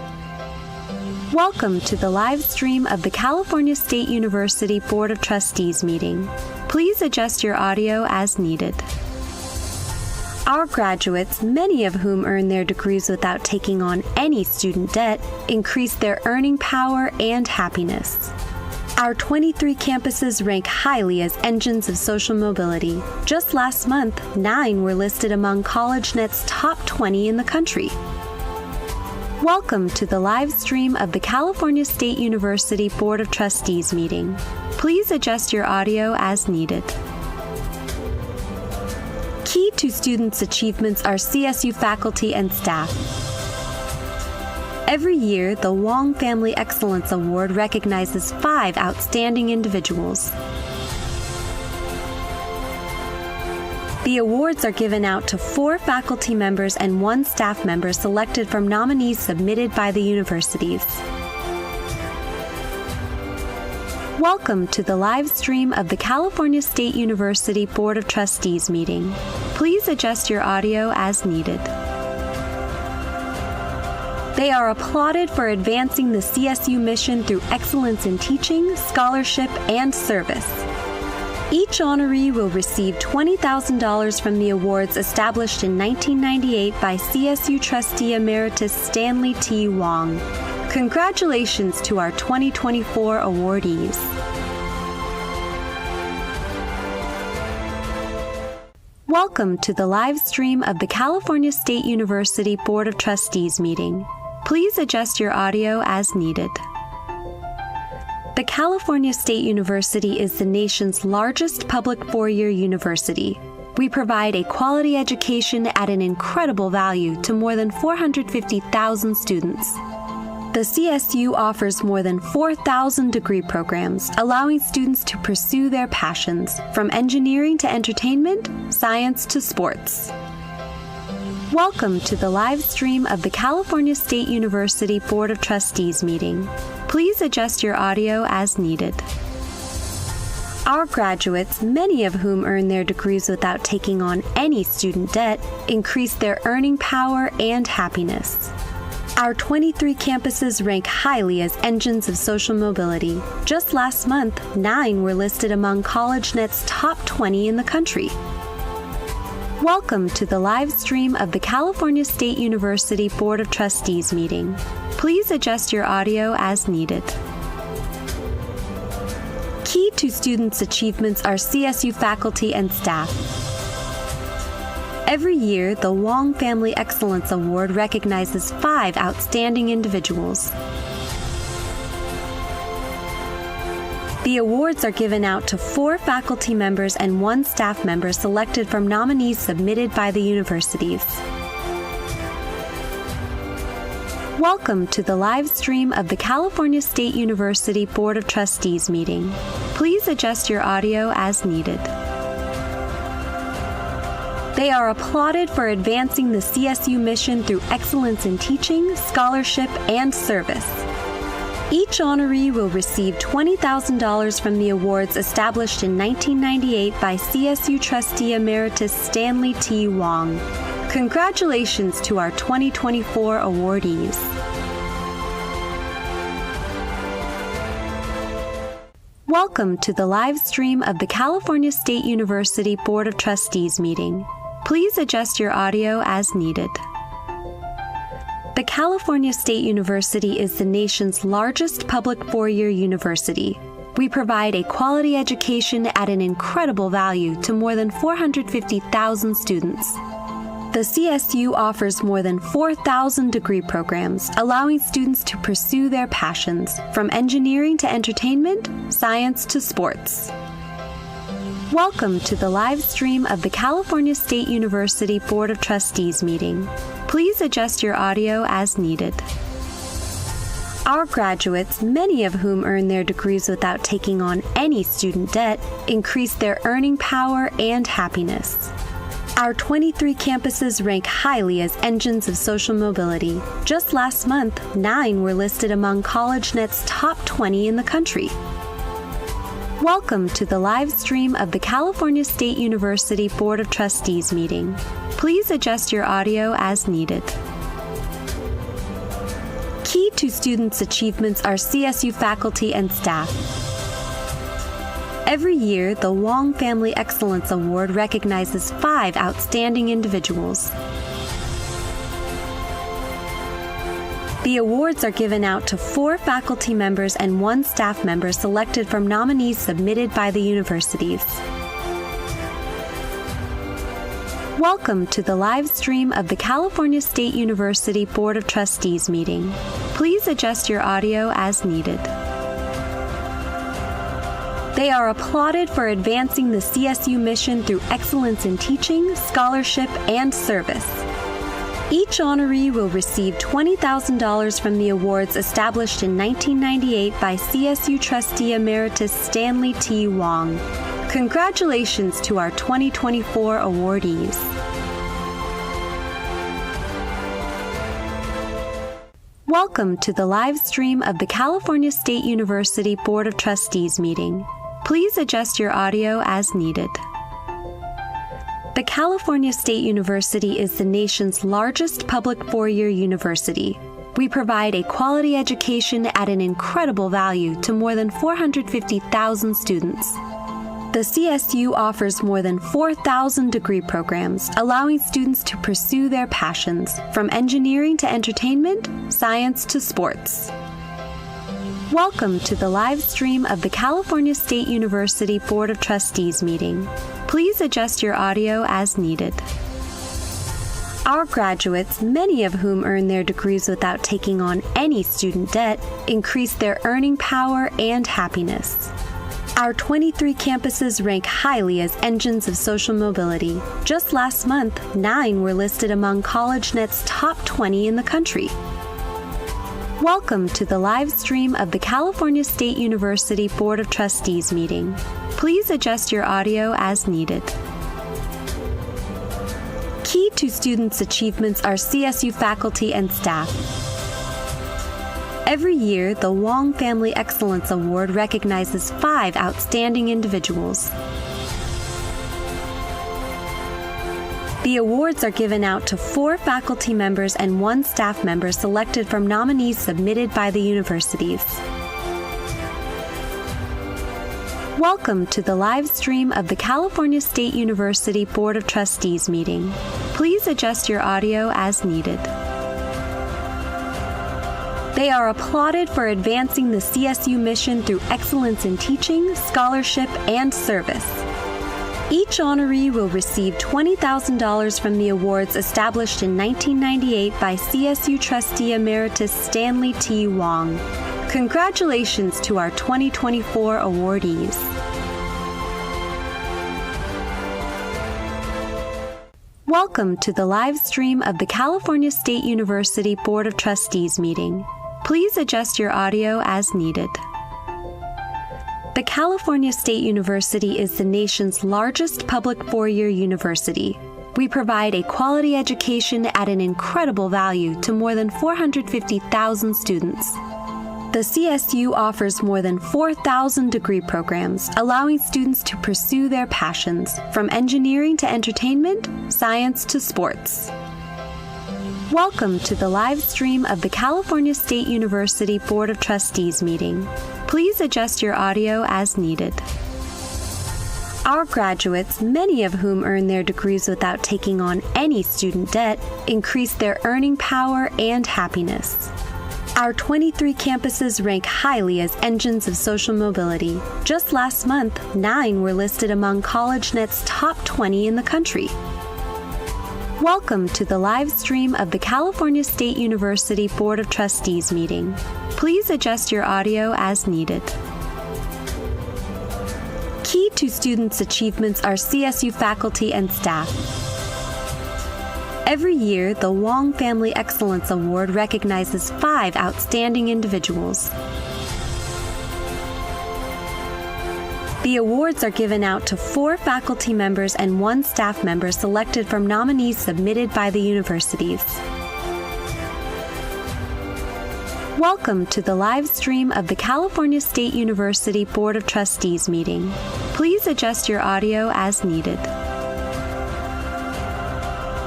Speaker 8: Welcome to the live stream of the California State University Board of Trustees meeting. Please adjust your audio as needed. Our graduates, many of whom earn their degrees without taking on any student debt, increase their earning power and happiness. Our 23 campuses rank highly as engines of social mobility. Just last month, 9 were listed among CollegeNet's top 20 in the country. Welcome to the live stream of the California State University Board of Trustees meeting. Please adjust your audio as needed. Key to students' achievements are CSU faculty and staff. Every year, the Wong Family Excellence Award recognizes 5 outstanding individuals. The awards are given out to 4 faculty members and 1 staff member selected from nominees submitted by the universities. Welcome to the live stream of the California State University Board of Trustees meeting. Please adjust your audio as needed. They are applauded for advancing the CSU mission through excellence in teaching, scholarship, and service. Each honoree will receive $20,000 from the awards established in 1998 by CSU Trustee Emeritus Stanley T. Wong. Congratulations to our 2024 awardees. Welcome to the live stream of the California State University Board of Trustees meeting. Please adjust your audio as needed. The California State University is the nation's largest public 4-year university. We provide a quality education at an incredible value to more than 450,000 students. The CSU offers more than 4,000 degree programs, allowing students to pursue their passions, from engineering to entertainment, science to sports. Welcome to the live stream of the California State University Board of Trustees meeting. Please adjust your audio as needed. Our graduates, many of whom earn their degrees without taking on any student debt, increase their earning power and happiness. Our 23 campuses rank highly as engines of social mobility. Just last month, 9 were listed among CollegeNet's top 20 in the country. Welcome to the live stream of the California State University Board of Trustees meeting. Please adjust your audio as needed. Key to students' achievements are CSU faculty and staff. Every year, the Wong Family Excellence Award recognizes 5 outstanding individuals. The awards are given out to 4 faculty members and 1 staff member selected from nominees submitted by the universities. Welcome to the live stream of the California State University Board of Trustees meeting. Please adjust your audio as needed. They are applauded for advancing the CSU mission through excellence in teaching, scholarship, and service. Each honoree will receive $20,000 from the awards established in 1998 by CSU Trustee Emeritus Stanley T. Wong. Congratulations to our 2024 awardees. Welcome to the live stream of the California State University Board of Trustees meeting. Please adjust your audio as needed. The California State University is the nation's largest public 4-year university. We provide a quality education at an incredible value to more than 450,000 students. The CSU offers more than 4,000 degree programs, allowing students to pursue their passions, from engineering to entertainment, science to sports. Welcome to the live stream of the California State University Board of Trustees meeting. Please adjust your audio as needed. Our graduates, many of whom earn their degrees without taking on any student debt, increase their earning power and happiness. Our 23 campuses rank highly as engines of social mobility. Just last month, 9 were listed among CollegeNet's top 20 in the country. Welcome to the live stream of the California State University Board of Trustees meeting. Please adjust your audio as needed. Key to students' achievements are CSU faculty and staff. Every year, the Wong Family Excellence Award recognizes 5 outstanding individuals. The awards are given out to 4 faculty members and 1 staff member selected from nominees submitted by the universities. Welcome to the live stream of the California State University Board of Trustees meeting. Please adjust your audio as needed. They are applauded for advancing the CSU mission through excellence in teaching, scholarship, and service. Each honoree will receive $20,000 from the awards established in 1998 by CSU Trustee Emeritus Stanley T. Wong. Congratulations to our 2024 awardees. Welcome to the live stream of the California State University Board of Trustees meeting. Please adjust your audio as needed. The California State University is the nation's largest public four-year university. We provide a quality education at an incredible value to more than 450,000 students. The CSU offers more than 4,000 degree programs, allowing students to pursue their passions, from engineering to entertainment, science to sports. Welcome to the live stream of the California State University Board of Trustees meeting. Please adjust your audio as needed. Our graduates, many of whom earn their degrees without taking on any student debt, increase their earning power and happiness. Our 23 campuses rank highly as engines of social mobility. Just last month, 9 were listed among CollegeNet's top 20 in the country. Welcome to the live stream of the California State University Board of Trustees meeting. Please adjust your audio as needed. Key to students' achievements are CSU faculty and staff. Every year, the Wong Family Excellence Award recognizes 5 outstanding individuals. The awards are given out to 4 faculty members and 1 staff member selected from nominees submitted by the universities. Welcome to the live stream of the California State University Board of Trustees meeting. Please adjust your audio as needed. They are applauded for advancing the CSU mission through excellence in teaching, scholarship, and service. Each honoree will receive $20,000 from the awards established in 1998 by CSU Trustee Emeritus Stanley T. Wong. Congratulations to our 2024 awardees. Welcome to the live stream of the California State University Board of Trustees meeting. Please adjust your audio as needed. The California State University is the nation's largest public four-year university. We provide a quality education at an incredible value to more than 450,000 students. The CSU offers more than 4,000 degree programs, allowing students to pursue their passions, from engineering to entertainment, science to sports. Welcome to the live stream of the California State University Board of Trustees meeting. Please adjust your audio as needed. Our graduates, many of whom earn their degrees without taking on any student debt, increase their earning power and happiness. Our 23 campuses rank highly as engines of social mobility. Just last month, 9 were listed among CollegeNet's top 20 in the country. Welcome to the live stream of the California State University Board of Trustees meeting. Please adjust your audio as needed. Key to students' achievements are CSU faculty and staff. Every year, the Wong Family Excellence Award recognizes 5 outstanding individuals. The awards are given out to 4 faculty members and 1 staff member selected from nominees submitted by the universities. Welcome to the live stream of the California State University Board of Trustees meeting. Please adjust your audio as needed.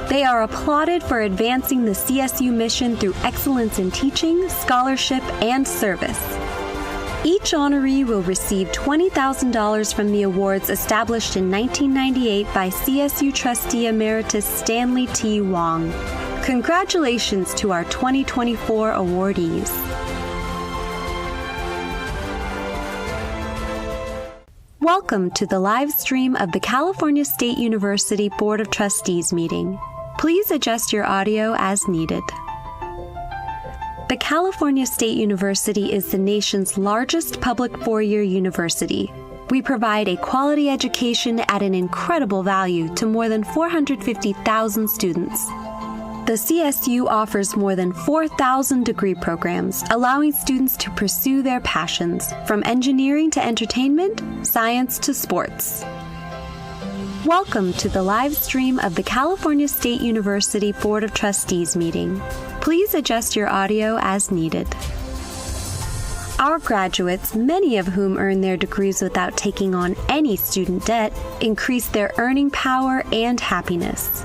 Speaker 8: They are applauded for advancing the CSU mission through excellence in teaching, scholarship, and service. Each honoree will receive $20,000 from the awards established in 1998 by CSU Trustee Emeritus Stanley T. Wong. Congratulations to our 2024 awardees. Welcome to the live stream of the California State University Board of Trustees meeting. Please adjust your audio as needed. The California State University is the nation's largest public four-year university. We provide a quality education at an incredible value to more than 450,000 students. The CSU offers more than 4,000 degree programs, allowing students to pursue their passions, from engineering to entertainment, science to sports. Welcome to the live stream of the California State University Board of Trustees meeting. Please adjust your audio as needed. Our graduates, many of whom earn their degrees without taking on any student debt, increase their earning power and happiness.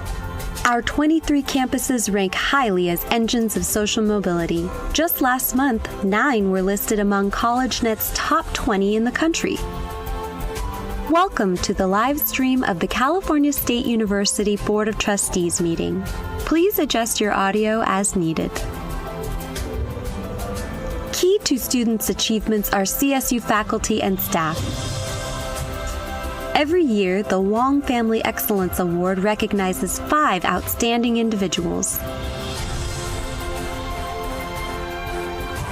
Speaker 8: Our 23 campuses rank highly as engines of social mobility. Just last month, 9 were listed among CollegeNet's top 20 in the country. Welcome to the live stream of the California State University Board of Trustees meeting. Please adjust your audio as needed. Key to students' achievements are CSU faculty and staff. Every year, the Wong Family Excellence Award recognizes 5 outstanding individuals.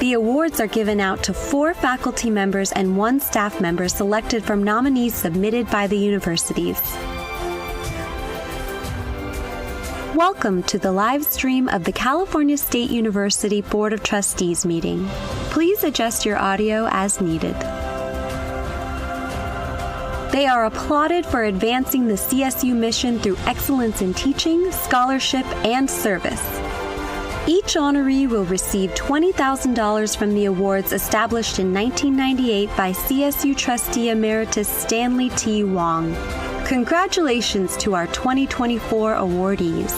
Speaker 8: The awards are given out to 4 faculty members and 1 staff member selected from nominees submitted by the universities. Welcome to the live stream of the California State University Board of Trustees meeting. Please adjust your audio as needed. They are applauded for advancing the CSU mission through excellence in teaching, scholarship, and service. Each honoree will receive $20,000 from the awards established in 1998 by CSU Trustee Emeritus Stanley T. Wong. Congratulations to our 2024 awardees.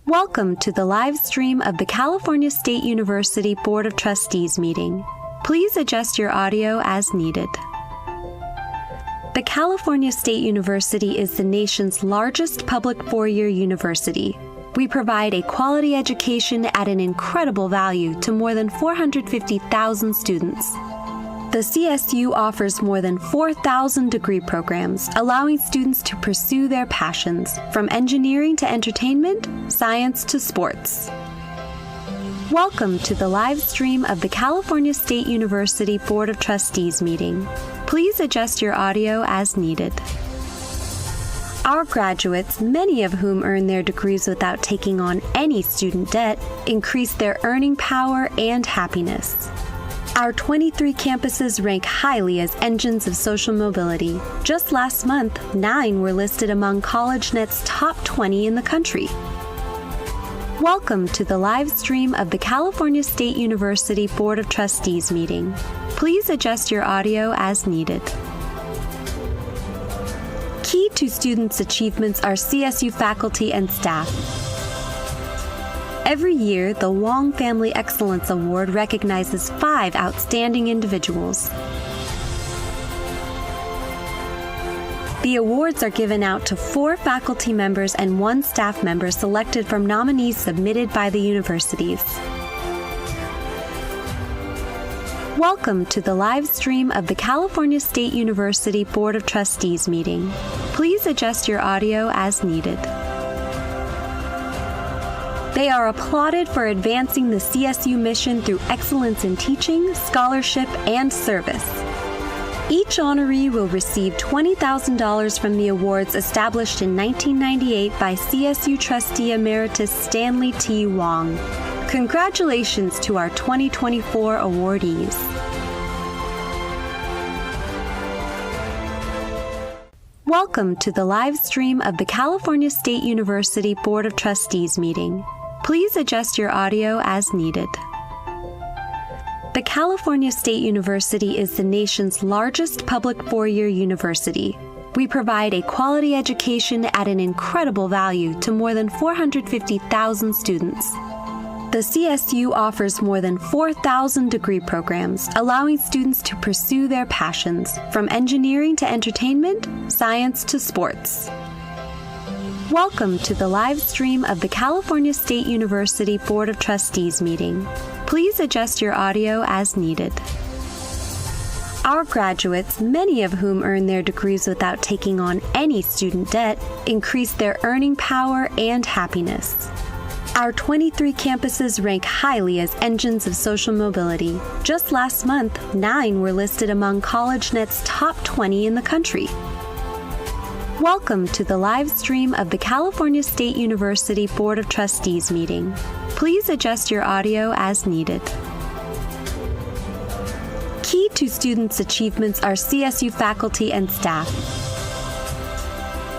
Speaker 8: Welcome to the live stream of the California State University Board of Trustees meeting. Please adjust your audio as needed. The California State University is the nation's largest public four-year university. We provide a quality education at an incredible value to more than 450,000 students. The CSU offers more than 4,000 degree programs, allowing students to pursue their passions, from engineering to entertainment, science to sports. Welcome to the live stream of the California State University Board of Trustees meeting. Please adjust your audio as needed. Our graduates, many of whom earn their degrees without taking on any student debt, increase their earning power and happiness. Our 23 campuses rank highly as engines of social mobility. Just last month, 9 were listed among CollegeNet's top 20 in the country. Welcome to the live stream of the California State University Board of Trustees meeting. Please adjust your audio as needed. Key to students' achievements are CSU faculty and staff. Every year, the Wong Family Excellence Award recognizes 5 outstanding individuals. The awards are given out to 4 faculty members and 1 staff member selected from nominees submitted by the universities. Welcome to the live stream of the California State University Board of Trustees meeting. Please adjust your audio as needed. They are applauded for advancing the CSU mission through excellence in teaching, scholarship, and service. Each honoree will receive $20,000 from the awards established in 1998 by CSU Trustee Emeritus Stanley T. Wong. Congratulations to our 2024 awardees. Welcome to the live stream of the California State University Board of Trustees meeting. Please adjust your audio as needed. The California State University is the nation's largest public four-year university. We provide a quality education at an incredible value to more than 450,000 students. The CSU offers more than 4,000 degree programs, allowing students to pursue their passions, from engineering to entertainment, science to sports. Welcome to the live stream of the California State University Board of Trustees meeting. Please adjust your audio as needed. Our graduates, many of whom earn their degrees without taking on any student debt, increase their earning power and happiness. Our 23 campuses rank highly as engines of social mobility. Just last month, 9 were listed among CollegeNet's top 20 in the country. Welcome to the live stream of the California State University Board of Trustees meeting. Please adjust your audio as needed. Key to students' achievements are CSU faculty and staff.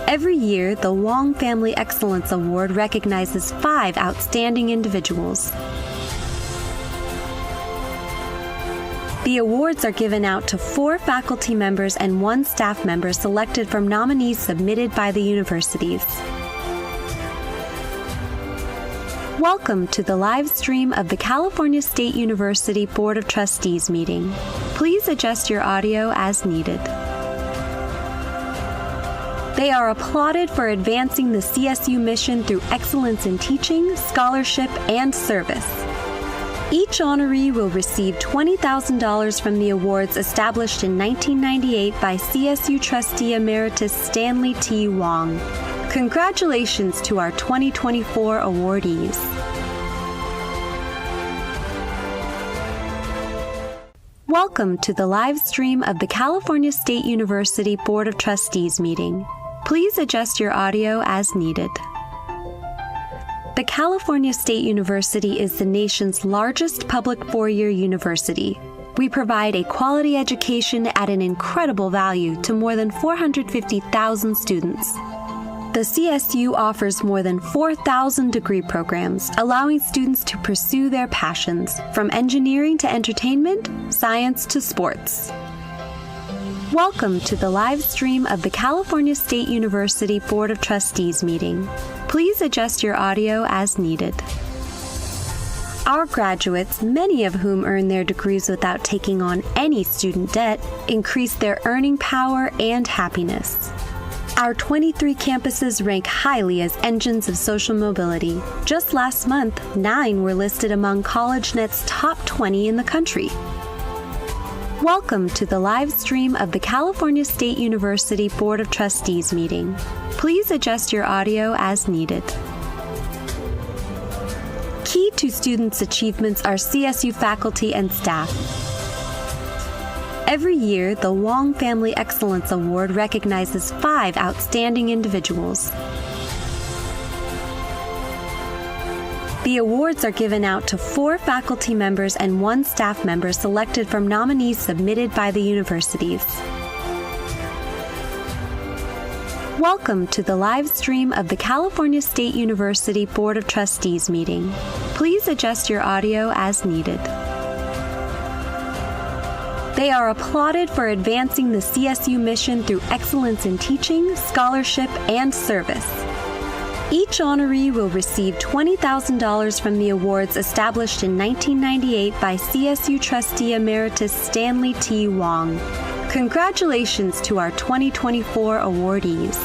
Speaker 8: Every year, the Wong Family Excellence Award recognizes 5 outstanding individuals. The awards are given out to 4 faculty members and 1 staff member selected from nominees submitted by the universities. Welcome to the live stream of the California State University Board of Trustees meeting. Please adjust your audio as needed. They are applauded for advancing the CSU mission through excellence in teaching, scholarship, and service. Each honoree will receive $20,000 from the awards established in 1998 by CSU Trustee Emeritus Stanley T. Wong. Congratulations to our 2024 awardees. Welcome to the live stream of the California State University Board of Trustees meeting. Please adjust your audio as needed. The California State University is the nation's largest public four-year university. We provide a quality education at an incredible value to more than 450,000 students. The CSU offers more than 4,000 degree programs, allowing students to pursue their passions, from engineering to entertainment, science to sports. Welcome to the live stream of the California State University Board of Trustees meeting. Please adjust your audio as needed. Our graduates, many of whom earn their degrees without taking on any student debt, increase their earning power and happiness. Our 23 campuses rank highly as engines of social mobility. Just last month, 9 were listed among CollegeNet's top 20 in the country. Welcome to the live stream of the California State University Board of Trustees meeting. Please adjust your audio as needed. Key to students' achievements are CSU faculty and staff. Every year, the Wong Family Excellence Award recognizes 5 outstanding individuals. The awards are given out to 4 faculty members and 1 staff member selected from nominees submitted by the universities. Welcome to the live stream of the California State University Board of Trustees meeting. Please adjust your audio as needed. They are applauded for advancing the CSU mission through excellence in teaching, scholarship, and service. Each honoree will receive $20,000 from the awards established in 1998 by CSU Trustee Emeritus Stanley T. Wong. Congratulations to our 2024 awardees.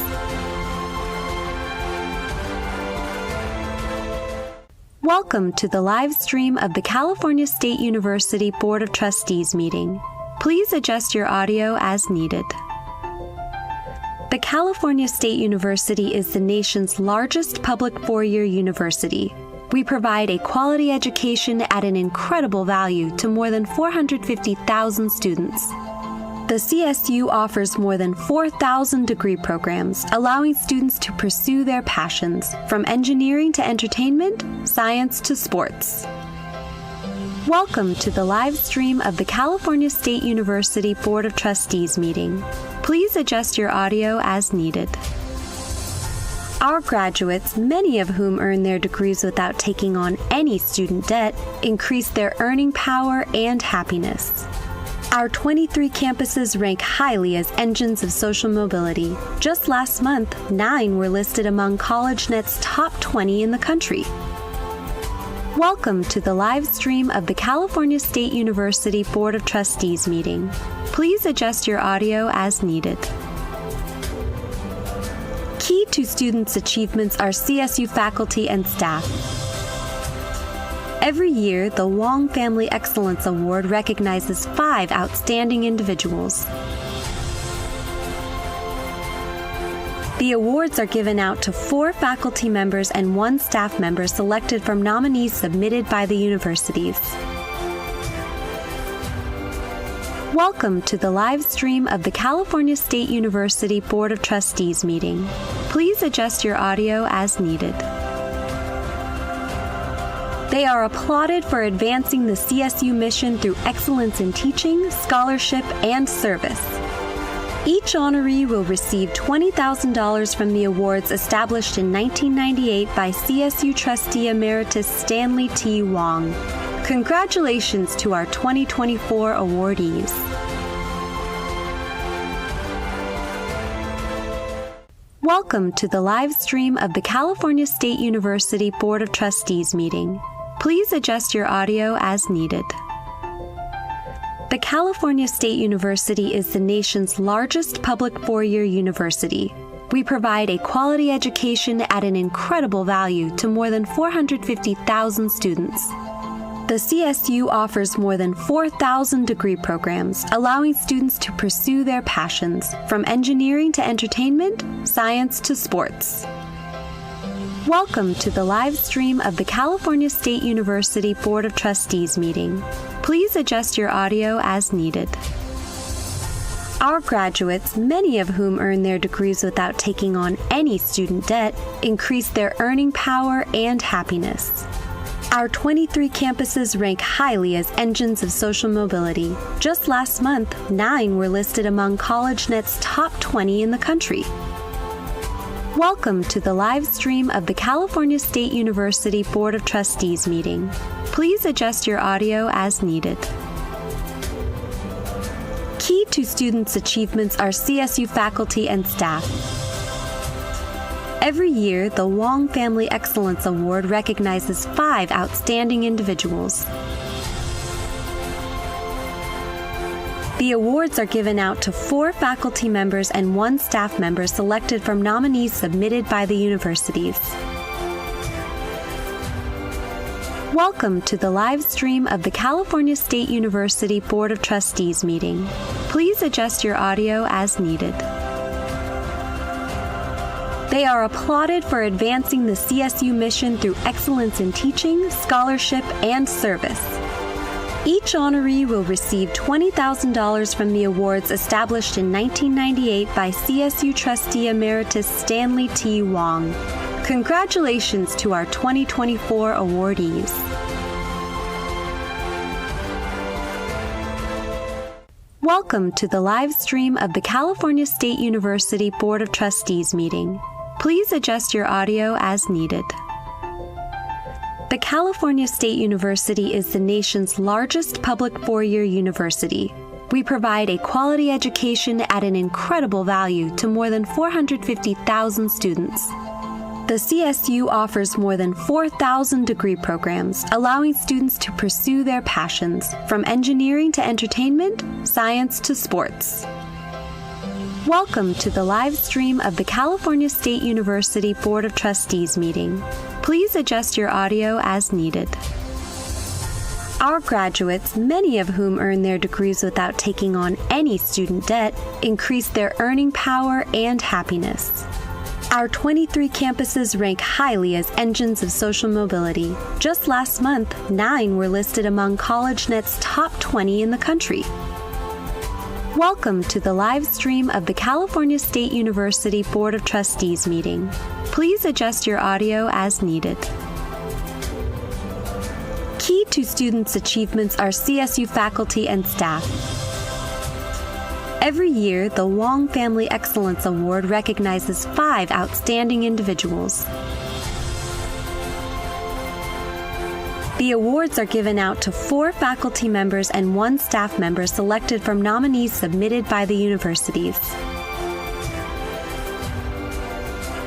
Speaker 8: Welcome to the live stream of the California State University Board of Trustees meeting. Please adjust your audio as needed. The California State University is the nation's largest public four-year university. We provide a quality education at an incredible value to more than 450,000 students. The CSU offers more than 4,000 degree programs, allowing students to pursue their passions, from engineering to entertainment, science to sports. Welcome to the live stream of the California State University Board of Trustees meeting. Please adjust your audio as needed. Our graduates, many of whom earn their degrees without taking on any student debt, increase their earning power and happiness. Our 23 campuses rank highly as engines of social mobility. Just last month, 9 were listed among CollegeNet's top 20 in the country. Welcome to the live stream of the California State University Board of Trustees meeting. Please adjust your audio as needed. Key to students' achievements are CSU faculty and staff. Every year, the Wong Family Excellence Award recognizes 5 outstanding individuals. The awards are given out to 4 faculty members and 1 staff member selected from nominees submitted by the universities. Welcome to the live stream of the California State University Board of Trustees meeting. Please adjust your audio as needed. They are applauded for advancing the CSU mission through excellence in teaching, scholarship, and service. Each honoree will receive $20,000 from the awards established in 1998 by CSU Trustee Emeritus Stanley T. Wong. Congratulations to our 2024 awardees. Welcome to the live stream of the California State University Board of Trustees meeting. Please adjust your audio as needed. The California State University is the nation's largest public four-year university. We provide a quality education at an incredible value to more than 450,000 students. The CSU offers more than 4,000 degree programs, allowing students to pursue their passions, from engineering to entertainment, science to sports. Welcome to the live stream of the California State University Board of Trustees meeting. Please adjust your audio as needed. Our graduates, many of whom earn their degrees without taking on any student debt, increase their earning power and happiness. Our 23 campuses rank highly as engines of social mobility. Just last month, 9 were listed among CollegeNet's top 20 in the country. Welcome to the live stream of the California State University Board of Trustees meeting. Please adjust your audio as needed. Key to students' achievements are CSU faculty and staff. Every year, the Wong Family Excellence Award recognizes 5 outstanding individuals. The awards are given out to 4 faculty members and 1 staff member selected from nominees submitted by the universities. Welcome to the live stream of the California State University Board of Trustees meeting. Please adjust your audio as needed. They are applauded for advancing the CSU mission through excellence in teaching, scholarship, and service. Each honoree will receive $20,000 from the awards established in 1998 by CSU Trustee Emeritus Stanley T. Wong. Congratulations to our 2024 awardees. Welcome to the live stream of the California State University Board of Trustees meeting. Please adjust your audio as needed. The California State University is the nation's largest public four-year university. We provide a quality education at an incredible value to more than 450,000 students. The CSU offers more than 4,000 degree programs, allowing students to pursue their passions, from engineering to entertainment, science to sports. Welcome to the live stream of the California State University Board of Trustees meeting. Please adjust your audio as needed. Our graduates, many of whom earn their degrees without taking on any student debt, increase their earning power and happiness. Our 23 campuses rank highly as engines of social mobility. Just last month, 9 were listed among CollegeNet's top 20 in the country. Welcome to the live stream of the California State University Board of Trustees meeting. Please adjust your audio as needed. Key to students' achievements are CSU faculty and staff. Every year, the Wong Family Excellence Award recognizes 5 outstanding individuals. The awards are given out to 4 faculty members and 1 staff member selected from nominees submitted by the universities.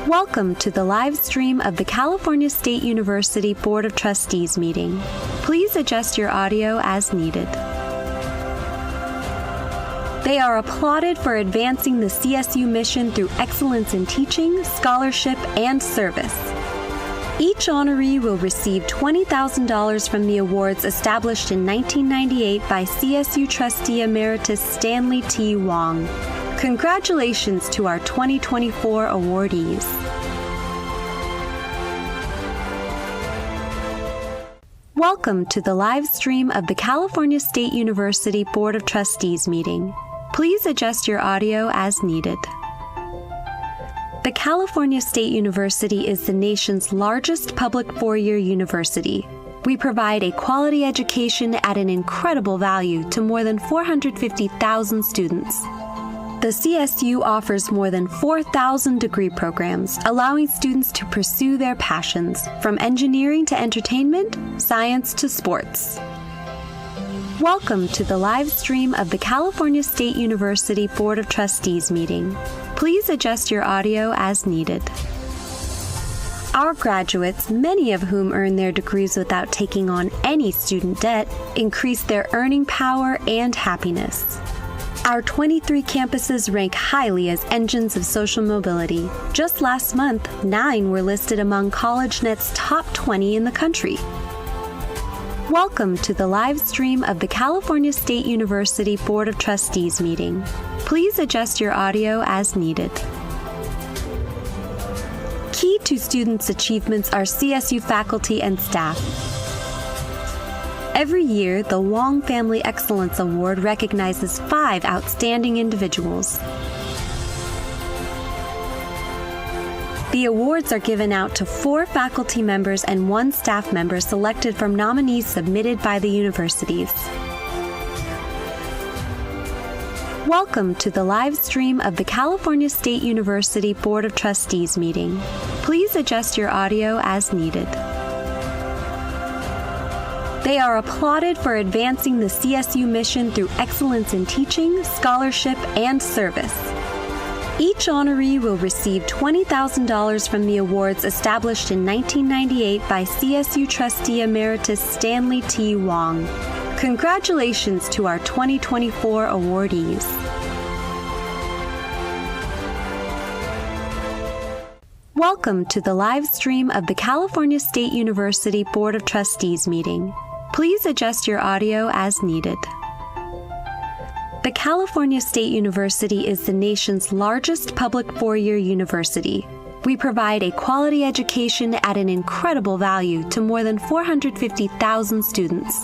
Speaker 8: Welcome to the live stream of the California State University Board of Trustees meeting. Please adjust your audio as needed. They are applauded for advancing the CSU mission through excellence in teaching, scholarship, and service. Each honoree will receive $20,000 from the awards established in 1998 by CSU Trustee Emeritus Stanley T. Wong. Congratulations to our 2024 awardees. Welcome to the live stream of the California State University Board of Trustees meeting. Please adjust your audio as needed. The California State University is the nation's largest public four-year university. We provide a quality education at an incredible value to more than 450,000 students. The CSU offers more than 4,000 degree programs, allowing students to pursue their passions, from engineering to entertainment, science to sports. Welcome to the live stream of the California State University Board of Trustees meeting. Please adjust your audio as needed. Our graduates, many of whom earn their degrees without taking on any student debt, increase their earning power and happiness. Our 23 campuses rank highly as engines of social mobility. Just last month, 9 were listed among CollegeNet's top 20 in the country. Welcome to the live stream of the California State University Board of Trustees meeting. Please adjust your audio as needed. Key to students' achievements are CSU faculty and staff. Every year, the Wong Family Excellence Award recognizes 5 outstanding individuals. The awards are given out to 4 faculty members and 1 staff member selected from nominees submitted by the universities. Welcome to the live stream of the California State University Board of Trustees meeting. Please adjust your audio as needed. They are applauded for advancing the CSU mission through excellence in teaching, scholarship, and service. Each honoree will receive $20,000 from the awards established in 1998 by CSU Trustee Emeritus Stanley T. Wong. Congratulations to our 2024 awardees. Welcome to the live stream of the California State University Board of Trustees meeting. Please adjust your audio as needed. The California State University is the nation's largest public four-year university. We provide a quality education at an incredible value to more than 450,000 students.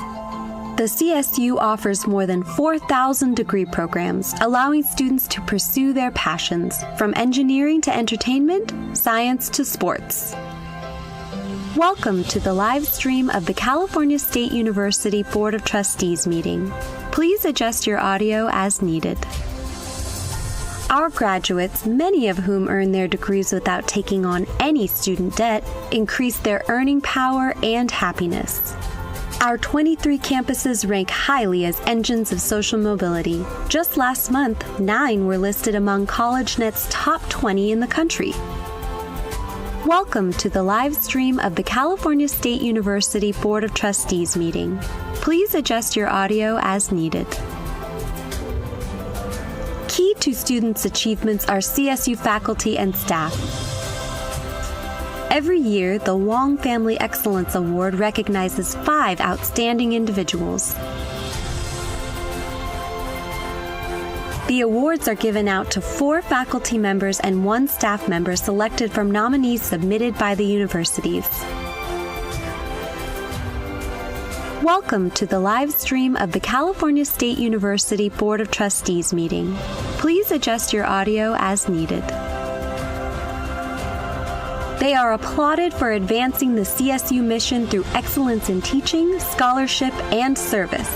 Speaker 8: The CSU offers more than 4,000 degree programs, allowing students to pursue their passions, from engineering to entertainment, science to sports. Welcome to the live stream of the California State University Board of Trustees meeting. Please adjust your audio as needed. Our graduates, many of whom earn their degrees without taking on any student debt, increase their earning power and happiness. Our 23 campuses rank highly as engines of social mobility. Just last month, 9 were listed among CollegeNet's top 20 in the country. Welcome to the live stream of the California State University Board of Trustees meeting. Please adjust your audio as needed. Key to students' achievements are CSU faculty and staff. Every year, the Wong Family Excellence Award recognizes 5 outstanding individuals. The awards are given out to 4 faculty members and 1 staff member selected from nominees submitted by the universities. Welcome to the live stream of the California State University Board of Trustees meeting. Please adjust your audio as needed. They are applauded for advancing the CSU mission through excellence in teaching, scholarship, and service.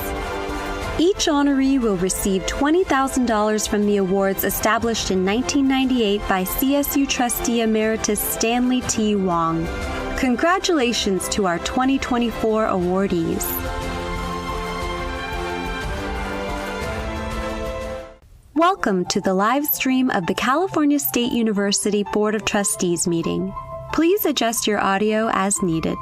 Speaker 8: Each honoree will receive $20,000 from the awards established in 1998 by CSU Trustee Emeritus Stanley T. Wong. Congratulations to our 2024 awardees. Welcome to the live stream of the California State University Board of Trustees meeting. Please adjust your audio as needed.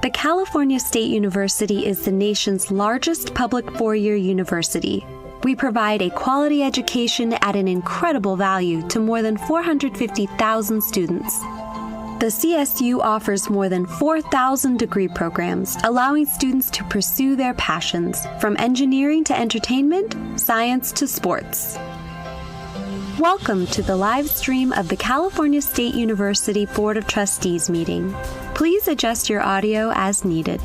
Speaker 8: The California State University is the nation's largest public four-year university. We provide a quality education at an incredible value to more than 450,000 students. The CSU offers more than 4,000 degree programs, allowing students to pursue their passions, from engineering to entertainment, science to sports. Welcome to the live stream of the California State University Board of Trustees meeting. Please adjust your audio as needed.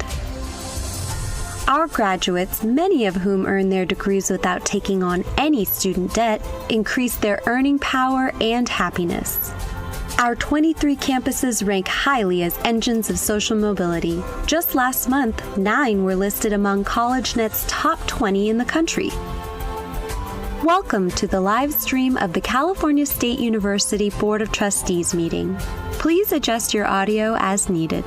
Speaker 8: Our graduates, many of whom earn their degrees without taking on any student debt, increase their earning power and happiness. Our 23 campuses rank highly as engines of social mobility. Just last month, 9 were listed among CollegeNet's top 20 in the country. Welcome to the live stream of the California State University Board of Trustees meeting. Please adjust your audio as needed.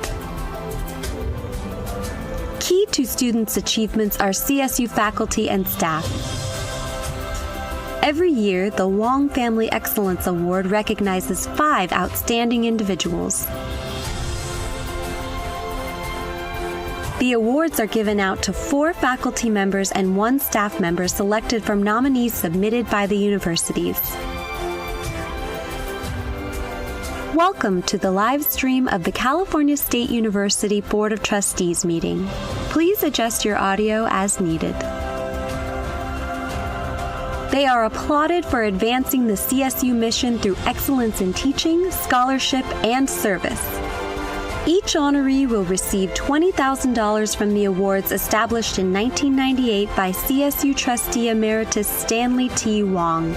Speaker 8: Key to students' achievements are CSU faculty and staff. Every year, the Wong Family Excellence Award recognizes 5 outstanding individuals. The awards are given out to 4 faculty members and 1 staff member selected from nominees submitted by the universities. Welcome to the live stream of the California State University Board of Trustees meeting. Please adjust your audio as needed. They are applauded for advancing the CSU mission through excellence in teaching, scholarship, and service. Each honoree will receive $20,000 from the awards established in 1998 by CSU Trustee Emeritus Stanley T. Wong.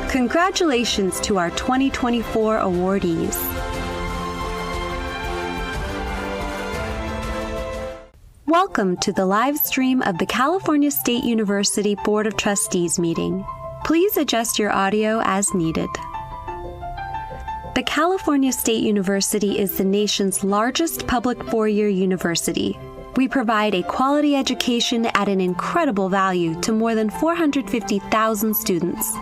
Speaker 8: Congratulations to our 2024 awardees. Welcome to the live stream of the California State University Board of Trustees meeting. Please adjust your audio as needed. The California State University is the nation's largest public four-year university. We provide a quality education at an incredible value to more than 450,000 students.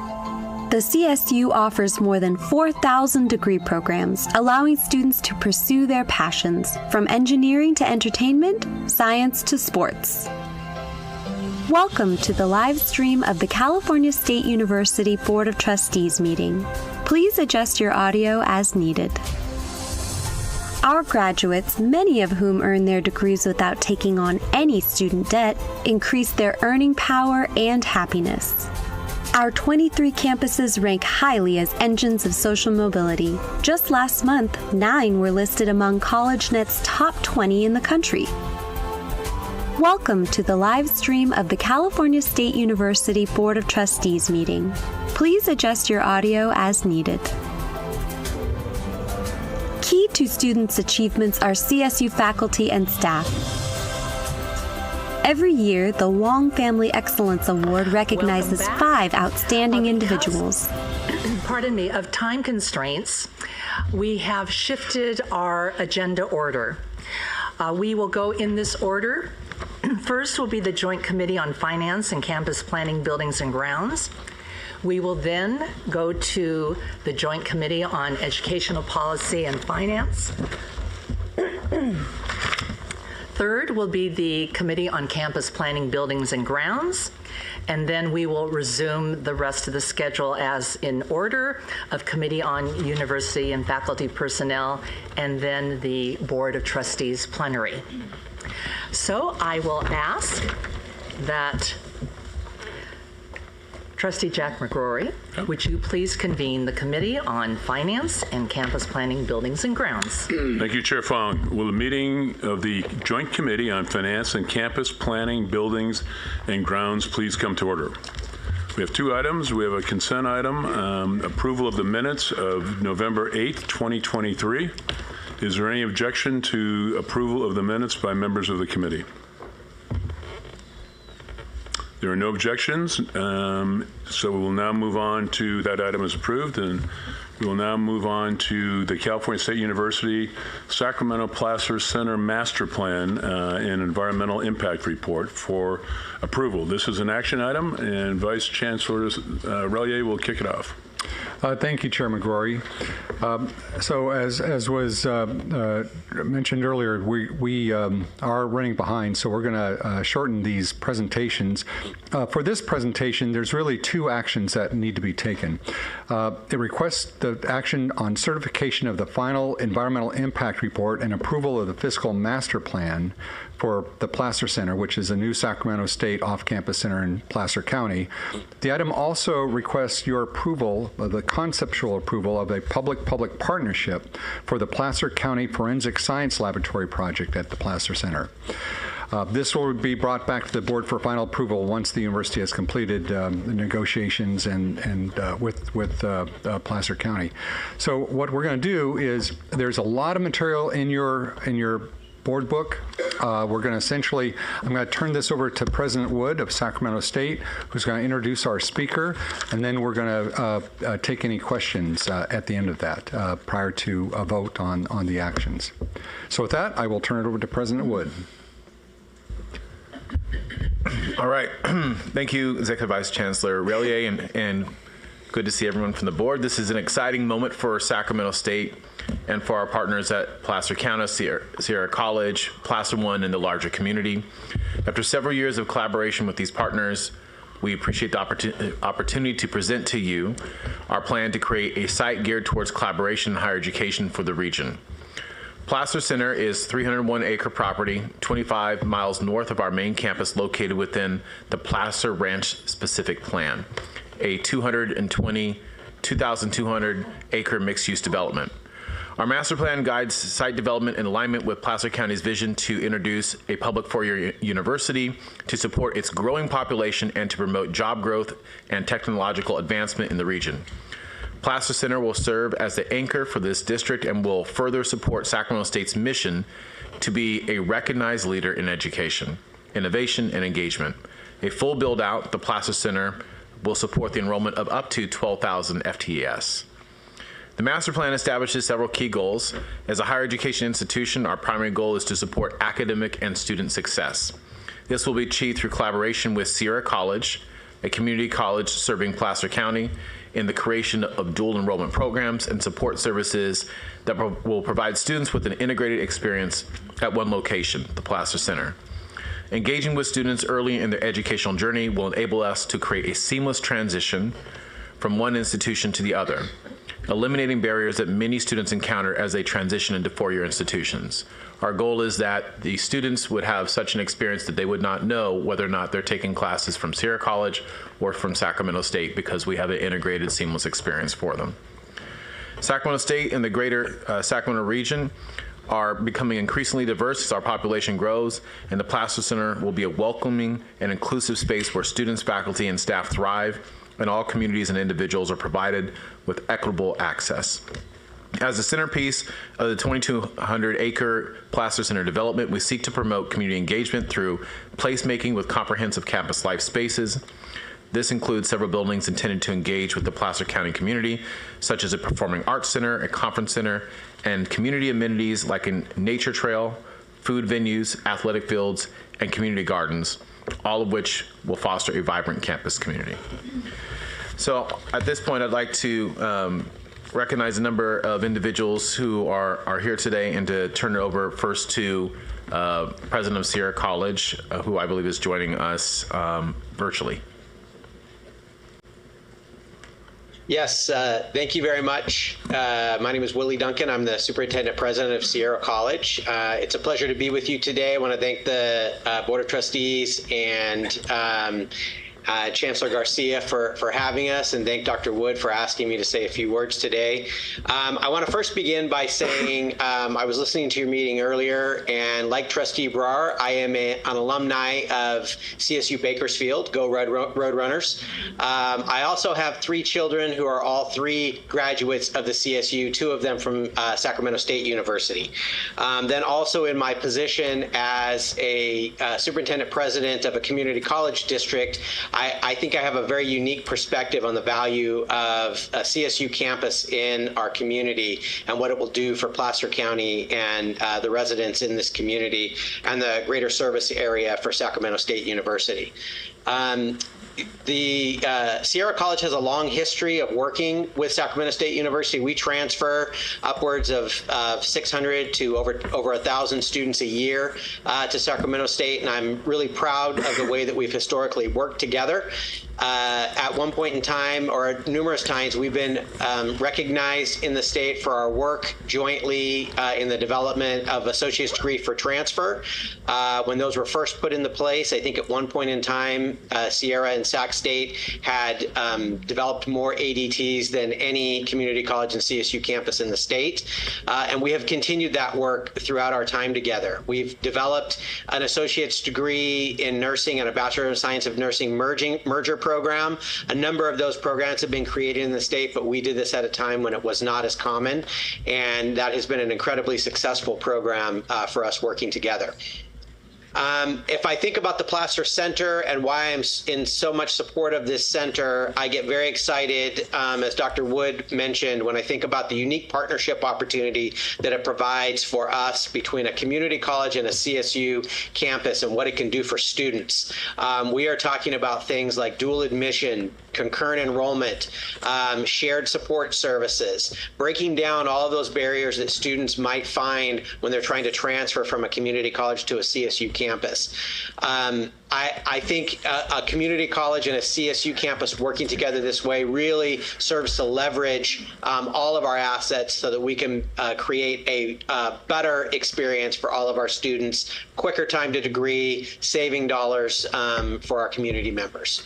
Speaker 8: The CSU offers more than 4,000 degree programs, allowing students to pursue their passions, from engineering to entertainment, science to sports. Welcome to the live stream of the California State University Board of Trustees meeting. Please adjust your audio as needed. Our graduates, many of whom earn their degrees without taking on any student debt, increase their earning power and happiness. Our 23 campuses rank highly as engines of social mobility. Just last month, 9 were listed among CollegeNet's top 20 in the country. Welcome to the live stream of the California State University Board of Trustees meeting. Please adjust your audio as needed. Key to students' achievements are CSU faculty and staff. Every year, the Wong Family Excellence Award recognizes 5 outstanding individuals.
Speaker 2: Of time constraints, we have shifted our agenda order. We will go in this order. First will be the Joint Committee on Finance and Campus Planning, Buildings and Grounds. We will then go to the Joint Committee on Educational Policy and Finance. Third will be the Committee on Campus Planning, Buildings and Grounds. And then we will resume the rest of the schedule as in order of Committee on University and Faculty Personnel, and then the Board of Trustees plenary. So I will ask that Trustee Jack McGrory, would you please convene the Committee on Finance and Campus Planning, Buildings and Grounds?
Speaker 6: Thank you, Chair Fong. Will the meeting of the Joint Committee on Finance and Campus Planning, Buildings and Grounds please come to order? We have 2 items. We have a consent item, approval of the minutes of November 8th, 2023. Is there any objection to approval of the minutes by members of the committee? There are no objections, so we will now move on to that item is approved, and we will now move on to the California State University Sacramento Plaster Center Master Plan and Environmental Impact Report for approval. This is an action item, and Vice Chancellor Relier will kick it off.
Speaker 7: Thank you, Chair McGrory. So as was mentioned earlier, we are running behind, so we're going to shorten these presentations. For this presentation, there's really 2 actions that need to be taken. It requests the action on certification of the final environmental impact report and approval of the fiscal master plan for for the Plaster Center, which is a new Sacramento State off-campus center in Placer County. The item also requests your approval, the conceptual approval of a public-public partnership for the Placer County Forensic Science Laboratory project at the Plaster Center. This will be brought back to the board for final approval once the university has completed the negotiations and with Placer County. So what we're going to do is, there's a lot of material in your board book. We're going to essentially, I'm going to turn this over to President Wood of Sacramento State, who's going to introduce our speaker, and then we're going to take any questions at the end of that prior to a vote on the actions. So with that, I will turn it over to President Wood.
Speaker 9: All right. Thank you, Executive Vice Chancellor Relier, and good to see everyone from the board. This is an exciting moment for Sacramento State and for our partners at Placer County, Sierra College, Placer One, and the larger community. After several years of collaboration with these partners, we appreciate the opportunity to present to you our plan to create a site geared towards collaboration in higher education for the region. Plaster Center is 301-acre property, 25 miles north of our main campus, located within the Placer Ranch Specific Plan, a 2,200-acre mixed-use development. Our master plan guides site development in alignment with Placer County's vision to introduce a public four-year university to support its growing population and to promote job growth and technological advancement in the region. Plaster Center will serve as the anchor for this district and will further support Sacramento State's mission to be a recognized leader in education, innovation, and engagement. A full build-out, the Plaster Center will support the enrollment of up to 12,000 FTEs. The master plan establishes several key goals. As a higher education institution, our primary goal is to support academic and student success. This will be achieved through collaboration with Sierra College, a community college serving Placer County, in the creation of dual enrollment programs and support services that will provide students with an integrated experience at one location, the Placer Center. Engaging with students early in their educational journey will enable us to create a seamless transition from one institution to the other, eliminating barriers that many students encounter as they transition into four-year institutions. Our goal is that the students would have such an experience that they would not know whether or not they're taking classes from Sierra College or from Sacramento State, because we have an integrated, seamless experience for them. Sacramento State and the greater Sacramento region are becoming increasingly diverse as our population grows, and the Plaster Center will be a welcoming and inclusive space where students, faculty, and staff thrive, and all communities and individuals are provided with equitable access. As the centerpiece of the 2,200-acre Plaster Center development, we seek to promote community engagement through placemaking with comprehensive campus life spaces. This includes several buildings intended to engage with the Placer County community, such as a performing arts center, a conference center, and community amenities like a nature trail, food venues, athletic fields, and community gardens, all of which will foster a vibrant campus community. So at this point, I'd like to recognize a number of individuals who are here today, and to turn it over first to President of Sierra College, who I believe is joining us virtually.
Speaker 22: Yes, thank you very much. My name is Willie Duncan. I'm the Superintendent President of Sierra College. It's a pleasure to be with you today. I want to thank the Board of Trustees and Chancellor Garcia for having us, and thank Dr. Wood for asking me to say a few words today. I want to first begin by saying I was listening to your meeting earlier, and like Trustee Brar, I am an alumni of CSU Bakersfield. Go Roadrunners. I also have 3 children who are all 3 graduates of the CSU, 2 of them from Sacramento State University. Then also in my position as a superintendent president of a community college district, I think I have a very unique perspective on the value of a CSU campus in our community and what it will do for Placer County and the residents in this community and the greater service area for Sacramento State University. The Sierra College has a long history of working with Sacramento State University. We transfer upwards of 600 to over 1,000 students a year to Sacramento State, and I'm really proud of the way that we've historically worked together. At one point in time, or numerous times, we've been recognized in the state for our work jointly in the development of associate's degree for transfer. When those were first put into place, I think at one point in time, Sierra and Sac State had developed more ADTs than any community college and CSU campus in the state. And we have continued that work throughout our time together. We've developed an associate's degree in nursing and a Bachelor of Science of Nursing merger program. A number of those programs have been created in the state, but we did this at a time when it was not as common. And that has been an incredibly successful program for us working together. If I think about the Plaster Center and why I'm in so much support of this center, I get very excited, as Dr. Wood mentioned, when I think about the unique partnership opportunity that it provides for us between a community college and a CSU campus and what it can do for students. We are talking about things like dual admission, concurrent enrollment, shared support services, breaking down all of those barriers that students might find when they're trying to transfer from a community college to a CSU campus. I think a community college and a CSU campus working together this way really serves to leverage all of our assets so that we can create a better experience for all of our students, quicker time to degree, saving dollars for our community members.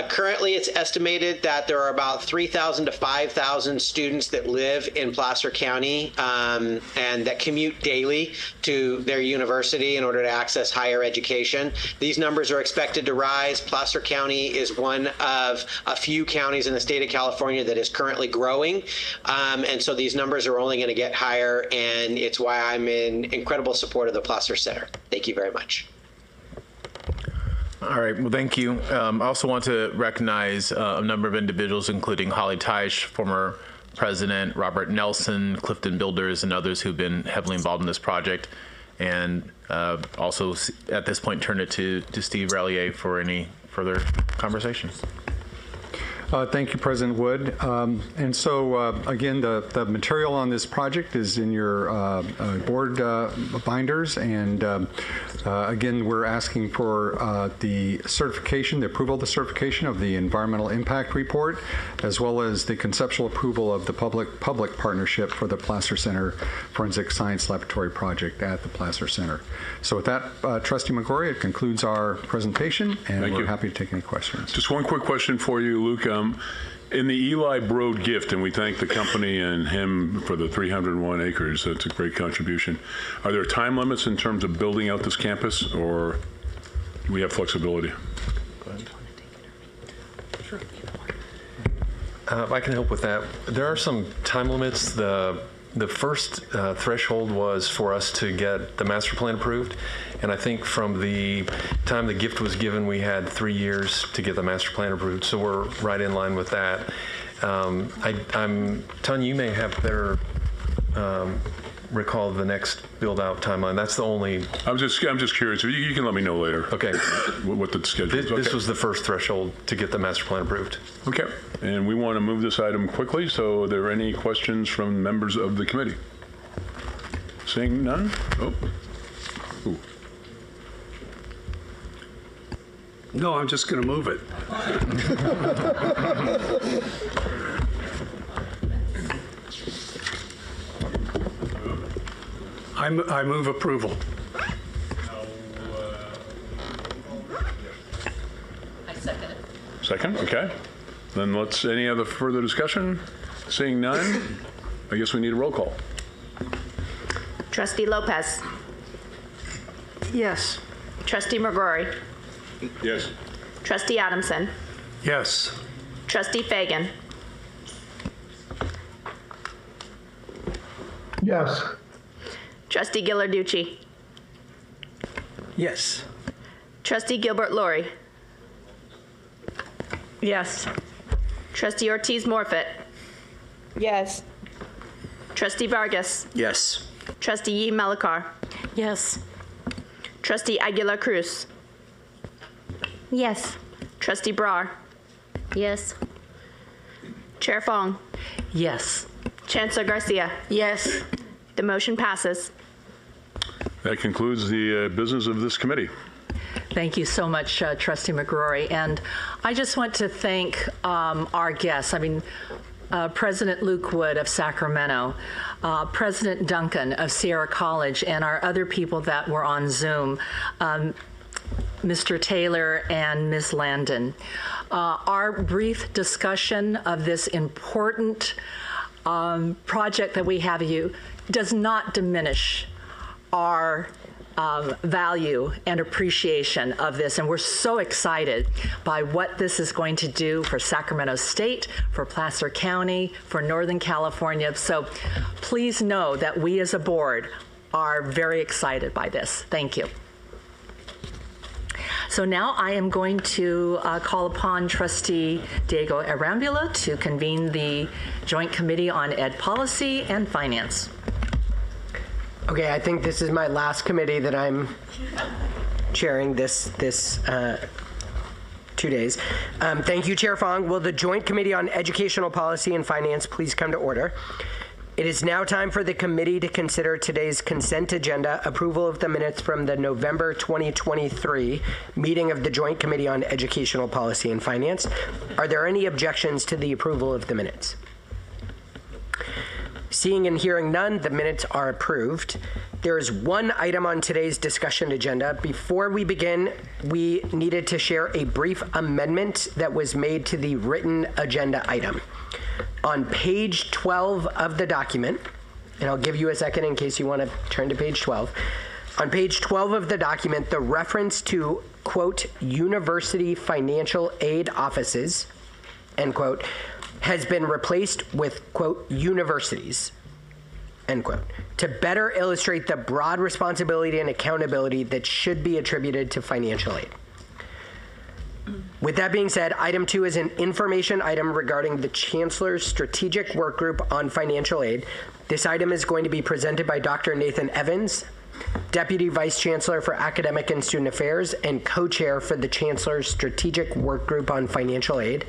Speaker 22: Currently, it's estimated that there are about 3,000 to 5,000 students that live in Placer County and that commute daily to their university in order to access higher education. These numbers are expected to rise. Placer County is one of a few counties in the state of California that is currently growing. And so these numbers are only going to get higher, and it's why I'm in incredible support of the Placer Center. Thank you very much.
Speaker 9: All right, well, thank you. I also want to recognize a number of individuals, including Holly Teisch, former president, Robert Nelson, Clifton Builders, and others who've been heavily involved in this project. And also, at this point, turn it to Steve Rallier for any further conversations.
Speaker 7: Thank you, President Wood. And so, again, the material on this project is in your board binders. And again, we're asking for the certification, the approval of the certification of the environmental impact report, as well as the conceptual approval of the public partnership for the Plaster Center Forensic Science Laboratory project at the Plaster Center. So with that, Trustee McGrory, it concludes our presentation, and we're happy to take any questions.
Speaker 6: Just one quick question for you, Luke. In the Eli Broad gift, and we thank the company and him for the 301 acres, that's a great contribution. Are there time limits in terms of building out this campus, or do we have flexibility?
Speaker 15: Go ahead. Sure. I can help with that. There are some time limits. The first threshold was for us to get the master plan approved. And I think from the time the gift was given, we had 3 years to get the master plan approved. So we're right in line with that. I'm telling you may have better recall the next build out timeline. That's the only.
Speaker 6: I'm just curious. You can let me know later.
Speaker 15: Okay.
Speaker 6: What the schedule is.
Speaker 15: This was the first threshold to get the master plan approved.
Speaker 6: Okay. And we want to move this item quickly. So are there any questions from members of the committee? Seeing none? Oh. Ooh.
Speaker 18: No, I'm just going to move it. I move approval.
Speaker 2: I second it.
Speaker 6: Second, okay. Then any other further discussion? Seeing none, I guess we need a roll call.
Speaker 23: Trustee Lopez.
Speaker 3: Yes.
Speaker 23: Trustee McGrory.
Speaker 6: Yes.
Speaker 23: Trustee Adamson.
Speaker 18: Yes.
Speaker 23: Trustee Fagan.
Speaker 10: Yes.
Speaker 23: Trustee Ghilarducci.
Speaker 18: Yes.
Speaker 23: Trustee Gilbert Lori.
Speaker 2: Yes.
Speaker 23: Trustee Ortiz Morfitt.
Speaker 5: Yes.
Speaker 23: Trustee Vargas.
Speaker 18: Yes.
Speaker 23: Trustee Yee Melikar.
Speaker 11: Yes.
Speaker 23: Trustee Aguilar Cruz.
Speaker 4: Yes.
Speaker 23: Trustee Brar.
Speaker 12: Yes.
Speaker 23: Chair Fong.
Speaker 2: Yes.
Speaker 23: Chancellor Garcia.
Speaker 11: Yes.
Speaker 23: The motion passes.
Speaker 6: That concludes the business of this committee.
Speaker 2: Thank you so much, Trustee McGrory. And I just want to thank our guests. President Luke Wood of Sacramento, President Duncan of Sierra College, and our other people that were on Zoom, Mr. Taylor and Ms. Landon. Our brief discussion of this important project that we have you does not diminish our value and appreciation of this, and we're so excited by what this is going to do for Sacramento State, for Placer County, for Northern California. So please know that we as a board are very excited by this. Thank you. So now I am going to call upon Trustee Diego Arambula to convene the Joint Committee on Ed Policy and Finance.
Speaker 1: Okay, I think this is my last committee that I'm chairing this 2 days. Thank you, Chair Fong. Will the Joint Committee on Educational Policy and Finance please come to order? It is now time for the committee to consider today's consent agenda, approval of the minutes from the November 2023 meeting of the Joint Committee on Educational Policy and Finance. Are there any objections to the approval of the minutes? Seeing and hearing none, the minutes are approved. There is one item on today's discussion agenda. Before we begin, we needed to share a brief amendment that was made to the written agenda item. On page 12 of the document, and I'll give you a second in case you want to turn to page 12. On page 12 of the document, the reference to, quote, university financial aid offices, end quote, has been replaced with, quote, universities, end quote, to better illustrate the broad responsibility and accountability that should be attributed to financial aid. With that being said, item 2 is an information item regarding the Chancellor's Strategic Work Group on Financial Aid. This item is going to be presented by Dr. Nathan Evans, Deputy Vice Chancellor for Academic and Student Affairs and Co-Chair for the Chancellor's Strategic Work Group on Financial Aid,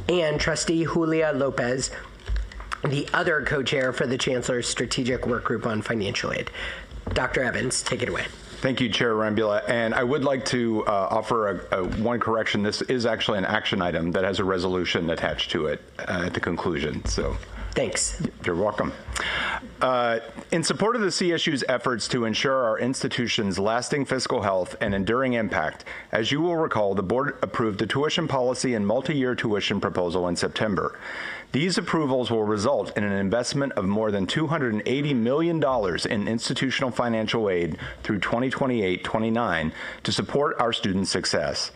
Speaker 1: and Trustee Julia Lopez, the other Co-Chair for the Chancellor's Strategic Work Group on Financial Aid. Dr. Evans, take it away.
Speaker 16: Thank you, Chair Arambula. And I would like to offer one correction. This is actually an action item that has a resolution attached to it at the conclusion. So,
Speaker 1: thanks.
Speaker 16: You're welcome. In support of the CSU's efforts to ensure our institution's lasting fiscal health and enduring impact, as you will recall, the board approved the tuition policy and multi-year tuition proposal in September. These approvals will result in an investment of more than $280 million in institutional financial aid through 2028-29 to support our students' success.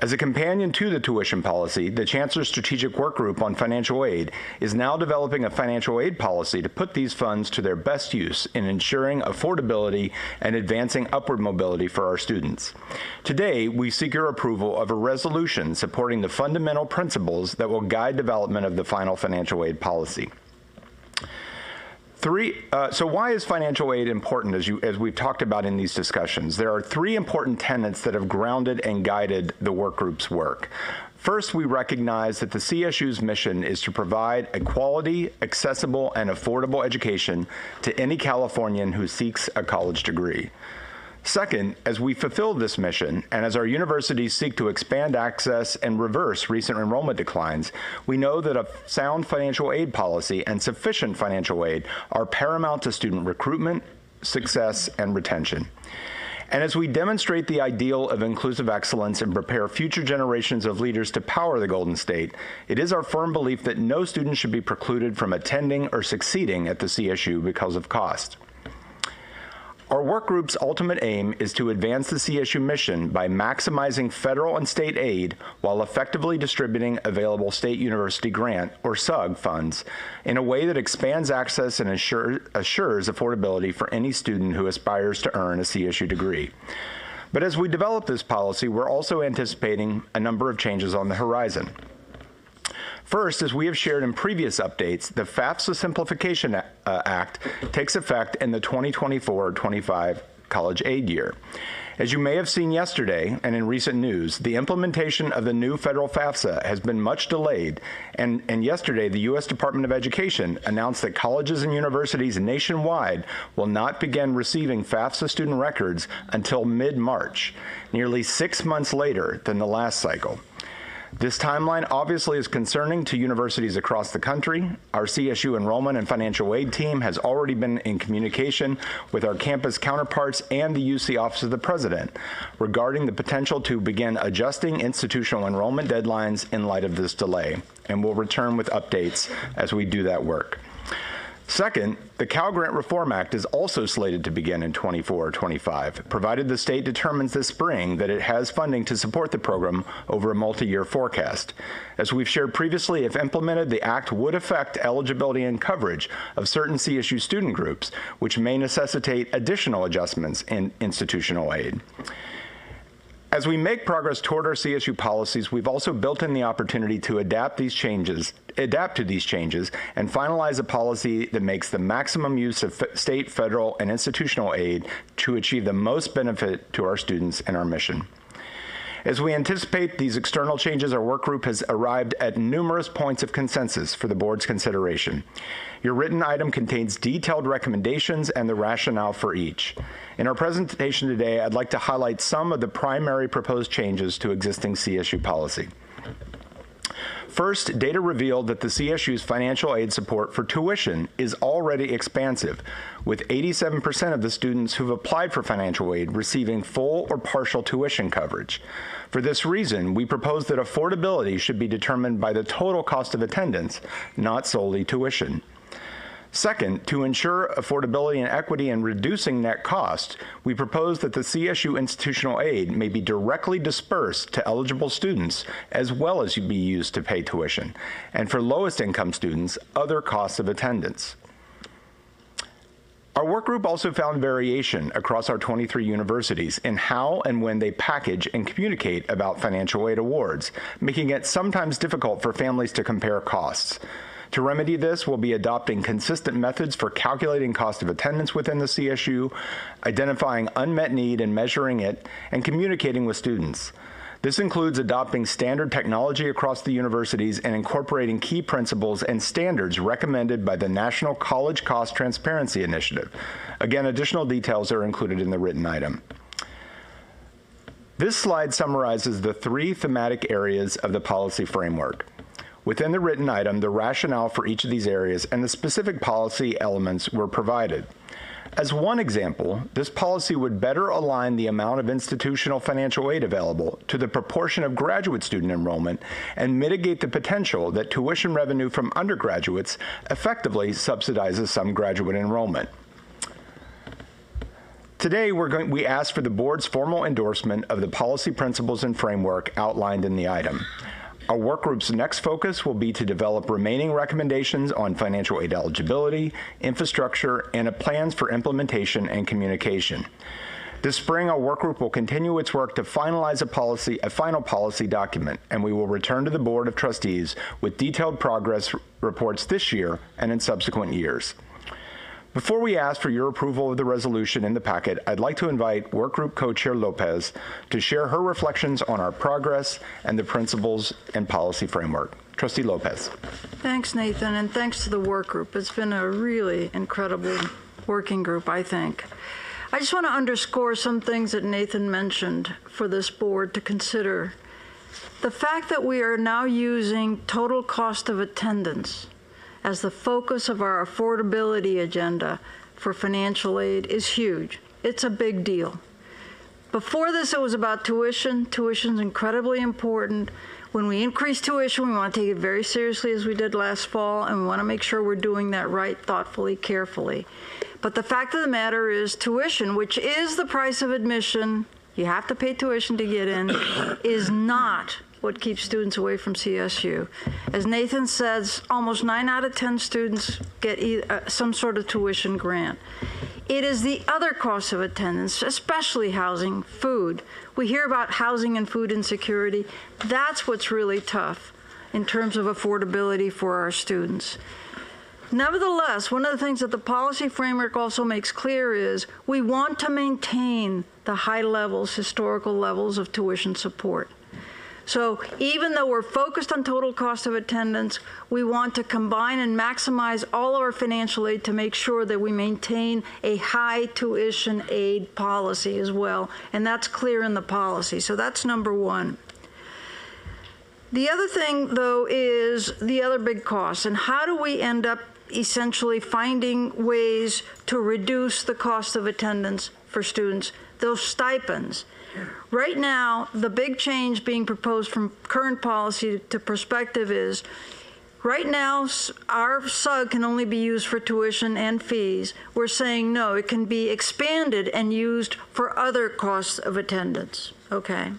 Speaker 16: As a companion to the tuition policy, the Chancellor's Strategic Work Group on Financial Aid is now developing a financial aid policy to put these funds to their best use in ensuring affordability and advancing upward mobility for our students. Today, we seek your approval of a resolution supporting the fundamental principles that will guide development of the final financial aid policy. So why is financial aid important, as we've talked about in these discussions? There are 3 important tenets that have grounded and guided the work group's work. First, we recognize that the CSU's mission is to provide a quality, accessible, and affordable education to any Californian who seeks a college degree. Second, as we fulfill this mission, and as our universities seek to expand access and reverse recent enrollment declines, we know that a sound financial aid policy and sufficient financial aid are paramount to student recruitment, success, and retention. And as we demonstrate the ideal of inclusive excellence and prepare future generations of leaders to power the Golden State, it is our firm belief that no student should be precluded from attending or succeeding at the CSU because of cost. Our work group's ultimate aim is to advance the CSU mission by maximizing federal and state aid while effectively distributing available state university grant, or SUG, funds in a way that expands access and assures affordability for any student who aspires to earn a CSU degree. But as we develop this policy, we're also anticipating a number of changes on the horizon. First, as we have shared in previous updates, the FAFSA Simplification Act takes effect in the 2024-25 college aid year. As you may have seen yesterday and in recent news, the implementation of the new federal FAFSA has been much delayed, and yesterday the U.S. Department of Education announced that colleges and universities nationwide will not begin receiving FAFSA student records until mid-March, nearly 6 months later than the last cycle. This timeline obviously is concerning to universities across the country. Our CSU enrollment and financial aid team has already been in communication with our campus counterparts and the UC Office of the President regarding the potential to begin adjusting institutional enrollment deadlines in light of this delay, and we'll return with updates as we do that work. Second, the Cal Grant Reform Act is also slated to begin in 24 or 25, provided the state determines this spring that it has funding to support the program over a multi-year forecast. As we've shared previously, if implemented, the act would affect eligibility and coverage of certain CSU student groups, which may necessitate additional adjustments in institutional aid. As we make progress toward our CSU policies, we've also built in the opportunity to adapt to these changes and finalize a policy that makes the maximum use of state, federal, and institutional aid to achieve the most benefit to our students and our mission. As we anticipate these external changes, our work group has arrived at numerous points of consensus for the board's consideration. Your written item contains detailed recommendations and the rationale for each. In our presentation today, I'd like to highlight some of the primary proposed changes to existing CSU policy. First, data revealed that the CSU's financial aid support for tuition is already expansive, with 87% of the students who've applied for financial aid receiving full or partial tuition coverage. For this reason, we propose that affordability should be determined by the total cost of attendance, not solely tuition. Second, to ensure affordability and equity in reducing net cost, we propose that the CSU institutional aid may be directly dispersed to eligible students as well as be used to pay tuition, and for lowest income students, other costs of attendance. Our work group also found variation across our 23 universities in how and when they package and communicate about financial aid awards, making it sometimes difficult for families to compare costs. To remedy this, we'll be adopting consistent methods for calculating cost of attendance within the CSU, identifying unmet need and measuring it, and communicating with students. This includes adopting standard technology across the universities and incorporating key principles and standards recommended by the National College Cost Transparency Initiative. Again, additional details are included in the written item. This slide summarizes the 3 thematic areas of the policy framework. Within the written item, the rationale for each of these areas and the specific policy elements were provided. As one example, this policy would better align the amount of institutional financial aid available to the proportion of graduate student enrollment and mitigate the potential that tuition revenue from undergraduates effectively subsidizes some graduate enrollment. Today, we ask for the board's formal endorsement of the policy principles and framework outlined in the item. Our work group's next focus will be to develop remaining recommendations on financial aid eligibility, infrastructure, and plans for implementation and communication. This spring, our work group will continue its work to finalize a final policy document, and we will return to the Board of Trustees with detailed progress reports this year and in subsequent years. Before we ask for your approval of the resolution in the packet, I'd like to invite Workgroup Co-Chair Lopez to share her reflections on our progress and the principles and policy framework. Trustee Lopez.
Speaker 3: Thanks, Nathan, and thanks to the work group. It's been a really incredible working group, I think. I just want to underscore some things that Nathan mentioned for this board to consider. The fact that we are now using total cost of attendance as the focus of our affordability agenda for financial aid is huge. It's a big deal. Before this, it was about tuition. Tuition's incredibly important. When we increase tuition, we want to take it very seriously as we did last fall, and we want to make sure we're doing that right, thoughtfully, carefully. But the fact of the matter is tuition, which is the price of admission, you have to pay tuition to get in, is not what keeps students away from CSU. As Nathan says, almost 9 out of 10 students get some sort of tuition grant. It is the other costs of attendance, especially housing, food. We hear about housing and food insecurity. That's what's really tough in terms of affordability for our students. Nevertheless, one of the things that the policy framework also makes clear is we want to maintain the high levels, historical levels of tuition support. So even though we're focused on total cost of attendance, we want to combine and maximize all of our financial aid to make sure that we maintain a high tuition aid policy as well. And that's clear in the policy. So that's number one. The other thing, though, is the other big costs. And how do we end up essentially finding ways to reduce the cost of attendance for students? Those stipends. Right now, the big change being proposed from current policy to prospective is, right now, our SUG can only be used for tuition and fees. We're saying no, it can be expanded and used for other costs of attendance. Okay.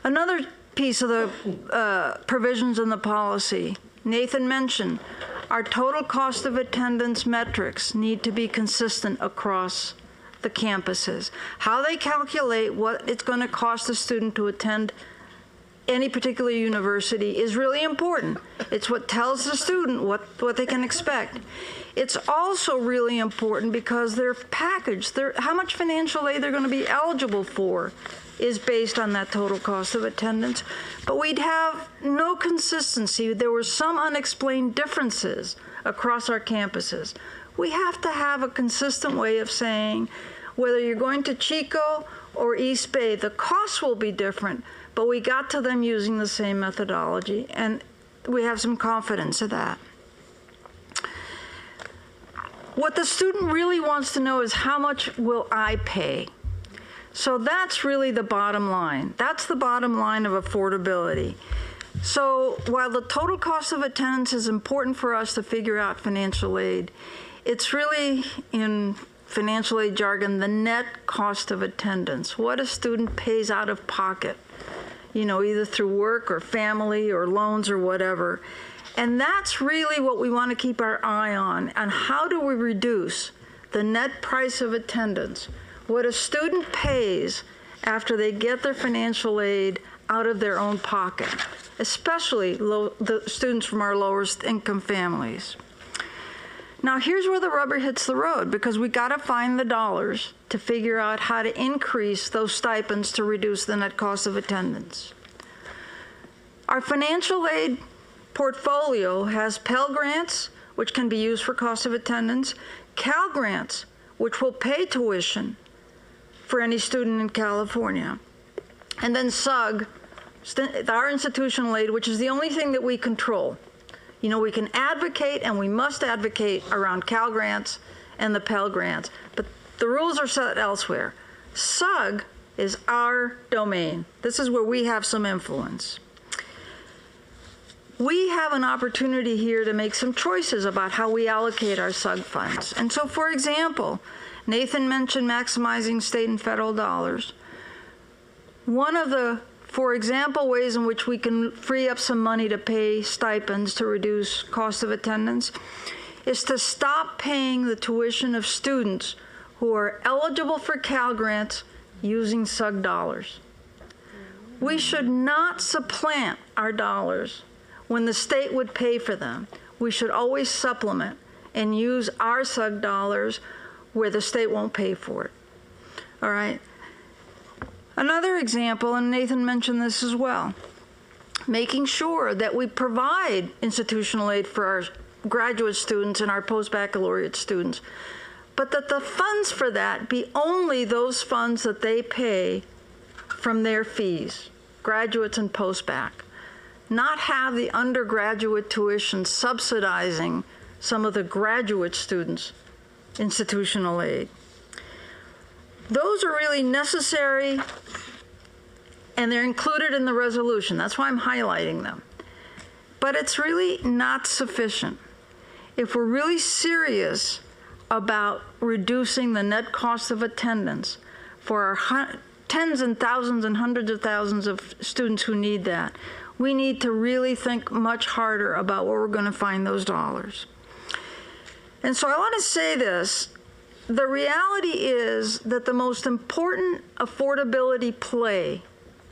Speaker 3: Another piece of the provisions in the policy, Nathan mentioned, our total cost of attendance metrics need to be consistent across the campuses. How they calculate what it's going to cost a student to attend any particular university is really important. It's what tells the student what they can expect. It's also really important because their package, how much financial aid they're going to be eligible for is based on that total cost of attendance. But we'd have no consistency. There were some unexplained differences across our campuses. We have to have a consistent way of saying whether you're going to Chico or East Bay, the costs will be different, but we got to them using the same methodology, and we have some confidence in that. What the student really wants to know is how much will I pay? So that's really the bottom line. That's the bottom line of affordability. So while the total cost of attendance is important for us to figure out financial aid, it's really, in financial aid jargon, the net cost of attendance, what a student pays out of pocket, either through work or family or loans or whatever. And that's really what we want to keep our eye on. And how do we reduce the net price of attendance, what a student pays after they get their financial aid out of their own pocket, especially the students from our lowest income families. Now, here's where the rubber hits the road, because we got to find the dollars to figure out how to increase those stipends to reduce the net cost of attendance. Our financial aid portfolio has Pell Grants, which can be used for cost of attendance, Cal Grants, which will pay tuition for any student in California, and then SUG, our institutional aid, which is the only thing that we control. We can advocate, and we must advocate around Cal Grants and the Pell Grants, but the rules are set elsewhere. SUG is our domain. This is where we have some influence. We have an opportunity here to make some choices about how we allocate our SUG funds. And so, for example, Nathan mentioned maximizing state and federal dollars. One of the, for example, ways in which we can free up some money to pay stipends to reduce cost of attendance is to stop paying the tuition of students who are eligible for Cal Grants using SUG dollars. We should not supplant our dollars when the state would pay for them. We should always supplement and use our SUG dollars where the state won't pay for it. All right? Another example, and Nathan mentioned this as well, making sure that we provide institutional aid for our graduate students and our post-baccalaureate students, but that the funds for that be only those funds that they pay from their fees, graduates and post-bac, not have the undergraduate tuition subsidizing some of the graduate students' institutional aid. Those are really necessary, and they're included in the resolution. That's why I'm highlighting them. But it's really not sufficient. If we're really serious about reducing the net cost of attendance for our tens and thousands and hundreds of thousands of students who need that, we need to really think much harder about where we're going to find those dollars. And so I want to say this. The reality is that the most important affordability play,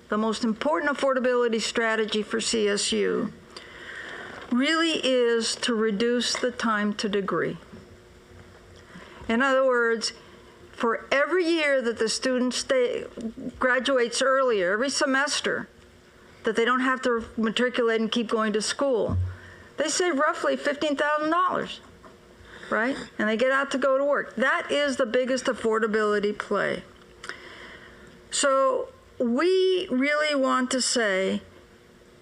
Speaker 3: the most important affordability strategy for CSU really is to reduce the time to degree. In other words, for every year that the student graduates earlier, every semester, that they don't have to matriculate and keep going to school, they save roughly $15,000, right? And they get out to go to work. That is the biggest affordability play. So we really want to say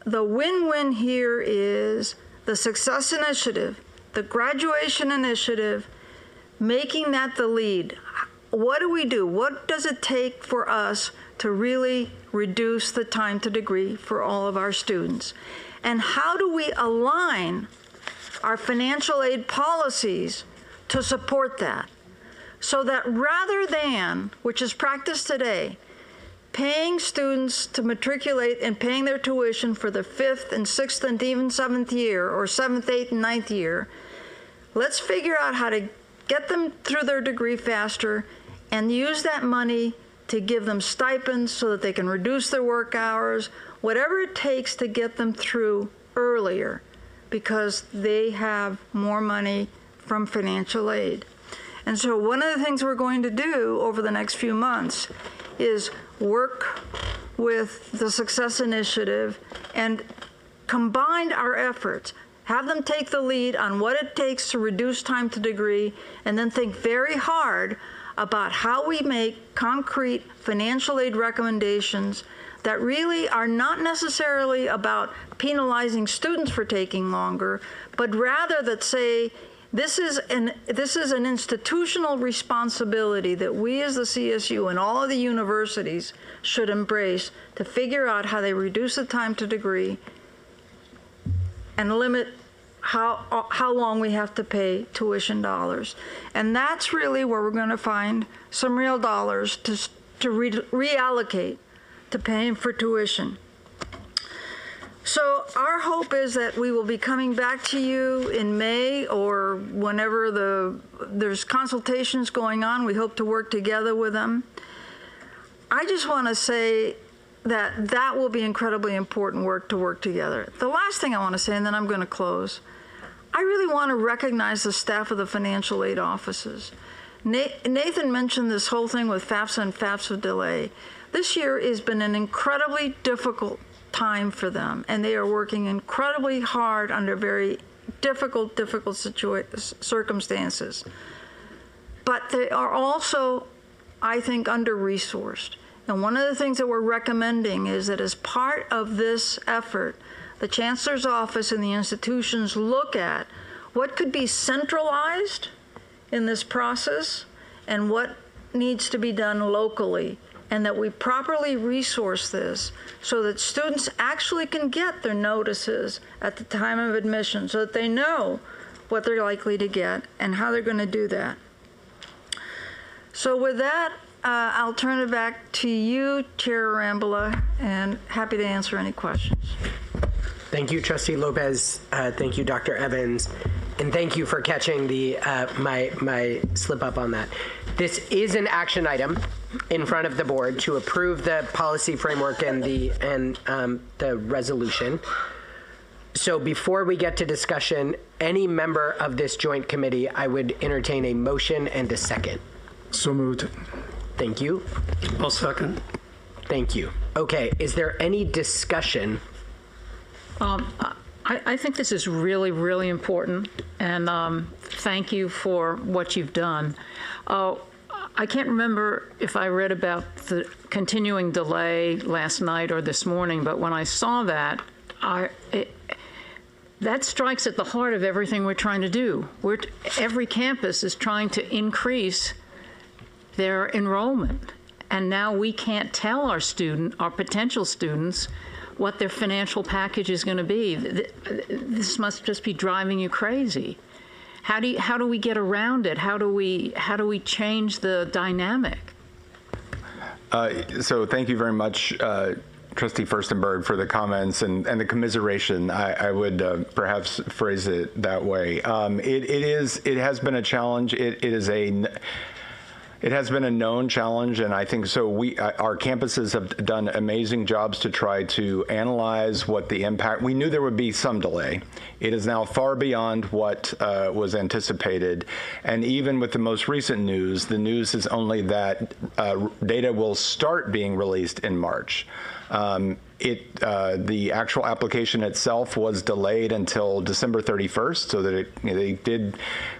Speaker 3: the win-win here is the Success Initiative, the graduation initiative, making that the lead. What do we do? What does it take for us to really reduce the time to degree for all of our students? And how do we align our financial aid policies to support that? So that rather than, which is practiced today, paying students to matriculate and paying their tuition for the 5th and 6th and even 7th year, or 7th, 8th, and 9th year, let's figure out how to get them through their degree faster and use that money to give them stipends so that they can reduce their work hours, whatever it takes to get them through earlier, because they have more money from financial aid. And so one of the things we're going to do over the next few months is work with the Success Initiative and combine our efforts, have them take the lead on what it takes to reduce time to degree, and then think very hard about how we make concrete financial aid recommendations that really are not necessarily about penalizing students for taking longer, but rather that say, this is an institutional responsibility that we as the CSU and all of the universities should embrace to figure out how they reduce the time to degree and limit how long we have to pay tuition dollars. And that's really where we're going to find some real dollars to reallocate to paying for tuition. So our hope is that we will be coming back to you in May or whenever there's consultations going on. We hope to work together with them. I just want to say that will be incredibly important work to work together. The last thing I want to say, and then I'm going to close, I really want to recognize the staff of the financial aid offices. Nathan mentioned this whole thing with FAFSA and FAFSA delay. This year has been an incredibly difficult time for them, and they are working incredibly hard under very difficult circumstances. But they are also, I think, under-resourced. And one of the things that we're recommending is that as part of this effort, the Chancellor's Office and the institutions look at what could be centralized in this process and what needs to be done locally, and that we properly resource this so that students actually can get their notices at the time of admission so that they know what they're likely to get and how they're going to do that. So with that, I'll turn it back to you, Chair Arambola, and happy to answer any questions.
Speaker 1: Thank you, Trustee Lopez. Thank you, Dr. Evans. And thank you for catching the my slip up on that. This is an action item in front of the board to approve the policy framework and the resolution. So before we get to discussion, any member of this joint committee, I would entertain a motion and a second.
Speaker 18: So moved.
Speaker 1: Thank you.
Speaker 18: I'll second.
Speaker 1: Thank you. Okay, is there any discussion?
Speaker 2: I think this is really, really important, and thank you for what you've done. I can't remember if I read about the continuing delay last night or this morning, but when I saw that, that strikes at the heart of everything we're trying to do. Every campus is trying to increase their enrollment, and now we can't tell our potential students what their financial package is going to be. This must just be driving you crazy. How do we get around it? How do we change the dynamic?
Speaker 16: So thank you very much, Trustee Furstenberg, for the comments and the commiseration. I would perhaps phrase it that way. It has been a challenge. It is It has been a known challenge, and I think so. Our campuses have done amazing jobs to try to analyze what the impact. We knew there would be some delay. It is now far beyond what was anticipated, and even with the most recent news, the news is only that data will start being released in March. The actual application itself was delayed until December 31st, so that they did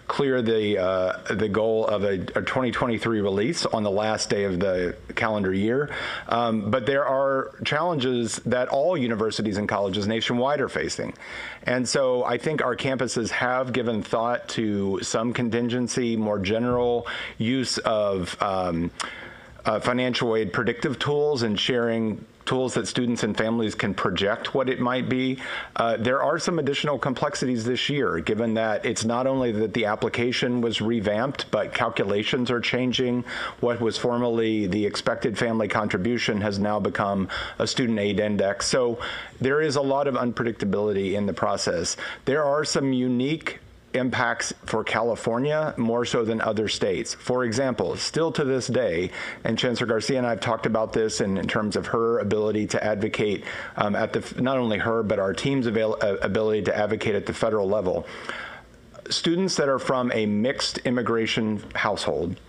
Speaker 16: clear the goal of a 2023 release on the last day of the calendar year. But there are challenges that all universities and colleges nationwide are facing. And so I think our campuses have given thought to some contingency, more general use of financial aid predictive tools and sharing tools that students and families can project what it might be. There are some additional complexities this year, given that it's not only that the application was revamped, but calculations are changing. What was formerly the expected family contribution has now become a student aid index. So there is a lot of unpredictability in the process. There are some unique impacts for California more so than other states. For example, still to this day, and Chancellor Garcia and I have talked about this in terms of her ability to advocate not only her, but our team's ability to advocate at the federal level. Students that are from a mixed immigration household,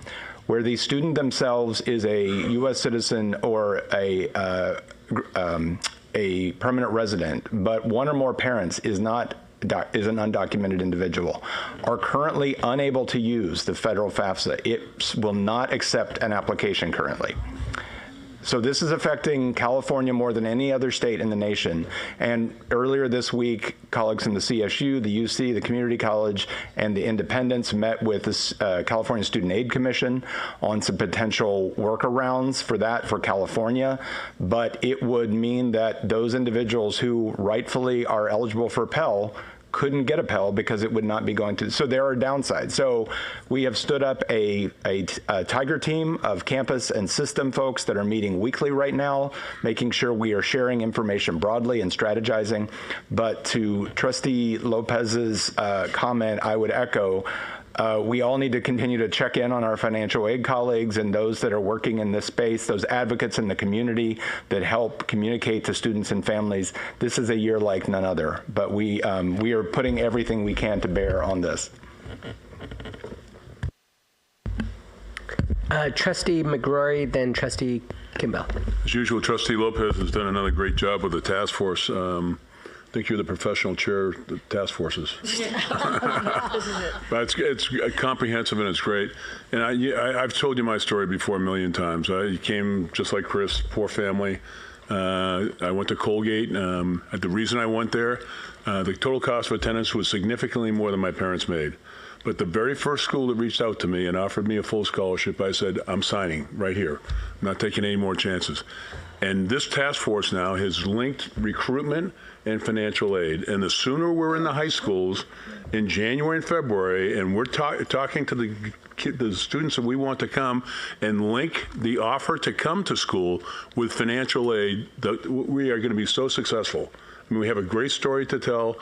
Speaker 16: where the student themselves is a U.S. citizen or a permanent resident, but one or more parents is an undocumented individual, are currently unable to use the federal FAFSA. It will not accept an application currently. So this is affecting California more than any other state in the nation. And earlier this week, colleagues from the CSU, the UC, the Community College, and the Independents met with the California Student Aid Commission on some potential workarounds for that for California. But it would mean that those individuals who rightfully are eligible for Pell couldn't get a Pell because it would not be going to. So there are downsides. So we have stood up a tiger team of campus and system folks that are meeting weekly right now, making sure we are sharing information broadly and strategizing. But to Trustee Lopez's comment, I would echo, we all need to continue to check in on our financial aid colleagues and those that are working in this space, those advocates in the community that help communicate to students and families. This is a year like none other, but we are putting everything we can to bear on this.
Speaker 1: Trustee McGrory, then Trustee Kimball.
Speaker 6: As usual, Trustee Lopez has done another great job with the task force. I think you're the professional chair of the task forces. But it's comprehensive and it's great. And I've told you my story before a million times. I came just like Chris, poor family. I went to Colgate. The reason I went there, the total cost of attendance was significantly more than my parents made. But the very first school that reached out to me and offered me a full scholarship, I said, I'm signing right here. I'm not taking any more chances. And this task force now has linked recruitment and financial aid. And the sooner we're in the high schools in January and February, and we're talking to the students that we want to come and link the offer to come to school with financial aid, we are going to be so successful. I mean, we have a great story to tell.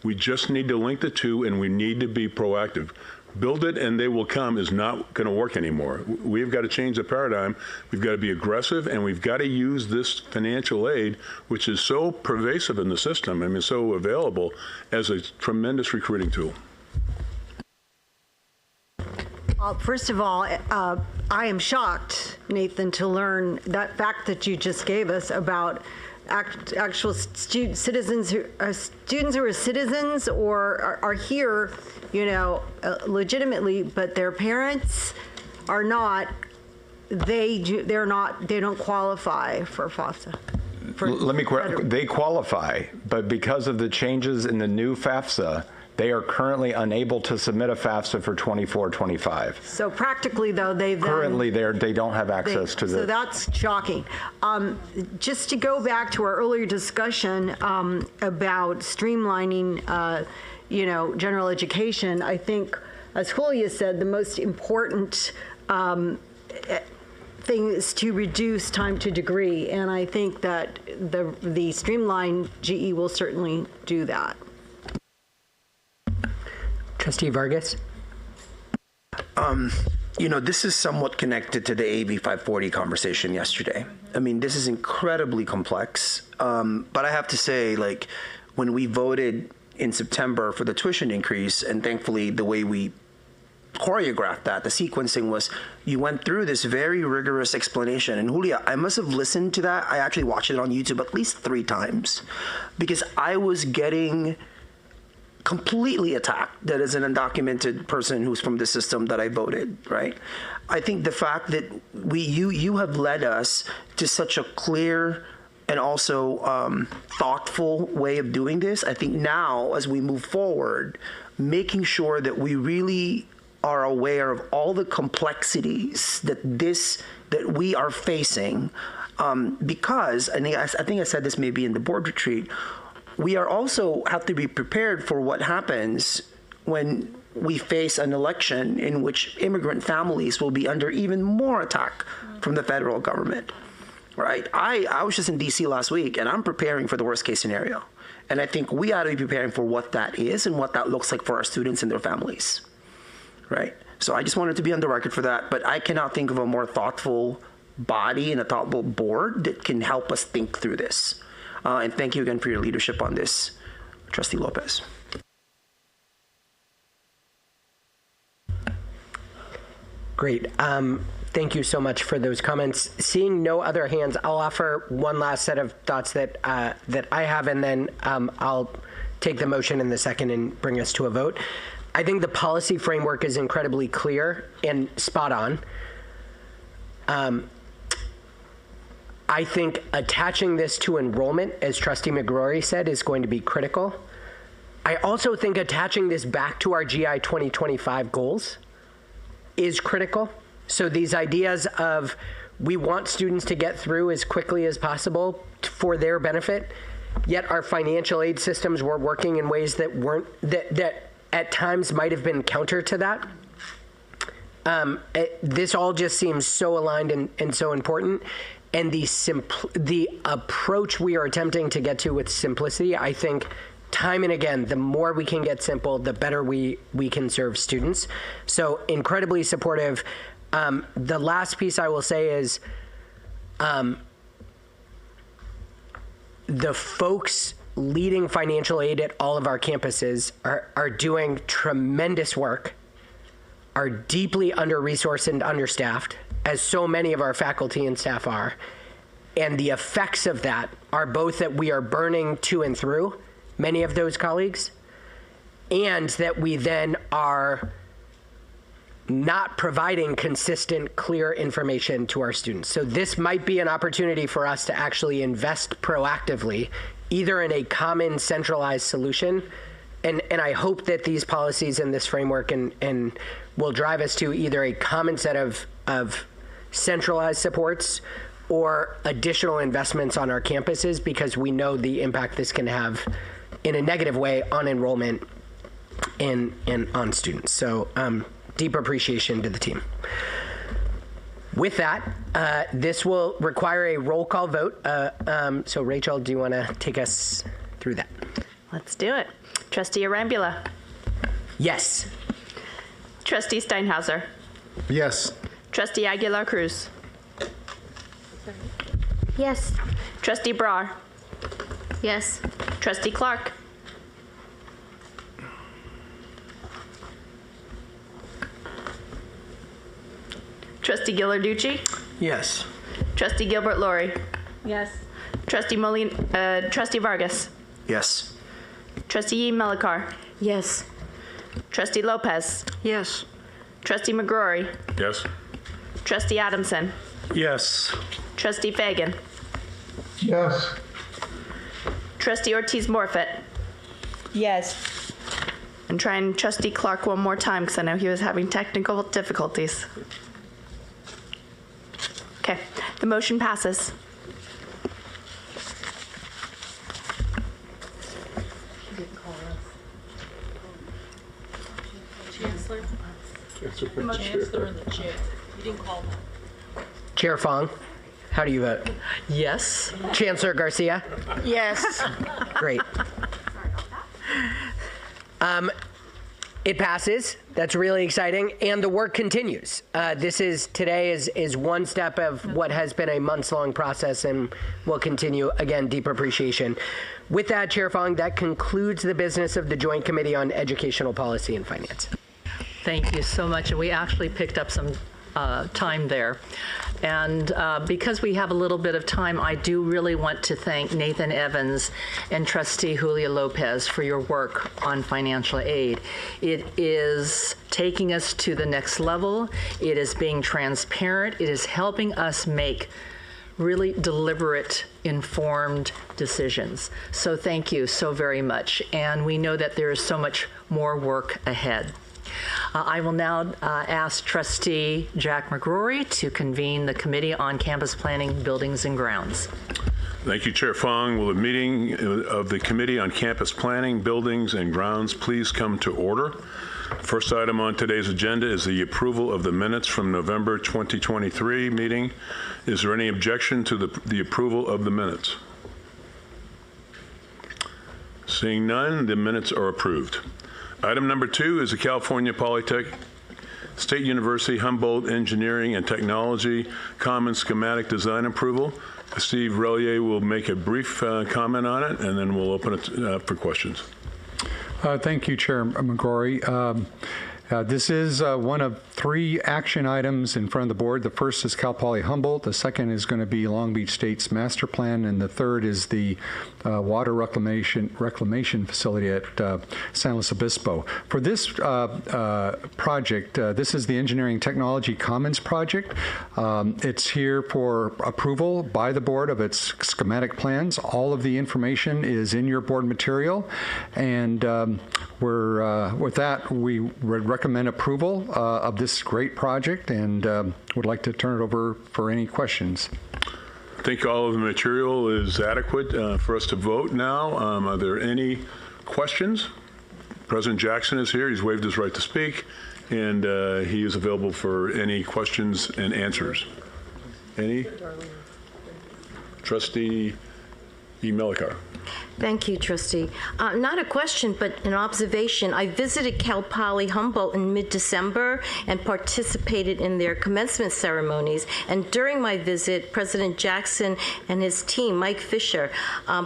Speaker 6: We just need to link the two, and we need to be proactive. Build it and they will come is not going to work anymore. We've got to change the paradigm. We've got to be aggressive, and we've got to use this financial aid, which is so pervasive in the system, I mean, so available, as a tremendous recruiting tool.
Speaker 13: First of all, I am shocked, Nathan, to learn that fact that you just gave us about actual citizens who are students who are citizens or are here, legitimately, but their parents are not. They don't qualify for FAFSA.
Speaker 16: Let me correct. They qualify, but because of the changes in the new FAFSA, they are currently unable to submit a FAFSA for 24-25.
Speaker 13: So practically, though, they
Speaker 16: don't have access to this.
Speaker 13: So that's shocking. Just to go back to our earlier discussion about streamlining, general education, I think, as Julia said, the most important thing is to reduce time to degree, and I think that the streamlined GE will certainly do that.
Speaker 1: Trustee Vargas?
Speaker 14: this is somewhat connected to the AB 540 conversation yesterday. I mean, this is incredibly complex. But I have to say, like, when we voted in September for the tuition increase, and thankfully the way we choreographed that, the sequencing was you went through this very rigorous explanation. And Julia, I must have listened to that. I actually watched it on YouTube at least 3 times because I was getting completely attacked that as an undocumented person who's from the system that I voted, right? I think the fact that you have led us to such a clear and also thoughtful way of doing this. I think now as we move forward, making sure that we really are aware of all the complexities that we are facing, because, and I think I said this maybe in the board retreat, we are also have to be prepared for what happens when we face an election in which immigrant families will be under even more attack from the federal government, right? I was just in D.C. last week, and I'm preparing for the worst case scenario. And I think we ought to be preparing for what that is and what that looks like for our students and their families, right? So I just wanted to be on the record for that, but I cannot think of a more thoughtful body and a thoughtful board that can help us think through this. And thank you again for your leadership on this, Trustee Lopez.
Speaker 1: Great. Thank you so much for those comments. Seeing no other hands, I'll offer one last set of thoughts that I have, and then I'll take the motion in the second and bring us to a vote. I think the policy framework is incredibly clear and spot on. I think attaching this to enrollment, as Trustee McGrory said, is going to be critical. I also think attaching this back to our GI 2025 goals is critical. So these ideas of we want students to get through as quickly as possible for their benefit, yet our financial aid systems were working in ways that weren't, that at times might have been counter to that. This all just seems so aligned and so important. And the approach we are attempting to get to with simplicity, I think time and again, the more we can get simple, the better we can serve students. So incredibly supportive. The last piece I will say is the folks leading financial aid at all of our campuses are doing tremendous work, are deeply under-resourced and understaffed, as so many of our faculty and staff are. And the effects of that are both that we are burning to and through many of those colleagues, and that we then are not providing consistent, clear information to our students. So this might be an opportunity for us to actually invest proactively, either in a common centralized solution, and I hope that these policies and this framework and will drive us to either a common set of centralized supports or additional investments on our campuses, because we know the impact this can have in a negative way on enrollment and on students. So deep appreciation to the team. With that, this will require a roll call vote. So Rachel, do you want to take us through that?
Speaker 23: Let's do it. Trustee Arambula.
Speaker 1: Yes.
Speaker 23: Trustee Steinhauser.
Speaker 17: Yes.
Speaker 23: Trustee Aguilar Cruz.
Speaker 4: Yes.
Speaker 23: Trustee Brar.
Speaker 12: Yes.
Speaker 23: Trustee Clark. Trustee Ghilarducci.
Speaker 1: Yes.
Speaker 23: Trustee Gilbert Lori.
Speaker 12: Yes.
Speaker 23: Trustee Trustee Vargas.
Speaker 14: Yes.
Speaker 23: Trustee Melikar.
Speaker 11: Yes.
Speaker 23: Trustee Lopez.
Speaker 3: Yes.
Speaker 23: Trustee McGrory.
Speaker 6: Yes.
Speaker 23: Trustee Adamson.
Speaker 18: Yes.
Speaker 23: Trustee Fagan.
Speaker 10: Yes.
Speaker 23: Trustee Ortiz Morfitt.
Speaker 11: Yes.
Speaker 23: And trying Trustee Clark one more time because I know he was having technical difficulties. Okay, the motion passes.
Speaker 19: Chancellor? Chancellor in the chair. You didn't call that.
Speaker 1: Chair Fong, how do you vote?
Speaker 2: Yes.
Speaker 1: Chancellor Garcia?
Speaker 11: Yes.
Speaker 1: Great. It passes. That's really exciting. And the work continues. Today is one step of what has been a months-long process and will continue. Again, deep appreciation. With that, Chair Fong, that concludes the business of the Joint Committee on Educational Policy and Finance.
Speaker 2: Thank you so much. And we actually picked up some time there. And because we have a little bit of time, I do really want to thank Nathan Evans and Trustee Julia Lopez for your work on financial aid. It is taking us to the next level. It is being transparent. It is helping us make really deliberate, informed decisions. So thank you so very much. And we know that there is so much more work ahead. I will now ask Trustee Jack McGrory to convene the Committee on Campus Planning, Buildings and Grounds.
Speaker 6: Thank you, Chair Fong. Will the meeting of the Committee on Campus Planning, Buildings and Grounds please come to order? First item on today's agenda is the approval of the minutes from November 2023 meeting. Is there any objection to the approval of the minutes? Seeing none, the minutes are approved. Item number 2 is the California Polytechnic State University Humboldt Engineering and Technology Common Schematic Design Approval. Steve Relier will make a brief comment on it, and then we'll open it for questions.
Speaker 7: Thank you, Chair McGrory. This is one of 3 action items in front of the board. The first is Cal Poly Humboldt. The second is going to be Long Beach State's master plan, and the third is the water reclamation facility at San Luis Obispo. For this project, this is the Engineering Technology Commons project. It's here for approval by the board of its schematic plans. All of the information is in your board material, and with that, we recommend approval of this great project, and would like to turn it over for any questions.
Speaker 6: I think all of the material is adequate for us to vote now. Are there any questions? President Jackson is here. He's waived his right to speak, and he is available for any questions and answers. Any? Trustee E. Melikar.
Speaker 11: Thank you, Trustee. Not a question, but an observation. I visited Cal Poly Humboldt in mid-December and participated in their commencement ceremonies. And during my visit, President Jackson and his team, Mike Fisher,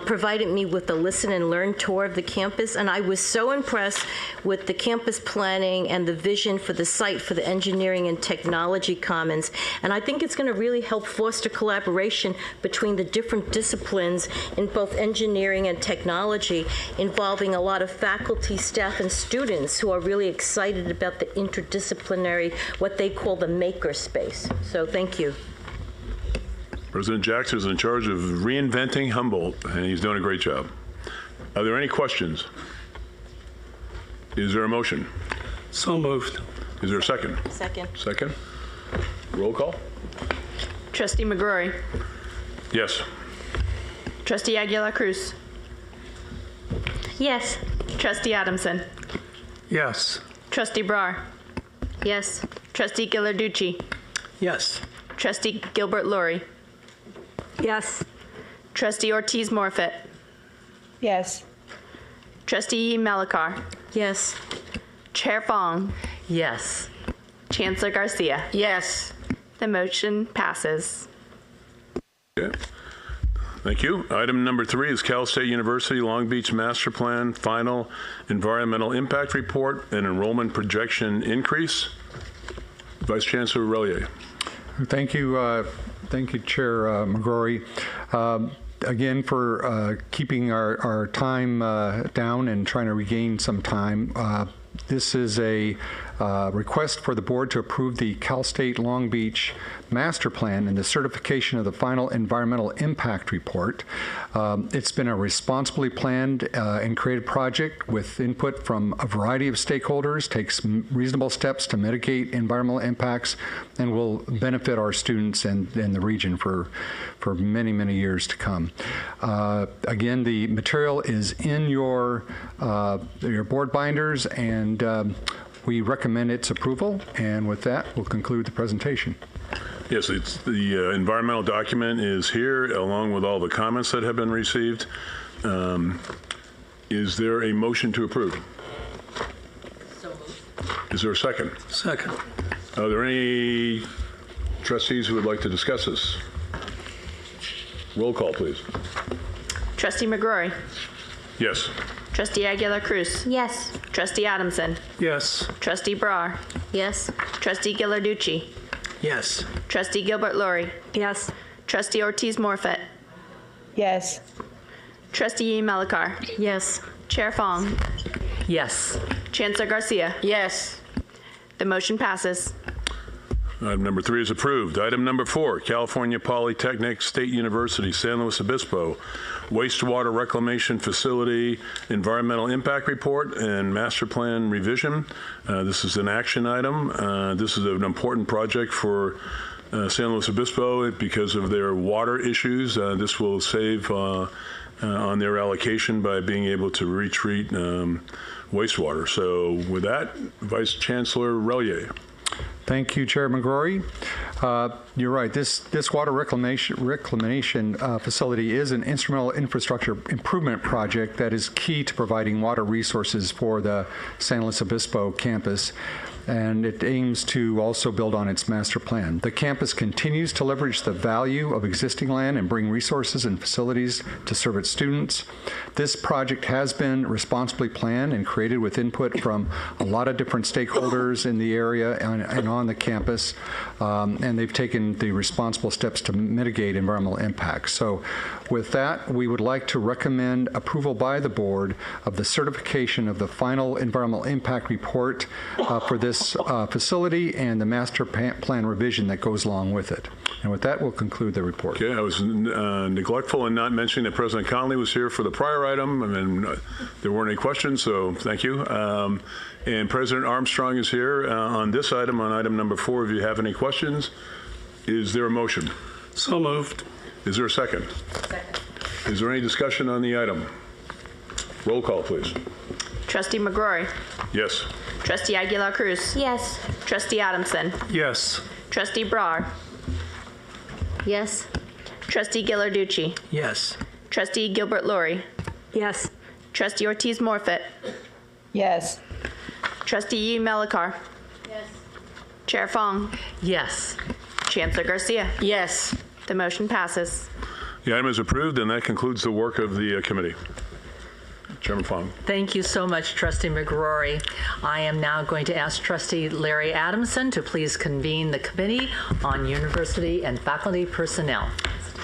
Speaker 11: provided me with a listen and learn tour of the campus. And I was so impressed with the campus planning and the vision for the site for the Engineering and Technology Commons. And I think it's going to really help foster collaboration between the different disciplines in both engineering and technology, involving a lot of faculty, staff, and students who are really excited about the interdisciplinary, what they call the maker space. So thank you.
Speaker 6: President Jackson is in charge of reinventing Humboldt, and he's doing a great job. Are there any questions? Is there a motion?
Speaker 18: So moved.
Speaker 6: Is there a second?
Speaker 11: Second.
Speaker 6: Second. Roll call.
Speaker 23: Trustee McGrory.
Speaker 6: Yes.
Speaker 23: Trustee Aguilar Cruz.
Speaker 4: Yes.
Speaker 23: Trustee Adamson.
Speaker 18: Yes.
Speaker 23: Trustee Brar.
Speaker 12: Yes.
Speaker 23: Trustee Ghilarducci.
Speaker 18: Yes.
Speaker 23: Trustee Gilbert Laurie.
Speaker 13: Yes.
Speaker 23: Trustee Ortiz Morfitt.
Speaker 8: Yes.
Speaker 23: Trustee Melikar.
Speaker 11: Yes.
Speaker 23: Chair Fong.
Speaker 2: Yes.
Speaker 23: Chancellor Garcia.
Speaker 5: Yes.
Speaker 23: The motion passes.
Speaker 6: Okay. Thank you. Item number 3 is Cal State University Long Beach Master Plan Final Environmental Impact Report and Enrollment Projection Increase. Vice Chancellor Relier.
Speaker 7: Thank you, Chair McGrory. Again, for keeping our time down and trying to regain some time. This is a request for the board to approve the Cal State Long Beach Master Plan and the certification of the final environmental impact report. It's been a responsibly planned and created project with input from a variety of stakeholders, takes reasonable steps to mitigate environmental impacts, and will benefit our students and the region for many, many years to come. Again, the material is in your board binders, and we recommend its approval. And with that, we'll conclude the presentation.
Speaker 6: Yes, it's the environmental document is here along with all the comments that have been received. Is there a motion to approve?
Speaker 2: So moved.
Speaker 6: Is there a second?
Speaker 19: Second.
Speaker 6: Are there any trustees who would like to discuss this? Roll call, please.
Speaker 23: Trustee McGrory.
Speaker 6: Yes.
Speaker 23: Trustee Aguilar Cruz.
Speaker 4: Yes.
Speaker 23: Trustee Adamson.
Speaker 19: Yes.
Speaker 23: Trustee Brar.
Speaker 12: Yes.
Speaker 23: Trustee Ghilarducci.
Speaker 18: Yes.
Speaker 23: Trustee Gilbert Lori.
Speaker 11: Yes.
Speaker 23: Trustee Ortiz Morfett.
Speaker 8: Yes.
Speaker 23: Trustee Melikar.
Speaker 11: Yes.
Speaker 23: Chair Fong.
Speaker 2: Yes.
Speaker 23: Chancellor Garcia.
Speaker 5: Yes.
Speaker 23: The motion passes.
Speaker 6: Item number 3 is approved. Item number 4, California Polytechnic State University, San Luis Obispo, wastewater reclamation facility, environmental impact report, and master plan revision. This is an action item. This is an important project for San Luis Obispo because of their water issues. This will save on their allocation by being able to retreat wastewater. So with that, Vice Chancellor Relier.
Speaker 7: Thank you, Chair McGrory. You're right. This water reclamation facility is an instrumental infrastructure improvement project that is key to providing water resources for the San Luis Obispo campus, and it aims to also build on its master plan. The campus continues to leverage the value of existing land and bring resources and facilities to serve its students. This project has been responsibly planned and created with input from a lot of different stakeholders in the area and on the campus, and they've taken the responsible steps to mitigate environmental impacts. So with that, we would like to recommend approval by the board of the certification of the final environmental impact report for this facility and the master plan revision that goes along with it. And with that, we'll conclude the report.
Speaker 6: Okay, I was neglectful in not mentioning that President Connolly was here for the prior item, and there weren't any questions, so thank you. And President Armstrong is here on this item, on item number 4. If you have any questions, is there a motion?
Speaker 19: So moved.
Speaker 6: Is there a second?
Speaker 8: Second.
Speaker 6: Is there any discussion on the item? Roll call, please.
Speaker 23: Trustee McGrory.
Speaker 6: Yes.
Speaker 23: Trustee Aguilar Cruz.
Speaker 4: Yes.
Speaker 23: Trustee Adamson.
Speaker 19: Yes.
Speaker 23: Trustee Brar.
Speaker 12: Yes.
Speaker 23: Trustee Ghilarducci.
Speaker 18: Yes.
Speaker 23: Trustee Gilbert Lori.
Speaker 11: Yes.
Speaker 23: Trustee Ortiz Morfett.
Speaker 8: Yes.
Speaker 23: Trustee Melikar.
Speaker 12: Yes.
Speaker 23: Chair Fong.
Speaker 2: Yes.
Speaker 23: Chancellor Garcia.
Speaker 5: Yes.
Speaker 23: The motion passes.
Speaker 6: The item is approved, and that concludes the work of the committee. Chairman Fong.
Speaker 2: Thank you so much, Trustee McGrory. I am now going to ask Trustee Larry Adamson to please convene the Committee on University and Faculty Personnel.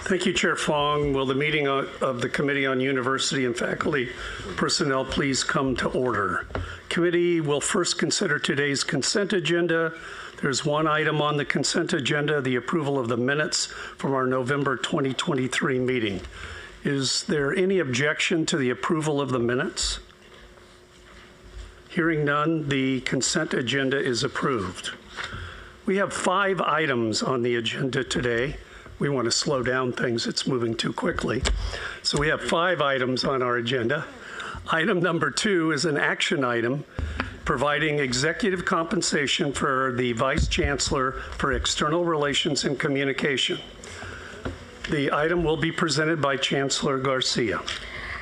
Speaker 19: Thank you, Chair Fong. Will the meeting of the Committee on University and Faculty Personnel please come to order? Committee will first consider today's consent agenda. There's one item on the consent agenda, the approval of the minutes from our November 2023 meeting. Is there any objection to the approval of the minutes? Hearing none, the consent agenda is approved. We have 5 items on the agenda today. We want to slow down things. It's moving too quickly. So we have 5 items on our agenda. Item number 2 is an action item providing executive compensation for the Vice Chancellor for External Relations and Communication. The item will be presented by Chancellor Garcia.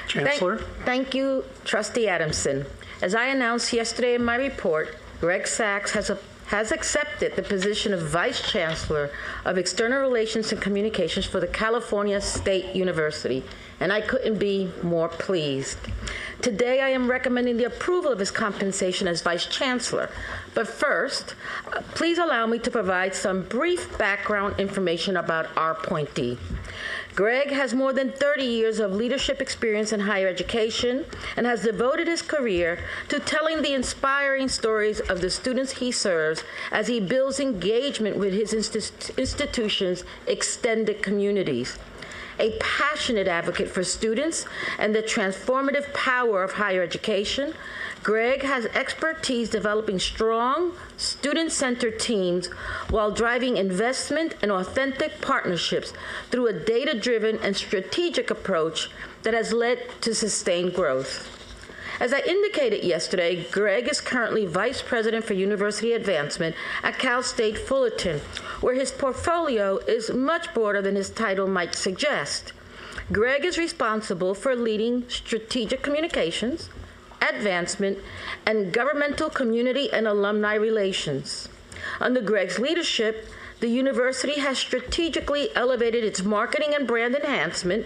Speaker 19: Chancellor?
Speaker 5: Thank you, Trustee Adamson. As I announced yesterday in my report, Greg Sachs has accepted the position of Vice Chancellor of External Relations and Communications for the California State University, and I couldn't be more pleased. Today, I am recommending the approval of his compensation as Vice Chancellor. But first, please allow me to provide some brief background information about our appointee. Greg has more than 30 years of leadership experience in higher education and has devoted his career to telling the inspiring stories of the students he serves as he builds engagement with his institution's extended communities. A passionate advocate for students and the transformative power of higher education, Greg has expertise developing strong, student-centered teams while driving investment and authentic partnerships through a data-driven and strategic approach that has led to sustained growth. As I indicated yesterday, Greg is currently Vice President for University Advancement at Cal State Fullerton, where his portfolio is much broader than his title might suggest. Greg is responsible for leading strategic communications, advancement, and governmental, community, and alumni relations. Under Greg's leadership, the university has strategically elevated its marketing and brand enhancement,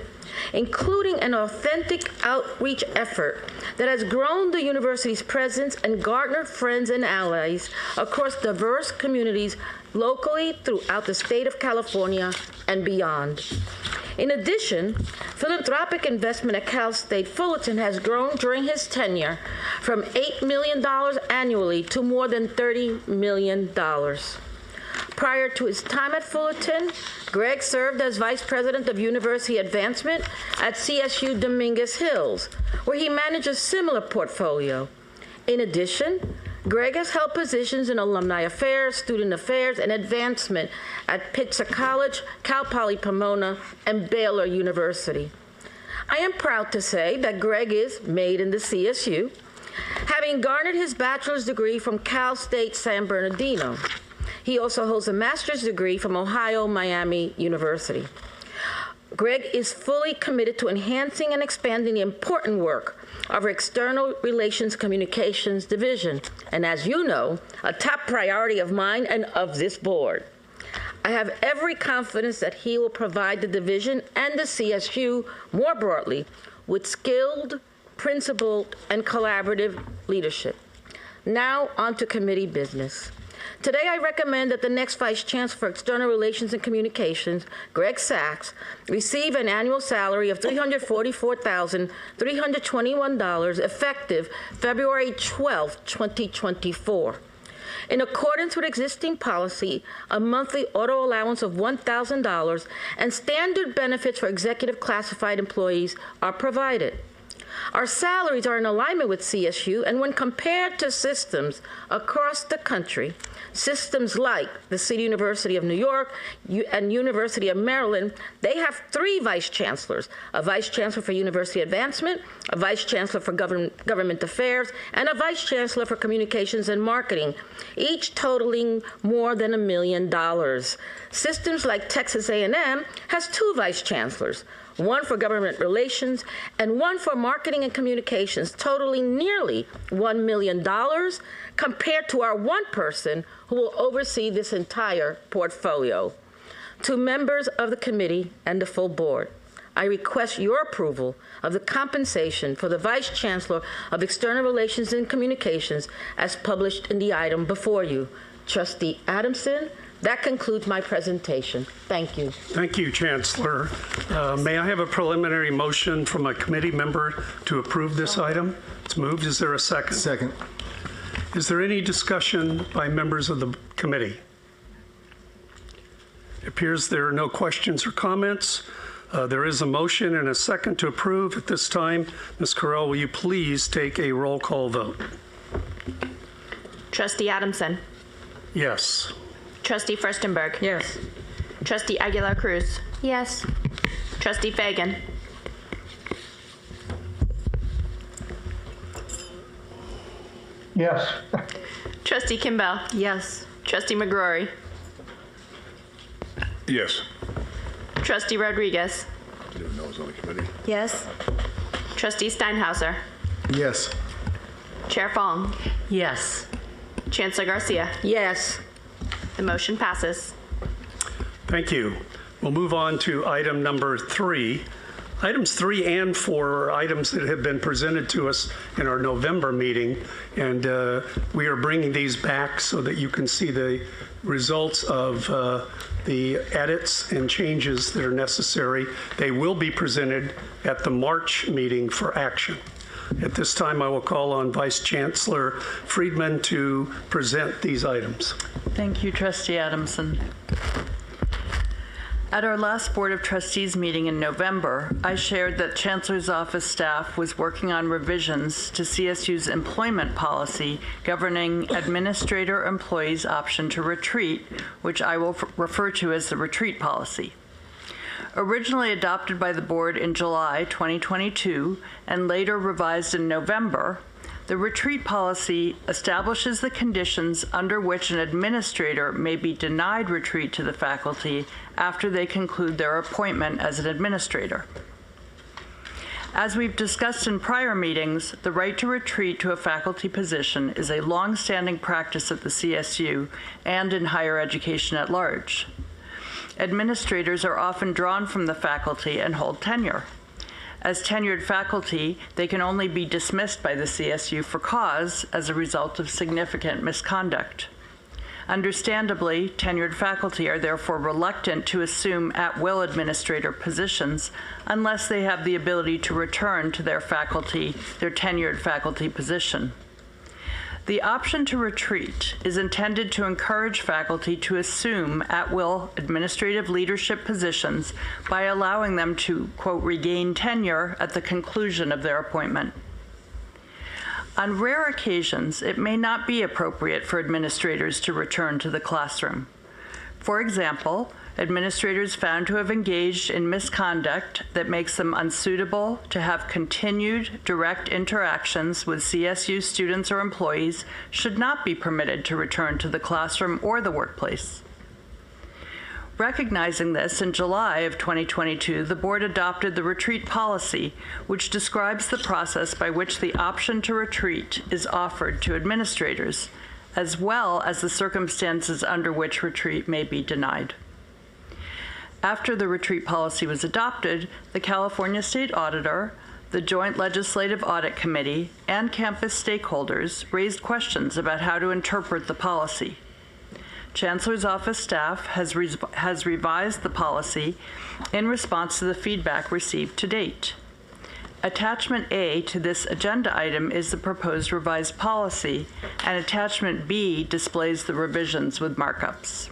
Speaker 5: including an authentic outreach effort that has grown the university's presence and garnered friends and allies across diverse communities locally throughout the state of California and beyond. In addition, philanthropic investment at Cal State Fullerton has grown during his tenure from $8 million annually to more than $30 million. Prior to his time at Fullerton, Greg served as Vice President of University Advancement at CSU Dominguez Hills, where he managed a similar portfolio. In addition, Greg has held positions in alumni affairs, student affairs, and advancement at Pitzer College, Cal Poly Pomona, and Baylor University. I am proud to say that Greg is made in the CSU, having garnered his bachelor's degree from Cal State San Bernardino. He also holds a master's degree from Ohio Miami University. Greg is fully committed to enhancing and expanding the important work of our External Relations Communications Division, and as you know, a top priority of mine and of this board. I have every confidence that he will provide the division and the CSU more broadly with skilled, principled, and collaborative leadership. Now on to committee business. Today, I recommend that the next Vice Chancellor for External Relations and Communications, Greg Sachs, receive an annual salary of $344,321 effective February 12, 2024. In accordance with existing policy, a monthly auto allowance of $1,000 and standard benefits for executive classified employees are provided. Our salaries are in alignment with CSU, and when compared to systems across the country, systems like the City University of New York and University of Maryland, they have 3 vice chancellors, a vice chancellor for university advancement, a vice chancellor for government affairs, and a vice chancellor for communications and marketing, each totaling more than $1 million. Systems like Texas A&M has 2 vice chancellors, one for government relations and one for marketing and communications, totaling nearly $1 million, compared to our one person who will oversee this entire portfolio. To members of the committee and the full board, I request your approval of the compensation for the Vice Chancellor of External Relations and Communications as published in the item before you. Trustee Adamson, that concludes my presentation. Thank you.
Speaker 19: Thank you, Chancellor. May I have a preliminary motion from a committee member to approve this item? It's moved. Is there a second?
Speaker 17: Second.
Speaker 19: Is there any discussion by members of the committee? It appears there are no questions or comments. There is a motion and a second to approve. At this time, Ms. Carell, will you please take a roll call vote?
Speaker 23: Trustee Adamson.
Speaker 19: Yes.
Speaker 23: Trustee Furstenberg.
Speaker 2: Yes.
Speaker 23: Trustee Aguilar Cruz.
Speaker 4: Yes.
Speaker 23: Trustee Fagan.
Speaker 10: Yes.
Speaker 23: Trustee Kimball.
Speaker 2: Yes.
Speaker 23: Trustee McGrory.
Speaker 6: Yes.
Speaker 23: Trustee Rodriguez.
Speaker 6: I didn't know it was on the committee.
Speaker 11: Yes.
Speaker 23: Trustee Steinhauser.
Speaker 17: Yes.
Speaker 23: Chair Fong.
Speaker 2: Yes.
Speaker 23: Chancellor Garcia.
Speaker 5: Yes.
Speaker 23: The motion passes.
Speaker 19: Thank you. We'll move on to item number 3. Items 3 and 4 are items that have been presented to us in our November meeting, and we are bringing these back so that you can see the results of the edits and changes that are necessary. They will be presented at the March meeting for action. At this time, I will call on Vice Chancellor Friedman to present these items.
Speaker 8: Thank you, Trustee Adamson. At our last Board of Trustees meeting in November, I shared that Chancellor's Office staff was working on revisions to CSU's employment policy governing administrator employees' option to retreat, which I will refer to as the retreat policy. Originally adopted by the board in July 2022 and later revised in November, the retreat policy establishes the conditions under which an administrator may be denied retreat to the faculty after they conclude their appointment as an administrator. As we've discussed in prior meetings, the right to retreat to a faculty position is a long-standing practice at the CSU and in higher education at large. Administrators are often drawn from the faculty and hold tenure. As tenured faculty, they can only be dismissed by the CSU for cause as a result of significant misconduct. Understandably, tenured faculty are therefore reluctant to assume at-will administrator positions unless they have the ability to return to their tenured faculty position. The option to retreat is intended to encourage faculty to assume at-will administrative leadership positions by allowing them to, quote, regain tenure at the conclusion of their appointment. On rare occasions, it may not be appropriate for administrators to return to the classroom. For example, administrators found to have engaged in misconduct that makes them unsuitable to have continued direct interactions with CSU students or employees should not be permitted to return to the classroom or the workplace. Recognizing this, in July of 2022, the board adopted the retreat policy, which describes the process by which the option to retreat is offered to administrators, as well as the circumstances under which retreat may be denied. After the retreat policy was adopted, the California State Auditor, the Joint Legislative Audit Committee, and campus stakeholders raised questions about how to interpret the policy. Chancellor's Office staff has revised the policy in response to the feedback received to date. Attachment A to this agenda item is the proposed revised policy, and Attachment B displays the revisions with markups.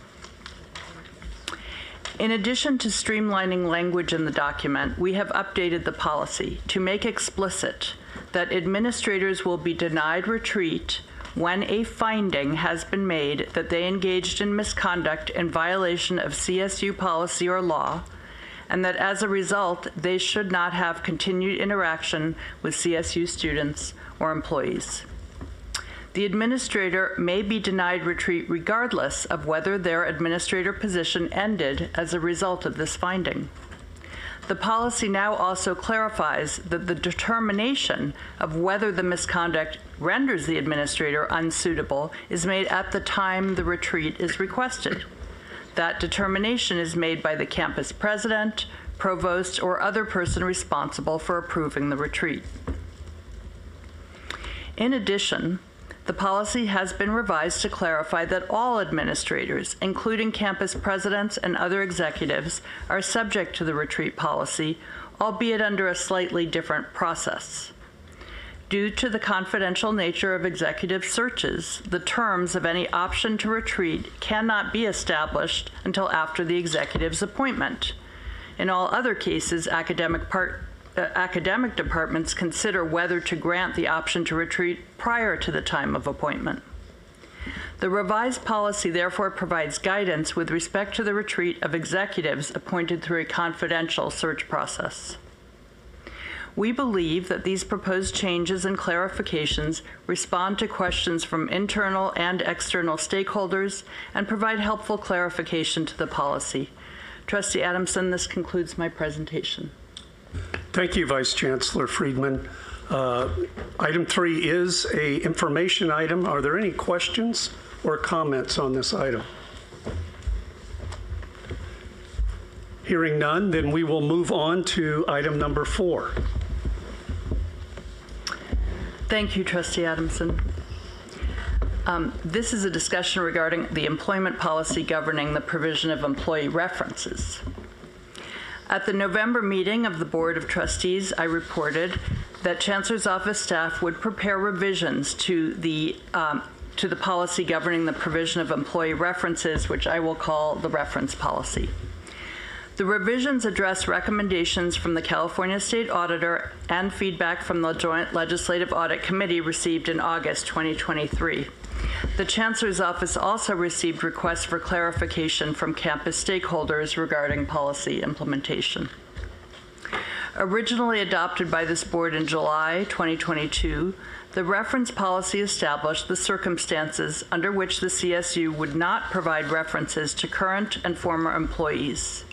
Speaker 8: In addition to streamlining language in the document, we have updated the policy to make explicit that administrators will be denied retreat when a finding has been made that they engaged in misconduct in violation of CSU policy or law, and that as a result, they should not have continued interaction with CSU students or employees. The administrator may be denied retreat regardless of whether their administrator position ended as a result of this finding. The policy now also clarifies that the determination of whether the misconduct renders the administrator unsuitable is made at the time the retreat is requested. That determination is made by the campus president, provost, or other person responsible for approving the retreat. In addition, the policy has been revised to clarify that all administrators, including campus presidents and other executives, are subject to the retreat policy, albeit under a slightly different process. Due to the confidential nature of executive searches, the terms of any option to retreat cannot be established until after the executive's appointment. In all other cases, academic departments consider whether to grant the option to retreat prior to the time of appointment. The revised policy therefore provides guidance with respect to the retreat of executives appointed through a confidential search process. We believe that these proposed changes and clarifications respond to questions from internal and external stakeholders and provide helpful clarification to the policy. Trustee Adamson, this concludes my presentation.
Speaker 19: Thank you, Vice Chancellor Friedman. Item 3 is an information item. Are there any questions or comments on this item? Hearing none, then we will move on to item number 4.
Speaker 8: Thank you, Trustee Adamson. This is a discussion regarding the employment policy governing the provision of employee references. At the November meeting of the Board of Trustees, I reported that Chancellor's Office staff would prepare revisions to the policy governing the provision of employee references, which I will call the reference policy. The revisions address recommendations from the California State Auditor and feedback from the Joint Legislative Audit Committee received in August 2023. The Chancellor's Office also received requests for clarification from campus stakeholders regarding policy implementation. Originally adopted by this board in July 2022, the reference policy established the circumstances under which the CSU would not provide references to current and former employees.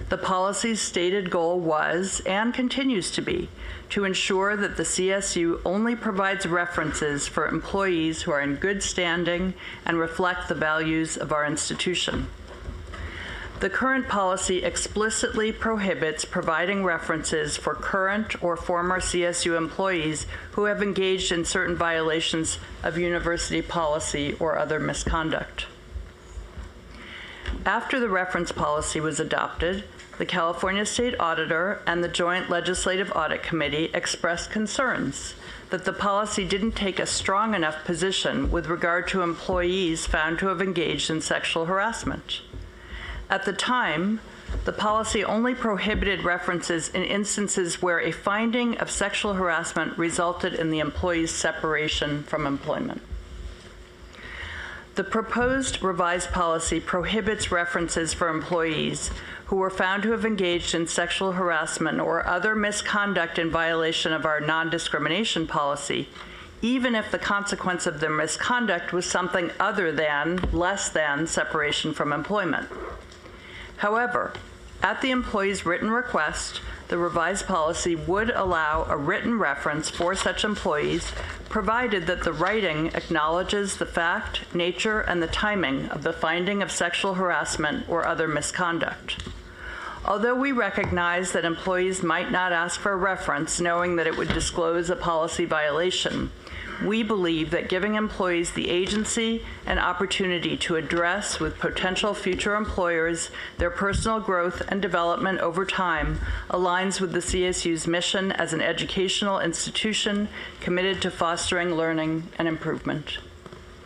Speaker 8: The policy's stated goal was, and continues to be, to ensure that the CSU only provides references for employees who are in good standing and reflect the values of our institution. The current policy explicitly prohibits providing references for current or former CSU employees who have engaged in certain violations of university policy or other misconduct. After the reference policy was adopted, the California State Auditor and the Joint Legislative Audit Committee expressed concerns that the policy didn't take a strong enough position with regard to employees found to have engaged in sexual harassment. At the time, the policy only prohibited references in instances where a finding of sexual harassment resulted in the employee's separation from employment. The proposed revised policy prohibits references for employees who were found to have engaged in sexual harassment or other misconduct in violation of our non-discrimination policy, even if the consequence of their misconduct was something other than, less than, separation from employment. However, at the employee's written request, the revised policy would allow a written reference for such employees, provided that the writing acknowledges the fact, nature, and the timing of the finding of sexual harassment or other misconduct. Although we recognize that employees might not ask for a reference knowing that it would disclose a policy violation, we believe that giving employees the agency and opportunity to address with potential future employers their personal growth and development over time aligns with the CSU's mission as an educational institution committed to fostering learning and improvement.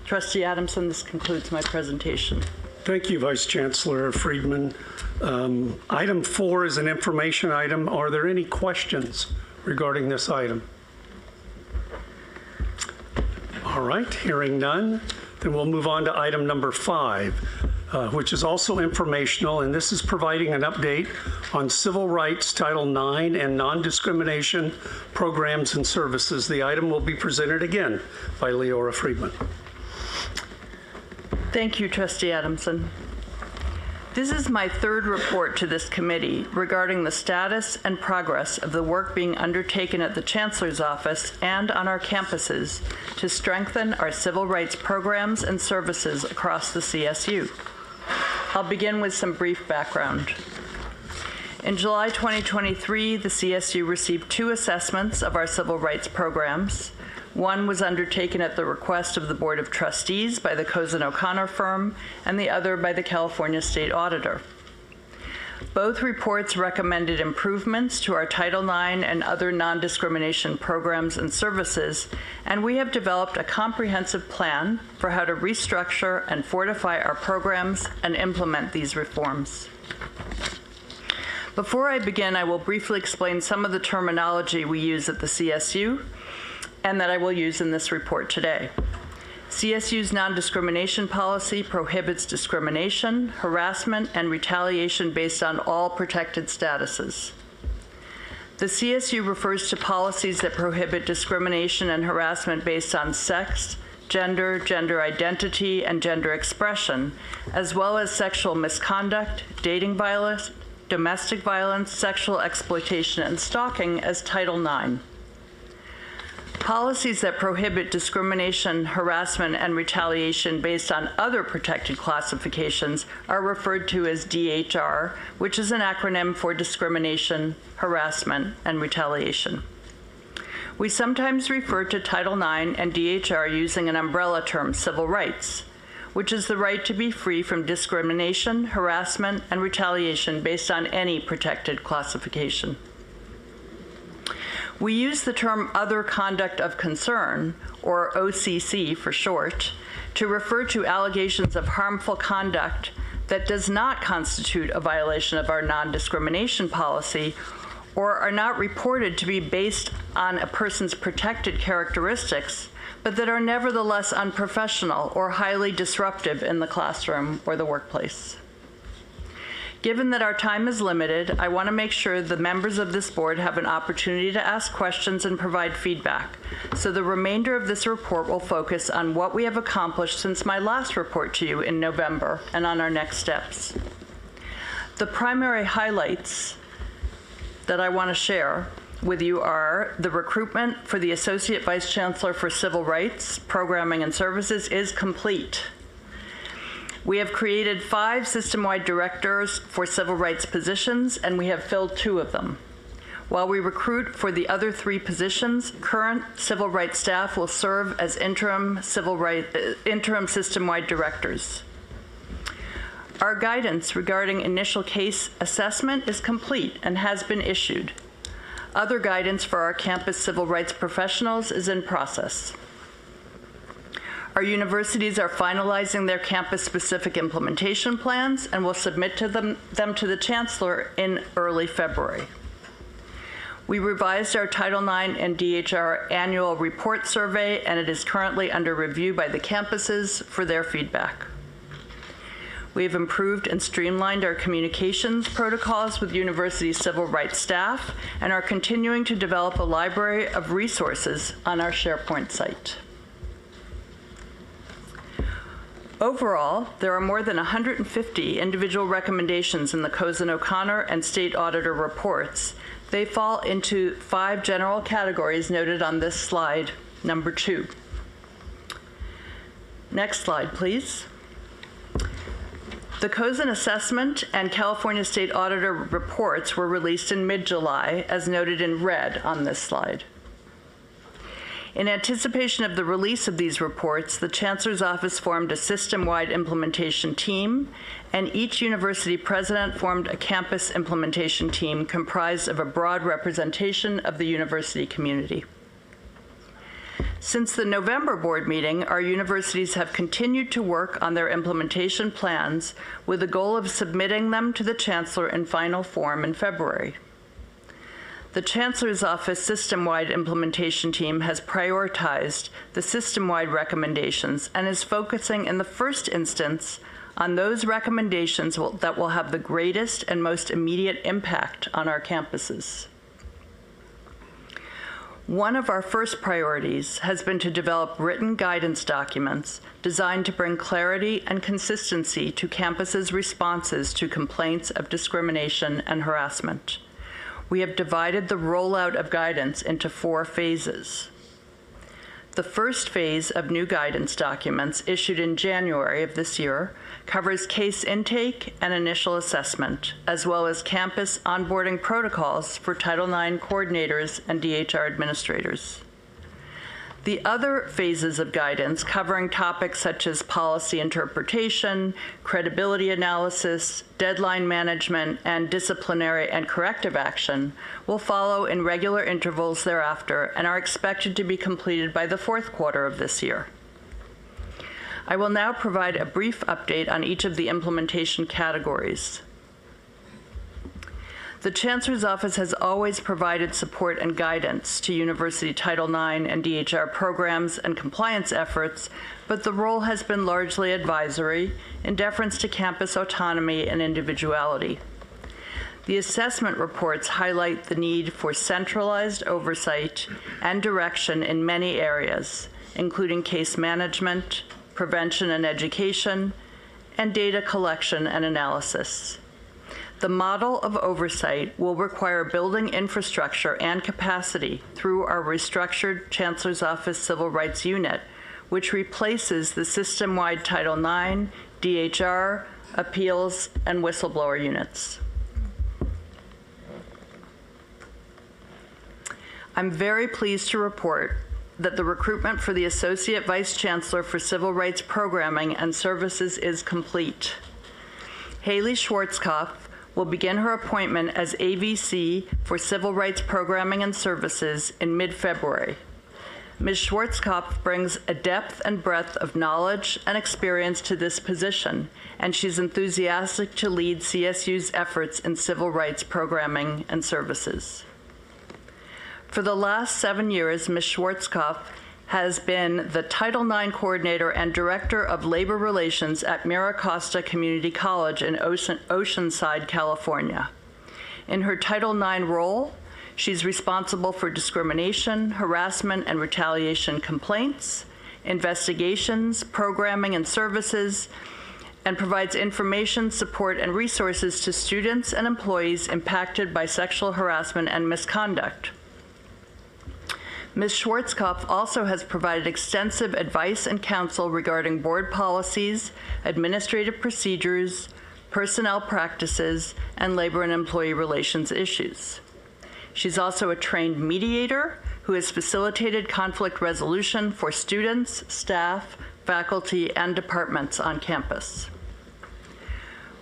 Speaker 8: Trustee Adamson, this concludes my presentation.
Speaker 19: Thank you, Vice Chancellor Friedman. Item 4 is an information item. Are there any questions regarding this item? All right, hearing none, then we'll move on to item number 5, which is also informational, and this is providing an update on civil rights, Title IX, and non-discrimination programs and services. The item will be presented again by Leora Friedman.
Speaker 8: Thank you, Trustee Adamson. This is my third report to this committee regarding the status and progress of the work being undertaken at the Chancellor's Office and on our campuses to strengthen our civil rights programs and services across the CSU. I'll begin with some brief background. In July 2023, the CSU received 2 assessments of our civil rights programs. One was undertaken at the request of the Board of Trustees by the Cozen O'Connor firm, and the other by the California State Auditor. Both reports recommended improvements to our Title IX and other non-discrimination programs and services, and we have developed a comprehensive plan for how to restructure and fortify our programs and implement these reforms. Before I begin, I will briefly explain some of the terminology we use at the CSU and that I will use in this report today. CSU's non-discrimination policy prohibits discrimination, harassment, and retaliation based on all protected statuses. The CSU refers to policies that prohibit discrimination and harassment based on sex, gender, gender identity, and gender expression, as well as sexual misconduct, dating violence, domestic violence, sexual exploitation, and stalking as Title IX. Policies that prohibit discrimination, harassment, and retaliation based on other protected classifications are referred to as DHR, which is an acronym for discrimination, harassment, and retaliation. We sometimes refer to Title IX and DHR using an umbrella term, civil rights, which is the right to be free from discrimination, harassment, and retaliation based on any protected classification. We use the term other conduct of concern, or OCC for short, to refer to allegations of harmful conduct that does not constitute a violation of our non-discrimination policy or are not reported to be based on a person's protected characteristics, but that are nevertheless unprofessional or highly disruptive in the classroom or the workplace. Given that our time is limited, I want to make sure the members of this board have an opportunity to ask questions and provide feedback. So the remainder of this report will focus on what we have accomplished since my last report to you in November and on our next steps. The primary highlights that I want to share with you are the recruitment for the Associate Vice Chancellor for Civil Rights, Programming and Services is complete. We have created 5 system-wide directors for civil rights positions, and we have filled 2 of them. While we recruit for the other 3 positions, current civil rights staff will serve as interim system-wide directors. Our guidance regarding initial case assessment is complete and has been issued. Other guidance for our campus civil rights professionals is in process. Our universities are finalizing their campus-specific implementation plans and will submit to them to the Chancellor in early February. We revised our Title IX and DHR annual report survey, and it is currently under review by the campuses for their feedback. We have improved and streamlined our communications protocols with university civil rights staff and are continuing to develop a library of resources on our SharePoint site. Overall, there are more than 150 individual recommendations in the Cozen O'Connor and State Auditor reports. They fall into 5 general categories noted on this slide, number 2. Next slide, please. The Cozen Assessment and California State Auditor reports were released in mid-July, as noted in red on this slide. In anticipation of the release of these reports, the Chancellor's Office formed a system-wide implementation team, and each university president formed a campus implementation team comprised of a broad representation of the university community. Since the November board meeting, our universities have continued to work on their implementation plans with the goal of submitting them to the Chancellor in final form in February. The Chancellor's Office system-wide implementation team has prioritized the system-wide recommendations and is focusing in the first instance on those recommendations that will have the greatest and most immediate impact on our campuses. One of our first priorities has been to develop written guidance documents designed to bring clarity and consistency to campuses' responses to complaints of discrimination and harassment. We have divided the rollout of guidance into 4 phases. The first phase of new guidance documents, issued in January of this year, covers case intake and initial assessment, as well as campus onboarding protocols for Title IX coordinators and DHR administrators. The other phases of guidance, covering topics such as policy interpretation, credibility analysis, deadline management, and disciplinary and corrective action, will follow in regular intervals thereafter and are expected to be completed by the 4th quarter of this year. I will now provide a brief update on each of the implementation categories. The Chancellor's Office has always provided support and guidance to University Title IX and DHR programs and compliance efforts, but the role has been largely advisory in deference to campus autonomy and individuality. The assessment reports highlight the need for centralized oversight and direction in many areas, including case management, prevention and education, and data collection and analysis. The model of oversight will require building infrastructure and capacity through our restructured Chancellor's Office Civil Rights Unit, which replaces the system-wide Title IX, DHR, appeals, and whistleblower units. I'm very pleased to report that the recruitment for the Associate Vice Chancellor for Civil Rights Programming and Services is complete. Haley Schwarzkopf will begin her appointment as AVC for Civil Rights Programming and Services in mid-February. Ms. Schwarzkopf brings a depth and breadth of knowledge and experience to this position, and she's enthusiastic to lead CSU's efforts in civil rights programming and services. For the last 7 years, Ms. Schwarzkopf has been the Title IX coordinator and director of labor relations at Mira Costa Community College in Oceanside, California. In her Title IX role, she's responsible for discrimination, harassment, and retaliation complaints, investigations, programming and services, and provides information, support, and resources to students and employees impacted by sexual harassment and misconduct. Ms. Schwarzkopf also has provided extensive advice and counsel regarding board policies, administrative procedures, personnel practices, and labor and employee relations issues. She's also a trained mediator who has facilitated conflict resolution for students, staff, faculty, and departments on campus.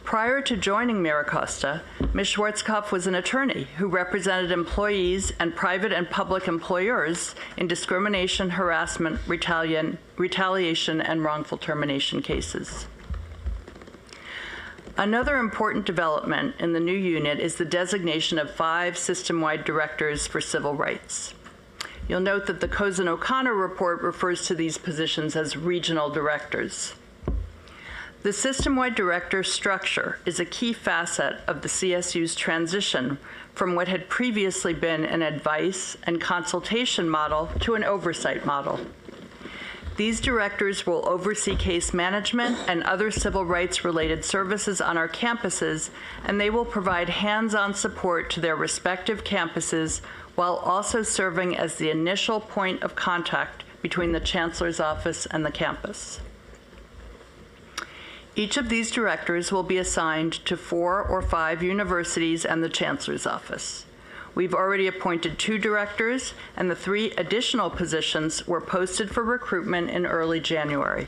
Speaker 8: Prior to joining Miracosta, Ms. Schwarzkopf was an attorney who represented employees and private and public employers in discrimination, harassment, retaliation, and wrongful termination cases. Another important development in the new unit is the designation of 5 system-wide directors for civil rights. You'll note that the Cozen O'Connor report refers to these positions as regional directors. The system-wide director structure is a key facet of the CSU's transition from what had previously been an advice and consultation model to an oversight model. These directors will oversee case management and other civil rights-related services on our campuses, and they will provide hands-on support to their respective campuses while also serving as the initial point of contact between the Chancellor's office and the campus. Each of these directors will be assigned to 4 or 5 universities and the Chancellor's office. We've already appointed 2 directors, and the 3 additional positions were posted for recruitment in early January.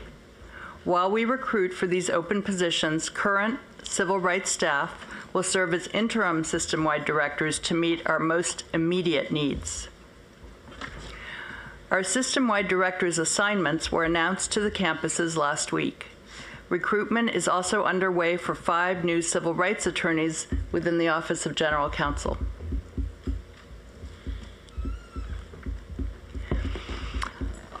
Speaker 8: While we recruit for these open positions, current civil rights staff will serve as interim system-wide directors to meet our most immediate needs. Our system-wide directors' assignments were announced to the campuses last week. Recruitment is also underway for 5 new civil rights attorneys within the Office of General Counsel.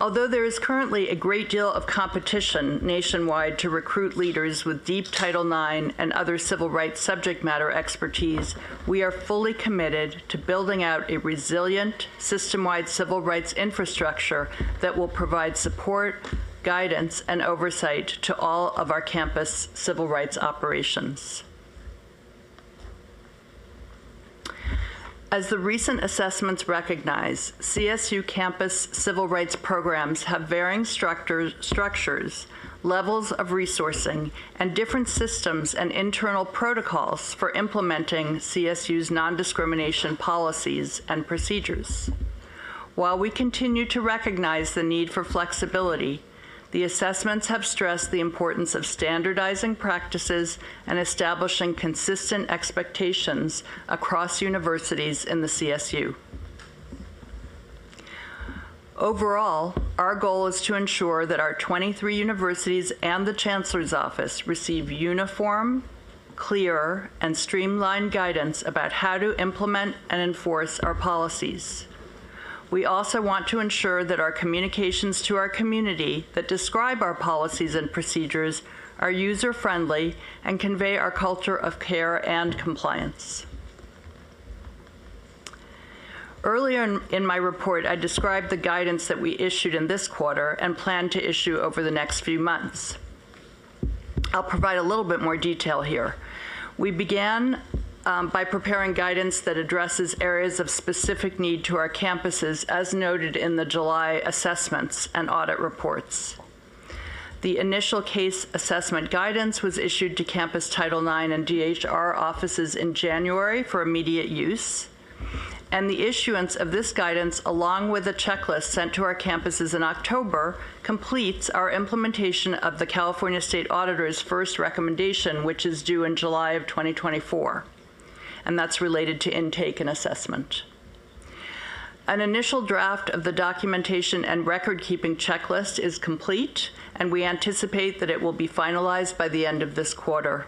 Speaker 8: Although there is currently a great deal of competition nationwide to recruit leaders with deep Title IX and other civil rights subject matter expertise, we are fully committed to building out a resilient, system-wide civil rights infrastructure that will provide support, guidance, and oversight to all of our campus civil rights operations. As the recent assessments recognize, CSU campus civil rights programs have varying structures, levels of resourcing, and different systems and internal protocols for implementing CSU's non-discrimination policies and procedures. While we continue to recognize the need for flexibility, the assessments have stressed the importance of standardizing practices and establishing consistent expectations across universities in the CSU. Overall, our goal is to ensure that our 23 universities and the Chancellor's Office receive uniform, clear, and streamlined guidance about how to implement and enforce our policies. We also want to ensure that our communications to our community that describe our policies and procedures are user-friendly and convey our culture of care and compliance. Earlier in my report, I described the guidance that we issued in this quarter and plan to issue over the next few months. I'll provide a little bit more detail here. We began by preparing guidance that addresses areas of specific need to our campuses, as noted in the July assessments and audit reports. The initial case assessment guidance was issued to campus Title IX and DHR offices in January for immediate use, and the issuance of this guidance, along with a checklist sent to our campuses in October, completes our implementation of the California State Auditor's first recommendation, which is due in July of 2024. And that's related to intake and assessment. An initial draft of the documentation and record-keeping checklist is complete, and we anticipate that it will be finalized by the end of this quarter.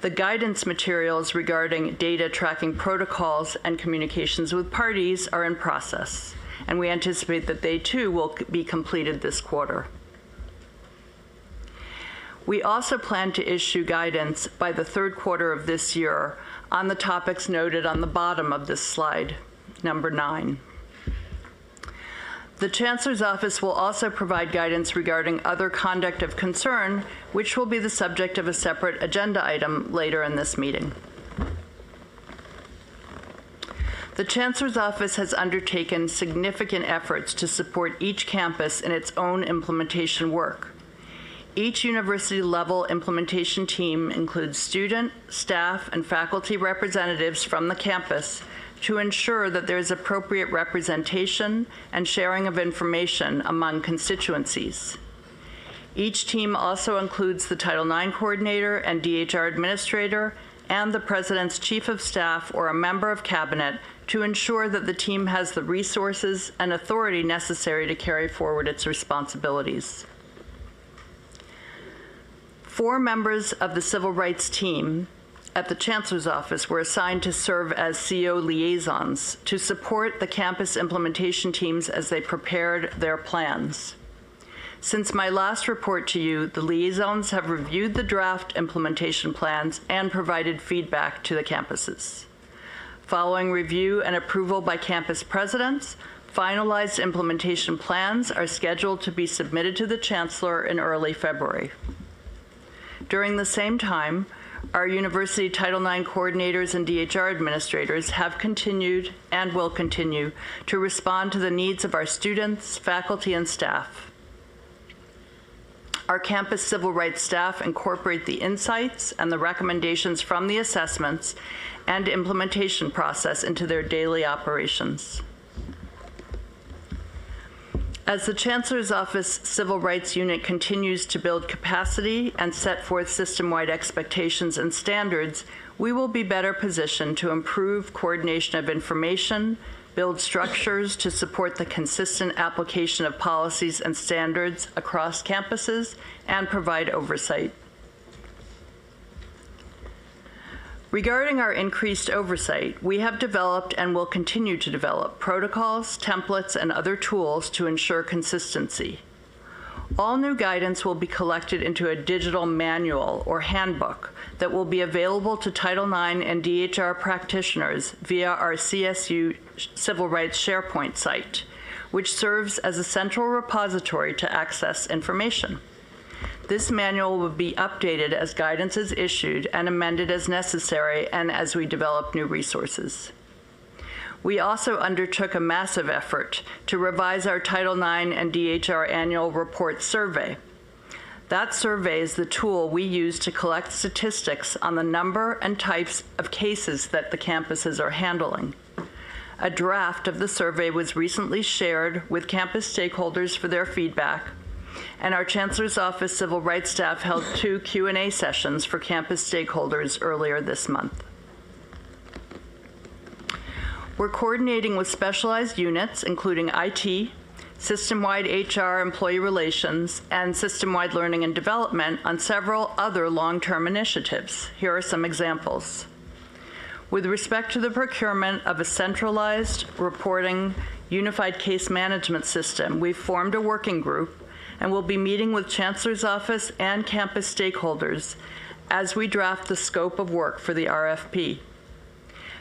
Speaker 8: The guidance materials regarding data tracking protocols and communications with parties are in process, and we anticipate that they too will be completed this quarter. We also plan to issue guidance by the third quarter of this year on the topics noted on the bottom of this slide, number 9. The Chancellor's Office will also provide guidance regarding other conduct of concern, which will be the subject of a separate agenda item later in this meeting. The Chancellor's Office has undertaken significant efforts to support each campus in its own implementation work. Each university-level implementation team includes student, staff, and faculty representatives from the campus to ensure that there is appropriate representation and sharing of information among constituencies. Each team also includes the Title IX coordinator and DHR administrator and the President's Chief of Staff or a member of Cabinet to ensure that the team has the resources and authority necessary to carry forward its responsibilities. 4 members of the Civil Rights team at the Chancellor's Office were assigned to serve as CO liaisons to support the campus implementation teams as they prepared their plans. Since my last report to you, the liaisons have reviewed the draft implementation plans and provided feedback to the campuses. Following review and approval by campus presidents, finalized implementation plans are scheduled to be submitted to the Chancellor in early February. During the same time, our university Title IX coordinators and DHR administrators have continued and will continue to respond to the needs of our students, faculty, and staff. Our campus civil rights staff incorporate the insights and the recommendations from the assessments and implementation process into their daily operations. As the Chancellor's Office Civil Rights Unit continues to build capacity and set forth system-wide expectations and standards, we will be better positioned to improve coordination of information, build structures to support the consistent application of policies and standards across campuses, and provide oversight. Regarding our increased oversight, we have developed and will continue to develop protocols, templates, and other tools to ensure consistency. All new guidance will be collected into a digital manual or handbook that will be available to Title IX and DHR practitioners via our CSU Civil Rights SharePoint site, which serves as a central repository to access information. This manual will be updated as guidance is issued and amended as necessary and as we develop new resources. We also undertook a massive effort to revise our Title IX and DHR annual report survey. That survey is the tool we use to collect statistics on the number and types of cases that the campuses are handling. A draft of the survey was recently shared with campus stakeholders for their feedback, and our Chancellor's Office Civil Rights staff held 2 Q&A sessions for campus stakeholders earlier this month. We're coordinating with specialized units, including IT, system-wide HR, employee relations, and system-wide learning and development on several other long-term initiatives. Here are some examples. With respect to the procurement of a centralized reporting unified case management system, we've formed a working group and will be meeting with Chancellor's Office and campus stakeholders as we draft the scope of work for the RFP.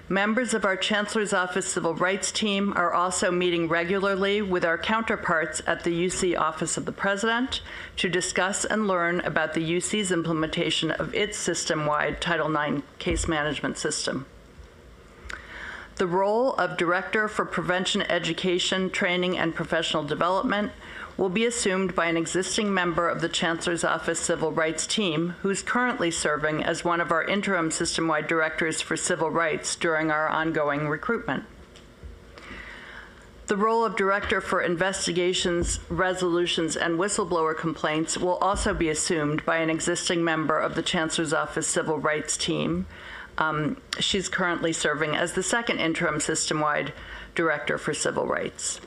Speaker 8: Members of our Chancellor's Office Civil Rights team are also meeting regularly with our counterparts at the UC Office of the President to discuss and learn about the UC's implementation of its system-wide Title IX case management system. The role of Director for Prevention Education, Training, and Professional Development will be assumed by an existing member of the Chancellor's Office Civil Rights team who's currently serving as one of our interim system-wide directors for civil rights during our ongoing recruitment. The role of Director for Investigations, Resolutions, and Whistleblower Complaints will also be assumed by an existing member of the Chancellor's Office Civil Rights team. She's currently serving as the second interim system-wide director for civil rights.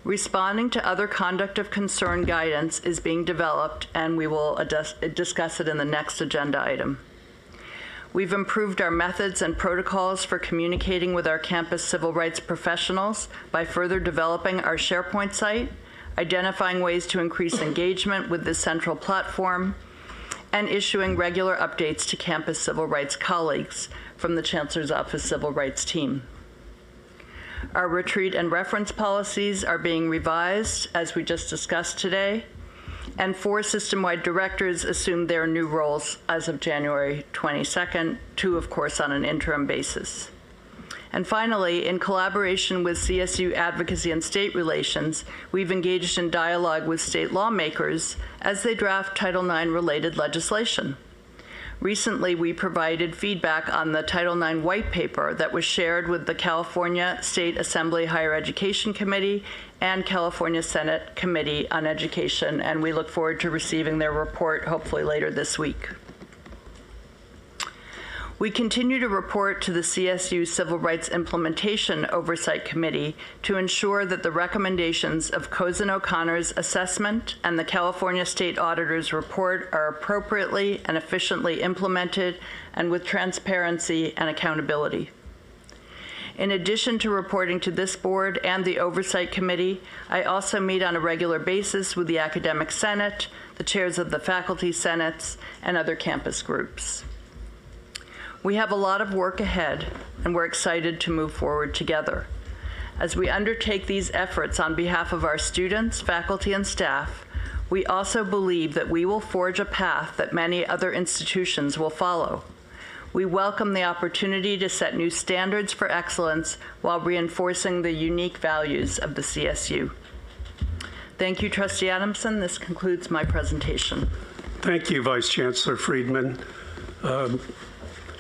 Speaker 8: Responding to other conduct of concern guidance is being developed, and we will discuss it in the next agenda item. We've improved our methods and protocols for communicating with our campus civil rights professionals by further developing our SharePoint site, identifying ways to increase engagement with this central platform, and issuing regular updates to campus civil rights colleagues from the Chancellor's Office Civil Rights team. Our retreat and reference policies are being revised, as we just discussed today. And 4 system-wide directors assumed their new roles as of January 22nd, 2, of course, on an interim basis. And finally, in collaboration with CSU Advocacy and State Relations, we've engaged in dialogue with state lawmakers as they draft Title IX related legislation. Recently, we provided feedback on the Title IX white paper that was shared with the California State Assembly Higher Education Committee and California Senate Committee on Education, and we look forward to receiving their report hopefully later this week. We continue to report to the CSU Civil Rights Implementation Oversight Committee to ensure that the recommendations of Cozen O'Connor's assessment and the California State Auditor's report are appropriately and efficiently implemented and with transparency and accountability. In addition to reporting to this board and the Oversight Committee, I also meet on a regular basis with the Academic Senate, the chairs of the Faculty Senates, and other campus groups. We have a lot of work ahead, and we're excited to move forward together. As we undertake these efforts on behalf of our students, faculty, and staff, we also believe that we will forge a path that many other institutions will follow. We welcome the opportunity to set new standards for excellence while reinforcing the unique values of the CSU. Thank you, Trustee Adamson. This concludes my presentation.
Speaker 19: Thank you, Vice Chancellor Friedman.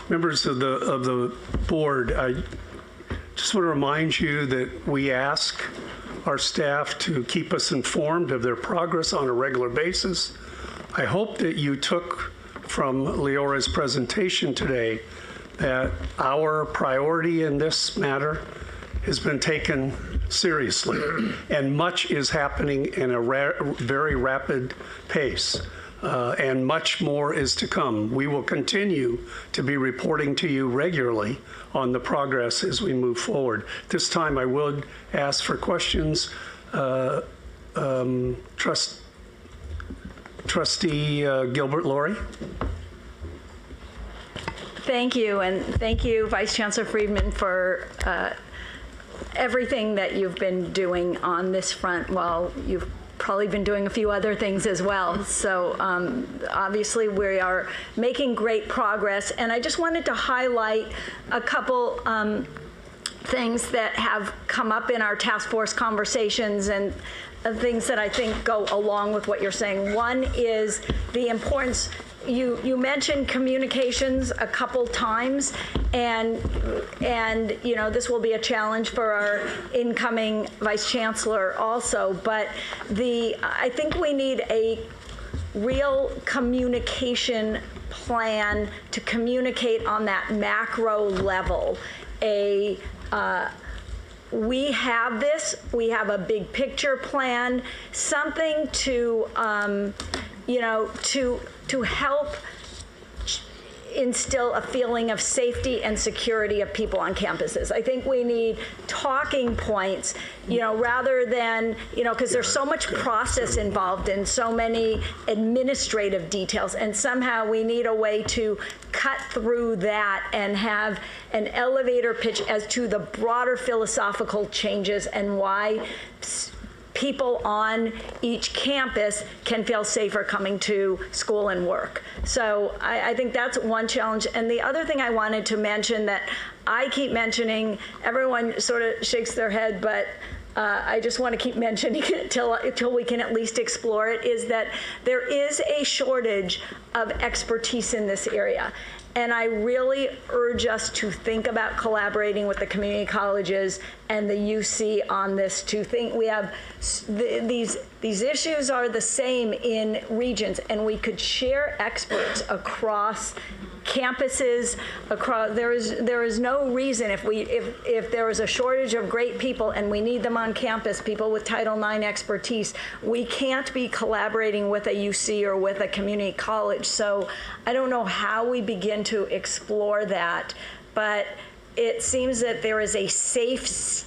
Speaker 19: Members of the board, I just want to remind you that we ask our staff to keep us informed of their progress on a regular basis. I hope that you took from Leora's presentation today that our priority in this matter has been taken seriously, and much is happening in a very rapid pace. And much more is to come. We will continue to be reporting to you regularly on the progress as we move forward. This time I would ask for questions. Trustee Gilbert-Laurie.
Speaker 3: Thank you, and thank you, Vice Chancellor Friedman, for everything that you've been doing on this front while you've probably been doing a few other things as well. So obviously we are making great progress. And I just wanted to highlight a couple things that have come up in our task force conversations and things that I think go along with what you're saying. One is the importance. You mentioned communications a couple times, and you know, this will be a challenge for our incoming Vice Chancellor also, but I think we need a real communication plan to communicate on that macro level. We have this, we have a big picture plan, something to, you know, to help instill a feeling of safety and security of people on campuses. I think we need talking points, you know, rather than, you know, because there's so much process involved in so many administrative details, and somehow we need a way to cut through that and have an elevator pitch as to the broader philosophical changes and why people on each campus can feel safer coming to school and work. So I think that's one challenge. And the other thing I wanted to mention that I keep mentioning, everyone sort of shakes their head, but I just want to keep mentioning it till we can at least explore it, is that there is a shortage of expertise in this area. And I really urge us to think about collaborating with the community colleges and the UC on this, to think we have these issues are the same in regions, and we could share experts across campuses. There is no reason if there is a shortage of great people and we need them on campus, people with Title IX expertise, we can't be collaborating with a UC or with a community college. So I don't know how we begin to explore that, but it seems that there is a safe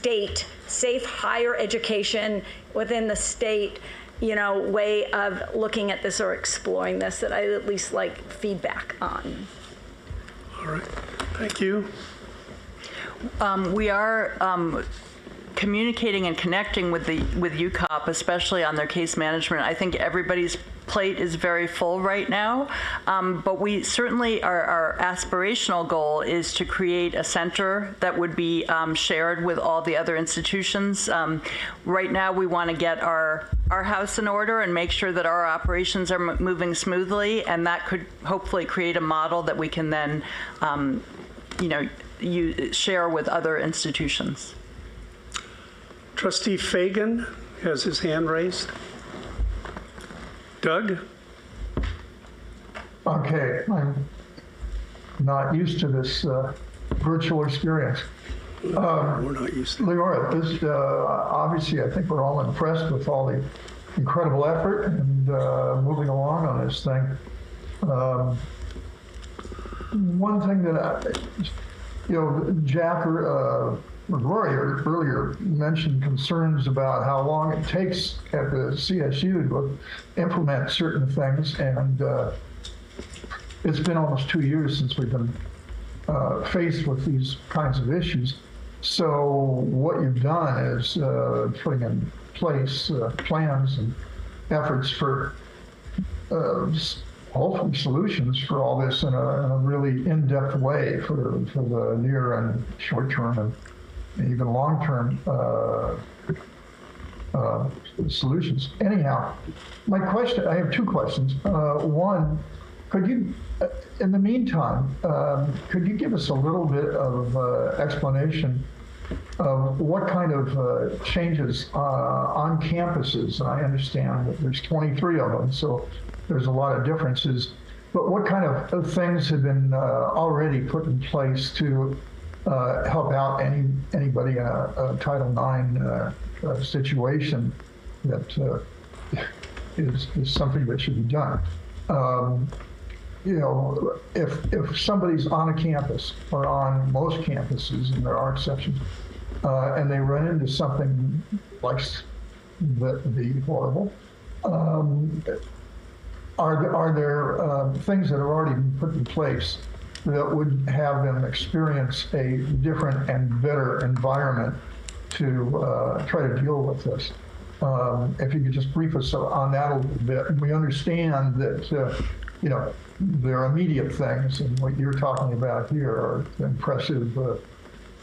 Speaker 3: higher education within the state, you know, way of looking at this or exploring this that I at least like feedback on.
Speaker 19: All right, thank you.
Speaker 8: We are communicating and connecting with UCOP, especially on their case management. I think everybody's plate is very full right now, but we certainly, our aspirational goal is to create a center that would be shared with all the other institutions. Right now, we want to get our house in order and make sure that our operations are moving smoothly, and that could hopefully create a model that we can then, share with other institutions.
Speaker 19: Trustee Fagan has his hand raised. Doug?
Speaker 10: Okay, I'm not used to this virtual experience.
Speaker 19: We're not used to it.
Speaker 10: Leora, this, obviously, I think we're all impressed with all the incredible effort and moving along on this thing. One thing that Jack Rory earlier mentioned concerns about how long it takes at the CSU to implement certain things, and it's been almost 2 years since we've been faced with these kinds of issues. So what you've done is putting in place plans and efforts for hopefully solutions for all this in a really in-depth way for the near and short term and even long-term solutions. Anyhow, my question, I have two questions. One, could you, in the meantime, could you give us a little bit of explanation of what kind of changes on campuses? I understand that there's 23 of them, so there's a lot of differences, but what kind of things have been already put in place to help out anybody in a Title IX situation that is something that should be done. If somebody's on a campus or on most campuses, and there are exceptions, and they run into something like that would be horrible, are there things that have already been put in place that would have them experience a different and better environment to try to deal with this? If you could just brief us on that a little bit. And we understand that, there are immediate things, and what you're talking about here are impressive, but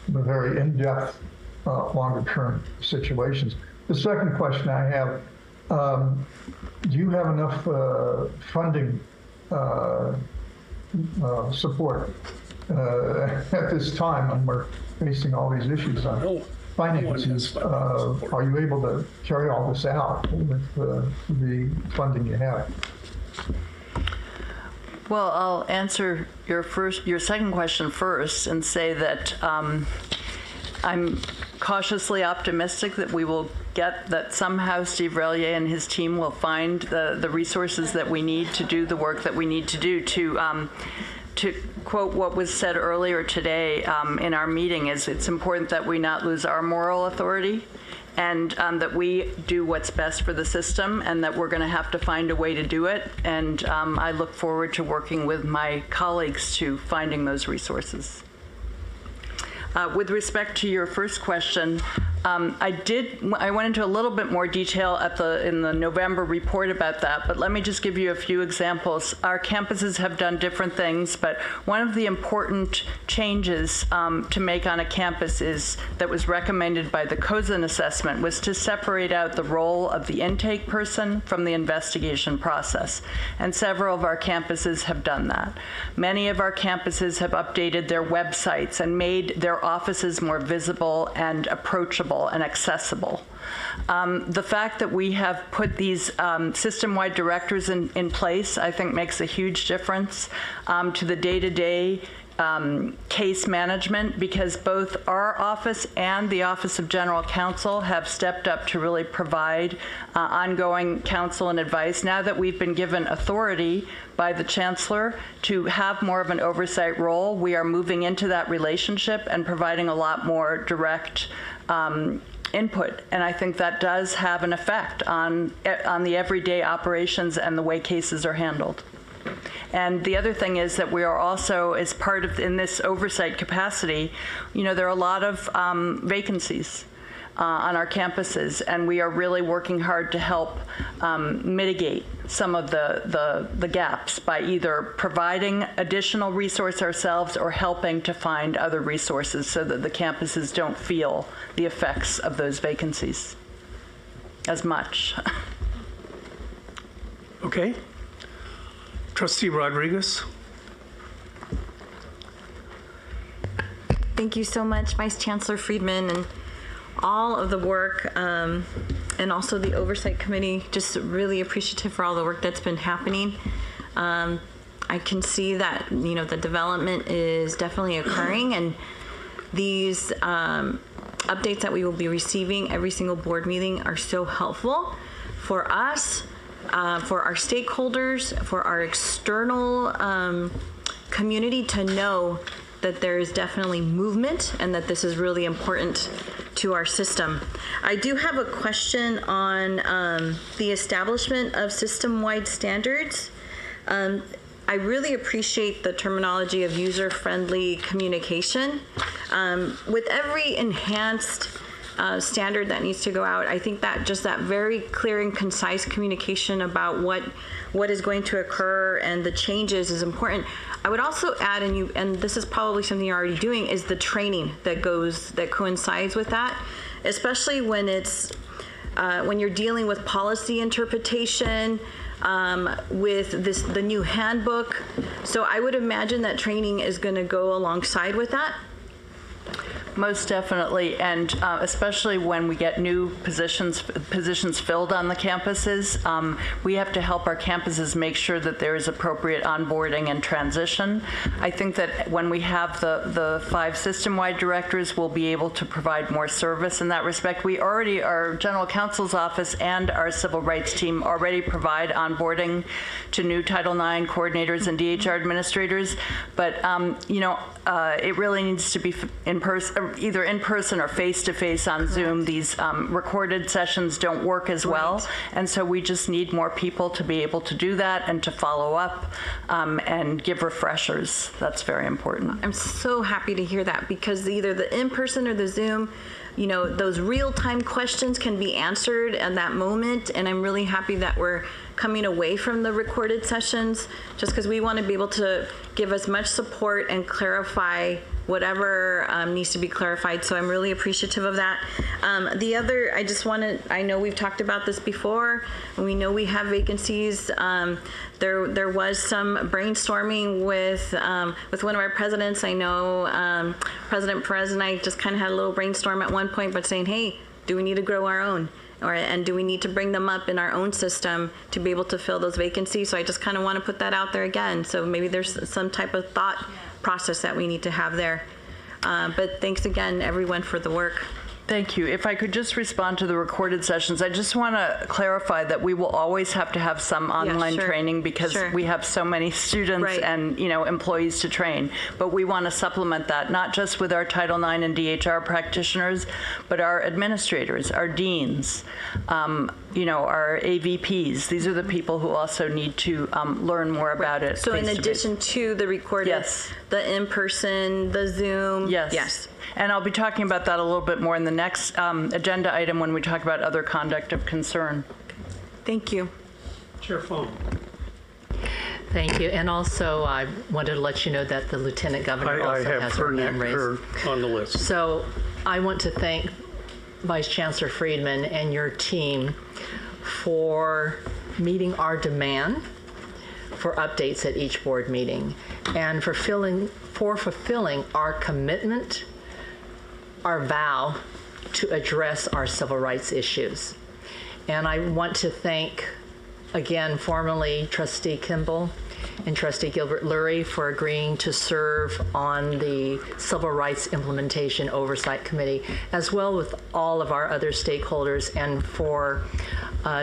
Speaker 10: very in-depth, longer-term situations. The second question I have, do you have enough funding support at this time when we're facing all these issues on finances? Are you able to carry all this out with the funding you have?
Speaker 8: Well, I'll answer your second question first and say that I'm cautiously optimistic that we will get that somehow Steve Relier and his team will find the resources that we need to do the work that we need to do to quote what was said earlier today in our meeting is it's important that we not lose our moral authority and that we do what's best for the system and that we're going to have to find a way to do it. And I look forward to working with my colleagues to finding those resources. With respect to your first question, I went into a little bit more detail in the November report about that, but let me just give you a few examples. Our campuses have done different things, but one of the important changes to make on a campus that was recommended by the Kozin assessment was to separate out the role of the intake person from the investigation process. And several of our campuses have done that. Many of our campuses have updated their websites and made their offices more visible and approachable and accessible. The fact that we have put these system-wide directors in place, I think makes a huge difference to the day-to-day case management, because both our office and the Office of General Counsel have stepped up to really provide ongoing counsel and advice. Now that we've been given authority by the Chancellor to have more of an oversight role, we are moving into that relationship and providing a lot more direct input, and I think that does have an effect on the everyday operations and the way cases are handled. And the other thing is that we are also, as part of in this oversight capacity, there are a lot of vacancies. on our campuses, and we are really working hard to help mitigate some of the gaps by either providing additional resource ourselves or helping to find other resources so that the campuses don't feel the effects of those vacancies as much.
Speaker 19: Okay. Trustee Rodriguez.
Speaker 20: Thank you so much, Vice Chancellor Friedman, and all of the work, and also the Oversight Committee. Just really appreciative for all the work that's been happening. I can see that, the development is definitely occurring, and these updates that we will be receiving every single board meeting are so helpful for us, for our stakeholders, for our external community to know that there is definitely movement and that this is really important to our system. I do have a question on the establishment of system-wide standards. I really appreciate the terminology of user-friendly communication. With every enhanced standard that needs to go out, I think that just that very clear and concise communication about what is going to occur and the changes is important. I would also add, and this is probably something you're already doing, is the training that coincides with that, especially when it's when you're dealing with policy interpretation, with the new handbook. So I would imagine that training is going to go alongside with that.
Speaker 8: Most definitely, and especially when we get new positions filled on the campuses, we have to help our campuses make sure that there is appropriate onboarding and transition. I think that when we have the 5 system-wide directors, we'll be able to provide more service in that respect. We already, our general counsel's office and our civil rights team already provide onboarding to new Title IX coordinators and DHR administrators, but it really needs to be in person, either in person or face-to-face on Zoom. These recorded sessions don't work as well, and so we just need more people to be able to do that and to follow up and give refreshers. That's very important.
Speaker 20: I'm so happy to hear that, because either the in-person or the Zoom, those real-time questions can be answered at that moment, and I'm really happy that we're coming away from the recorded sessions, just because we want to be able to give as much support and clarify whatever needs to be clarified. So I'm really appreciative of that. The other, I know we've talked about this before, and we know we have vacancies. There was some brainstorming with one of our presidents. I know President Perez and I just kind of had a little brainstorm at one point, but saying, hey, do we need to grow our own? And do we need to bring them up in our own system to be able to fill those vacancies? So I just kind of want to put that out there again. So maybe there's some type of thought process that we need to have there. But thanks again, everyone, for the work.
Speaker 8: Thank you. If I could just respond to the recorded sessions, I just want to clarify that we will always have to have some online training because we have so many students and employees to train. But we want to supplement that, not just with our Title IX and DHR practitioners, but our administrators, our deans, our AVPs. These are the people who also need to learn more about it.
Speaker 20: So in addition to the recorded, the in-person, the Zoom.
Speaker 8: Yes. And I'll be talking about that a little bit more in the next agenda item when we talk about other conduct of concern.
Speaker 20: Thank you.
Speaker 19: Chair Fong.
Speaker 2: Thank you. And also, I wanted to let you know that the Lieutenant Governor also has her hand raised.
Speaker 19: her on the list.
Speaker 2: So I want to thank Vice Chancellor Friedman and your team for meeting our demand for updates at each board meeting and for fulfilling our commitment, our vow to address our civil rights issues. And I want to thank, again, formally Trustee Kimball and Trustee Gilbert-Lurie for agreeing to serve on the Civil Rights Implementation Oversight Committee, as well with all of our other stakeholders, and for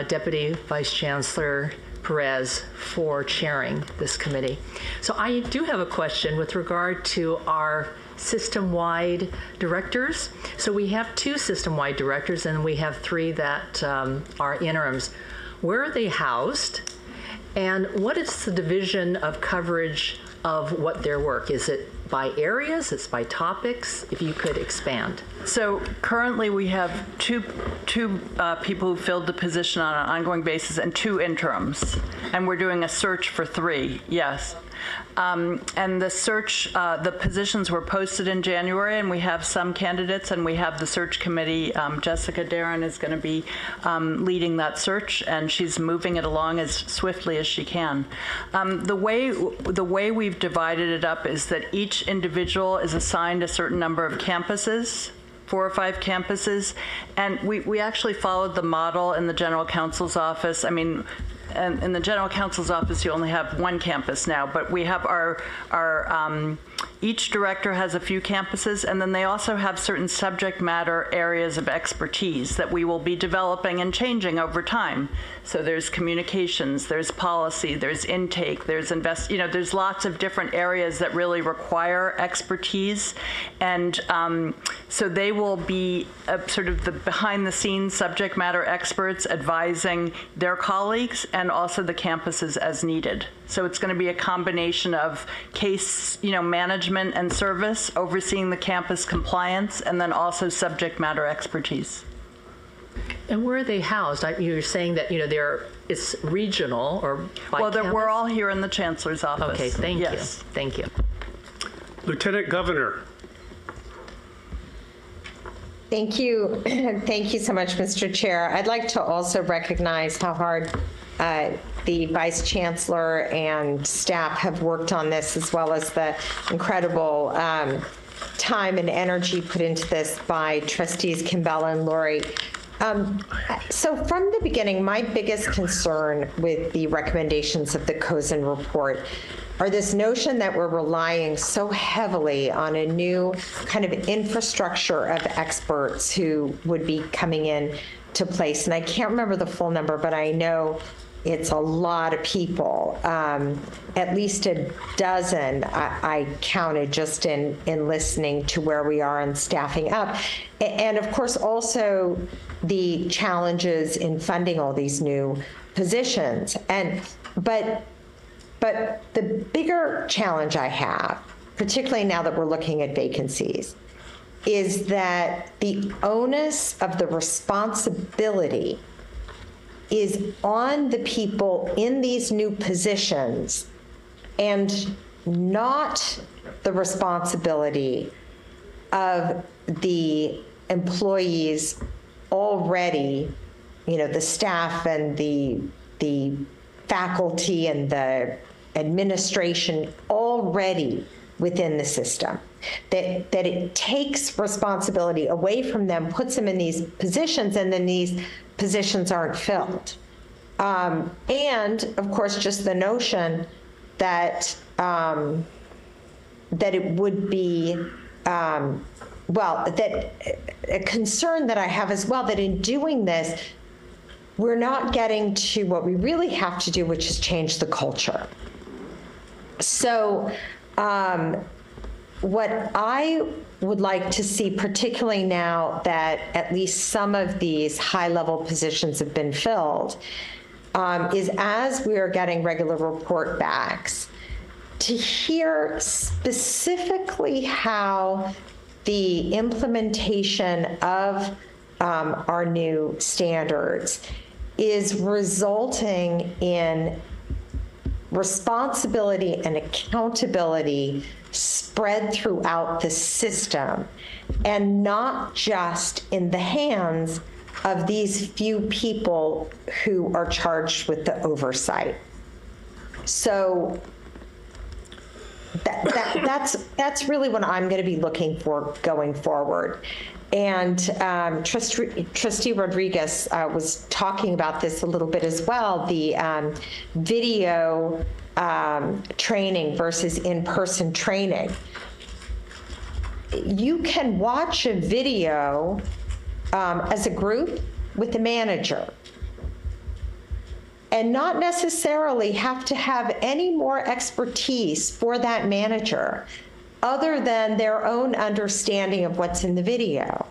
Speaker 2: Deputy Vice Chancellor Perez for chairing this committee. So I do have a question with regard to our system-wide directors. So we have 2 system-wide directors, and we have 3 that are interims. Where are they housed? And what is the division of coverage of what their work? Is it by areas, it's by topics? If you could expand.
Speaker 8: So currently we have two people who filled the position on an ongoing basis and 2 interims, and we're doing a search for 3. Yes. And the search, the positions were posted in January, and we have some candidates, and we have the search committee. Jessica Darren is going to be leading that search, and she's moving it along as swiftly as she can. The way we've divided it up is that each individual is assigned a certain number of campuses, 4 or 5 campuses, and we actually followed the model in the general counsel's office. I mean, and in the general counsel's office, you only have 1 campus now, but we have our each director has a few campuses, and then they also have certain subject matter areas of expertise that we will be developing and changing over time. So there's communications, there's policy, there's intake, there's there's lots of different areas that really require expertise, and so they will be sort of the behind-the-scenes subject matter experts advising their colleagues and also the campuses as needed. So it's going to be a combination of case, management and service, overseeing the campus compliance, and then also subject matter expertise.
Speaker 2: And where are they housed? You're saying that it's regional or by campus?
Speaker 8: We're all here in the Chancellor's office.
Speaker 2: Okay, thank you. Thank you.
Speaker 19: Lieutenant Governor.
Speaker 9: Thank you. Thank you so much, Mr. Chair. I'd like to also recognize how hard the Vice Chancellor and staff have worked on this, as well as the incredible time and energy put into this by Trustees Kimbella and Lori. So from the beginning, my biggest concern with the recommendations of the Cozen report are this notion that we're relying so heavily on a new kind of infrastructure of experts who would be coming in to place. And I can't remember the full number, but I know it's a lot of people, at least a dozen I counted just in listening to where we are and staffing up. And of course, also the challenges in funding all these new positions. But the bigger challenge I have, particularly now that we're looking at vacancies, is that the onus of the responsibility is on the people in these new positions and not the responsibility of the employees already, the staff and the faculty and the administration already within the system. That it takes responsibility away from them, puts them in these positions, and then these positions aren't filled. And of course, just the notion that that it would be that a concern that I have as well, that in doing this, we're not getting to what we really have to do, which is change the culture. So what I would like to see, particularly now that at least some of these high-level positions have been filled, is as we are getting regular report backs, to hear specifically how the implementation of our new standards is resulting in responsibility and accountability spread throughout the system, and not just in the hands of these few people who are charged with the oversight. So that's really what I'm going to be looking for going forward. And Trustee Rodriguez was talking about this a little bit as well, the video training versus in-person training. You can watch a video as a group with the manager and not necessarily have to have any more expertise for that manager other than their own understanding of what's in the video.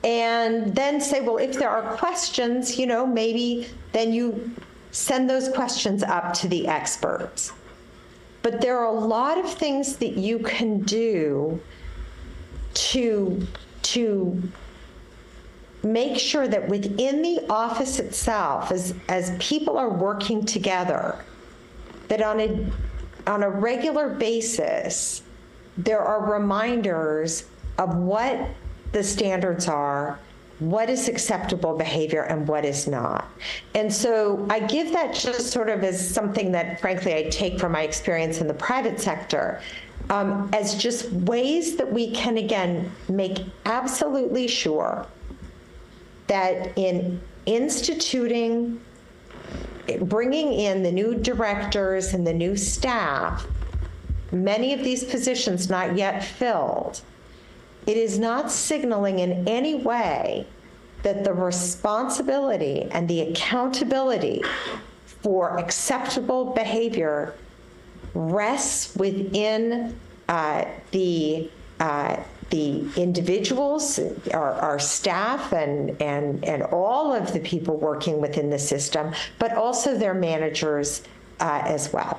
Speaker 9: And then say, well, if there are questions, maybe then you send those questions up to the experts. but there are a lot of things that you can do to make sure that within the office itself, as people are working together, that on a regular basis, there are reminders of what the standards are, what is acceptable behavior and what is not. And so I give that just sort of as something that, frankly, I take from my experience in the private sector, as just ways that we can, again, make absolutely sure that in instituting, bringing in the new directors and the new staff, many of these positions not yet filled, it is not signaling in any way that the responsibility and the accountability for acceptable behavior rests within the individuals, our staff, and all of the people working within the system, but also their managers as well.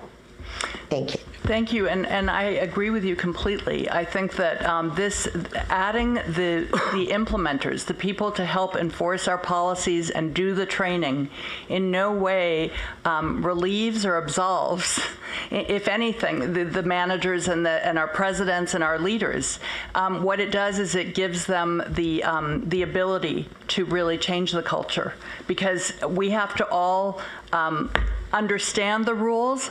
Speaker 9: Thank you.
Speaker 8: Thank you, and I agree with you completely. I think that this adding the implementers, the people to help enforce our policies and do the training, in no way relieves or absolves, if anything, the managers and our presidents and our leaders. What it does is it gives them the ability to really change the culture, because we have to all understand the rules,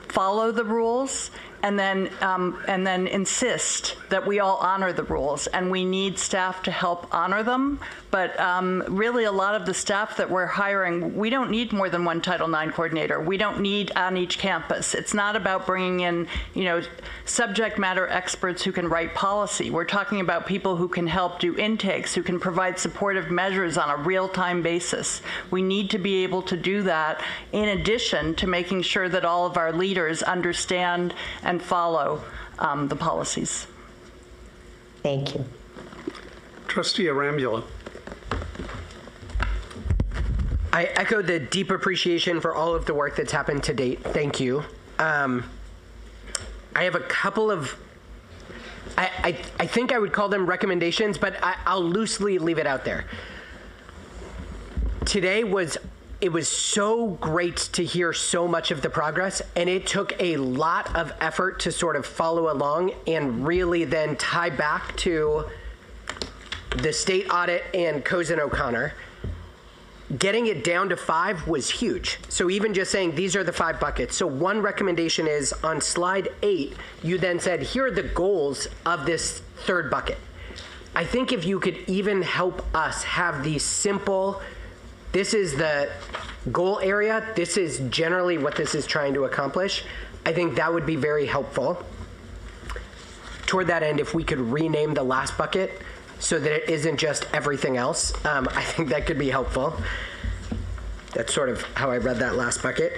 Speaker 8: follow the rules, and then insist that we all honor the rules. And we need staff to help honor them. But really, a lot of the staff that we're hiring, we don't need more than one Title IX coordinator. We don't need on each campus. It's not about bringing in, subject matter experts who can write policy. We're talking about people who can help do intakes, who can provide supportive measures on a real-time basis. We need to be able to do that in addition to making sure that all of our leaders understand and follow the policies.
Speaker 9: Thank you.
Speaker 19: Trustee Arambula.
Speaker 1: I echo the deep appreciation for all of the work that's happened to date. Thank you. I have a couple of, I think I would call them recommendations, but I'll loosely leave it out there. Today it was so great to hear so much of the progress, and it took a lot of effort to sort of follow along and really then tie back to the state audit and Cozen O'Connor. Getting it down to 5 was huge. So even just saying these are the 5 buckets. So one recommendation is on slide 8, you then said, here are the goals of this third bucket. I think if you could even help us have these simple, this is the goal area, this is generally what this is trying to accomplish, I think that would be very helpful. Toward that end, if we could rename the last bucket so that it isn't just everything else, I think that could be helpful. That's sort of how I read that last bucket.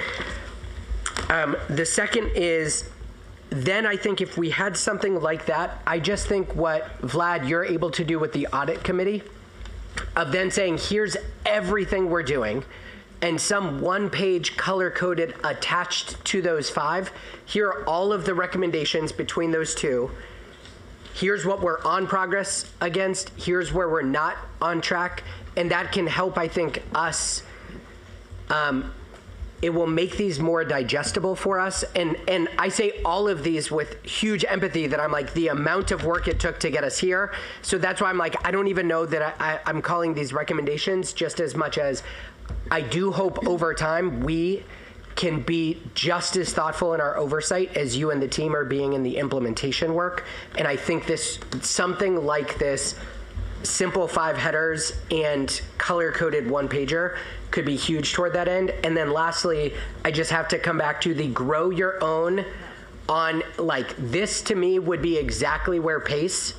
Speaker 1: The second is, then I think if we had something like that, I just think what, Vlad, you're able to do with the audit committee, of then saying, here's everything we're doing, and some one-page color-coded attached to those 5. Here are all of the recommendations between those 2. Here's what we're on progress against. Here's where we're not on track. And that can help, I think, us. It will make these more digestible for us. And I say all of these with huge empathy that I'm like, the amount of work it took to get us here. So that's why I'm like, I don't even know that I'm calling these recommendations just as much as I do hope over time we can be just as thoughtful in our oversight as you and the team are being in the implementation work. And I think something like this simple 5 headers and color-coded one-pager could be huge toward that end. And then lastly, I just have to come back to the grow your own on, like, this to me would be exactly where PACE,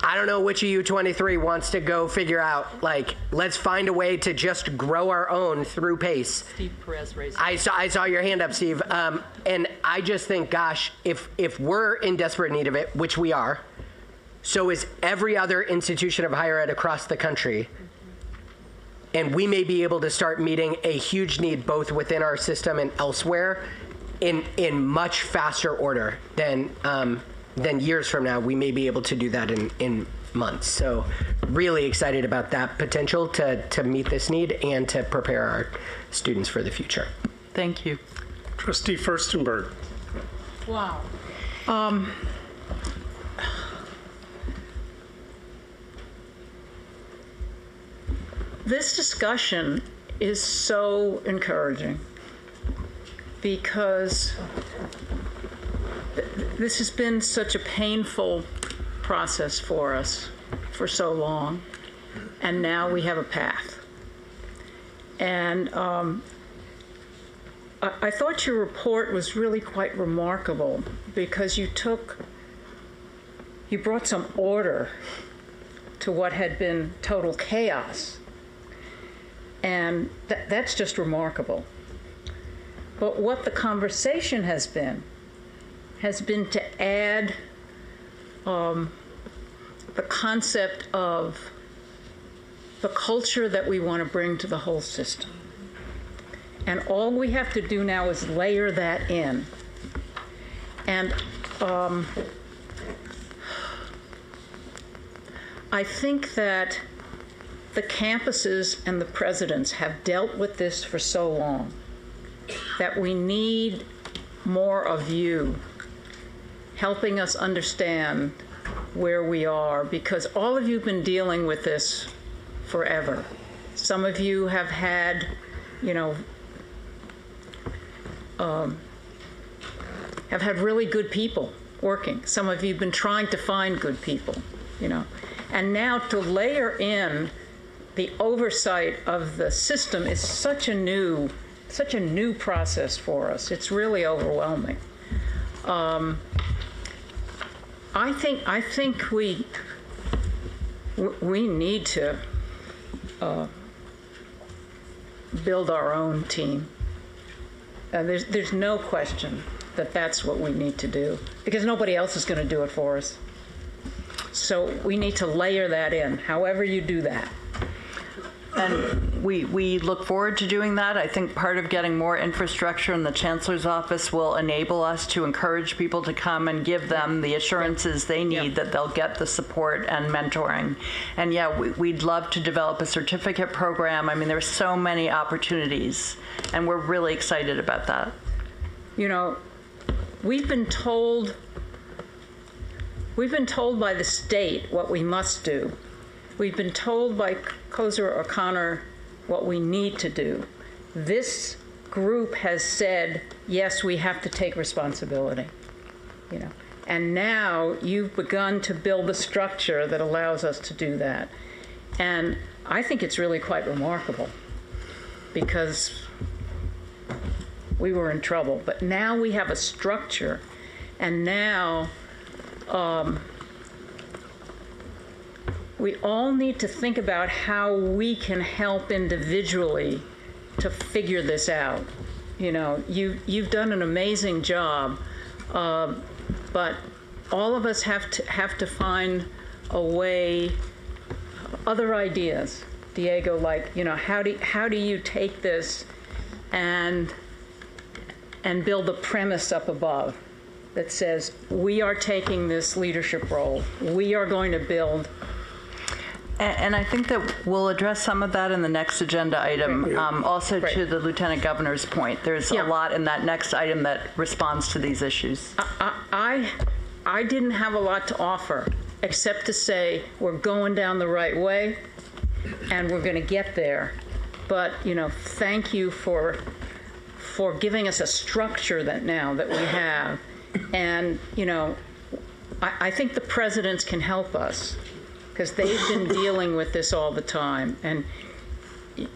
Speaker 1: I don't know which of you 23 wants to go figure out, like, let's find a way to just grow our own through PACE.
Speaker 2: Steve Perez raised
Speaker 1: I saw your hand up, Steve. And I just think, gosh, if we're in desperate need of it, which we are, so is every other institution of higher ed across the country. And we may be able to start meeting a huge need both within our system and elsewhere in much faster order than years from now. We may be able to do that in months. So really excited about that potential to meet this need and to prepare our students for the future.
Speaker 8: Thank you.
Speaker 19: Trustee Furstenberg.
Speaker 8: Wow.
Speaker 15: This discussion is so encouraging because this has been such a painful process for us for so long, and now we have a path. And I thought your report was really quite remarkable because you brought some order to what had been total chaos. And that's just remarkable. But what the conversation has been to add the concept of the culture that we want to bring to the whole system. And all we have to do now is layer that in. And I think that the campuses and the presidents have dealt with this for so long that we need more of you helping us understand where we are, because all of you have been dealing with this forever. Some of you have had, have had really good people working. Some of you have been trying to find good people, And now to layer in the oversight of the system is such a new process for us. It's really overwhelming. I think we need to build our own team. There's no question that that's what we need to do because nobody else is going to do it for us. So we need to layer that in, however you do that.
Speaker 8: And we look forward to doing that. I think part of getting more infrastructure in the Chancellor's office will enable us to encourage people to come and give them the assurances they need that they'll get the support and mentoring. And we'd love to develop a certificate program. I mean, there's so many opportunities, and we're really excited about that.
Speaker 15: We've been told by the state what we must do. We've been told by Kozer O'Connor what we need to do. This group has said, yes, we have to take responsibility. And now you've begun to build a structure that allows us to do that. And I think it's really quite remarkable because we were in trouble. But now we have a structure, and now we all need to think about how we can help individually to figure this out. You've done an amazing job, but all of us have to find a way, other ideas. Diego, how do you take this and build a premise up above that says we are taking this leadership role, we are going to build.
Speaker 8: And I think that we'll address some of that in the next agenda item. Also, to the Lieutenant Governor's point, there's a lot in that next item that responds to these issues.
Speaker 15: I didn't have a lot to offer, except to say we're going down the right way, and we're going to get there. But thank you for giving us a structure that we have, and I think the presidents can help us, because they've been dealing with this all the time. And,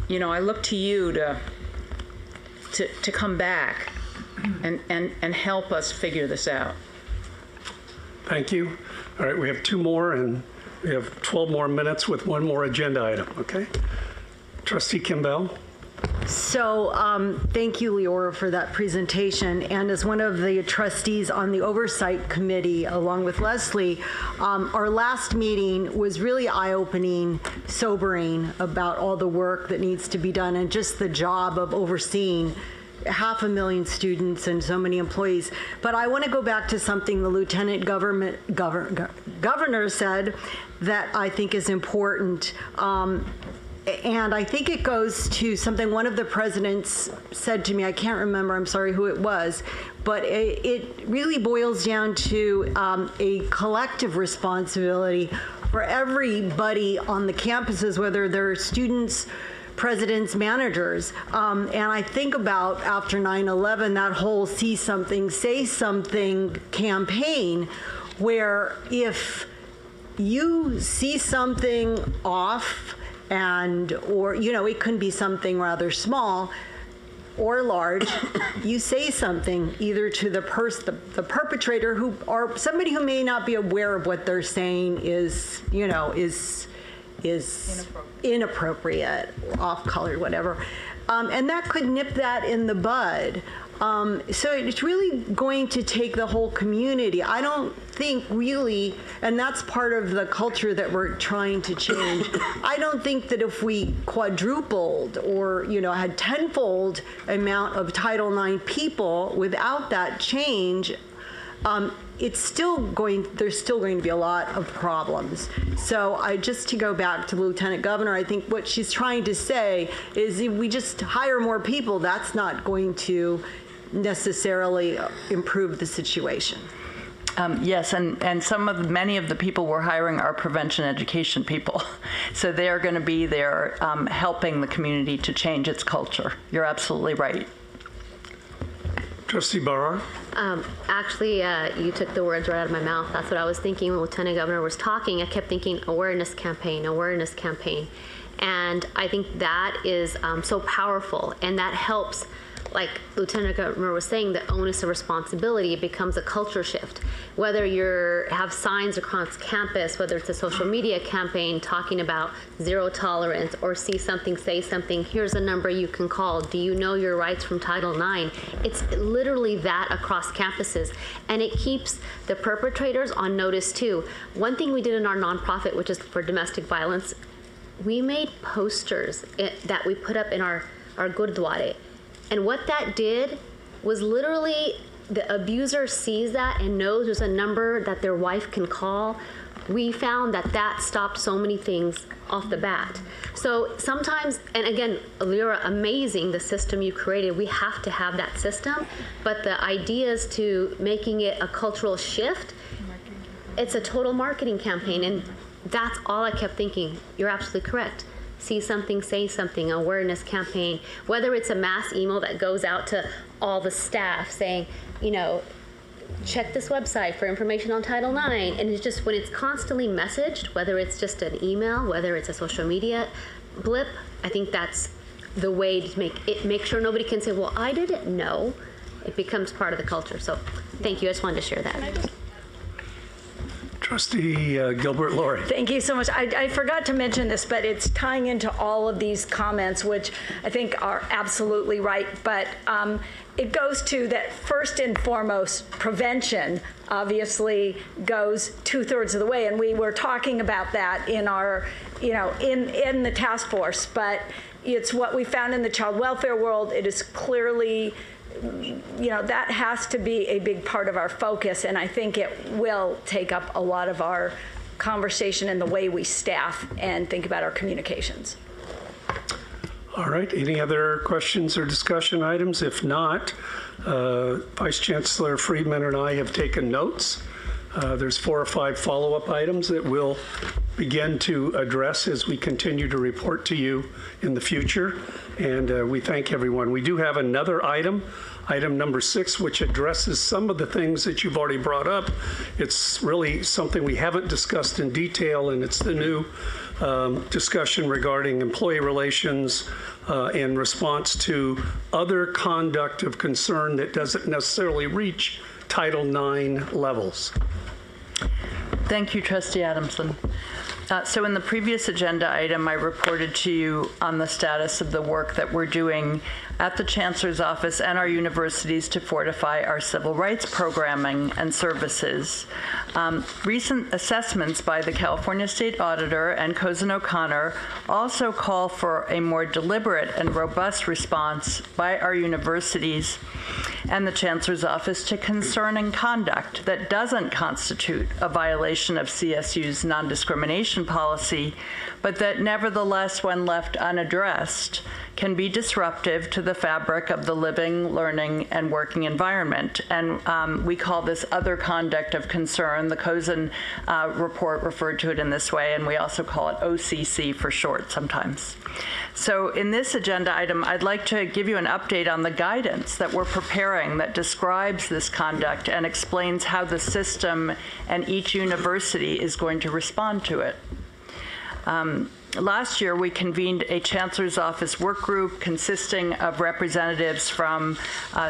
Speaker 15: I look to you to come back and help us figure this out.
Speaker 19: Thank you. All right, we have 2 more, and we have 12 more minutes with 1 more agenda item, okay? Trustee Kimbell.
Speaker 13: So thank you, Leora, for that presentation. And as one of the trustees on the Oversight Committee, along with Leslie, our last meeting was really eye-opening, sobering about all the work that needs to be done and just the job of overseeing 500,000 students and so many employees. But I want to go back to something the Lieutenant Governor said that I think is important. And I think it goes to something one of the presidents said to me. I can't remember, I'm sorry who it was, but it really boils down to a collective responsibility for everybody on the campuses, whether they're students, presidents, managers. And I think about after 9/11, that whole see something, say something campaign, where if you see something off, or it can be something rather small or large, you say something either to the perpetrator or somebody who may not be aware of what they're saying is inappropriate, off-colored, whatever. And that could nip that in the bud. So it's really going to take the whole community. I don't think really, and that's part of the culture that we're trying to change. I don't think that if we quadrupled or, had tenfold amount of Title IX people without that change, there's still going to be a lot of problems. So just to go back to the Lieutenant Governor, I think what she's trying to say is if we just hire more people, that's not going to necessarily improve the situation.
Speaker 8: Yes, and many of the people we're hiring are prevention education people. So they're going to be there helping the community to change its culture. You're absolutely right.
Speaker 19: Trustee Barr?
Speaker 12: Actually, you took the words right out of my mouth. That's what I was thinking when Lieutenant Governor was talking. I kept thinking awareness campaign. And I think that is so powerful, and that helps. Like Lieutenant Governor was saying, the onus of responsibility, it becomes a culture shift. Whether you have signs across campus, whether it's a social media campaign talking about zero tolerance, or see something, say something, here's a number you can call, do you know your rights from Title IX? It's literally that across campuses. And it keeps the perpetrators on notice too. One thing we did in our nonprofit, which is for domestic violence, we made posters that we put up in our gurdwara. And what that did was literally the abuser sees that and knows there's a number that their wife can call. We found that stopped so many things off the bat. So sometimes, and again, Lyra, amazing the system you created. We have to have that system, but the ideas to making it a cultural shift, it's a total marketing campaign. And that's all I kept thinking. You're absolutely correct. See something, say something, awareness campaign, whether it's a mass email that goes out to all the staff saying, check this website for information on Title IX. And it's just when it's constantly messaged, whether it's just an email, whether it's a social media blip, I think that's the way to make sure nobody can say, well, I didn't know. It becomes part of the culture. So thank you. I just wanted to share that.
Speaker 19: Trustee Gilbert-Lori.
Speaker 16: Thank you so much. I forgot to mention this, but it's tying into all of these comments, which I think are absolutely right. But it goes to that first and foremost, prevention obviously goes 2/3 of the way. And we were talking about that in our, in the task force. But it's what we found in the child welfare world. It is clearly that has to be a big part of our focus, and I think it will take up a lot of our conversation and the way we staff and think about our communications.
Speaker 19: All right, any other questions or discussion items? If not, Vice Chancellor Friedman and I have taken notes. There's 4 or 5 follow-up items that we'll begin to address as we continue to report to you in the future. And we thank everyone. We do have another item number 6, which addresses some of the things that you've already brought up. It's really something we haven't discussed in detail, and it's the new discussion regarding employee relations in response to other conduct of concern that doesn't necessarily reach Title IX levels.
Speaker 8: Thank you, Trustee Adamson. So in the previous agenda item, I reported to you on the status of the work that we're doing at the Chancellor's Office and our universities to fortify our civil rights programming and services. Recent assessments by the California State Auditor and Cozen O'Connor also call for a more deliberate and robust response by our universities and the Chancellor's Office to concerning conduct that doesn't constitute a violation of CSU's non-discrimination policy, but that nevertheless, when left unaddressed, can be disruptive to the fabric of the living, learning, and working environment. And we call this other conduct of concern. The Cozen report referred to it in this way, and we also call it OCC for short sometimes. So in this agenda item, I'd like to give you an update on the guidance that we're preparing that describes this conduct and explains how the system and each university is going to respond to it. Last year, we convened a Chancellor's Office work group consisting of representatives from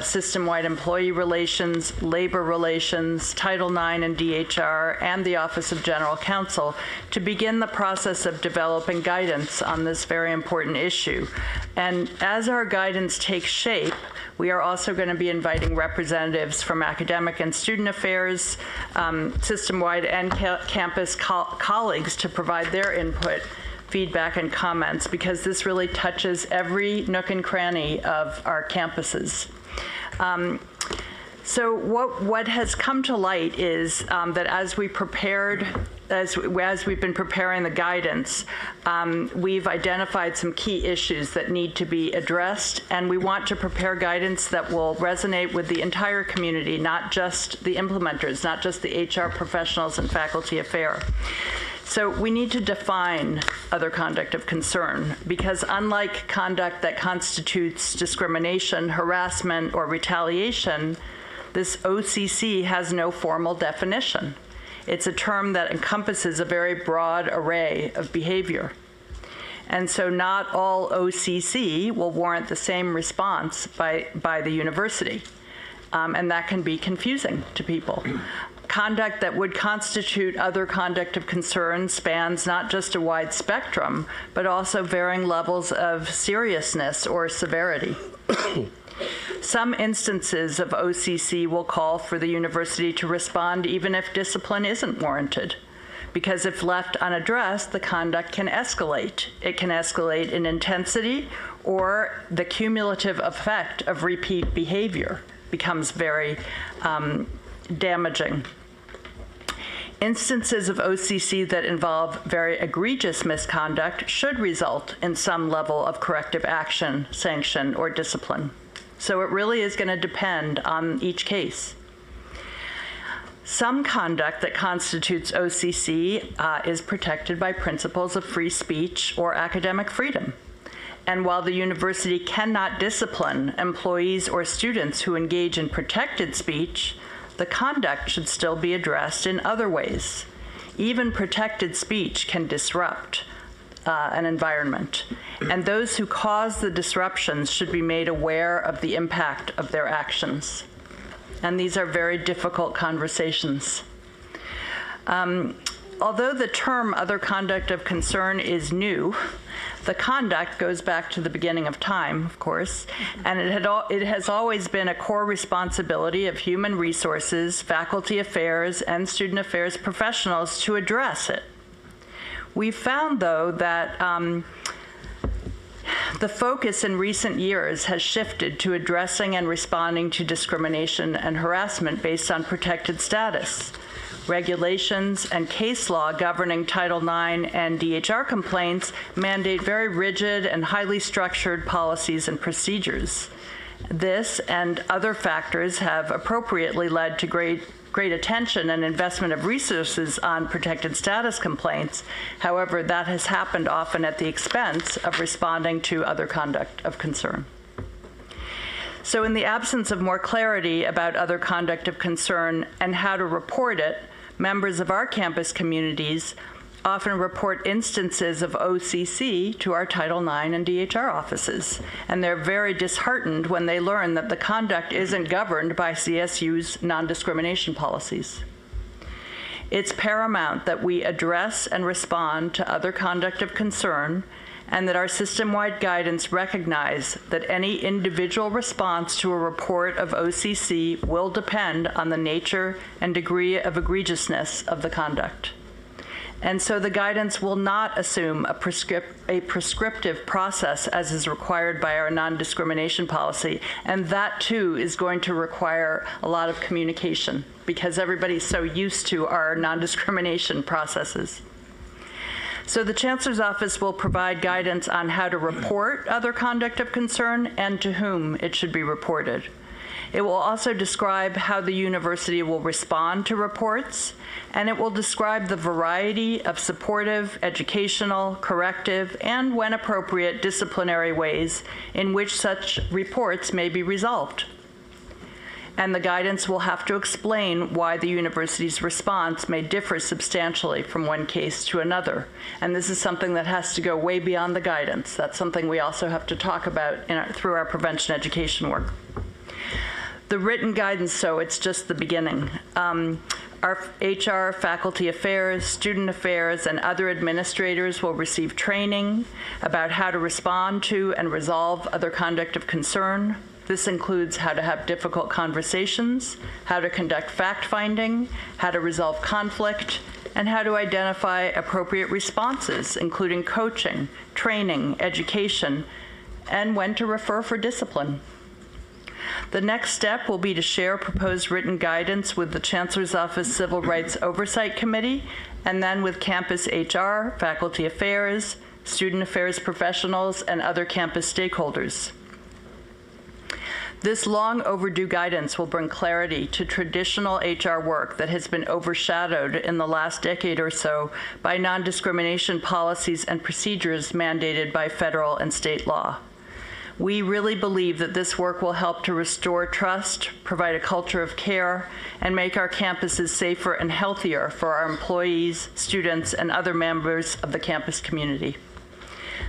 Speaker 8: system-wide employee relations, labor relations, Title IX and DHR, and the Office of General Counsel to begin the process of developing guidance on this very important issue. And as our guidance takes shape, we are also going to be inviting representatives from academic and student affairs, system-wide and campus colleagues to provide their input, feedback, and comments, because this really touches every nook and cranny of our campuses. So what has come to light is that as we've been preparing the guidance, we've identified some key issues that need to be addressed, and we want to prepare guidance that will resonate with the entire community, not just the implementers, not just the HR professionals and faculty affairs. So we need to define other conduct of concern, because unlike conduct that constitutes discrimination, harassment, or retaliation, this OCC has no formal definition. It's a term that encompasses a very broad array of behavior. And so not all OCC will warrant the same response by the university. And that can be confusing to people. Conduct that would constitute other conduct of concern spans not just a wide spectrum, but also varying levels of seriousness or severity. Some instances of OCC will call for the university to respond even if discipline isn't warranted, because if left unaddressed, the conduct can escalate. It can escalate in intensity, or the cumulative effect of repeat behavior becomes very damaging. Instances of OCC that involve very egregious misconduct should result in some level of corrective action, sanction, or discipline. So it really is going to depend on each case. Some conduct that constitutes OCC is protected by principles of free speech or academic freedom. And while the university cannot discipline employees or students who engage in protected speech, the conduct should still be addressed in other ways. Even protected speech can disrupt an environment, and those who cause the disruptions should be made aware of the impact of their actions. And these are very difficult conversations. Although the term other conduct of concern is new, the conduct goes back to the beginning of time, of course, and it has always been a core responsibility of human resources, faculty affairs, and student affairs professionals to address it. We found, though, that the focus in recent years has shifted to addressing and responding to discrimination and harassment based on protected status. Regulations and case law governing Title IX and DHR complaints mandate very rigid and highly structured policies and procedures. This and other factors have appropriately led to great attention and investment of resources on protected status complaints. However, that has happened often at the expense of responding to other conduct of concern. So in the absence of more clarity about other conduct of concern and how to report it, members of our campus communities often report instances of OCC to our Title IX and DHR offices, and they're very disheartened when they learn that the conduct isn't governed by CSU's non-discrimination policies. It's paramount that we address and respond to other conduct of concern, and that our system-wide guidance recognize that any individual response to a report of OCC will depend on the nature and degree of egregiousness of the conduct. And so the guidance will not assume a prescriptive process as is required by our non-discrimination policy, and that too is going to require a lot of communication because everybody's so used to our non-discrimination processes. So the Chancellor's Office will provide guidance on how to report other conduct of concern and to whom it should be reported. It will also describe how the university will respond to reports, and it will describe the variety of supportive, educational, corrective, and, when appropriate, disciplinary ways in which such reports may be resolved. And the guidance will have to explain why the university's response may differ substantially from one case to another. And this is something that has to go way beyond the guidance. That's something we also have to talk about through our prevention education work. The written guidance, so it's just the beginning. Our HR, faculty affairs, student affairs, and other administrators will receive training about how to respond to and resolve other conduct of concern. This includes how to have difficult conversations, how to conduct fact-finding, how to resolve conflict, and how to identify appropriate responses, including coaching, training, education, and when to refer for discipline. The next step will be to share proposed written guidance with the Chancellor's Office Civil Rights Oversight Committee, and then with campus HR, faculty affairs, student affairs professionals, and other campus stakeholders. This long overdue guidance will bring clarity to traditional HR work that has been overshadowed in the last decade or so by non-discrimination policies and procedures mandated by federal and state law. We really believe that this work will help to restore trust, provide a culture of care, and make our campuses safer and healthier for our employees, students, and other members of the campus community.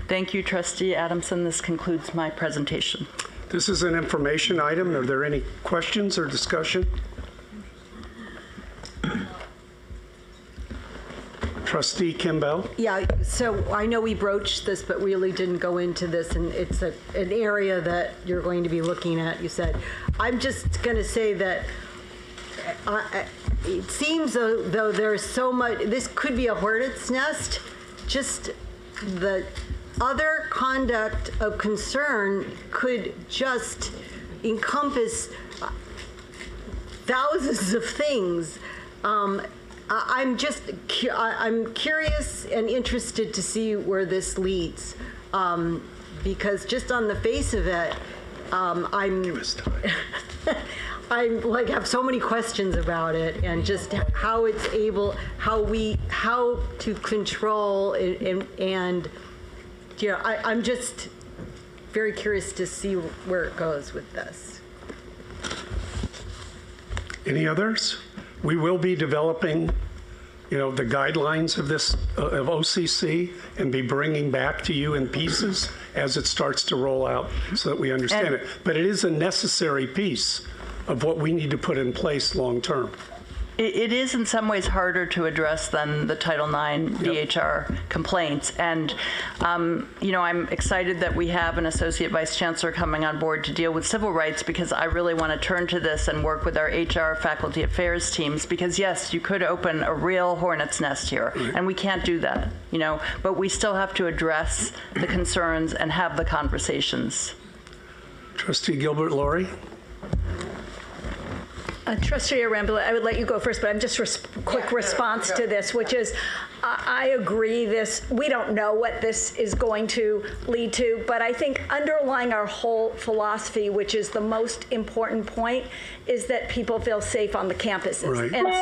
Speaker 8: Thank you, Trustee Adamson. This concludes my presentation.
Speaker 19: This is an information item. Are there any questions or discussion? Trustee Kimbell?
Speaker 13: Yeah, so I know we broached this, but really didn't go into this, and it's an area that you're going to be looking at, you said. I'm just going to say that it seems though there's so much, this could be a hornet's nest, just the other conduct of concern could just encompass thousands of things. I'm curious and interested to see where this leads, because just on the face of it, I like have so many questions about it, and just how it's able, how to control and you know, I'm just very curious to see where it goes with this.
Speaker 19: Any others? We will be developing, the guidelines of this, of OCC, and be bringing back to you in pieces as it starts to roll out so that we understand it. But it is a necessary piece of what we need to put in place long term.
Speaker 8: It is in some ways harder to address than the Title IX DHR complaints. And, I'm excited that we have an Associate Vice Chancellor coming on board to deal with civil rights, because I really want to turn to this and work with our HR faculty affairs teams, because yes, you could open a real hornet's nest here, and we can't do that, but we still have to address the concerns and have the conversations.
Speaker 19: Trustee Gilbert-Lorry?
Speaker 16: Trustee Arambula, I would let you go first, but I'm just quick response to this, which is I agree we don't know what this is going to lead to, but I think underlying our whole philosophy, which is the most important point, is that people feel safe on the campuses. Right. And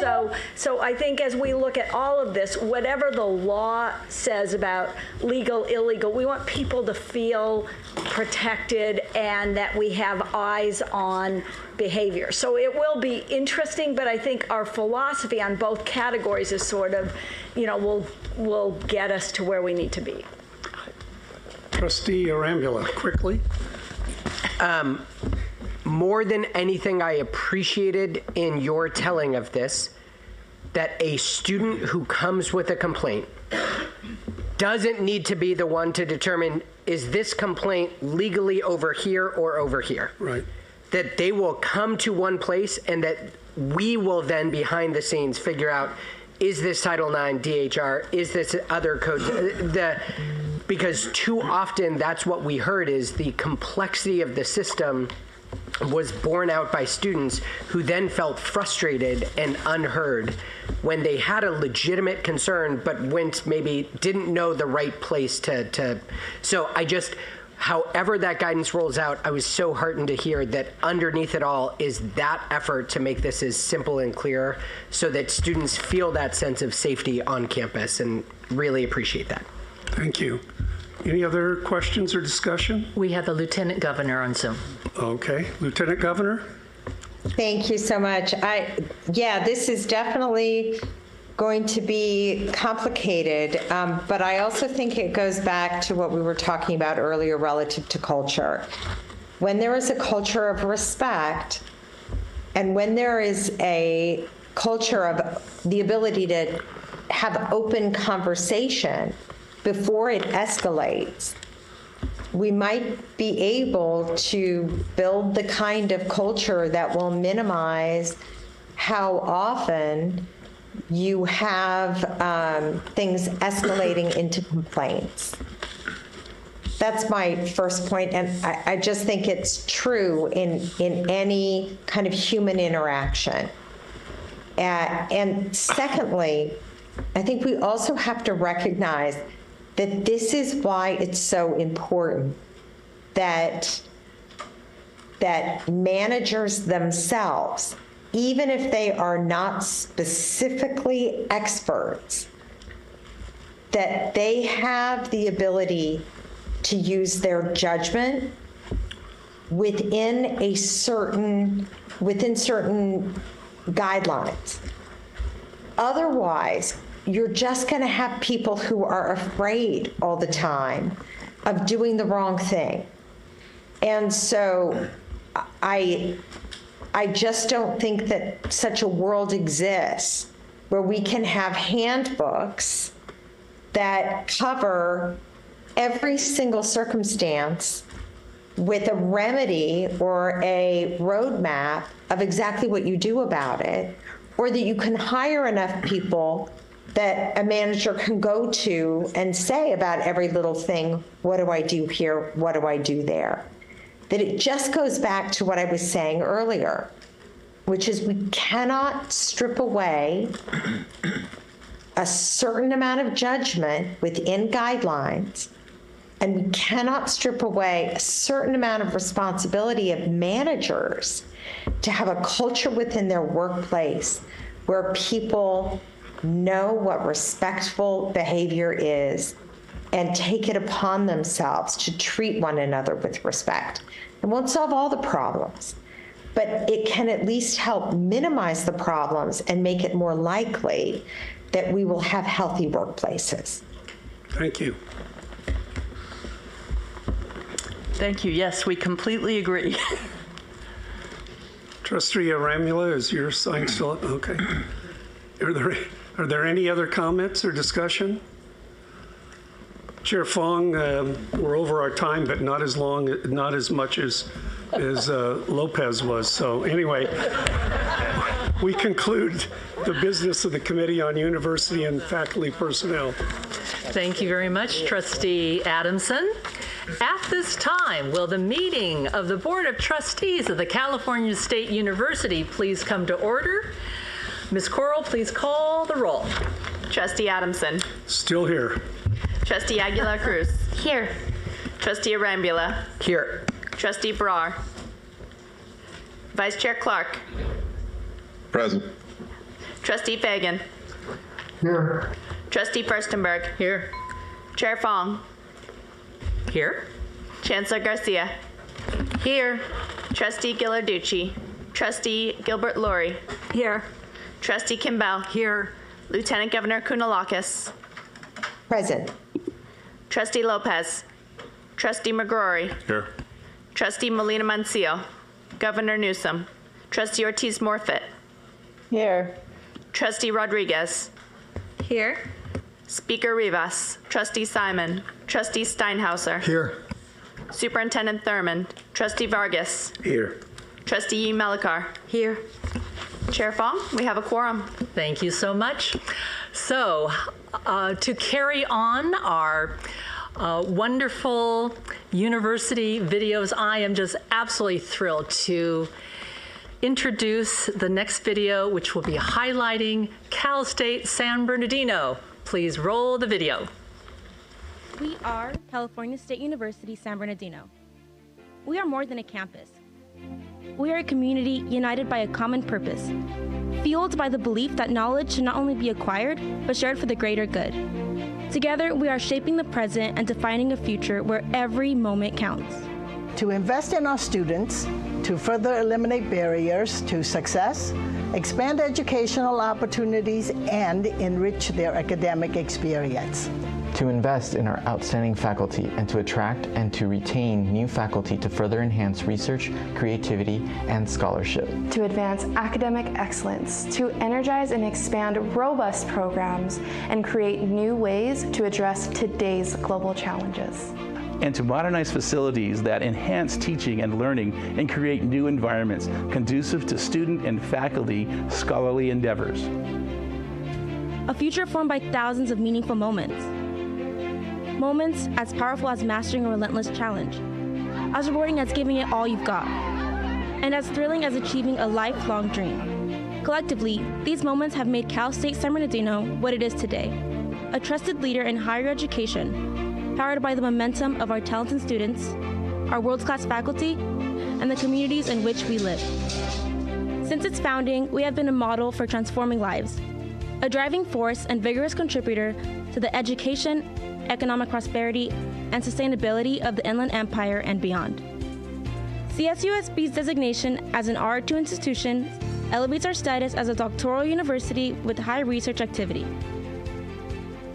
Speaker 16: so I think as we look at all of this, whatever the law says about legal, illegal, we want people to feel protected and that we have eyes on behavior. So it will be interesting, but I think our philosophy on both categories is sort of, will get us to where we need to be.
Speaker 19: Trustee Arambula, quickly.
Speaker 1: More than anything I appreciated in your telling of this, that a student who comes with a complaint doesn't need to be the one to determine, is this complaint legally over here or over here?
Speaker 19: Right.
Speaker 1: That they will come to one place and that we will then behind the scenes figure out, is this Title IX DHR? Is this other codes? Because too often that's what we heard, is the complexity of the system was borne out by students who then felt frustrated and unheard when they had a legitimate concern but didn't know the right place to. So however that guidance rolls out, I was so heartened to hear that underneath it all is that effort to make this as simple and clear so that students feel that sense of safety on campus, and really appreciate that.
Speaker 19: Thank you. Any other questions or discussion?
Speaker 2: We have the Lieutenant Governor on Zoom.
Speaker 19: Okay. Lieutenant Governor?
Speaker 9: Thank you so much. This is definitely going to be complicated, but I also think it goes back to what we were talking about earlier relative to culture. When there is a culture of respect, and when there is a culture of the ability to have open conversation before it escalates, we might be able to build the kind of culture that will minimize how often you have things escalating into complaints. That's my first point, and I just think it's true in any kind of human interaction. And secondly, I think we also have to recognize that this is why it's so important that managers themselves, even if they are not specifically experts, that they have the ability to use their judgment within certain guidelines. Otherwise, you're just going to have people who are afraid all the time of doing the wrong thing. And so I just don't think that such a world exists where we can have handbooks that cover every single circumstance with a remedy or a roadmap of exactly what you do about it, or that you can hire enough people that a manager can go to and say about every little thing, what do I do here? What do I do there? That it just goes back to what I was saying earlier, which is we cannot strip away a certain amount of judgment within guidelines, and we cannot strip away a certain amount of responsibility of managers to have a culture within their workplace where people know what respectful behavior is and take it upon themselves to treat one another with respect. It won't solve all the problems, but it can at least help minimize the problems and make it more likely that we will have healthy workplaces.
Speaker 19: Thank you.
Speaker 8: Thank you. Yes, we completely agree.
Speaker 19: Trustee Aramula, is your sign still up? Okay. Are there any other comments or discussion? Chair Fong, we're over our time, but not as much as Lopez was. So anyway, we conclude the business of the Committee on University and Faculty Personnel.
Speaker 2: Thank you very much, Trustee Adamson. At this time, will the meeting of the Board of Trustees of the California State University please come to order? Ms. Corral, please call the roll.
Speaker 23: Trustee Adamson.
Speaker 19: Still here.
Speaker 23: Trustee Aguilar Cruz.
Speaker 4: Here.
Speaker 23: Trustee Arambula.
Speaker 1: Here.
Speaker 23: Trustee Brar. Vice Chair Clark.
Speaker 14: Present.
Speaker 23: Trustee Fagan.
Speaker 10: Here.
Speaker 23: Trustee Furstenberg.
Speaker 2: Here.
Speaker 23: Chair Fong.
Speaker 2: Here.
Speaker 23: Chancellor Garcia.
Speaker 2: Here.
Speaker 23: Trustee Ghilarducci. Trustee Gilbert Laurie.
Speaker 16: Here.
Speaker 23: Trustee Kimball.
Speaker 16: Here.
Speaker 23: Lieutenant Governor Kounalakis.
Speaker 9: Present.
Speaker 23: Trustee Lopez. Trustee McGrory.
Speaker 6: Here.
Speaker 23: Trustee Molina Mancio. Governor Newsom. Trustee Ortiz Morfitt.
Speaker 9: Here.
Speaker 23: Trustee Rodriguez.
Speaker 11: Here.
Speaker 23: Speaker Rivas. Trustee Simon. Trustee Steinhauser.
Speaker 17: Here.
Speaker 23: Superintendent Thurmond. Trustee Vargas.
Speaker 18: Here.
Speaker 23: Trustee Melikar.
Speaker 11: Here.
Speaker 23: Chair Fong, we have a quorum.
Speaker 2: Thank you so much. So, to carry on our wonderful university videos, I am just absolutely thrilled to introduce the next video, which will be highlighting Cal State San Bernardino. Please roll the video.
Speaker 7: We are California State University San Bernardino. We are more than a campus. We are a community united by a common purpose, fueled by the belief that knowledge should not only be acquired, but shared for the greater good. Together, we are shaping the present and defining a future where every moment counts.
Speaker 21: To invest in our students, to further eliminate barriers to success, expand educational opportunities, and enrich their academic experience.
Speaker 22: To invest in our outstanding faculty and to attract and to retain new faculty to further enhance research, creativity, and scholarship.
Speaker 24: To advance academic excellence, to energize and expand robust programs, and create new ways to address today's global challenges.
Speaker 25: And to modernize facilities that enhance teaching and learning and create new environments conducive to student and faculty scholarly endeavors.
Speaker 7: A future formed by thousands of meaningful moments. Moments as powerful as mastering a relentless challenge, as rewarding as giving it all you've got, and as thrilling as achieving a lifelong dream. Collectively, these moments have made Cal State San Bernardino what it is today, a trusted leader in higher education, powered by the momentum of our talented students, our world-class faculty, and the communities in which we live. Since its founding, we have been a model for transforming lives, a driving force and vigorous contributor to the education, economic prosperity, and sustainability of the Inland Empire and beyond. CSUSB's designation as an R2 institution elevates our status as a doctoral university with high research activity.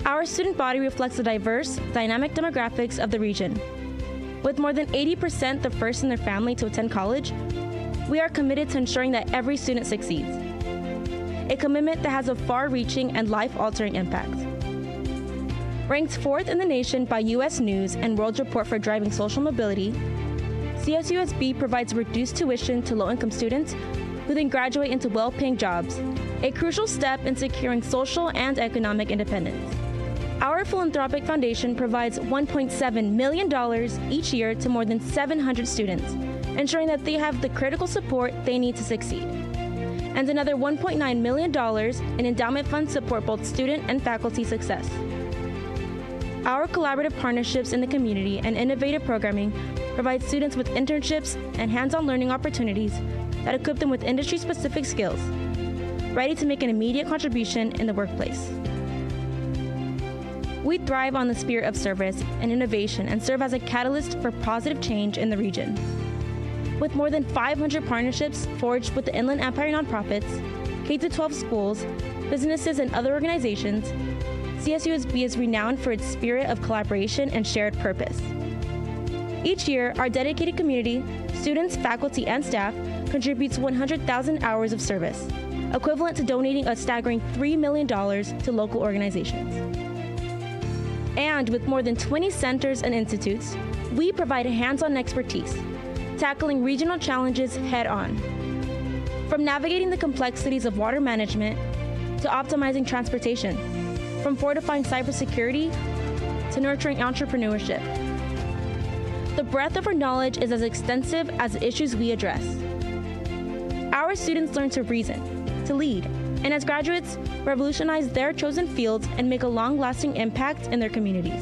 Speaker 7: Our student body reflects the diverse, dynamic demographics of the region. With more than 80% the first in their family to attend college, we are committed to ensuring that every student succeeds. A commitment that has a far-reaching and life-altering impact. Ranked 4th in the nation by U.S. News and World Report for Driving Social Mobility, CSUSB provides reduced tuition to low-income students who then graduate into well-paying jobs, a crucial step in securing social and economic independence. Our philanthropic foundation provides $1.7 million each year to more than 700 students, ensuring that they have the critical support they need to succeed. And another $1.9 million in endowment funds support both student and faculty success. Our collaborative partnerships in the community and innovative programming provide students with internships and hands-on learning opportunities that equip them with industry-specific skills, ready to make an immediate contribution in the workplace. We thrive on the spirit of service and innovation and serve as a catalyst for positive change in the region. With more than 500 partnerships forged with the Inland Empire nonprofits, K-12 schools, businesses, and other organizations, CSUSB is renowned for its spirit of collaboration and shared purpose. Each year, our dedicated community, students, faculty, and staff contributes 100,000 hours of service, equivalent to donating a staggering $3 million to local organizations. And with more than 20 centers and institutes, we provide hands-on expertise, tackling regional challenges head-on. From navigating the complexities of water management to optimizing transportation, from fortifying cybersecurity to nurturing entrepreneurship. The breadth of our knowledge is as extensive as the issues we address. Our students learn to reason, to lead, and as graduates, revolutionize their chosen fields and make a long-lasting impact in their communities.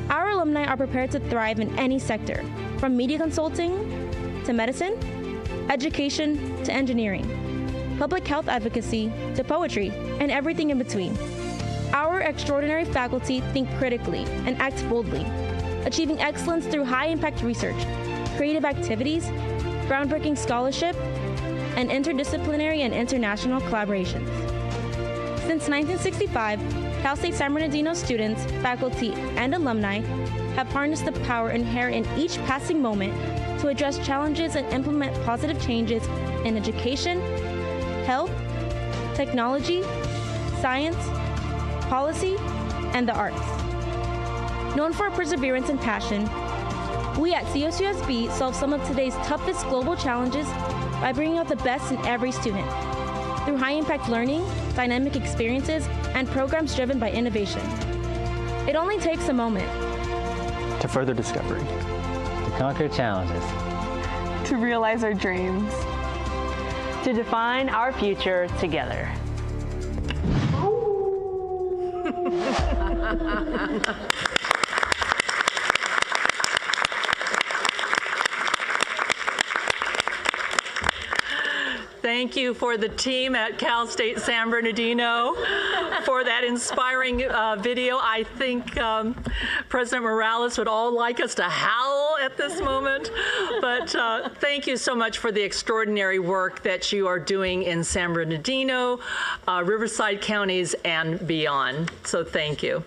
Speaker 7: Our alumni are prepared to thrive in any sector, from media consulting to medicine, education to engineering, public health advocacy to poetry, and everything in between. Our extraordinary faculty think critically and act boldly, achieving excellence through high-impact research, creative activities, groundbreaking scholarship, and interdisciplinary and international collaborations. Since 1965, Cal State San Bernardino students, faculty, and alumni have harnessed the power inherent in each passing moment to address challenges and implement positive changes in education, health, technology, science, policy, and the arts. Known for our perseverance and passion, we at CSUSB solve some of today's toughest global challenges by bringing out the best in every student through high-impact learning, dynamic experiences, and programs driven by innovation. It only takes a moment
Speaker 22: To further discovery.
Speaker 3: To conquer challenges.
Speaker 5: To realize our dreams.
Speaker 12: To define our future together.
Speaker 2: Thank you for the team at Cal State San Bernardino for that inspiring video. I think President Morales would all like us to howl at this moment. But thank you so much for the extraordinary work that you are doing in San Bernardino, Riverside counties, and beyond. So thank you.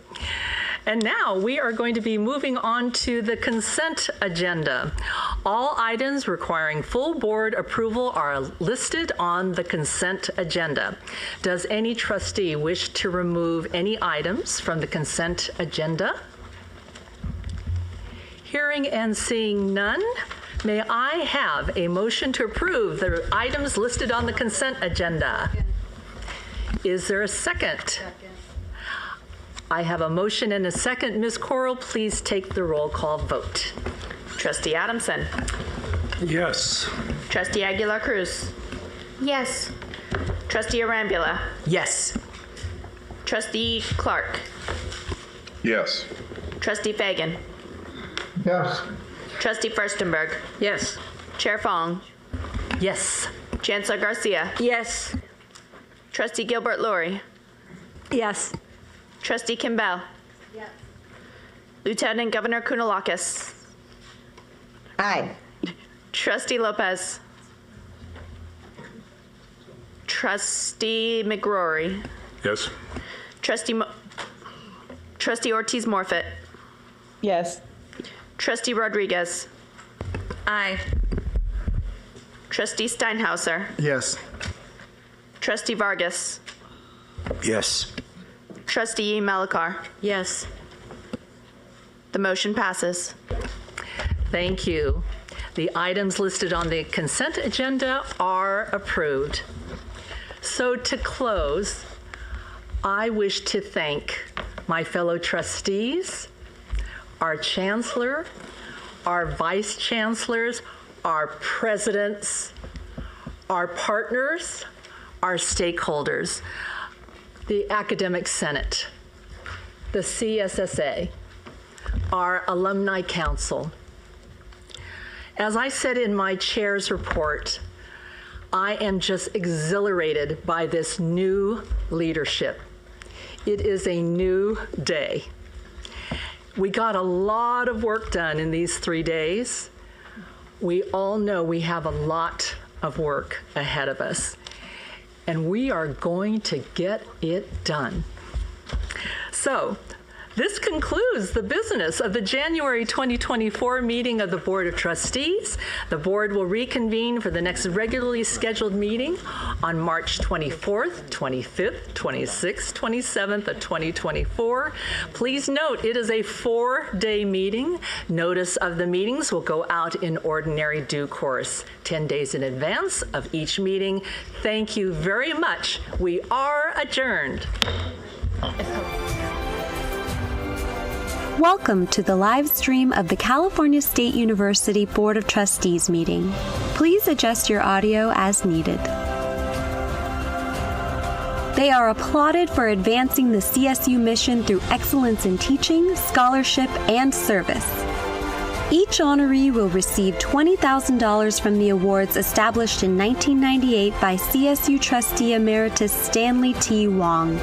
Speaker 2: And now we are going to be moving on to the consent agenda. All items requiring full board approval are listed on the consent agenda. Does any trustee wish to remove any items from the consent agenda? Hearing and seeing none, may I have a motion to approve the items listed on the consent agenda? Is there a second? I have a motion and a second. Ms. Corral, please take the roll call vote.
Speaker 23: Trustee Adamson.
Speaker 19: Yes.
Speaker 23: Trustee Aguilar Cruz.
Speaker 4: Yes.
Speaker 23: Trustee Arambula.
Speaker 1: Yes.
Speaker 23: Trustee Clark.
Speaker 14: Yes.
Speaker 23: Trustee Fagan.
Speaker 10: Yes.
Speaker 23: Trustee Furstenberg.
Speaker 2: Yes.
Speaker 23: Chair Fong.
Speaker 1: Yes.
Speaker 23: Chancellor Garcia.
Speaker 16: Yes.
Speaker 23: Trustee Gilbert Lori.
Speaker 16: Yes.
Speaker 23: Trustee Kimball.
Speaker 11: Yes.
Speaker 23: Lieutenant Governor Kounalakis.
Speaker 9: Aye.
Speaker 23: Trustee Lopez. Trustee McGrory.
Speaker 6: Yes.
Speaker 23: Trustee Ortiz Morfitt.
Speaker 5: Yes.
Speaker 23: Trustee Rodriguez.
Speaker 11: Aye.
Speaker 23: Trustee Steinhauser.
Speaker 17: Yes.
Speaker 23: Trustee Vargas.
Speaker 1: Yes.
Speaker 23: Trustee Malakar.
Speaker 11: Yes.
Speaker 23: The motion passes.
Speaker 2: Thank you. The items listed on the consent agenda are approved. So to close, I wish to thank my fellow trustees, our chancellor, our vice chancellors, our presidents, our partners, our stakeholders, the Academic Senate, the CSSA, our Alumni Council. As I said in my chair's report, I am just exhilarated by this new leadership. It is a new day. We got a lot of work done in these 3 days. We all know we have a lot of work ahead of us, and we are going to get it done. So, this concludes the business of the January 2024 meeting of the Board of Trustees. The board will reconvene for the next regularly scheduled meeting on March 24th, 25th, 26th, 27th of 2024. Please note, it is a 4-day meeting. Notice of the meetings will go out in ordinary due course, 10 days in advance of each meeting. Thank you very much. We are adjourned.
Speaker 15: Welcome to the live stream of the California State University Board of Trustees meeting. Please adjust your audio as needed. They are applauded for advancing the CSU mission through excellence in teaching, scholarship, and service. Each honoree will receive $20,000 from the awards established in 1998 by CSU trustee emeritus Stanley T. Wong.